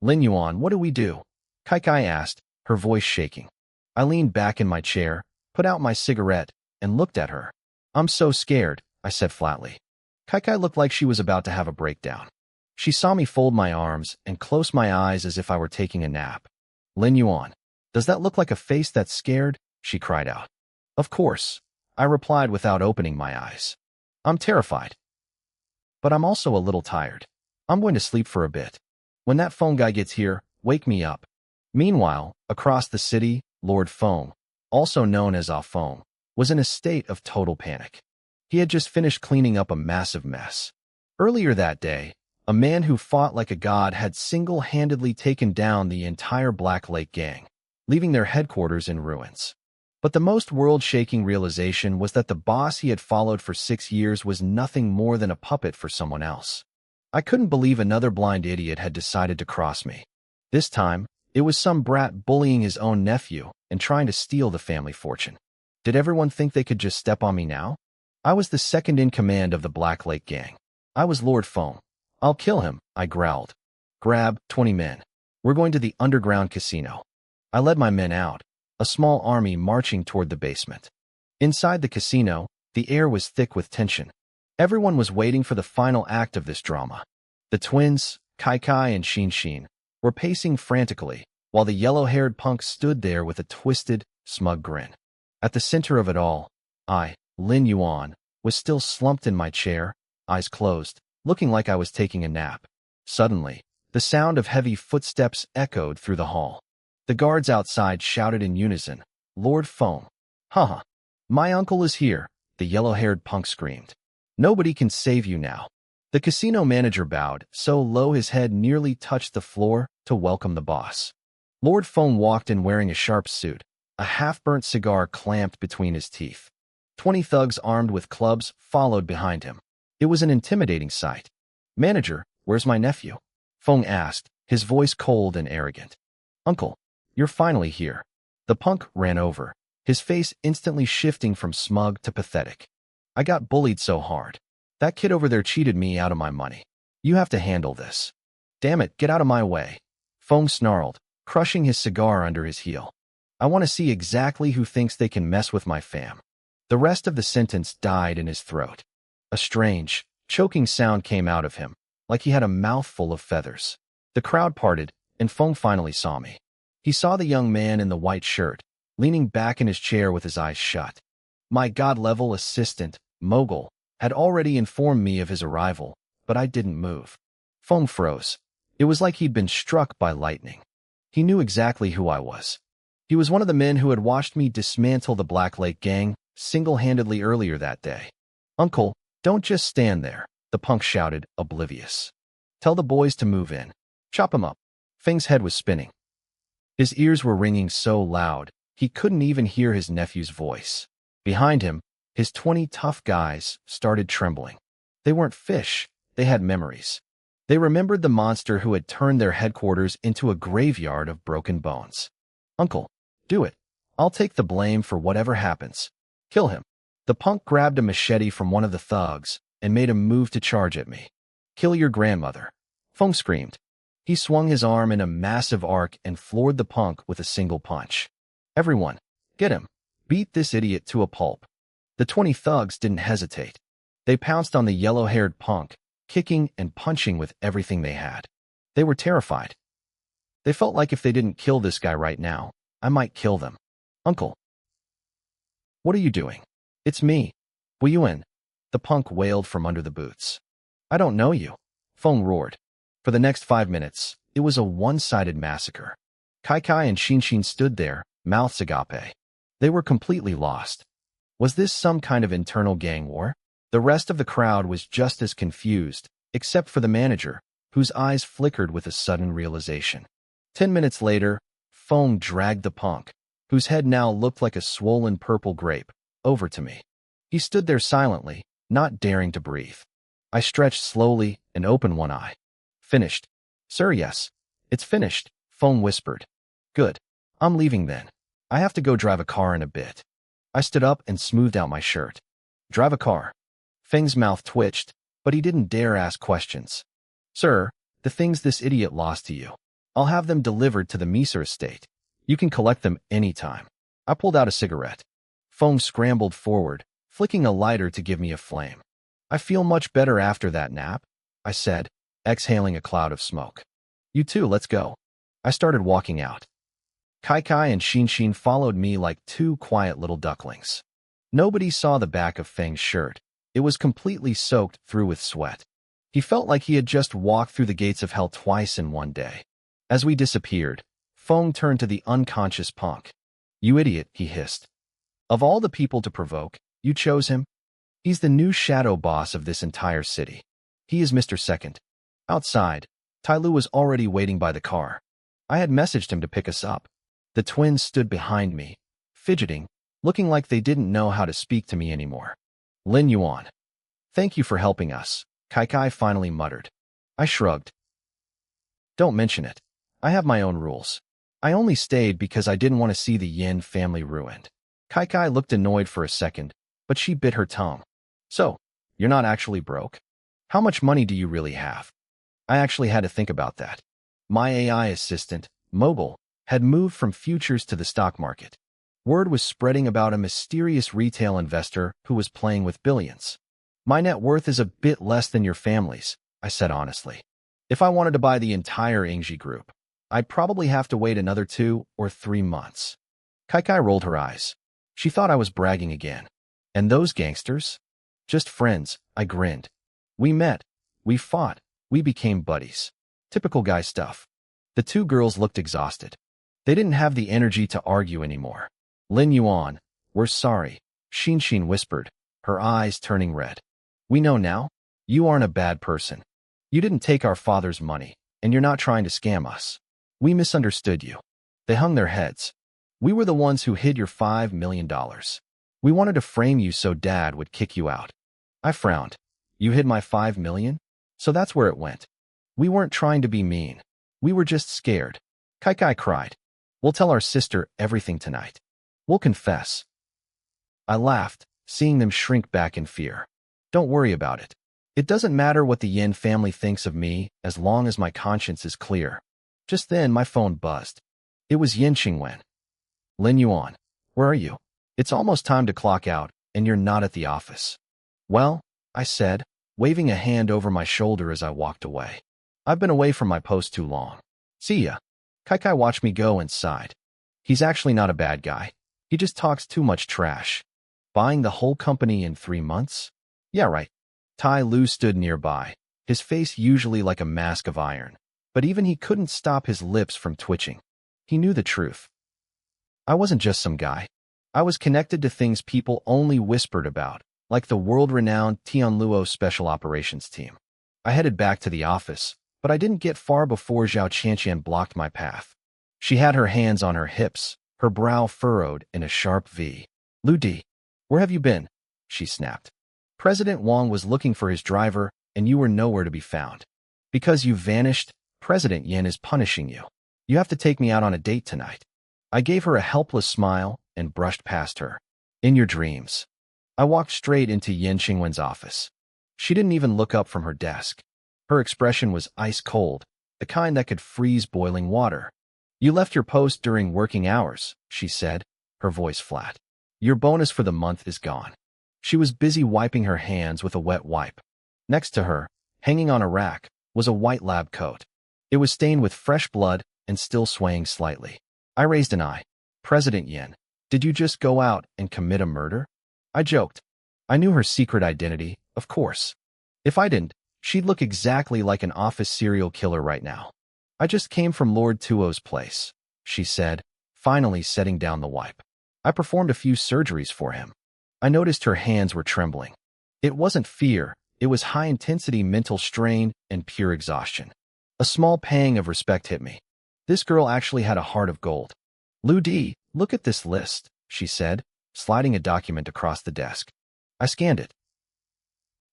Lin Yuan, what do we do? Kai asked, her voice shaking. I leaned back in my chair, put out my cigarette, and looked at her. I'm so scared, I said flatly. Kai looked like she was about to have a breakdown. She saw me fold my arms and close my eyes as if I were taking a nap. Lin Yuan, does that look like a face that's scared? She cried out. Of course, I replied without opening my eyes. I'm terrified. But I'm also a little tired. I'm going to sleep for a bit. When that phone guy gets here, wake me up. Meanwhile, across the city, Lord Feng, also known as Ah Feng, was in a state of total panic. He had just finished cleaning up a massive mess. Earlier that day, a man who fought like a god had single-handedly taken down the entire Black Lake Gang, leaving their headquarters in ruins. But the most world-shaking realization was that the boss he had followed for 6 years was nothing more than a puppet for someone else. I couldn't believe another blind idiot had decided to cross me. This time, it was some brat bullying his own nephew and trying to steal the family fortune. Did everyone think they could just step on me now? I was the second in command of the Black Lake Gang. I was Lord Feng. I'll kill him, I growled. Grab 20 men. We're going to the underground casino. I led my men out, a small army marching toward the basement. Inside the casino, the air was thick with tension. Everyone was waiting for the final act of this drama. The twins, Kai and Shin, were pacing frantically, while the yellow-haired punk stood there with a twisted, smug grin. At the center of it all, Lin Yuan, was still slumped in my chair, eyes closed, looking like I was taking a nap. Suddenly, the sound of heavy footsteps echoed through the hall. The guards outside shouted in unison, "Lord Feng." "Haha, my uncle is here," the yellow-haired punk screamed. "Nobody can save you now." The casino manager bowed so low his head nearly touched the floor to welcome the boss. Lord Feng walked in wearing a sharp suit, a half-burnt cigar clamped between his teeth. 20 thugs armed with clubs followed behind him. It was an intimidating sight. "Manager, where's my nephew?" Feng asked, his voice cold and arrogant. "Uncle, you're finally here." The punk ran over, his face instantly shifting from smug to pathetic. "I got bullied so hard. That kid over there cheated me out of my money. You have to handle this." "Damn it, get out of my way," Feng snarled, crushing his cigar under his heel. "I want to see exactly who thinks they can mess with my fam." The rest of the sentence died in his throat. A strange, choking sound came out of him, like he had a mouthful of feathers. The crowd parted, and Feng finally saw me. He saw the young man in the white shirt, leaning back in his chair with his eyes shut. My god-level assistant, Mogul, had already informed me of his arrival, but I didn't move. Feng froze. It was like he'd been struck by lightning. He knew exactly who I was. He was one of the men who had watched me dismantle the Black Lake gang single-handedly earlier that day. "Uncle, don't just stand there," the punk shouted, oblivious. "Tell the boys to move in. Chop him up." Feng's head was spinning. His ears were ringing so loud, he couldn't even hear his nephew's voice. Behind him, his 20 tough guys started trembling. They weren't fish, they had memories. They remembered the monster who had turned their headquarters into a graveyard of broken bones. "Uncle, do it. I'll take the blame for whatever happens. Kill him." The punk grabbed a machete from one of the thugs and made a move to charge at me. "Kill your grandmother," Feng screamed. He swung his arm in a massive arc and floored the punk with a single punch. "Everyone, get him. Beat this idiot to a pulp." The 20 thugs didn't hesitate. They pounced on the yellow-haired punk, kicking and punching with everything they had. They were terrified. They felt like if they didn't kill this guy right now, I might kill them. "Uncle, what are you doing?" "It's me. Will you in?" The punk wailed from under the boots. "I don't know you," Feng roared. For the next 5 minutes, it was a one-sided massacre. Kai and Shin stood there, mouths agape. They were completely lost. Was this some kind of internal gang war? The rest of the crowd was just as confused, except for the manager, whose eyes flickered with a sudden realization. 10 minutes later, Feng dragged the punk, whose head now looked like a swollen purple grape, over to me. He stood there silently, not daring to breathe. I stretched slowly and opened one eye. "Finished." "Sir, yes. It's finished," Feng whispered. "Good. I'm leaving then. I have to go drive a car in a bit." I stood up and smoothed out my shirt. "Drive a car?" Feng's mouth twitched, but he didn't dare ask questions. "Sir, the things this idiot lost to you. I'll have them delivered to the Miser estate. You can collect them anytime." I pulled out a cigarette. Feng scrambled forward, flicking a lighter to give me a flame. "I feel much better after that nap," I said, exhaling a cloud of smoke. "You too, let's go." I started walking out. Kai and Shin followed me like two quiet little ducklings. Nobody saw the back of Feng's shirt. It was completely soaked through with sweat. He felt like he had just walked through the gates of hell twice in one day. As we disappeared, Feng turned to the unconscious punk. "You idiot," he hissed. "Of all the people to provoke, you chose him? He's the new shadow boss of this entire city. He is Mr. Second." Outside, Tai Lu was already waiting by the car. I had messaged him to pick us up. The twins stood behind me, fidgeting, looking like they didn't know how to speak to me anymore. "Lin Yuan. Thank you for helping us," Kai finally muttered. I shrugged. "Don't mention it. I have my own rules. I only stayed because I didn't want to see the Yin family ruined." Kai looked annoyed for a second, but she bit her tongue. "So, you're not actually broke? How much money do you really have?" I actually had to think about that. My AI assistant, Mogul, had moved from futures to the stock market. Word was spreading about a mysterious retail investor who was playing with billions. My net worth is a bit less than your family's, I said honestly. If I wanted to buy the entire INVINCIBLE group, I'd probably have to wait another 2 or 3 months. Kai rolled her eyes. She thought I was bragging again. And those gangsters? Just friends, I grinned. We met. We fought. We became buddies. Typical guy stuff. The two girls looked exhausted. They didn't have the energy to argue anymore. Lin Yuan, we're sorry, Xin whispered, her eyes turning red. We know now. You aren't a bad person. You didn't take our father's money, and you're not trying to scam us. We misunderstood you. They hung their heads. We were the ones who hid your $5 million. We wanted to frame you so Dad would kick you out. I frowned. You hid my $5 million? So that's where it went. We weren't trying to be mean. We were just scared. Kai cried. We'll tell our sister everything tonight. We'll confess. I laughed, seeing them shrink back in fear. Don't worry about it. It doesn't matter what the Yin family thinks of me as long as my conscience is clear. Just then, my phone buzzed. It was Yin Qingwen. Lin Yuan, where are you? It's almost time to clock out, and you're not at the office. Well, I said, waving a hand over my shoulder as I walked away. I've been away from my post too long. See ya. Kai watched me go and sighed. He's actually not a bad guy. He just talks too much trash. Buying the whole company in 3 months? Yeah, right. Tai Lu stood nearby, his face usually like a mask of iron, but even he couldn't stop his lips from twitching. He knew the truth. I wasn't just some guy. I was connected to things people only whispered about, like the world-renowned Tianluo Special Operations Team. I headed back to the office, but I didn't get far before Zhao Qianqian blocked my path. She had her hands on her hips, her brow furrowed in a sharp V. Lu Di, where have you been? She snapped. President Wang was looking for his driver, and you were nowhere to be found. Because you vanished, President Yin is punishing you. You have to take me out on a date tonight. I gave her a helpless smile and brushed past her. In your dreams. I walked straight into Yin Qingwen's office. She didn't even look up from her desk. Her expression was ice cold, the kind that could freeze boiling water. You left your post during working hours, she said, her voice flat. Your bonus for the month is gone. She was busy wiping her hands with a wet wipe. Next to her, hanging on a rack, was a white lab coat. It was stained with fresh blood and still swaying slightly. I raised an eye. President Yin, did you just go out and commit a murder? I joked. I knew her secret identity, of course. If I didn't, she'd look exactly like an office serial killer right now. I just came from Lord Tuo's place, she said, finally setting down the wipe. I performed a few surgeries for him. I noticed her hands were trembling. It wasn't fear, it was high-intensity mental strain and pure exhaustion. A small pang of respect hit me. This girl actually had a heart of gold. Lu Di, look at this list, she said, sliding a document across the desk. I scanned it.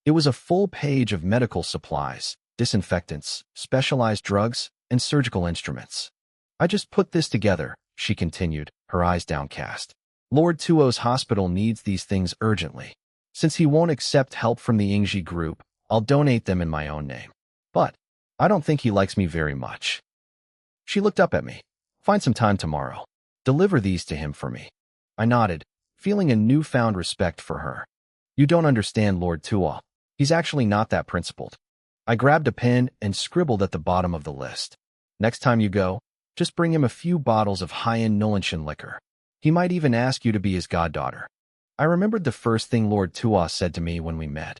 It was a full page of medical supplies, disinfectants, specialized drugs, and surgical instruments. I just put this together, she continued, her eyes downcast. Lord Tuo's hospital needs these things urgently. Since he won't accept help from the INVINCIBLE group, I'll donate them in my own name. But I don't think he likes me very much. She looked up at me. Find some time tomorrow. Deliver these to him for me. I nodded, feeling a newfound respect for her. You don't understand Lord Tuo. He's actually not that principled. I grabbed a pen and scribbled at the bottom of the list. Next time you go, just bring him a few bottles of high-end Nolinshan liquor. He might even ask you to be his goddaughter. I remembered the first thing Lord Tuo said to me when we met.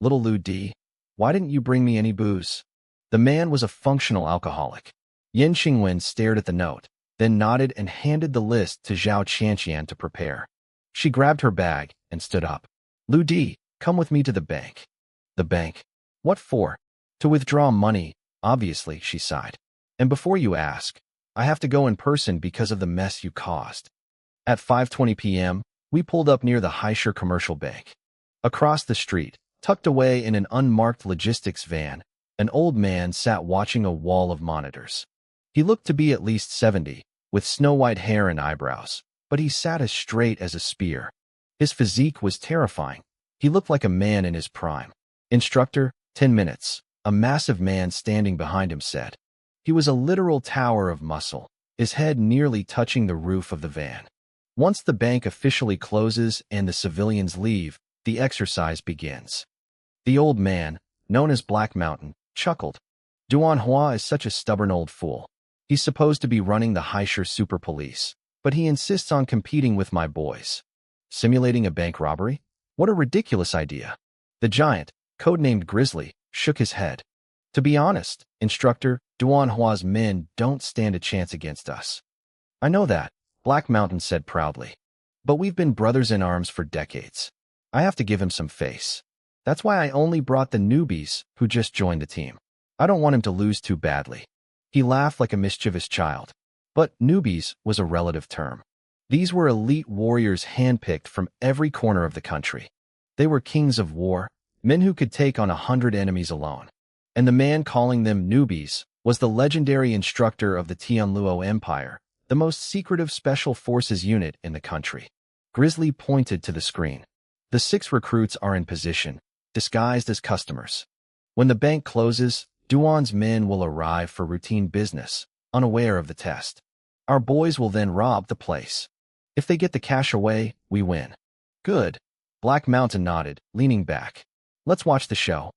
Little Lu Di, why didn't you bring me any booze? The man was a functional alcoholic. Yin Qingwen stared at the note, then nodded and handed the list to Zhao Qianqian to prepare. She grabbed her bag and stood up. Lu Di, come with me to the bank. The bank? What for? To withdraw money, obviously, she sighed. And before you ask, I have to go in person because of the mess you caused. At 5:20 p.m., we pulled up near the Haisher Commercial Bank. Across the street, tucked away in an unmarked logistics van, an old man sat watching a wall of monitors. He looked to be at least 70, with snow-white hair and eyebrows, but he sat as straight as a spear. His physique was terrifying. He looked like a man in his prime. Instructor, 10 minutes, a massive man standing behind him said. He was a literal tower of muscle, his head nearly touching the roof of the van. Once the bank officially closes and the civilians leave, the exercise begins. The old man, known as Black Mountain, chuckled. Duanhua is such a stubborn old fool. He's supposed to be running the Haisher super police, but he insists on competing with my boys. Simulating a bank robbery? What a ridiculous idea. The giant, codenamed Grizzly, shook his head. To be honest, instructor, Duanhua's men don't stand a chance against us. I know that, Black Mountain said proudly. But we've been brothers in arms for decades. I have to give him some face. That's why I only brought the newbies who just joined the team. I don't want him to lose too badly. He laughed like a mischievous child. But newbies was a relative term. These were elite warriors handpicked from every corner of the country. They were kings of war, men who could take on 100 enemies alone. And the man calling them newbies was the legendary instructor of the Tianluo Empire, the most secretive special forces unit in the country. Grizzly pointed to the screen. The 6 recruits are in position, disguised as customers. When the bank closes, Duan's men will arrive for routine business, unaware of the test. Our boys will then rob the place. If they get the cash away, we win. Good. Black Mountain nodded, leaning back. Let's watch the show.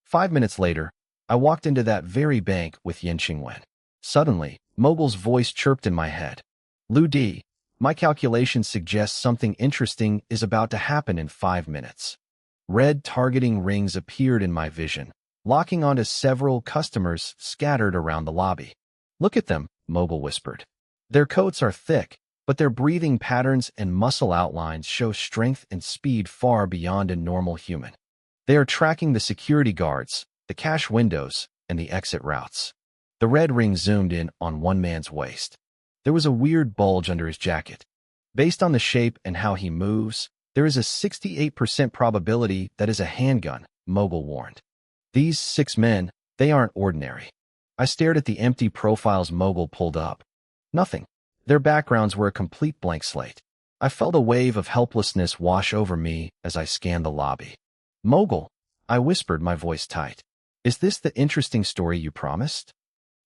5 minutes later, I walked into that very bank with Yin Qingwen. Suddenly, Mogul's voice chirped in my head. Lu Di, my calculations suggest something interesting is about to happen in 5 minutes. Red targeting rings appeared in my vision, locking onto several customers scattered around the lobby. Look at them, Mogul whispered. Their coats are thick, but their breathing patterns and muscle outlines show strength and speed far beyond a normal human. They are tracking the security guards, the cash windows, and the exit routes. The red ring zoomed in on one man's waist. There was a weird bulge under his jacket. Based on the shape and how he moves, there is a 68% probability that is a handgun, Mogul warned. These 6 men, they aren't ordinary. I stared at the empty profiles Mogul pulled up. Nothing. Their backgrounds were a complete blank slate. I felt a wave of helplessness wash over me as I scanned the lobby. Mogul, I whispered, my voice tight. Is this the interesting story you promised?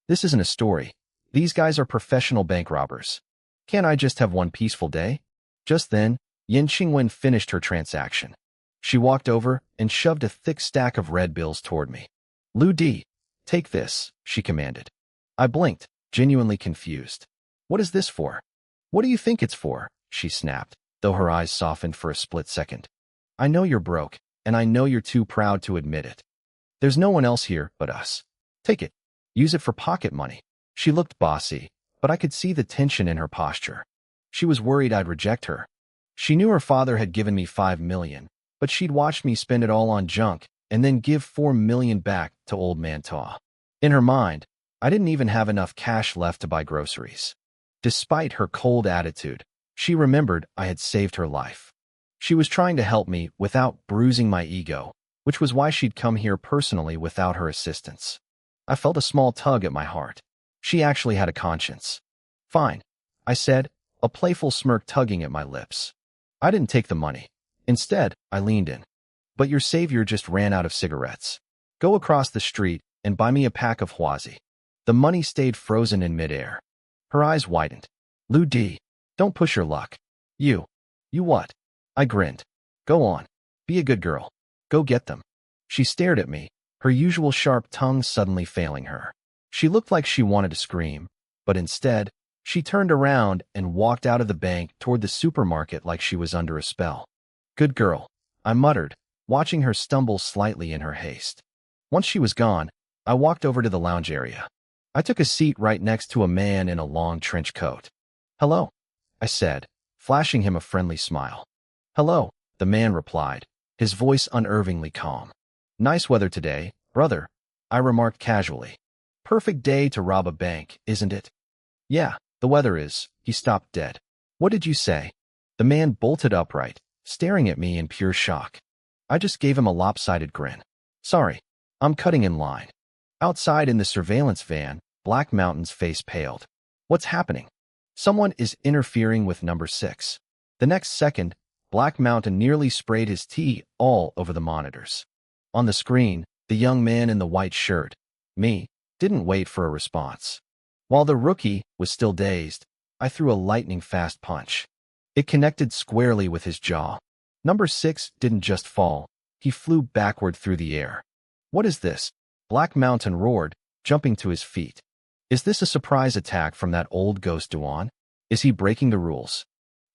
This isn't a story. These guys are professional bank robbers. Can't I just have one peaceful day? Just then, Yin Qingwen finished her transaction. She walked over and shoved a thick stack of red bills toward me. Lu Di, take this, she commanded. I blinked, genuinely confused. What is this for? What do you think it's for? She snapped, though her eyes softened for a split second. I know you're broke, and I know you're too proud to admit it. There's no one else here but us. Take it. Use it for pocket money. She looked bossy, but I could see the tension in her posture. She was worried I'd reject her. She knew her father had given me $5 million, but she'd watched me spend it all on junk and then give $4 million back to old man Ta. In her mind, I didn't even have enough cash left to buy groceries. Despite her cold attitude, she remembered I had saved her life. She was trying to help me without bruising my ego, which was why she'd come here personally without her assistance. I felt a small tug at my heart. She actually had a conscience. Fine, I said, a playful smirk tugging at my lips. I didn't take the money. Instead, I leaned in. But your savior just ran out of cigarettes. Go across the street and buy me a pack of Huazi. The money stayed frozen in midair. Her eyes widened. Lu Di, don't push your luck. You what? I grinned. Go on. Be a good girl. Go get them. She stared at me, her usual sharp tongue suddenly failing her. She looked like she wanted to scream, but instead, she turned around and walked out of the bank toward the supermarket like she was under a spell. Good girl, I muttered, watching her stumble slightly in her haste. Once she was gone, I walked over to the lounge area. I took a seat right next to a man in a long trench coat. Hello, I said, flashing him a friendly smile. Hello, the man replied, his voice unnervingly calm. Nice weather today, brother, I remarked casually. Perfect day to rob a bank, isn't it? Yeah, the weather is. He stopped dead. What did you say? The man bolted upright, staring at me in pure shock. I just gave him a lopsided grin. Sorry, I'm cutting in line. Outside in the surveillance van, Black Mountain's face paled. What's happening? Someone is interfering with number 6. The next second, Black Mountain nearly sprayed his tea all over the monitors. On the screen, the young man in the white shirt, me, didn't wait for a response. While the rookie was still dazed, I threw a lightning-fast punch. It connected squarely with his jaw. Number 6 didn't just fall. He flew backward through the air. "What is this?" Black Mountain roared, jumping to his feet. "Is this a surprise attack from that old ghost Duan? Is he breaking the rules?"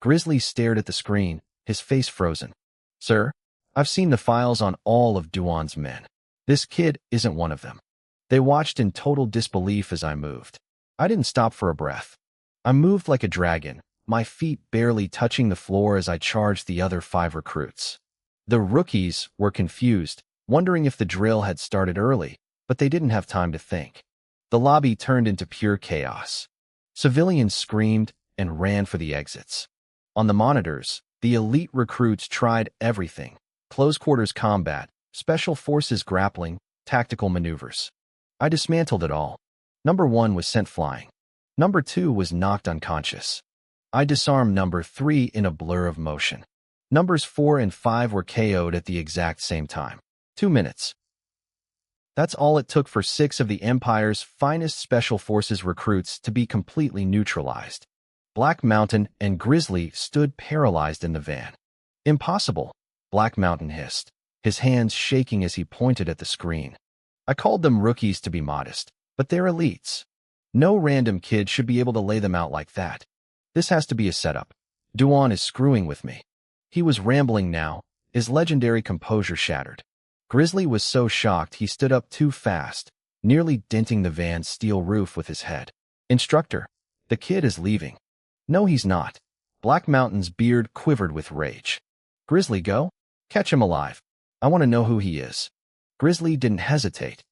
Grizzly stared at the screen, his face frozen. "Sir, I've seen the files on all of Duan's men. This kid isn't one of them." They watched in total disbelief as I moved. I didn't stop for a breath. I moved like a dragon, my feet barely touching the floor as I charged the other 5 recruits. The rookies were confused, wondering if the drill had started early, but they didn't have time to think. The lobby turned into pure chaos. Civilians screamed and ran for the exits. On the monitors, the elite recruits tried everything: close quarters combat, special forces grappling, tactical maneuvers. I dismantled it all. Number 1 was sent flying. Number 2 was knocked unconscious. I disarmed number 3 in a blur of motion. Numbers 4 and 5 were KO'd at the exact same time. 2 minutes. That's all it took for 6 of the Empire's finest Special Forces recruits to be completely neutralized. Black Mountain and Grizzly stood paralyzed in the van. "Impossible," Black Mountain hissed, his hands shaking as he pointed at the screen. "I called them rookies to be modest, but they're elites. No random kid should be able to lay them out like that. This has to be a setup. Duan is screwing with me." He was rambling now, his legendary composure shattered. Grizzly was so shocked he stood up too fast, nearly denting the van's steel roof with his head. "Instructor, the kid is leaving." "No, he's not." Black Mountain's beard quivered with rage. "Grizzly, go. Catch him alive. I want to know who he is." Grizzly didn't hesitate.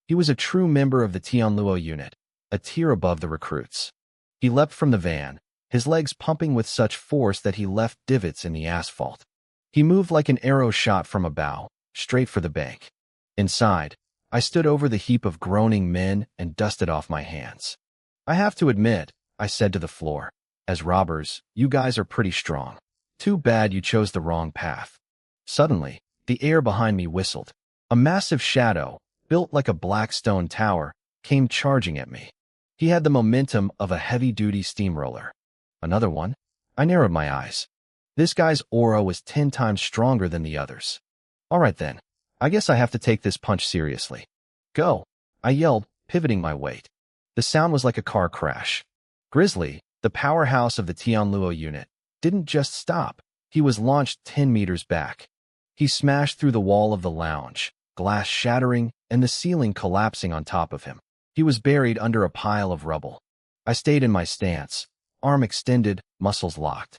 He was a true member of the Tianluo unit, a tier above the recruits. He leapt from the van, his legs pumping with such force that he left divots in the asphalt. He moved like an arrow shot from a bow, straight for the bank. Inside, I stood over the heap of groaning men and dusted off my hands. "I have to admit," I said to the floor, "as robbers, you guys are pretty strong. Too bad you chose the wrong path." Suddenly, the air behind me whistled. A massive shadow, built like a black stone tower, came charging at me. He had the momentum of a heavy-duty steamroller. Another one? I narrowed my eyes. This guy's aura was 10 times stronger than the others. "All right then, I guess I have to take this punch seriously." "Go," I yelled, pivoting my weight. The sound was like a car crash. Grizzly, the powerhouse of the Tianluo unit, didn't just stop. He was launched 10 meters back. He smashed through the wall of the lounge, glass shattering and the ceiling collapsing on top of him. He was buried under a pile of rubble. I stayed in my stance, arm extended, muscles locked.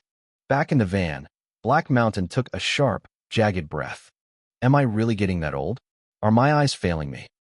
Back in the van, Black Mountain took a sharp, jagged breath. Am I really getting that old? Are my eyes failing me?